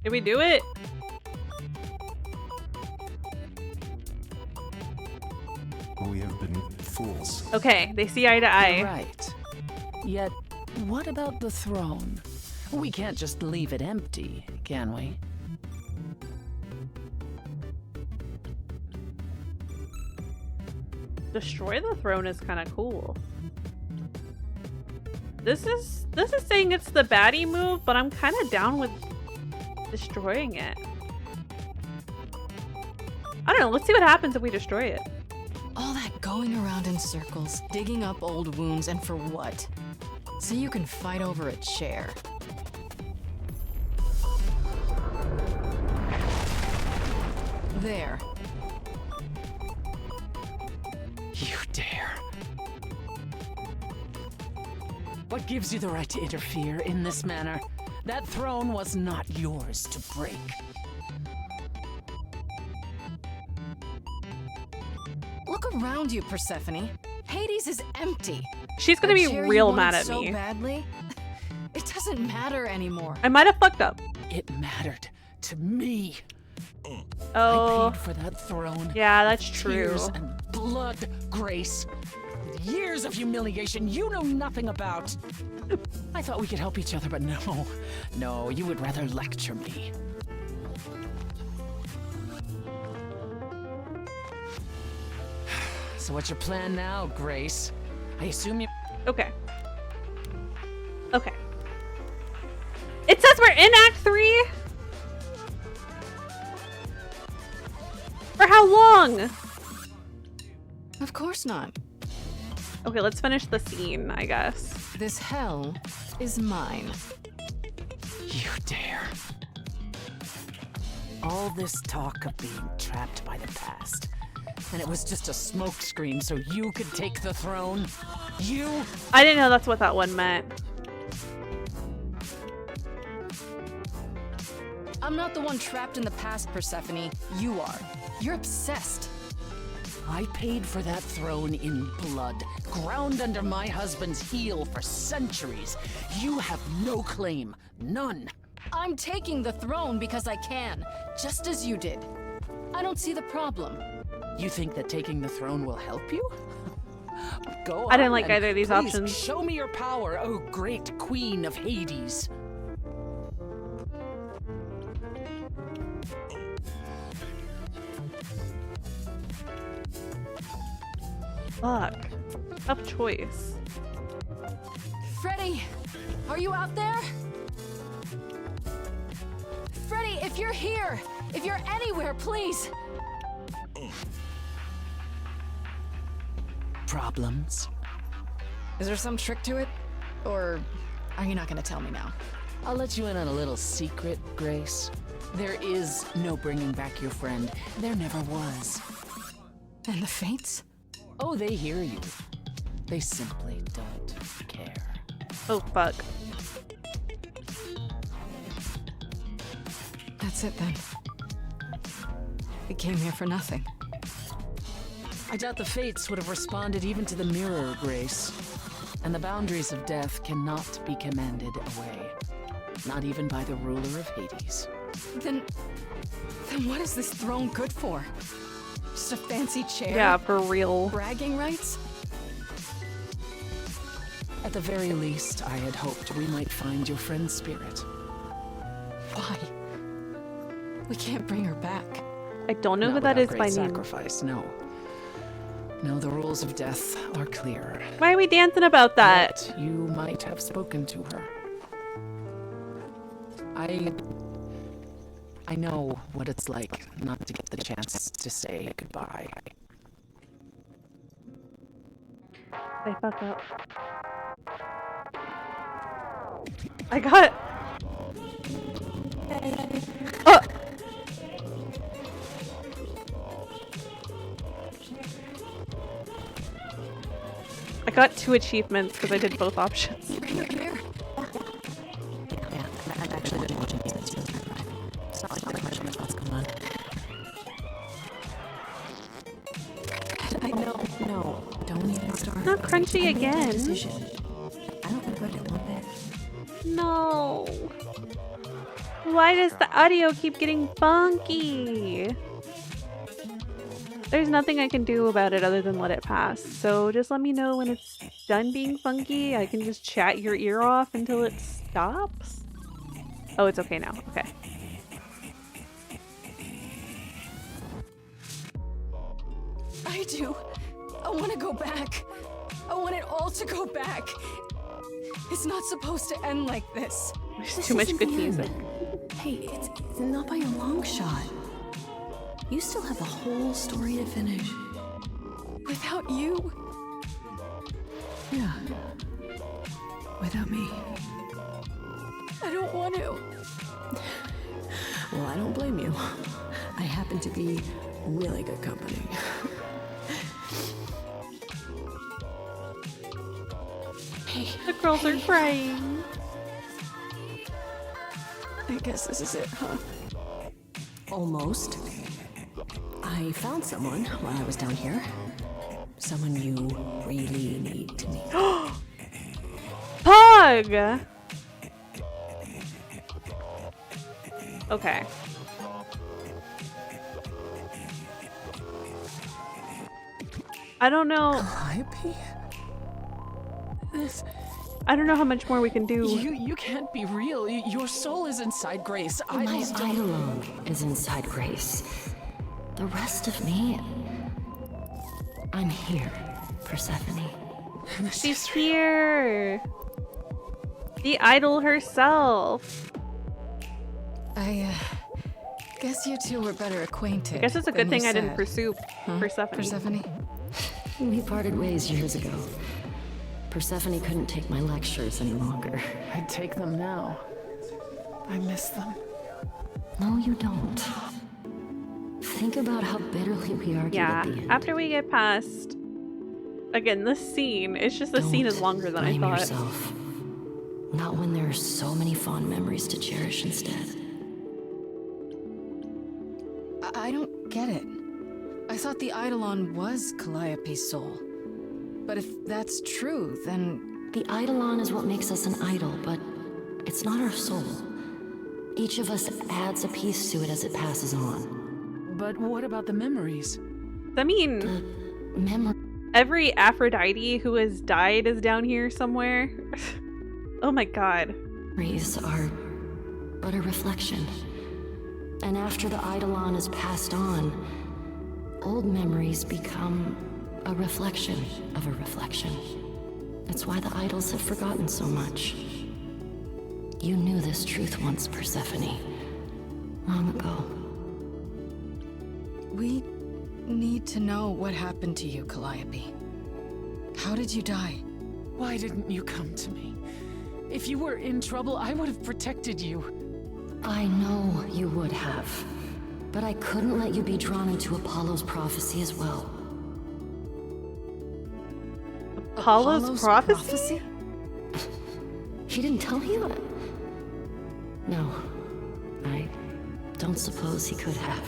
S1: Did we do it?
S8: We have been fools.
S1: Okay, they see eye to eye.
S4: Right. Yet, what about the throne? We can't just leave it empty, can we?
S1: Destroy the throne is kind of cool. This is saying it's the baddie move, but I'm kind of down with destroying it. I don't know. Let's see what happens if we destroy it.
S3: All that going around in circles, digging up old wounds, and for what? So you can fight over a chair. There.
S4: You dare. What gives you the right to interfere in this manner? That throne was not yours to break.
S3: Look around you, Persephone. Hades is empty.
S1: She's gonna
S3: The
S1: be
S3: chair you
S1: real
S3: wanted
S1: mad at
S3: so
S1: me.
S3: badly, it doesn't matter anymore.
S1: I might have fucked up.
S4: It mattered to me.
S1: Oh.
S4: I paid for that throne.
S1: Yeah, that's true.
S4: Tears and blood, Grace. With years of humiliation you know nothing about. I thought we could help each other, but no. No, you would rather lecture me. So what's your plan now, Grace? I assume you...
S1: Okay. Okay. It says we're in Act 3? For how long?
S3: Of course not.
S1: Okay, let's finish the scene, I guess.
S3: This hell is mine.
S4: You dare. All this talk of being trapped by the past. And it was just a smokescreen so you could take the throne? You?
S1: I didn't know that's what that one meant.
S3: I'm not the one trapped in the past, Persephone. You are. You're obsessed.
S4: I paid for that throne in blood, ground under my husband's heel for centuries. You have no claim. None.
S3: I'm taking the throne because I can, just as you did. I don't see the problem.
S4: You think that taking the throne will help you? Go on.
S1: I didn't like
S4: and
S1: either of these
S4: please
S1: options.
S4: Show me your power, oh great queen of Hades.
S1: Fuck. Tough choice.
S3: Freddy, are you out there? Freddy, if you're here, if you're anywhere, please.
S4: Problems?
S3: Is there some trick to it? Or are you not gonna tell me now?
S4: I'll let you in on a little secret, Grace. There is no bringing back your friend. There never was.
S3: And the Fates?
S4: Oh, they hear you. They simply don't care.
S1: Oh, fuck.
S3: That's it then. We came here for nothing.
S4: I doubt the Fates would have responded even to the mirror, Grace. And the boundaries of death cannot be commanded away. Not even by the ruler of Hades.
S3: Then what is this throne good for? Just a fancy chair?
S1: Yeah, for real.
S3: Bragging rights?
S4: At the very least, I had hoped we might find your friend's spirit.
S3: Why? We can't bring her back.
S1: I don't know
S4: Not
S1: who that
S4: without
S1: is
S4: great
S1: by name.
S4: sacrifice, no. No, the rules of death are clear.
S1: Why are we dancing about that?
S4: Yet you might have spoken to her. I know what it's like not to get the chance to say goodbye.
S1: I fuck up. I got. Oh! I got 2 achievements because I did both options.
S3: Here.
S20: Yeah, I've actually been watching these things. It's not like much what's going on. I know. No, don't even start.
S1: Not crunchy
S20: I made my
S1: again.
S20: decision. I don't regret it one bit.
S1: No. Why does the audio keep getting funky? There's nothing I can do about it other than let it pass. So just let me know when it's done being funky. I can just chat your ear off until it stops. Oh, it's okay now. Okay.
S3: I do. I want to go back. I want it all to go back. It's not supposed to end like this.
S1: There's too much good music.
S7: Hey, it's not by a long shot. You still have the whole story to finish.
S3: Without you?
S19: Yeah. Without me.
S3: I don't want to.
S7: Well, I don't blame you. I happen to be really good company.
S3: Hey,
S1: the girls are crying.
S3: I guess this is it, huh?
S20: Almost. I found someone while I was down here. Someone you really need to meet.
S1: Pug! Okay. I don't know.
S4: Calliope? This...
S1: I don't know how much more we can do.
S4: You can't be real. Your soul is inside Grace.
S17: My
S4: Idols don't...
S17: Eidolon is inside Grace. The rest of me... I'm here, Persephone.
S1: She's here! The idol herself!
S3: I guess you two were better acquainted.
S1: I guess it's a good
S3: than
S1: thing
S3: you
S1: I didn't
S3: said.
S1: pursue Persephone.
S3: Persephone?
S17: We parted ways years ago. Persephone couldn't take my lectures any longer.
S4: I'd take them now. I miss them.
S17: No, you don't. Think about how bitterly we argued
S1: Yeah,
S17: at the end.
S1: after we get past... Again, this scene, it's just the scene is longer than I
S17: Blame
S1: thought.
S17: yourself. Not when there are so many fond memories to cherish instead.
S3: I don't get it. I thought the Eidolon was Calliope's soul. But if that's true, then...
S17: The Eidolon is what makes us an idol, but it's not our soul. Each of us adds a piece to it as it passes on.
S4: But what about the memories?
S1: I mean... Every Aphrodite who has died is down here somewhere. Oh my god.
S17: Memories are but a reflection. And after the Eidolon is passed on, old memories become a reflection of a reflection. That's why the idols have forgotten so much. You knew this truth once, Persephone. Long ago.
S3: We need to know what happened to you, Calliope. How did you die?
S4: Why didn't you come to me? If you were in trouble, I would have protected you.
S17: I know you would have. But I couldn't let you be drawn into Apollo's prophecy as well.
S1: Apollo's prophecy?
S17: He didn't tell you? No. I don't suppose he could have.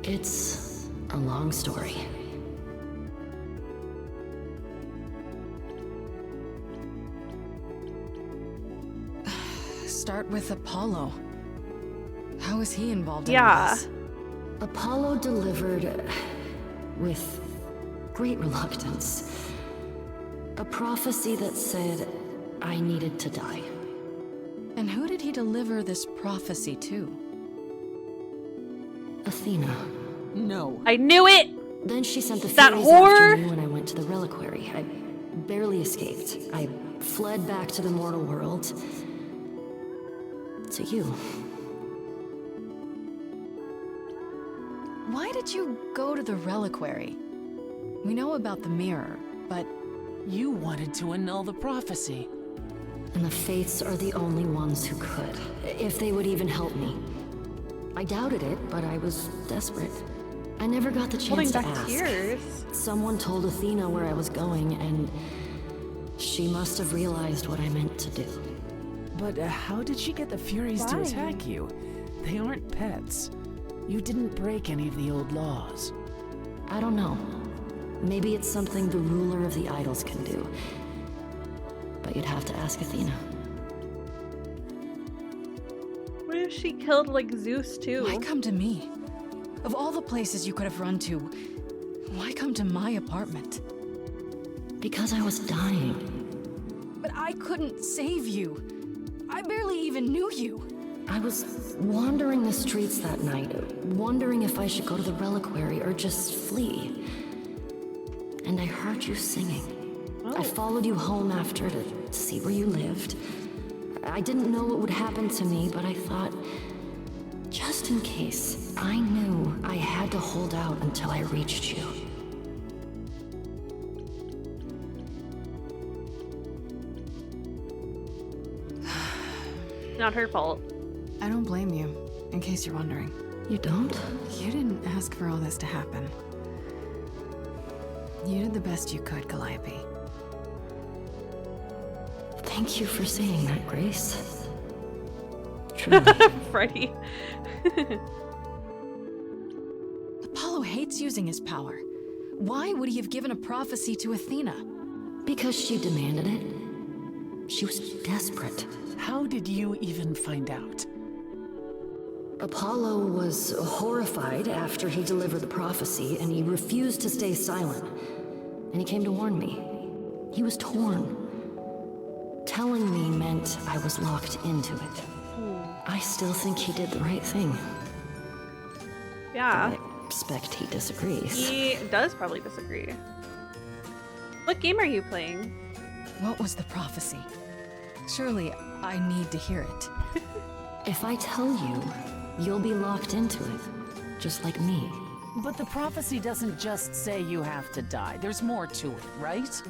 S17: It's a long story.
S3: Start with Apollo. How is he involved in all this?
S17: Apollo delivered, with great reluctance, a prophecy that said I needed to die.
S3: And who did he deliver this prophecy to?
S17: Athena.
S4: No.
S1: I knew it!
S17: Then she sent the
S1: That
S17: Furies
S1: whore!
S17: after me when I went to the reliquary. I barely escaped. I fled back to the mortal world. To you.
S3: Why did you go to the reliquary? We know about the mirror, but...
S4: You wanted to annul the prophecy.
S17: And the Fates are the only ones who could, if they would even help me. I doubted it, but I was desperate. I never got the chance to ask.
S1: Tears.
S17: Someone told Athena where I was going, and she must have realized what I meant to do.
S4: But how did she get the Furies to attack you? They aren't pets. You didn't break any of the old laws.
S17: I don't know. Maybe it's something the ruler of the idols can do. But you'd have to ask Athena.
S1: What if she killed, like, Zeus, too?
S3: Why come to me? Of all the places you could have run to, why come to my apartment?
S17: Because I was dying.
S3: But I couldn't save you. I barely even knew you.
S17: I was wandering the streets that night, wondering if I should go to the reliquary or just flee. And I heard you singing. I followed you home after to see where you lived. I didn't know what would happen to me, but I thought, just in case, I knew I had to hold out until I reached you.
S1: Not her fault.
S7: I don't blame you, in case you're wondering.
S17: You don't?
S7: You didn't ask for all this to happen. You did the best you could, Calliope.
S17: Thank you for saying that, Grace. Truly.
S1: Freddie.
S3: Apollo hates using his power. Why would he have given a prophecy to Athena?
S17: Because she demanded it. She was desperate.
S4: How did you even find out?
S17: Apollo was horrified after he delivered the prophecy, and he refused to stay silent. And he came to warn me. He was torn. Telling me meant I was locked into it. I still think he did the right thing.
S1: Yeah.
S17: I expect he disagrees.
S1: He does probably disagree. What game are you playing?
S3: What was the prophecy? Surely I need to hear it.
S17: If I tell you, you'll be locked into it, just like me.
S4: But the prophecy doesn't just say you have to die. There's more to it, right?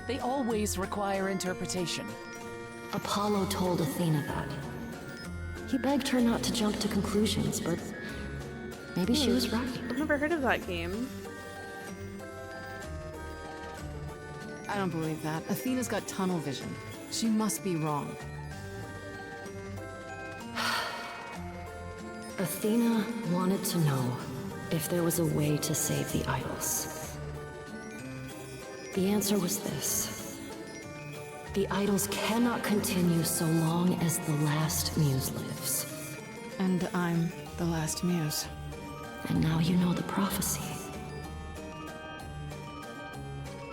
S4: They always require interpretation.
S17: Apollo told Athena that. He begged her not to jump to conclusions, but maybe she was right.
S1: I've never heard of that game.
S7: I don't believe that. Athena's got tunnel vision. She must be wrong.
S17: Athena wanted to know if there was a way to save the idols. The answer was this. The idols cannot continue so long as the last muse lives.
S7: And I'm the last muse.
S17: And now you know the prophecy.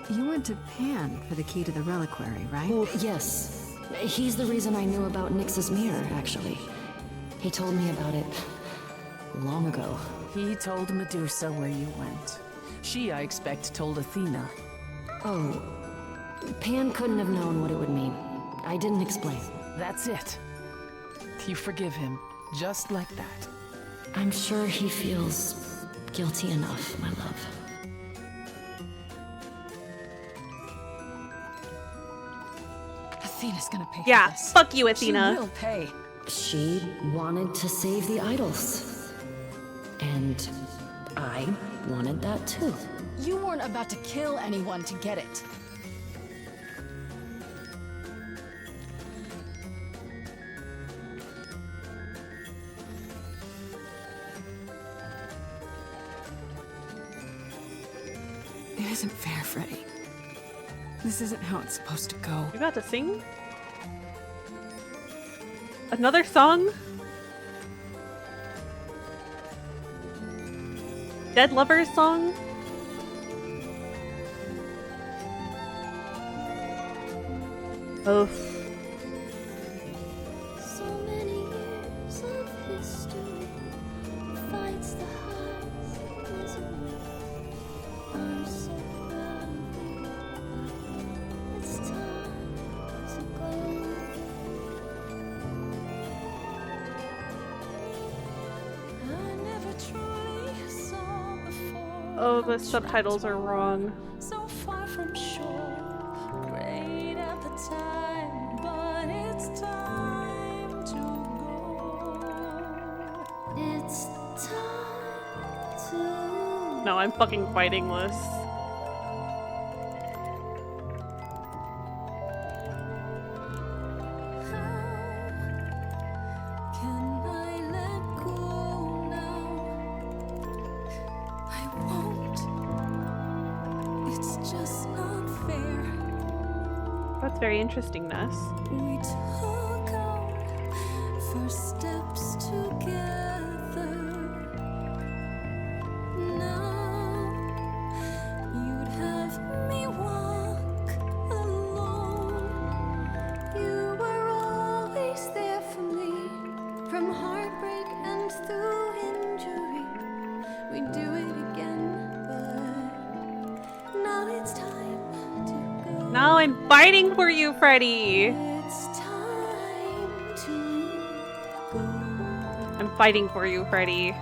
S7: You went to Pan for the key to the reliquary, right?
S17: Yes. He's the reason I knew about Nyx's mirror, actually. He told me about it long ago.
S4: He told Medusa where you went. She, I expect, told Athena.
S17: Oh, Pan couldn't have known what it would mean. I didn't explain.
S4: That's it. You forgive him, just like that.
S17: I'm sure he feels guilty enough, my love.
S3: Athena's gonna pay
S1: Yeah,
S3: for this.
S1: fuck you, Athena.
S3: She will pay.
S17: She wanted to save the idols. And I wanted that too.
S3: You weren't about to kill anyone to get it.
S7: It isn't fair, Freddie. This isn't how it's supposed to go.
S1: You got to sing? Another song? Dead Lovers song? Oof.
S11: So many years of history fights the highs of misery. I'm so proud of you. It's time to go. I never truly saw before.
S1: Oh, the subtitles are wrong.
S11: So far from shore. Great at the time, but it's time to go. It's time to.
S1: No, I'm fucking fighting this.
S11: Can I let go now? I won't. It's just not fair.
S1: That's very interesting, Ness.
S11: We took our first steps together. Now you'd have me walk alone. You were always there for me, from heartbreak and through injury. We'd do it again, but now it's time to go.
S1: Now I'm fighting for you, Freddy. I'm fighting for you, Freddy.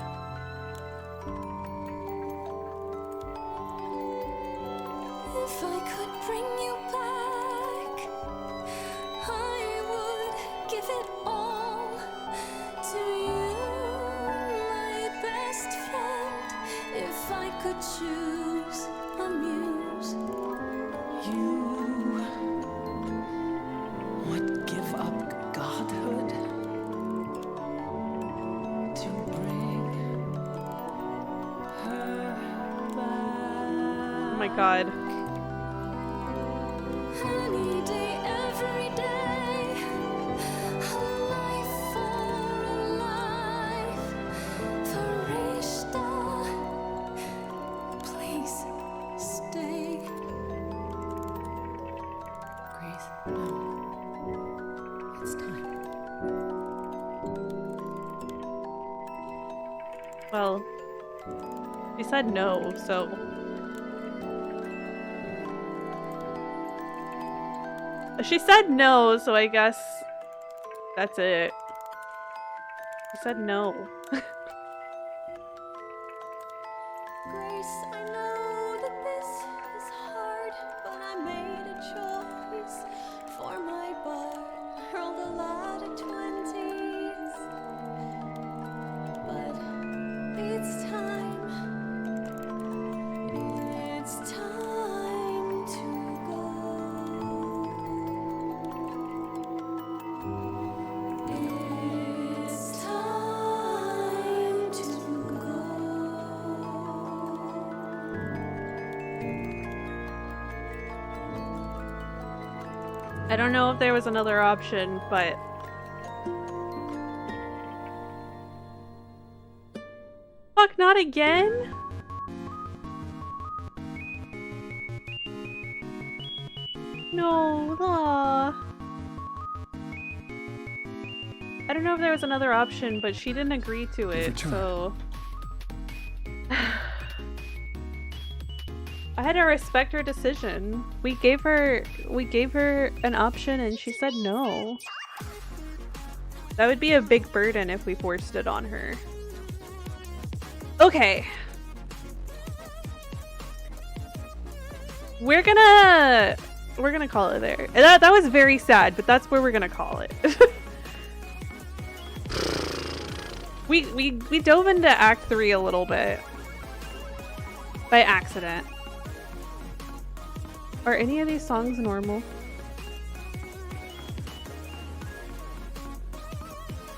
S11: If I could bring you back, I would give it all to you, my best friend. If I could choose a muse,
S4: You would give up godhood to bring her back.
S1: Oh my god.
S11: any day, every day, a life for a life, Farishta, please stay.
S20: Grace, no. It's time.
S1: Well, she said no, so. She said no, so I guess that's it. She said no.
S11: Grace, I know that this is hard, but I made a choice for my bar. Rolled a lot of 20s, but it's time. It's time to go. It's time to go.
S1: I don't know if there was another option, but. Fuck, not again? No, I don't know if there was another option, but she didn't agree to it, so. I had to respect her decision. We gave her an option and she said no. That would be a big burden if we forced it on her. Okay. We're gonna call it there. That was very sad, but that's where we're gonna call it. we dove into Act 3 a little bit by accident. Are any of these songs normal?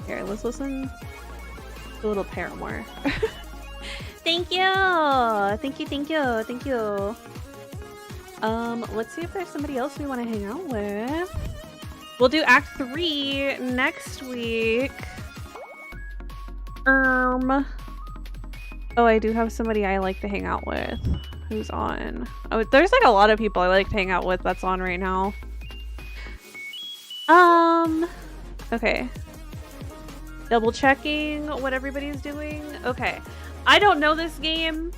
S1: Here, let's listen to a little Paramore. Thank you! Thank you, thank you, thank you. Let's see if there's somebody else we want to hang out with. We'll do Act 3 next week. Oh, I do have somebody I like to hang out with. Who's on? Oh, there's like a lot of people I like to hang out with that's on right now. Okay. Double checking what everybody's doing. Okay. I don't know this game,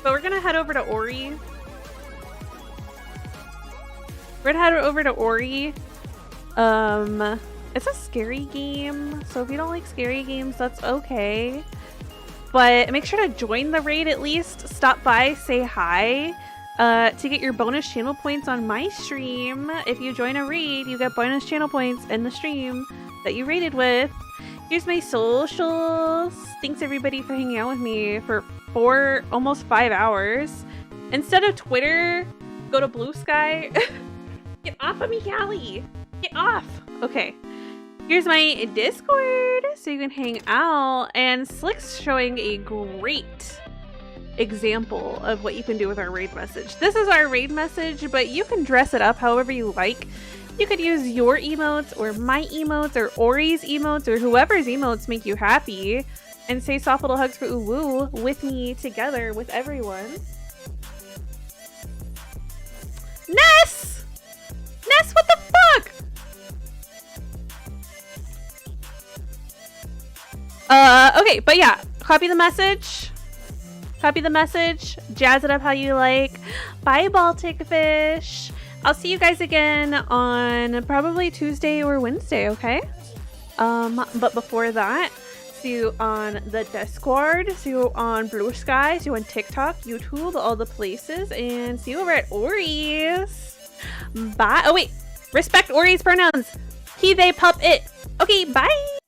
S1: but we're gonna head over to Ori. We're gonna head over to Ori. It's a scary game, so if you don't like scary games, that's okay. But make sure to join the raid at least. Stop by, say hi. To get your bonus channel points on my stream. If you join a raid, you get bonus channel points in the stream that you raided with. Here's my socials. Thanks everybody for hanging out with me for almost 5 hours. Instead of Twitter, go to Blue Sky. Get off of me, Callie. Get off. Okay. Here's my Discord so you can hang out, and Slick's showing a great example of what you can do with our raid message. This is our raid message, but you can dress it up however you like. You could use your emotes or my emotes or Ori's emotes or whoever's emotes make you happy and say soft little hugs for Uwu with me together with everyone. Ness! Ness, what the fuck? Okay, but yeah, copy the message. Copy the message. Jazz it up how you like. Bye, Baltic Fish. I'll see you guys again on probably Tuesday or Wednesday, okay? But before that, see you on the Discord, see you on Blue Sky, see you on TikTok, YouTube, all the places, and see you over at Ori's. Bye. Oh wait, respect Ori's pronouns. He, they, pup, it. Okay, bye.